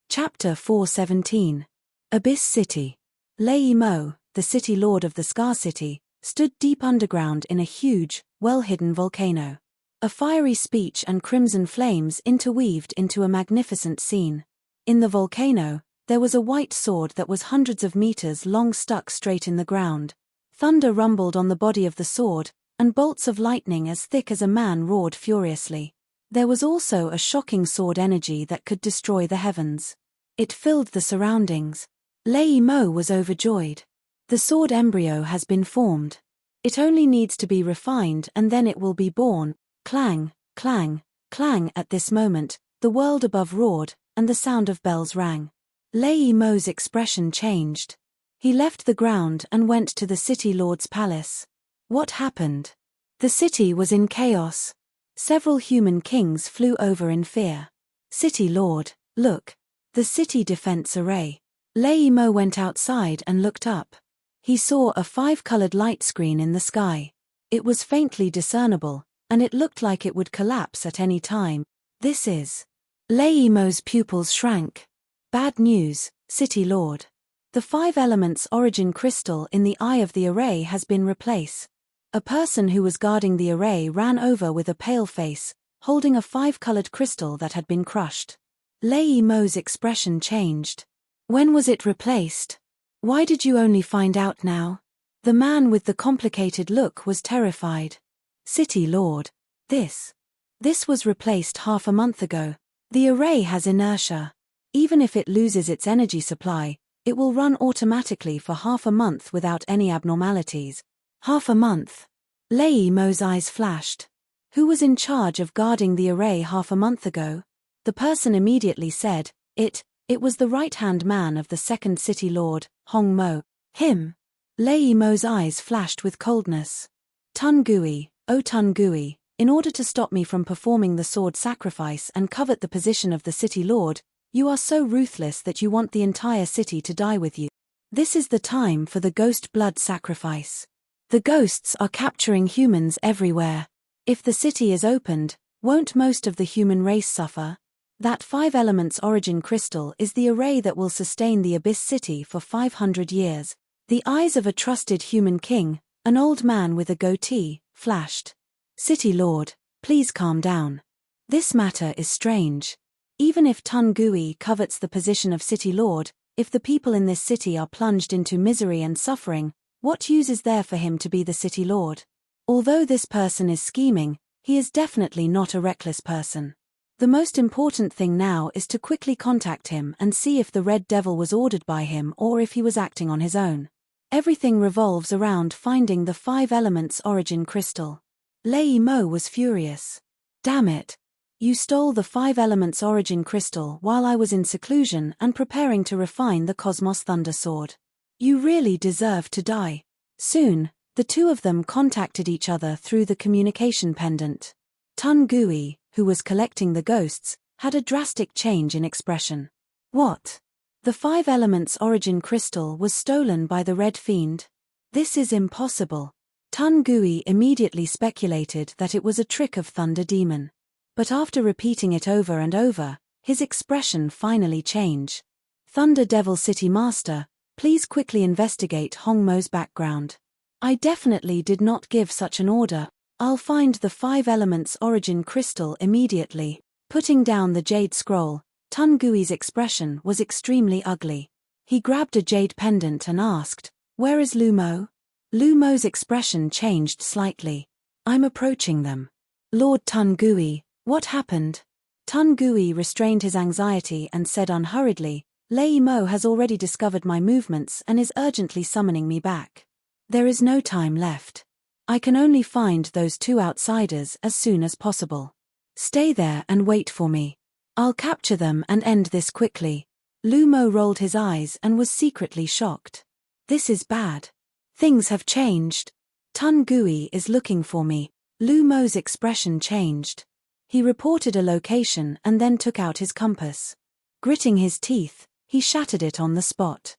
Chapter 417. Abyss City. Lei Mo, the city lord of the Scar City, stood deep underground in a huge, well-hidden volcano. A fiery speech and crimson flames interweaved into a magnificent scene. In the volcano, there was a white sword that was hundreds of meters long stuck straight in the ground. Thunder rumbled on the body of the sword, and bolts of lightning as thick as a man roared furiously. There was also a shocking sword energy that could destroy the heavens. It filled the surroundings. Lei Mo was overjoyed. The sword embryo has been formed. It only needs to be refined and then it will be born. Clang, clang, clang. At this moment, the world above roared, and the sound of bells rang. Lei Mo's expression changed. He left the ground and went to the city lord's palace. What happened? The city was in chaos. Several human kings flew over in fear. City lord, look. The city defense array. Lei Mo went outside and looked up. He saw a 5-colored light screen in the sky. It was faintly discernible, and it looked like it would collapse at any time. This is. Lei Mo's pupils shrank. Bad news, City Lord. The 5 elements origin crystal in the eye of the array has been replaced. A person who was guarding the array ran over with a pale face, holding a 5-colored crystal that had been crushed. Lei Mo's expression changed. When was it replaced? Why did you only find out now? The man with the complicated look was terrified. City Lord. This was replaced half a month ago. The array has inertia. Even if it loses its energy supply, it will run automatically for half a month without any abnormalities. Half a month. Lei Mo's eyes flashed. Who was in charge of guarding the array half a month ago? The person immediately said, It was the right-hand man of the second city lord, Hong Mo. Him. Lei Mo's eyes flashed with coldness. Tun Gui, oh Tun Gui, in order to stop me from performing the sword sacrifice and covet the position of the city lord, you are so ruthless that you want the entire city to die with you. This is the time for the ghost blood sacrifice. The ghosts are capturing humans everywhere. If the city is opened, won't most of the human race suffer? That 5 elements origin crystal is the array that will sustain the Abyss City for 500 years. The eyes of a trusted human king, an old man with a goatee, flashed. City Lord, please calm down. This matter is strange. Even if Tun Gui covets the position of City Lord, if the people in this city are plunged into misery and suffering, what use is there for him to be the City Lord? Although this person is scheming, he is definitely not a reckless person. The most important thing now is to quickly contact him and see if the Red Devil was ordered by him or if he was acting on his own. Everything revolves around finding the 5 elements origin crystal. Lei Mo was furious. Damn it. You stole the 5 elements origin crystal while I was in seclusion and preparing to refine the Cosmos Thunder Sword. You really deserve to die. Soon, the two of them contacted each other through the communication pendant. Tun Gui, who was collecting the ghosts, had a drastic change in expression. What? The 5 elements origin crystal was stolen by the Red Fiend? This is impossible. Tun Gui immediately speculated that it was a trick of Thunder Demon. But after repeating it over and over, his expression finally changed. Thunder Devil City Master, please quickly investigate Hong Mo's background. I definitely did not give such an order. I'll find the 5 elements origin crystal immediately. Putting down the jade scroll, Tun Gui's expression was extremely ugly. He grabbed a jade pendant and asked, "Where is Lu Mo?" Lu Mo's expression changed slightly. "I'm approaching them." Lord Tun Gui, what happened? Tun Gui restrained his anxiety and said unhurriedly, "Lei Mo has already discovered my movements and is urgently summoning me back. There is no time left. I can only find those 2 outsiders as soon as possible. Stay there and wait for me. I'll capture them and end this quickly." Lu Mo rolled his eyes and was secretly shocked. This is bad. Things have changed. Tun Gui is looking for me. Lu Mo's expression changed. He reported a location and then took out his compass. Gritting his teeth, he shattered it on the spot.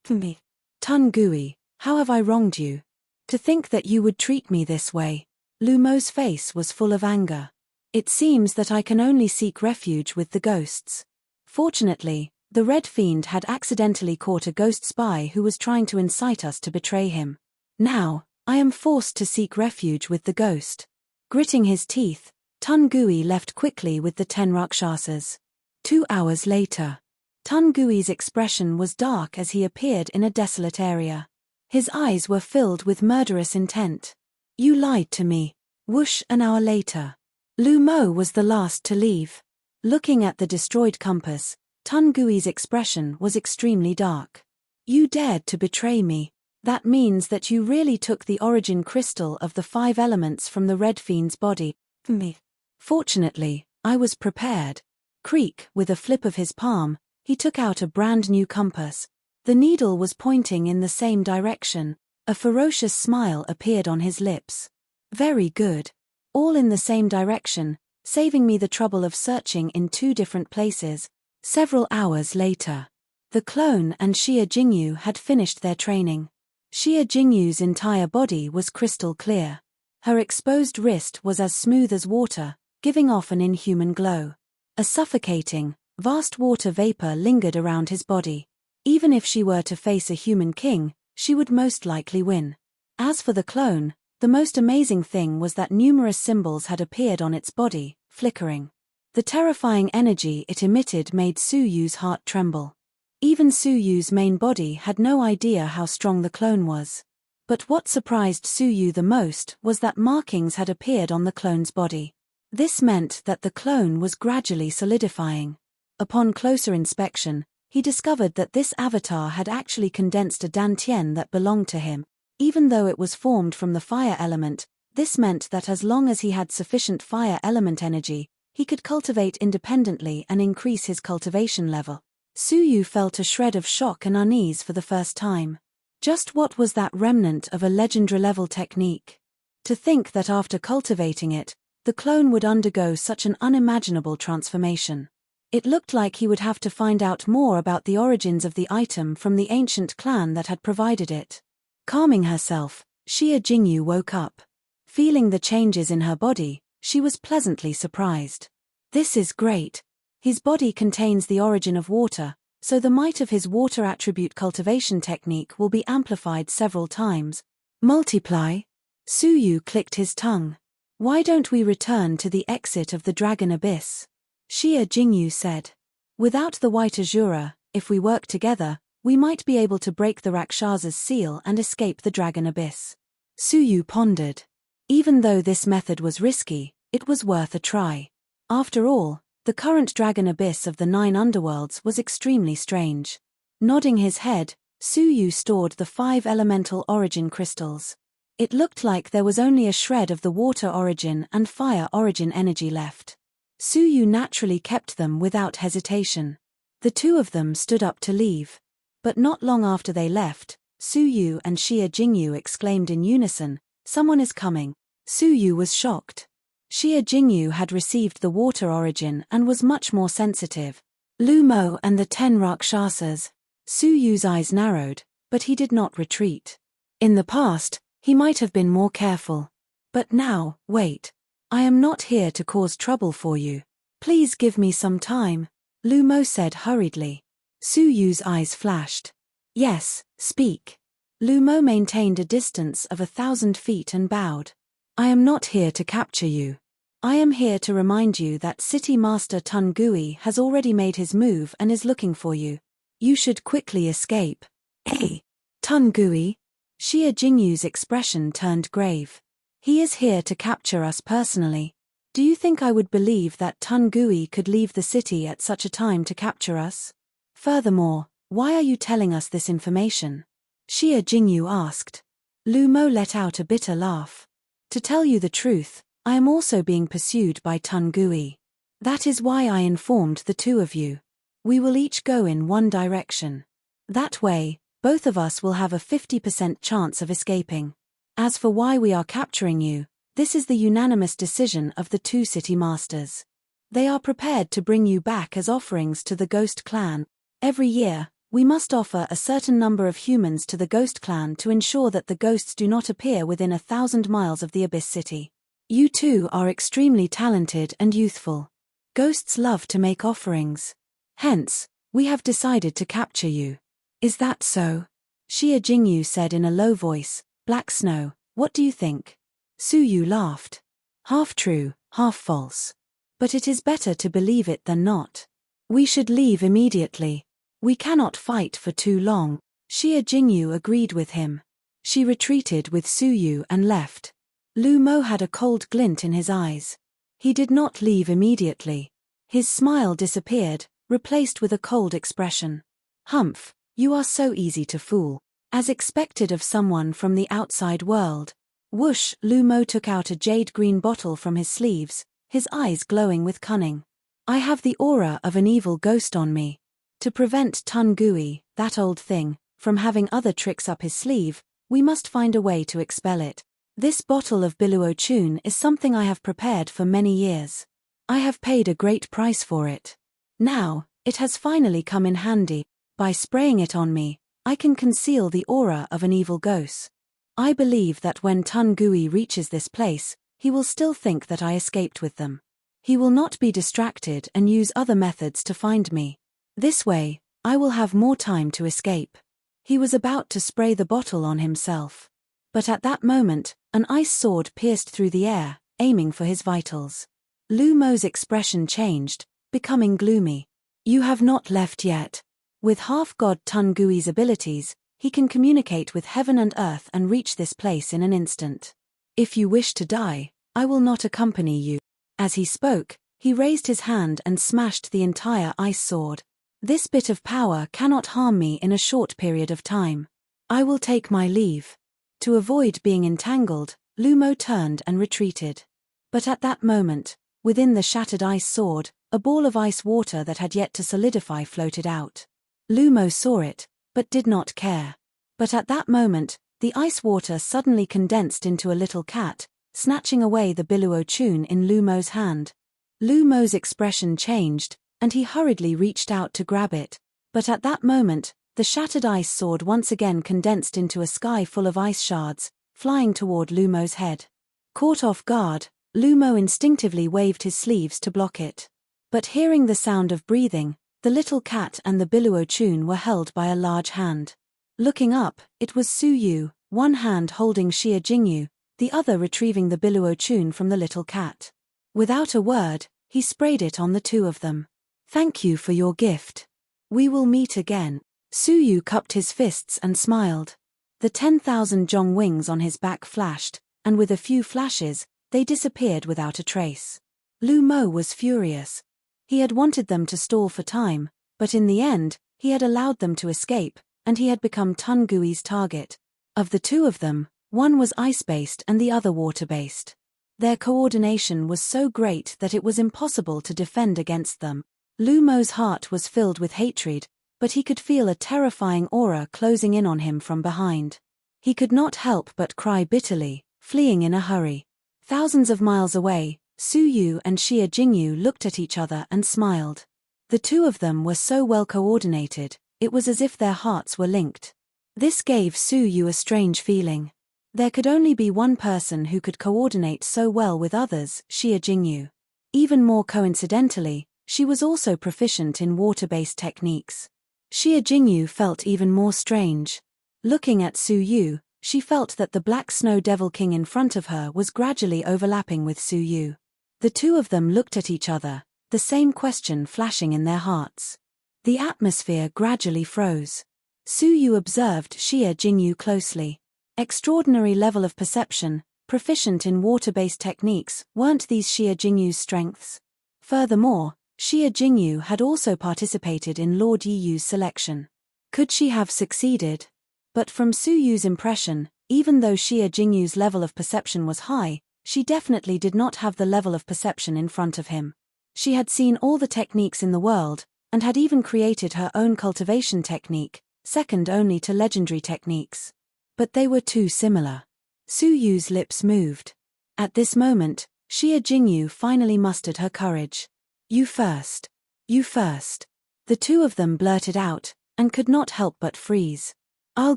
Me. Tun Gui, how have I wronged you? To think that you would treat me this way. Lu Mo's face was full of anger. It seems that I can only seek refuge with the ghosts. Fortunately, the Red Fiend had accidentally caught a ghost spy who was trying to incite us to betray him. Now, I am forced to seek refuge with the ghost. Gritting his teeth, Tun Gui left quickly with the 10 Rakshasas. 2 hours later. Tun Gui's expression was dark as he appeared in a desolate area. His eyes were filled with murderous intent. You lied to me. Whoosh, an hour later. Lu Mo was the last to leave. Looking at the destroyed compass, Tun Gui's expression was extremely dark. You dared to betray me. That means that you really took the origin crystal of the 5 elements from the Red Fiend's body. Me. Fortunately, I was prepared. Creak, with a flip of his palm, he took out a brand new compass. The needle was pointing in the same direction. A ferocious smile appeared on his lips. Very good. All in the same direction, saving me the trouble of searching in 2 different places. Several hours later. The clone and Xia Jingyu had finished their training. Xia Jingyu's entire body was crystal clear. Her exposed wrist was as smooth as water, giving off an inhuman glow. A suffocating, vast water vapor lingered around his body. Even if she were to face a human king, she would most likely win. As for the clone, the most amazing thing was that numerous symbols had appeared on its body, flickering. The terrifying energy it emitted made Su Yu's heart tremble. Even Su Yu's main body had no idea how strong the clone was. But what surprised Su Yu the most was that markings had appeared on the clone's body. This meant that the clone was gradually solidifying. Upon closer inspection, he discovered that this avatar had actually condensed a dantian that belonged to him. Even though it was formed from the fire element, this meant that as long as he had sufficient fire element energy, he could cultivate independently and increase his cultivation level. Su Yu felt a shred of shock and unease for the first time. Just what was that remnant of a legendary-level technique? To think that after cultivating it, the clone would undergo such an unimaginable transformation. It looked like he would have to find out more about the origins of the item from the ancient clan that had provided it. Calming herself, Xia Jingyu woke up. Feeling the changes in her body, she was pleasantly surprised. This is great. His body contains the origin of water, so the might of his water attribute cultivation technique will be amplified several times. Multiply? Su Yu clicked his tongue. Why don't we return to the exit of the Dragon Abyss? Xia Jingyu said. Without the White Azura, if we work together, we might be able to break the Rakshasa's seal and escape the Dragon Abyss. Su Yu pondered. Even though this method was risky, it was worth a try. After all, the current Dragon Abyss of the 9 underworlds was extremely strange. Nodding his head, Su Yu stored the 5 elemental origin crystals. It looked like there was only a shred of the water origin and fire origin energy left. Su Yu naturally kept them without hesitation. The 2 of them stood up to leave. But not long after they left, Su Yu and Xia Jingyu exclaimed in unison, "Someone is coming." Su Yu was shocked. Xia Jingyu had received the water origin and was much more sensitive. Lu Mo and the 10 Rakshasas. Su Yu's eyes narrowed, but he did not retreat. In the past, he might have been more careful. But now, wait. I am not here to cause trouble for you. Please give me some time, Lu Mo said hurriedly. Su Yu's eyes flashed. Yes, speak. Lu Mo maintained a distance of 1,000 feet and bowed. I am not here to capture you. I am here to remind you that City Master Tun Gui has already made his move and is looking for you. You should quickly escape. Hey, Tun Gui? Xia Jingyu's expression turned grave. He is here to capture us personally. Do you think I would believe that Tun Gui could leave the city at such a time to capture us? Furthermore, why are you telling us this information? Xia Jingyu asked. Lu Mo let out a bitter laugh. To tell you the truth, I am also being pursued by Tun Gui. That is why I informed the 2 of you. We will each go in one direction. That way, Both of us will have a 50% chance of escaping. As for why we are capturing you, this is the unanimous decision of the two city masters. They are prepared to bring you back as offerings to the Ghost Clan. Every year, we must offer a certain number of humans to the Ghost Clan to ensure that the ghosts do not appear within 1,000 miles of the Abyss City. You two are extremely talented and youthful. Ghosts love to make offerings. Hence, we have decided to capture you. Is that so? Xia Jingyu said in a low voice. Black Snow, what do you think? Su Yu laughed. Half true, half false. But it is better to believe it than not. We should leave immediately. We cannot fight for too long. Xia Jingyu agreed with him. She retreated with Su Yu and left. Lu Mo had a cold glint in his eyes. He did not leave immediately. His smile disappeared, replaced with a cold expression. Humph, you are so easy to fool. As expected of someone from the outside world. Whoosh, Lu Mo took out a jade-green bottle from his sleeves, his eyes glowing with cunning. I have the aura of an evil ghost on me. To prevent Tun Gui, that old thing, from having other tricks up his sleeve, we must find a way to expel it. This bottle of Biluo Chun is something I have prepared for many years. I have paid a great price for it. Now, it has finally come in handy. By spraying it on me, I can conceal the aura of an evil ghost. I believe that when Tun Gui reaches this place, he will still think that I escaped with them. He will not be distracted and use other methods to find me. This way, I will have more time to escape. He was about to spray the bottle on himself. But at that moment, an ice sword pierced through the air, aiming for his vitals. Lu Mo's expression changed, becoming gloomy. You have not left yet. With half-god Tun Gui's abilities, he can communicate with heaven and earth and reach this place in an instant. If you wish to die, I will not accompany you. As he spoke, he raised his hand and smashed the entire ice sword. This bit of power cannot harm me in a short period of time. I will take my leave. To avoid being entangled, Lu Mo turned and retreated. But at that moment, within the shattered ice sword, a ball of ice water that had yet to solidify floated out. Lu Mo saw it, but did not care. But at that moment, the ice water suddenly condensed into a little cat, snatching away the Biluo Chun in Lu Mo's hand. Lu Mo's expression changed, and he hurriedly reached out to grab it. But at that moment, the shattered ice sword once again condensed into a sky full of ice shards, flying toward Lu Mo's head. Caught off guard, Lu Mo instinctively waved his sleeves to block it. But hearing the sound of breathing, the little cat and the Biluo Chun were held by a large hand. Looking up, it was Su Yu, one hand holding Xia Jingyu, the other retrieving the Biluo Chun from the little cat. Without a word, he sprayed it on the two of them. Thank you for your gift. We will meet again. Su Yu cupped his fists and smiled. The 10,000 Zhong wings on his back flashed, and with a few flashes, they disappeared without a trace. Lu Mo was furious. He had wanted them to stall for time, but in the end, he had allowed them to escape, and he had become Tun Gui's target. Of the two of them, one was ice-based and the other water-based. Their coordination was so great that it was impossible to defend against them. Lu Mo's heart was filled with hatred, but he could feel a terrifying aura closing in on him from behind. He could not help but cry bitterly, fleeing in a hurry. Thousands of miles away, Su Yu and Xia Jingyu looked at each other and smiled. The two of them were so well coordinated, it was as if their hearts were linked. This gave Su Yu a strange feeling. There could only be one person who could coordinate so well with others, Xia Jingyu. Even more coincidentally, she was also proficient in water-based techniques. Xia Jingyu felt even more strange. Looking at Su Yu, she felt that the Black Snow Devil King in front of her was gradually overlapping with Su Yu. The two of them looked at each other, the same question flashing in their hearts. The atmosphere gradually froze. Su Yu observed Xia Jingyu closely. Extraordinary level of perception, proficient in water-based techniques, weren't these Xia Jingyu's strengths? Furthermore, Xia Jingyu had also participated in Lord Yiyu's selection. Could she have succeeded? But from Su Yu's impression, even though Xia Jingyu's level of perception was high, she definitely did not have the level of perception in front of him. She had seen all the techniques in the world, and had even created her own cultivation technique, second only to legendary techniques. But they were too similar. Su Yu's lips moved. At this moment, Xia Jingyu finally mustered her courage. You first. You first. The two of them blurted out, and could not help but freeze. I'll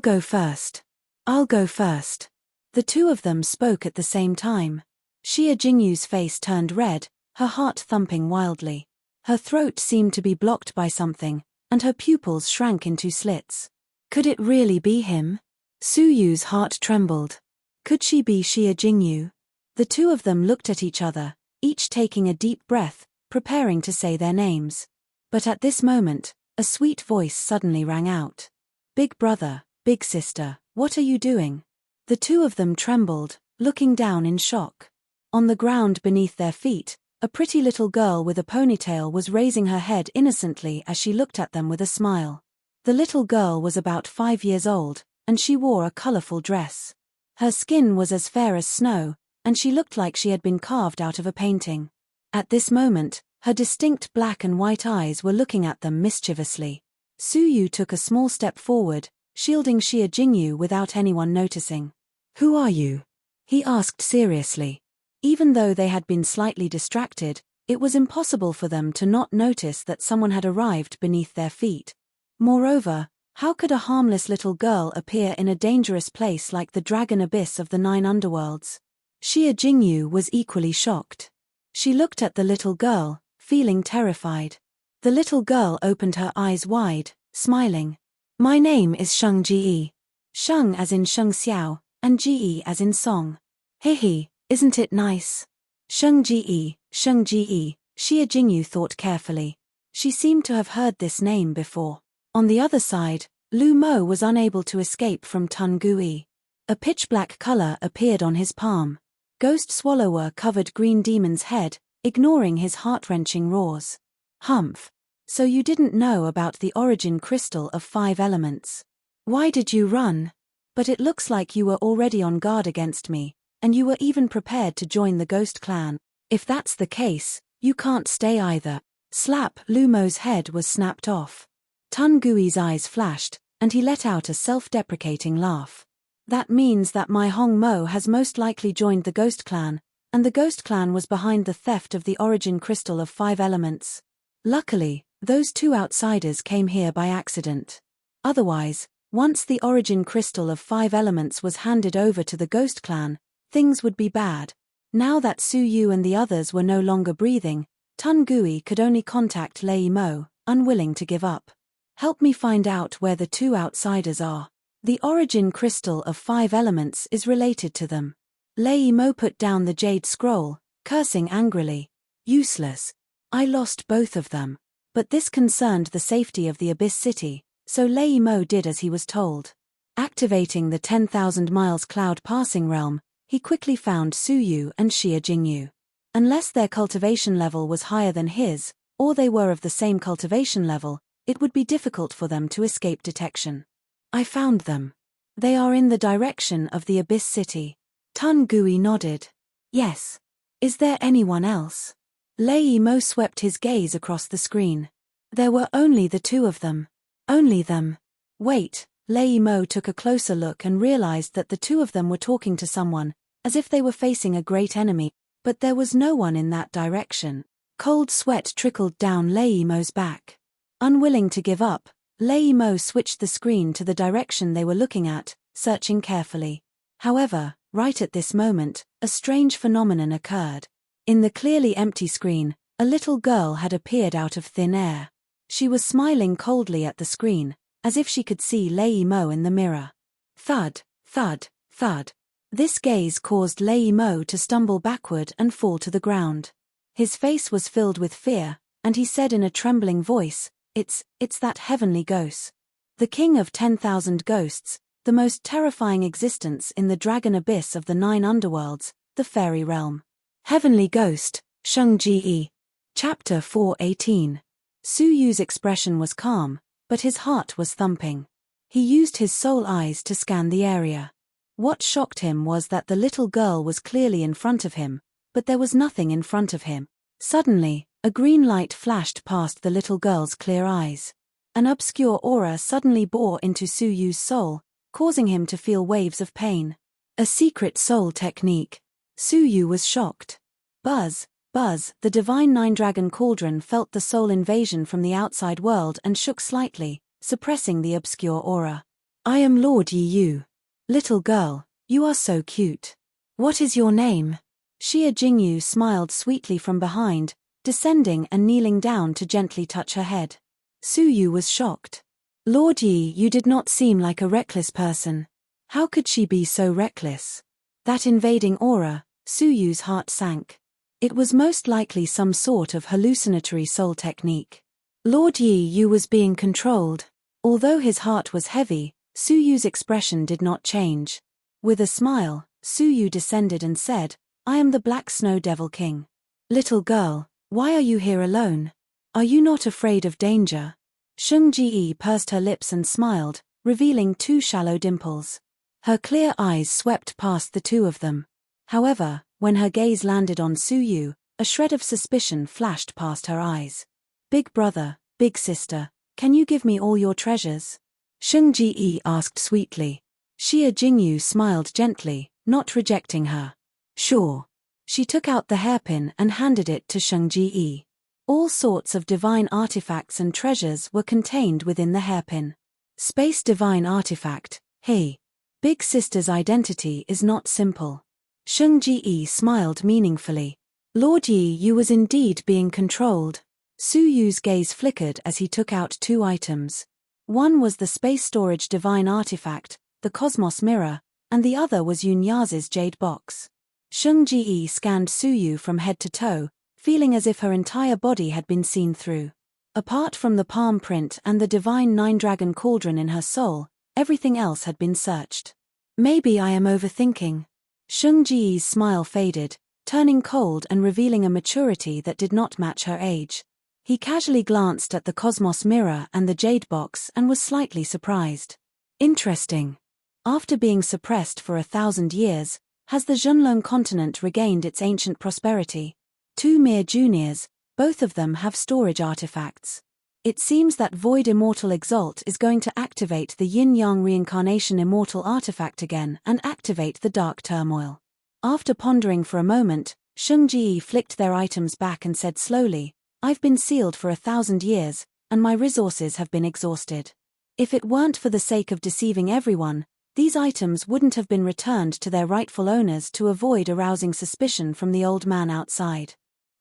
go first. I'll go first. The two of them spoke at the same time. Xia Jingyu's face turned red, her heart thumping wildly. Her throat seemed to be blocked by something, and her pupils shrank into slits. Could it really be him? Su Yu's heart trembled. Could she be Xia Jingyu? The two of them looked at each other, each taking a deep breath, preparing to say their names. But at this moment, a sweet voice suddenly rang out. Big brother, big sister, what are you doing? The two of them trembled, looking down in shock. On the ground beneath their feet, a pretty little girl with a ponytail was raising her head innocently as she looked at them with a smile. The little girl was about 5 years old, and she wore a colorful dress. Her skin was as fair as snow, and she looked like she had been carved out of a painting. At this moment, her distinct black and white eyes were looking at them mischievously. Su Yu took a small step forward, shielding Xia Jingyu without anyone noticing. Who are you? He asked seriously. Even though they had been slightly distracted, it was impossible for them to not notice that someone had arrived beneath their feet. Moreover, how could a harmless little girl appear in a dangerous place like the dragon abyss of the 9 underworlds? Xia Jingyu was equally shocked. She looked at the little girl, feeling terrified. The little girl opened her eyes wide, smiling. My name is Sheng Ji. Sheng as in Sheng Xiao, and Ji as in song. Hehe, isn't it nice? Sheng Ji, Sheng Ji, Xia Jingyu thought carefully. She seemed to have heard this name before. On the other side, Lu Mo was unable to escape from Tun Gui. A pitch-black color appeared on his palm. Ghost Swallower covered Green Demon's head, ignoring his heart-wrenching roars. Humph. So you didn't know about the origin crystal of 5 elements. Why did you run? But it looks like you were already on guard against me, and you were even prepared to join the Ghost Clan. If that's the case, you can't stay either. Slap! Lu Mo's head was snapped off. Tun Gui's eyes flashed, and he let out a self-deprecating laugh. That means that my Hong Mo has most likely joined the Ghost Clan, and the Ghost Clan was behind the theft of the origin crystal of 5 elements. Luckily, those 2 outsiders came here by accident. Otherwise, once the origin crystal of 5 elements was handed over to the Ghost Clan, things would be bad. Now that Su Yu and the others were no longer breathing, Tun Gui could only contact Lei Mo, unwilling to give up. Help me find out where the 2 outsiders are. The origin crystal of 5 elements is related to them. Lei Mo put down the jade scroll, cursing angrily. Useless. I lost both of them. But this concerned the safety of the Abyss City, so Lei Mo did as he was told. Activating the 10,000 miles cloud passing realm, he quickly found Su Yu and Xia Jingyu. Unless their cultivation level was higher than his, or they were of the same cultivation level, it would be difficult for them to escape detection. I found them. They are in the direction of the Abyss City. Tun Gui nodded. Yes. Is there anyone else? Lei Mo swept his gaze across the screen. There were only the 2 of them. Only them. Wait, Lei Mo took a closer look and realized that the 2 of them were talking to someone, as if they were facing a great enemy, but there was no one in that direction. Cold sweat trickled down Lei Mo's back. Unwilling to give up, Lei Mo switched the screen to the direction they were looking at, searching carefully. However, right at this moment, a strange phenomenon occurred. In the clearly empty screen, a little girl had appeared out of thin air. She was smiling coldly at the screen, as if she could see Lei Mo in the mirror. Thud, thud, thud. This gaze caused Lei Mo to stumble backward and fall to the ground. His face was filled with fear, and he said in a trembling voice, It's that heavenly ghost. The king of 10,000 ghosts, the most terrifying existence in the dragon abyss of the 9 underworlds, the fairy realm. Heavenly Ghost, Sheng Ji. Chapter 4:18. Su Yu's expression was calm, but his heart was thumping. He used his soul eyes to scan the area. What shocked him was that the little girl was clearly in front of him, but there was nothing in front of him. Suddenly, a green light flashed past the little girl's clear eyes. An obscure aura suddenly bore into Su Yu's soul, causing him to feel waves of pain. A secret soul technique. Su Yu was shocked. Buzz, buzz, the divine nine-dragon cauldron felt the soul invasion from the outside world and shook slightly, suppressing the obscure aura. I am Lord Yi Yu. Little girl, you are so cute. What is your name? Xia Jingyu smiled sweetly from behind, descending and kneeling down to gently touch her head. Su Yu was shocked. Lord Yi, you did not seem like a reckless person. How could she be so reckless? That invading aura, Su Yu's heart sank. It was most likely some sort of hallucinatory soul technique. Lord Yi Yu was being controlled. Although his heart was heavy, Su Yu's expression did not change. With a smile, Su Yu descended and said, I am the Black Snow Devil King. Little girl, why are you here alone? Are you not afraid of danger? Sheng Ji pursed her lips and smiled, revealing two shallow dimples. Her clear eyes swept past the two of them. However, when her gaze landed on Su Yu, a shred of suspicion flashed past her eyes. Big brother, big sister, can you give me all your treasures? Sheng Ji asked sweetly. Xia Jingyu smiled gently, not rejecting her. Sure. She took out the hairpin and handed it to Sheng Ji. All sorts of divine artifacts and treasures were contained within the hairpin. Space divine artifact, hey. Big sister's identity is not simple. Sheng Ji smiled meaningfully. Lord Yi Yu was indeed being controlled. Su Yu's gaze flickered as he took out two items. One was the space storage divine artifact, the Cosmos Mirror, and the other was Yun Yaz's jade box. Sheng Ji scanned Su Yu from head to toe, feeling as if her entire body had been seen through. Apart from the palm print and the divine nine-dragon cauldron in her soul, everything else had been searched. Maybe I am overthinking. Sheng Ji's smile faded, turning cold and revealing a maturity that did not match her age. He casually glanced at the Cosmos Mirror and the jade box and was slightly surprised. Interesting. After being suppressed for 1,000 years, has the Zhenlong continent regained its ancient prosperity? Two mere juniors, both of them have storage artifacts. It seems that Void Immortal Exalt is going to activate the Yin-Yang Reincarnation Immortal Artifact again and activate the Dark Turmoil. After pondering for a moment, Sheng Ji flicked their items back and said slowly, I've been sealed for 1,000 years, and my resources have been exhausted. If it weren't for the sake of deceiving everyone, these items wouldn't have been returned to their rightful owners to avoid arousing suspicion from the old man outside.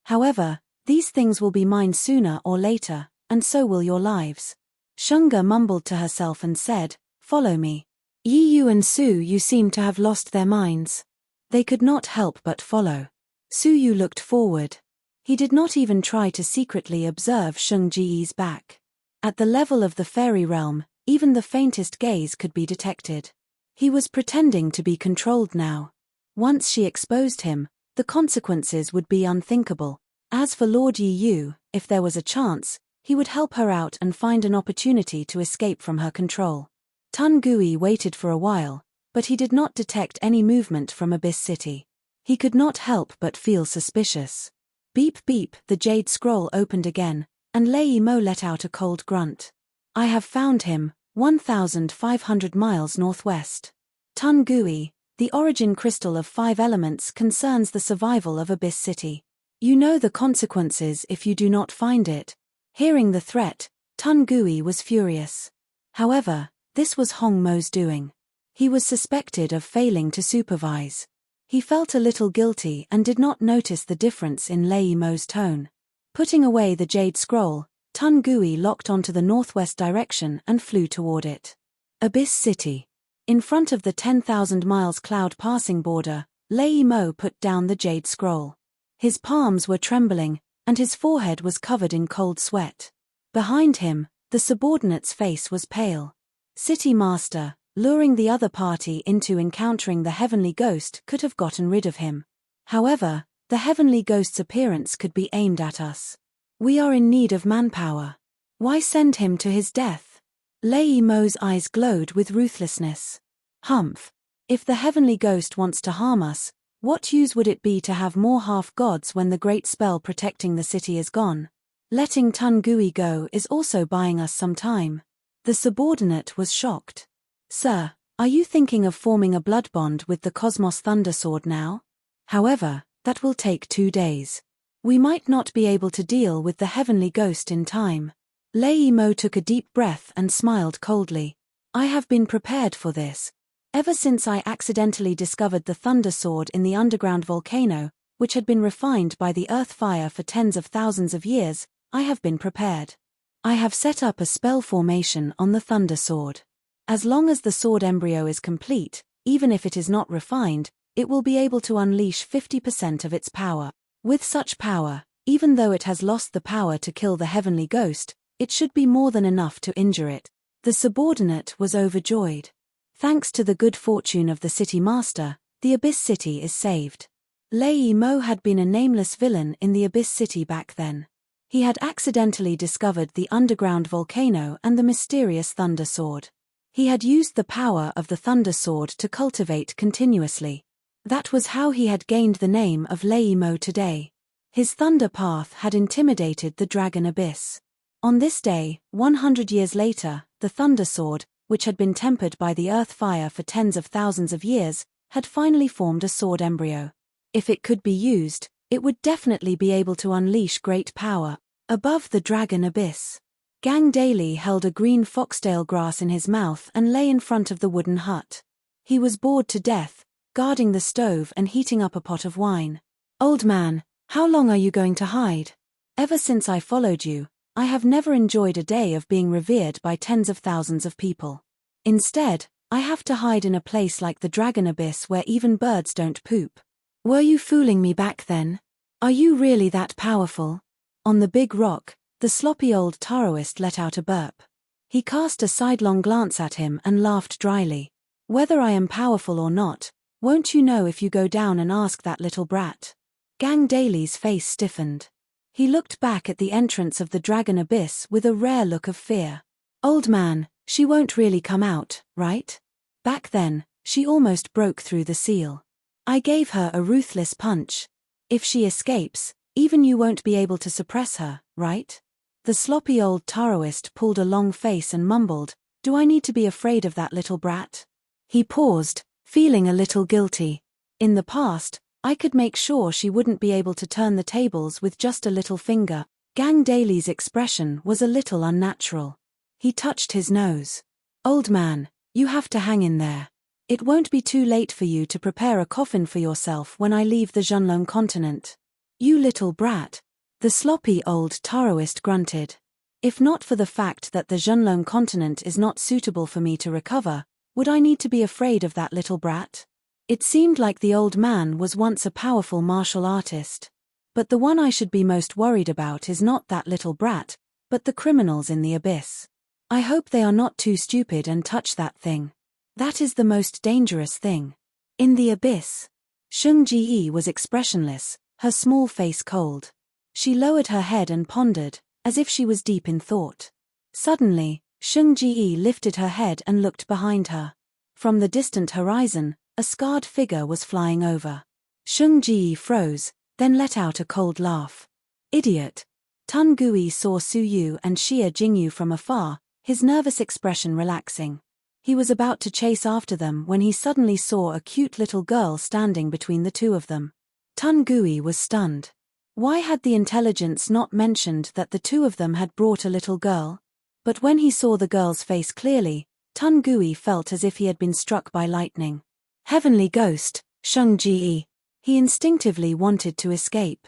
However, these things will be mine sooner or later, and so will your lives. Shunga mumbled to herself and said, Follow me. Yi Yu and Su Yu seemed to have lost their minds. They could not help but follow. Su Yu looked forward. He did not even try to secretly observe Sheng Ji's back. At the level of the fairy realm, even the faintest gaze could be detected. He was pretending to be controlled now. Once she exposed him, the consequences would be unthinkable. As for Lord Yi Yu, if there was a chance, he would help her out and find an opportunity to escape from her control. Tun Gui waited for a while, but he did not detect any movement from Abyss City. He could not help but feel suspicious. Beep beep, the jade scroll opened again, and Lei Mo let out a cold grunt. I have found him, 1,500 miles northwest. Tun Gui, the origin crystal of 5 elements concerns the survival of Abyss City. You know the consequences if you do not find it. Hearing the threat, Tun Gui was furious. However, this was Hong Mo's doing. He was suspected of failing to supervise. He felt a little guilty and did not notice the difference in Lei Mo's tone. Putting away the jade scroll, Tun Gui locked onto the northwest direction and flew toward it. Abyss City. In front of the 10,000 miles cloud passing border, Lei Mo put down the jade scroll. His palms were trembling, and his forehead was covered in cold sweat. Behind him, the subordinate's face was pale. City Master, luring the other party into encountering the Heavenly Ghost, could have gotten rid of him. However, the Heavenly Ghost's appearance could be aimed at us. We are in need of manpower. Why send him to his death? Lei Mo's eyes glowed with ruthlessness. Humph. If the Heavenly Ghost wants to harm us, what use would it be to have more half-gods when the great spell protecting the city is gone? Letting Tungui go is also buying us some time. The subordinate was shocked. Sir, are you thinking of forming a blood bond with the Cosmos Thundersword now? However, that will take 2 days. We might not be able to deal with the heavenly ghost in time. Lei Mo took a deep breath and smiled coldly. I have been prepared for this. Ever since I accidentally discovered the Thunder Sword in the underground volcano, which had been refined by the earth fire for tens of thousands of years, I have been prepared. I have set up a spell formation on the Thunder Sword. As long as the sword embryo is complete, even if it is not refined, it will be able to unleash 50% of its power. With such power, even though it has lost the power to kill the heavenly ghost, it should be more than enough to injure it. The subordinate was overjoyed. Thanks to the good fortune of the city master, the Abyss City is saved. Lei Mo had been a nameless villain in the Abyss City back then. He had accidentally discovered the underground volcano and the mysterious Thunder Sword. He had used the power of the Thunder Sword to cultivate continuously. That was how he had gained the name of Lei Mo today. His thunder path had intimidated the Dragon Abyss. On this day, 100 years later, the Thunder Sword, which had been tempered by the earth fire for tens of thousands of years, had finally formed a sword embryo. If it could be used, it would definitely be able to unleash great power. Above the Dragon Abyss, Gang Daly held a green foxtail grass in his mouth and lay in front of the wooden hut. He was bored to death, guarding the stove and heating up a pot of wine. Old man, how long are you going to hide? Ever since I followed you, I have never enjoyed a day of being revered by tens of thousands of people. Instead, I have to hide in a place like the Dragon Abyss where even birds don't poop. Were you fooling me back then? Are you really that powerful? On the big rock, the sloppy old Taoist let out a burp. He cast a sidelong glance at him and laughed dryly. Whether I am powerful or not, won't you know if you go down and ask that little brat? Gang Daly's face stiffened. He looked back at the entrance of the Dragon Abyss with a rare look of fear. Old man, she won't really come out, right? Back then, she almost broke through the seal. I gave her a ruthless punch. If she escapes, even you won't be able to suppress her, right? The sloppy old Taoist pulled a long face and mumbled, Do I need to be afraid of that little brat? He paused, feeling a little guilty. In the past, I could make sure she wouldn't be able to turn the tables with just a little finger. Gang Daly's expression was a little unnatural. He touched his nose. Old man, you have to hang in there. It won't be too late for you to prepare a coffin for yourself when I leave the Zhenlong continent. You little brat. The sloppy old Taoist grunted. If not for the fact that the Zhenlong continent is not suitable for me to recover, would I need to be afraid of that little brat? It seemed like the old man was once a powerful martial artist. But the one I should be most worried about is not that little brat, but the criminals in the abyss. I hope they are not too stupid and touch that thing. That is the most dangerous thing. In the abyss. Sheng Ji was expressionless, her small face cold. She lowered her head and pondered, as if she was deep in thought. Suddenly, Sheng Ji lifted her head and looked behind her. From the distant horizon, a scarred figure was flying over. Sheng Ji froze, then let out a cold laugh. Idiot! Tun Gui saw Su Yu and Xia Jingyu from afar, his nervous expression relaxing. He was about to chase after them when he suddenly saw a cute little girl standing between the two of them. Tun Gui was stunned. Why had the intelligence not mentioned that the two of them had brought a little girl? But when he saw the girl's face clearly, Tun Gui felt as if he had been struck by lightning. Heavenly ghost, Sheng Ji. He instinctively wanted to escape.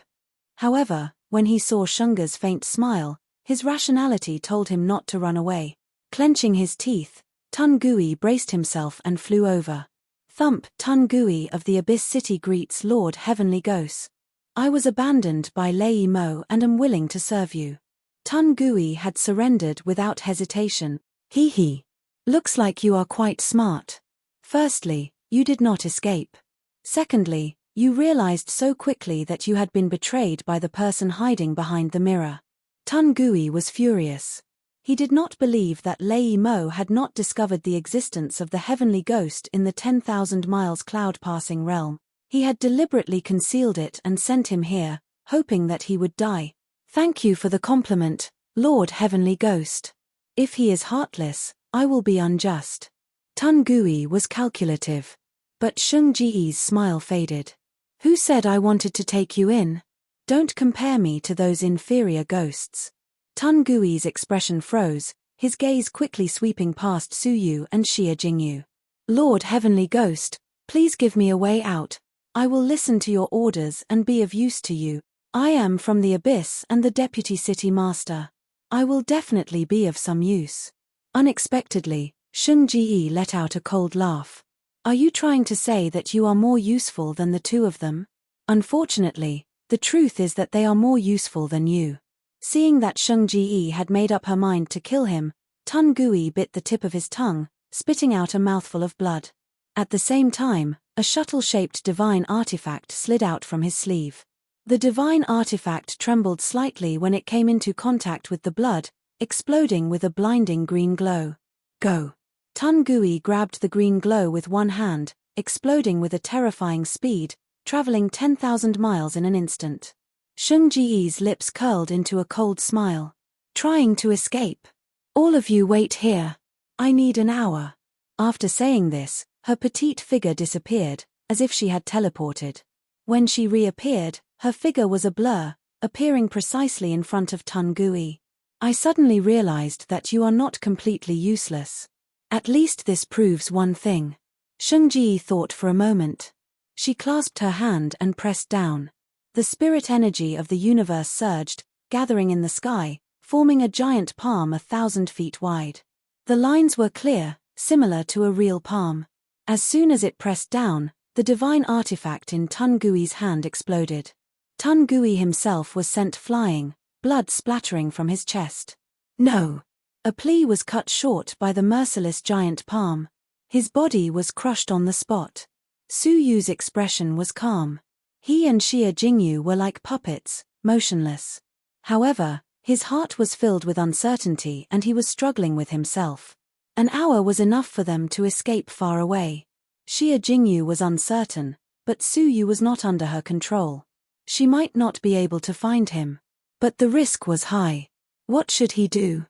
However, when he saw Shunga's faint smile, his rationality told him not to run away. Clenching his teeth, Tun Gui braced himself and flew over. Thump! Tun Gui of the Abyss City greets Lord Heavenly Ghost. I was abandoned by Lei Mo and am willing to serve you. Tun Gui had surrendered without hesitation. Hee hee. Looks like you are quite smart. Firstly, you did not escape. Secondly, you realized so quickly that you had been betrayed by the person hiding behind the mirror. Tun Gui was furious. He did not believe that Lei Mo had not discovered the existence of the heavenly ghost in the 10,000 miles cloud-passing realm. He had deliberately concealed it and sent him here, hoping that he would die. Thank you for the compliment, Lord Heavenly Ghost. If he is heartless, I will be unjust. Tun Gui was calculative. But Sheng Ji's smile faded. Who said I wanted to take you in? Don't compare me to those inferior ghosts. Tun Gui's expression froze, his gaze quickly sweeping past Su Yu and Xia Jingyu. Lord Heavenly Ghost, please give me a way out. I will listen to your orders and be of use to you. I am from the Abyss and the Deputy City Master. I will definitely be of some use. Unexpectedly, Sheng Ji let out a cold laugh. Are you trying to say that you are more useful than the two of them? Unfortunately, the truth is that they are more useful than you. Seeing that Sheng Ji had made up her mind to kill him, Tun Gui bit the tip of his tongue, spitting out a mouthful of blood. At the same time, a shuttle-shaped divine artifact slid out from his sleeve. The divine artifact trembled slightly when it came into contact with the blood, exploding with a blinding green glow. Go! Tun Gui grabbed the green glow with one hand, exploding with a terrifying speed, traveling 10,000 miles in an instant. Sheng Ji's lips curled into a cold smile. Trying to escape. All of you wait here. I need an hour. After saying this, her petite figure disappeared, as if she had teleported. When she reappeared, her figure was a blur, appearing precisely in front of Tun Gui. I suddenly realized that you are not completely useless. At least this proves one thing. Sheng Ji thought for a moment. She clasped her hand and pressed down. The spirit energy of the universe surged, gathering in the sky, forming a giant palm 1,000 feet wide. The lines were clear, similar to a real palm. As soon as it pressed down, the divine artifact in Tun Gui's hand exploded. Tun Gui himself was sent flying, blood splattering from his chest. No! A plea was cut short by the merciless giant palm. His body was crushed on the spot. Su Yu's expression was calm. He and Xia Jingyu were like puppets, motionless. However, his heart was filled with uncertainty and he was struggling with himself. An hour was enough for them to escape far away. Xia Jingyu was uncertain, but Su Yu was not under her control. She might not be able to find him. But the risk was high. What should he do?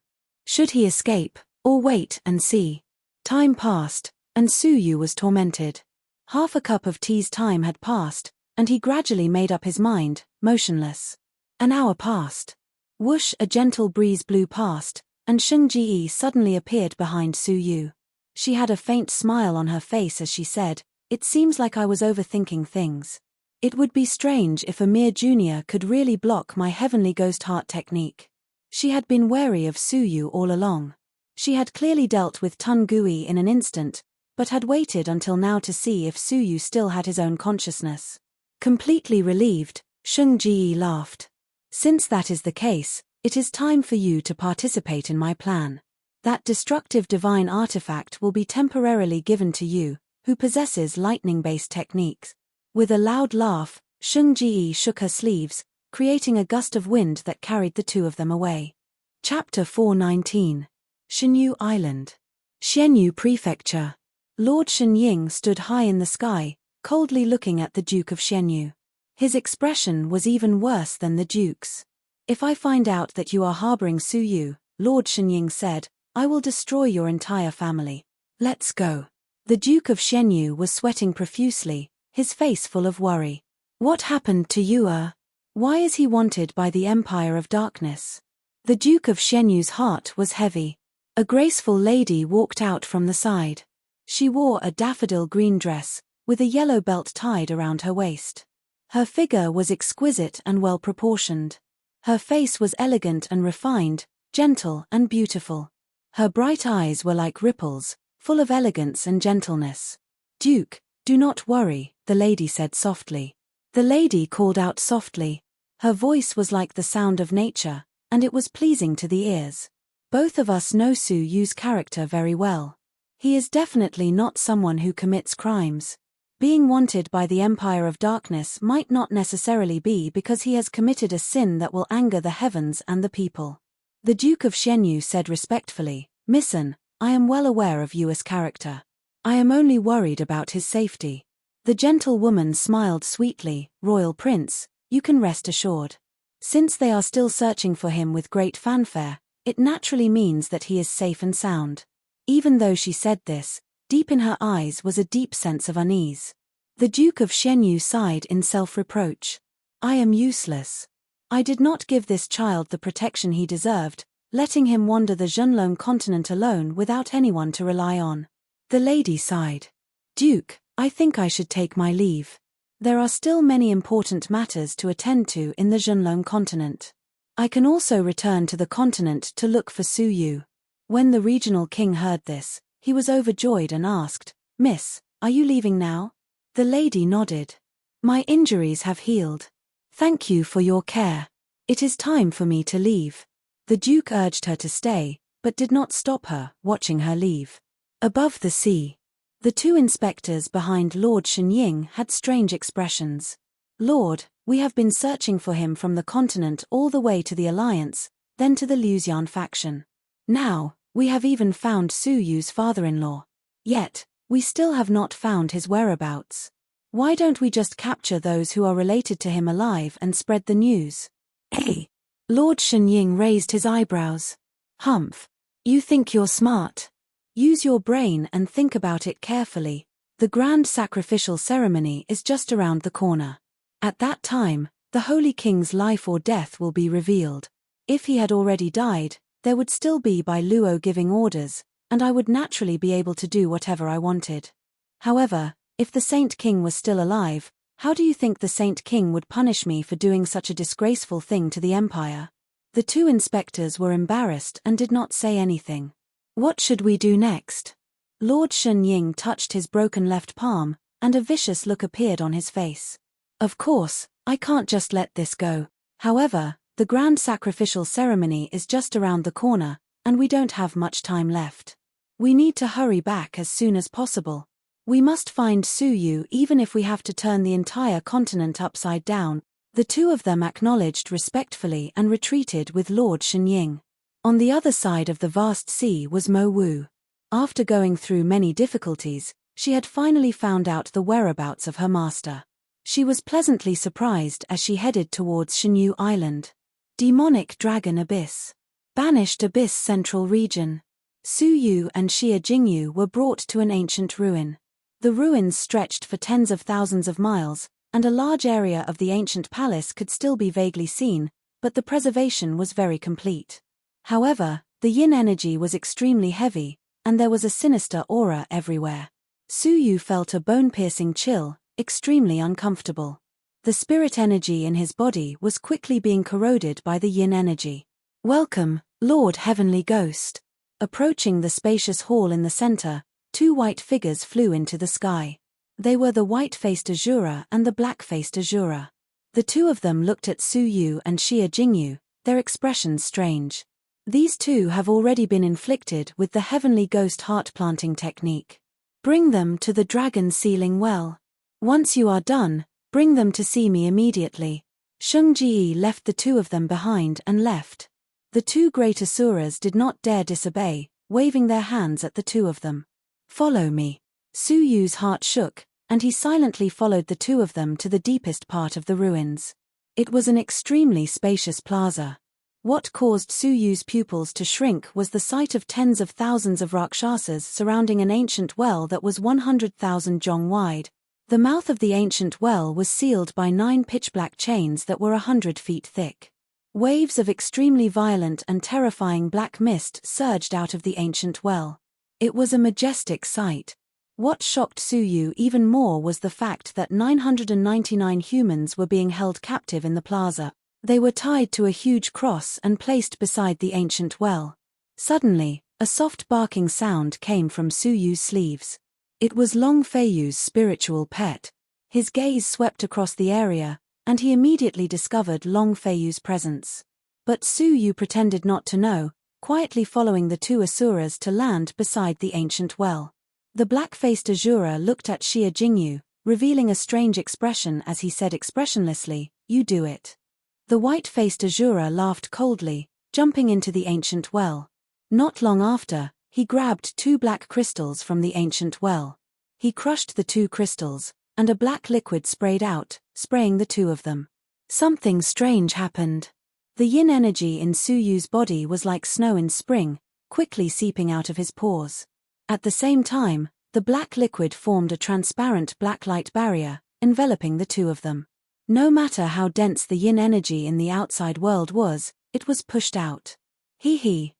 Should he escape, or wait and see? Time passed, and Su Yu was tormented. Half a cup of tea's time had passed, and he gradually made up his mind, motionless. An hour passed. Whoosh, a gentle breeze blew past, and Sheng Ji suddenly appeared behind Su Yu. She had a faint smile on her face as she said, "It seems like I was overthinking things. It would be strange if a mere junior could really block my heavenly ghost heart technique." She had been wary of Su Yu all along. She had clearly dealt with Tun Gui in an instant, but had waited until now to see if Su Yu still had his own consciousness. Completely relieved, Sheng Ji laughed. "Since that is the case, it is time for you to participate in my plan. That destructive divine artifact will be temporarily given to you, who possesses lightning-based techniques." With a loud laugh, Sheng Ji shook her sleeves, creating a gust of wind that carried the two of them away. Chapter 419. Shenyu Island. Xianyu Prefecture. Lord Shenying stood high in the sky, coldly looking at the Duke of Xianyu. His expression was even worse than the Duke's. "If I find out that you are harboring Su Yu," Lord Shenying said, "I will destroy your entire family. Let's go." The Duke of Xianyu was sweating profusely, his face full of worry. "What happened to Yu? Why is he wanted by the Empire of Darkness?" The Duke of Xianyu's heart was heavy. A graceful lady walked out from the side. She wore a daffodil green dress, with a yellow belt tied around her waist. Her figure was exquisite and well-proportioned. Her face was elegant and refined, gentle and beautiful. Her bright eyes were like ripples, full of elegance and gentleness. "Duke, do not worry," the lady said softly. The lady called out softly. Her voice was like the sound of nature, and it was pleasing to the ears. "Both of us know Su Yu's character very well. He is definitely not someone who commits crimes. Being wanted by the Empire of Darkness might not necessarily be because he has committed a sin that will anger the heavens and the people." The Duke of Xianyu said respectfully, "Missen, I am well aware of Yu's character. I am only worried about his safety." The gentlewoman smiled sweetly. "Royal Prince, you can rest assured. Since they are still searching for him with great fanfare, it naturally means that he is safe and sound. Even though she said this, deep in her eyes was a deep sense of unease. The Duke of Shenyu sighed in self-reproach. I am useless. I did not give this child the protection he deserved, letting him wander the Zhenlong continent alone without anyone to rely on. The lady sighed. Duke, I think I should take my leave. There are still many important matters to attend to in the Zhenlong continent. I can also return to the continent to look for Su Yu. When the regional king heard this, he was overjoyed and asked, Miss, are you leaving now? The lady nodded. My injuries have healed. Thank you for your care. It is time for me to leave. The Duke urged her to stay, but did not stop her, watching her leave. Above the sea, the two inspectors behind Lord Shenying had strange expressions. Lord, we have been searching for him from the continent all the way to the Alliance, then to the Luxian faction. Now, we have even found Su Yu's father-in-law. Yet, we still have not found his whereabouts. Why don't we just capture those who are related to him alive and spread the news? Hey! Lord Shenying raised his eyebrows. Humph. You think you're smart. Use your brain and think about it carefully. The grand sacrificial ceremony is just around the corner. At that time, the Holy King's life or death will be revealed. If he had already died, there would still be Bai Luo giving orders, and I would naturally be able to do whatever I wanted. However, if the Saint King was still alive, how do you think the Saint King would punish me for doing such a disgraceful thing to the Empire? The two inspectors were embarrassed and did not say anything. What should we do next? Lord Shenying touched his broken left palm, and a vicious look appeared on his face. Of course, I can't just let this go. However, the grand sacrificial ceremony is just around the corner, and we don't have much time left. We need to hurry back as soon as possible. We must find Su Yu even if we have to turn the entire continent upside down. The two of them acknowledged respectfully and retreated with Lord Shenying. On the other side of the vast sea was Mo Wu. After going through many difficulties, she had finally found out the whereabouts of her master. She was pleasantly surprised as she headed towards Shenyu Island. Demonic Dragon Abyss. Banished Abyss Central Region. Su Yu and Xia Jingyu were brought to an ancient ruin. The ruins stretched for tens of thousands of miles, and a large area of the ancient palace could still be vaguely seen, but the preservation was very complete. However, the yin energy was extremely heavy, and there was a sinister aura everywhere. Su Yu felt a bone-piercing chill, extremely uncomfortable. The spirit energy in his body was quickly being corroded by the yin energy. Welcome, Lord Heavenly Ghost. Approaching the spacious hall in the center, two white figures flew into the sky. They were the white-faced Azura and the black-faced Azura. The two of them looked at Su Yu and Xia Jingyu, their expressions strange. These two have already been inflicted with the Heavenly Ghost heart-planting technique. Bring them to the dragon sealing well. Once you are done, bring them to see me immediately. Sheng Ji left the two of them behind and left. The two great Asuras did not dare disobey, waving their hands at the two of them. Follow me. Su Yu's heart shook, and he silently followed the two of them to the deepest part of the ruins. It was an extremely spacious plaza. What caused Su Yu's pupils to shrink was the sight of tens of thousands of Rakshasas surrounding an ancient well that was 100,000 zhong wide. The mouth of the ancient well was sealed by 9 pitch-black chains that were 100 feet thick. Waves of extremely violent and terrifying black mist surged out of the ancient well. It was a majestic sight. What shocked Su Yu even more was the fact that 999 humans were being held captive in the plaza. They were tied to a huge cross and placed beside the ancient well. Suddenly, a soft barking sound came from Su Yu's sleeves. It was Long Feiyu's spiritual pet. His gaze swept across the area, and he immediately discovered Long Feiyu's presence. But Su Yu pretended not to know, quietly following the two Asuras to land beside the ancient well. The black-faced Azura looked at Xia Jingyu, revealing a strange expression as he said expressionlessly, "You do it." The white-faced Azura laughed coldly, jumping into the ancient well. Not long after, he grabbed 2 black crystals from the ancient well. He crushed the 2 crystals, and a black liquid sprayed out, spraying the two of them. Something strange happened. The yin energy in Su Yu's body was like snow in spring, quickly seeping out of his pores. At the same time, the black liquid formed a transparent black light barrier, enveloping the two of them. No matter how dense the yin energy in the outside world was, it was pushed out.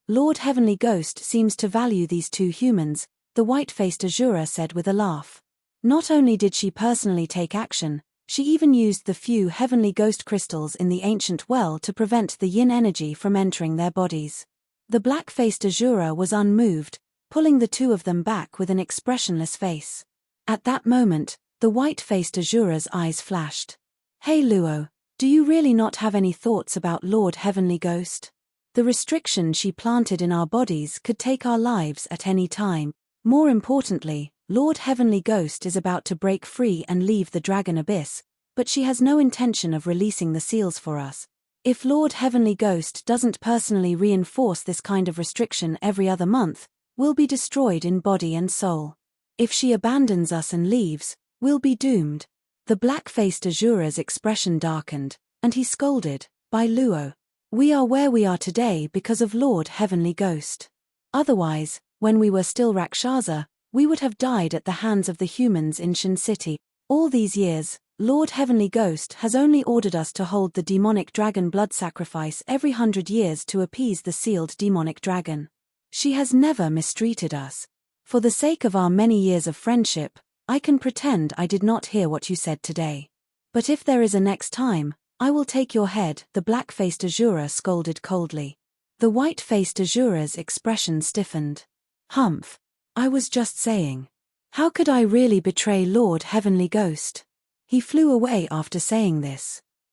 Lord Heavenly Ghost seems to value these two humans, the white-faced Azura said with a laugh. Not only did she personally take action, she even used the few heavenly ghost crystals in the ancient well to prevent the yin energy from entering their bodies. The black-faced Azura was unmoved, pulling the two of them back with an expressionless face. At that moment, the white-faced Azura's eyes flashed. Hey Luo, do you really not have any thoughts about Lord Heavenly Ghost? The restriction she planted in our bodies could take our lives at any time. More importantly, Lord Heavenly Ghost is about to break free and leave the Dragon Abyss, but she has no intention of releasing the seals for us. If Lord Heavenly Ghost doesn't personally reinforce this kind of restriction every other month, we'll be destroyed in body and soul. If she abandons us and leaves, we'll be doomed. The black-faced Azura's expression darkened, and he scolded, "By Luo, we are where we are today because of Lord Heavenly Ghost. Otherwise, when we were still Rakshasa, we would have died at the hands of the humans in Shin City. All these years, Lord Heavenly Ghost has only ordered us to hold the demonic dragon blood sacrifice every 100 years to appease the sealed demonic dragon. She has never mistreated us. For the sake of our many years of friendship, I can pretend I did not hear what you said today. But if there is a next time, I will take your head," the black-faced Azura scolded coldly. The white-faced Azura's expression stiffened. "Humph. I was just saying. How could I really betray Lord Heavenly Ghost?" He flew away after saying this.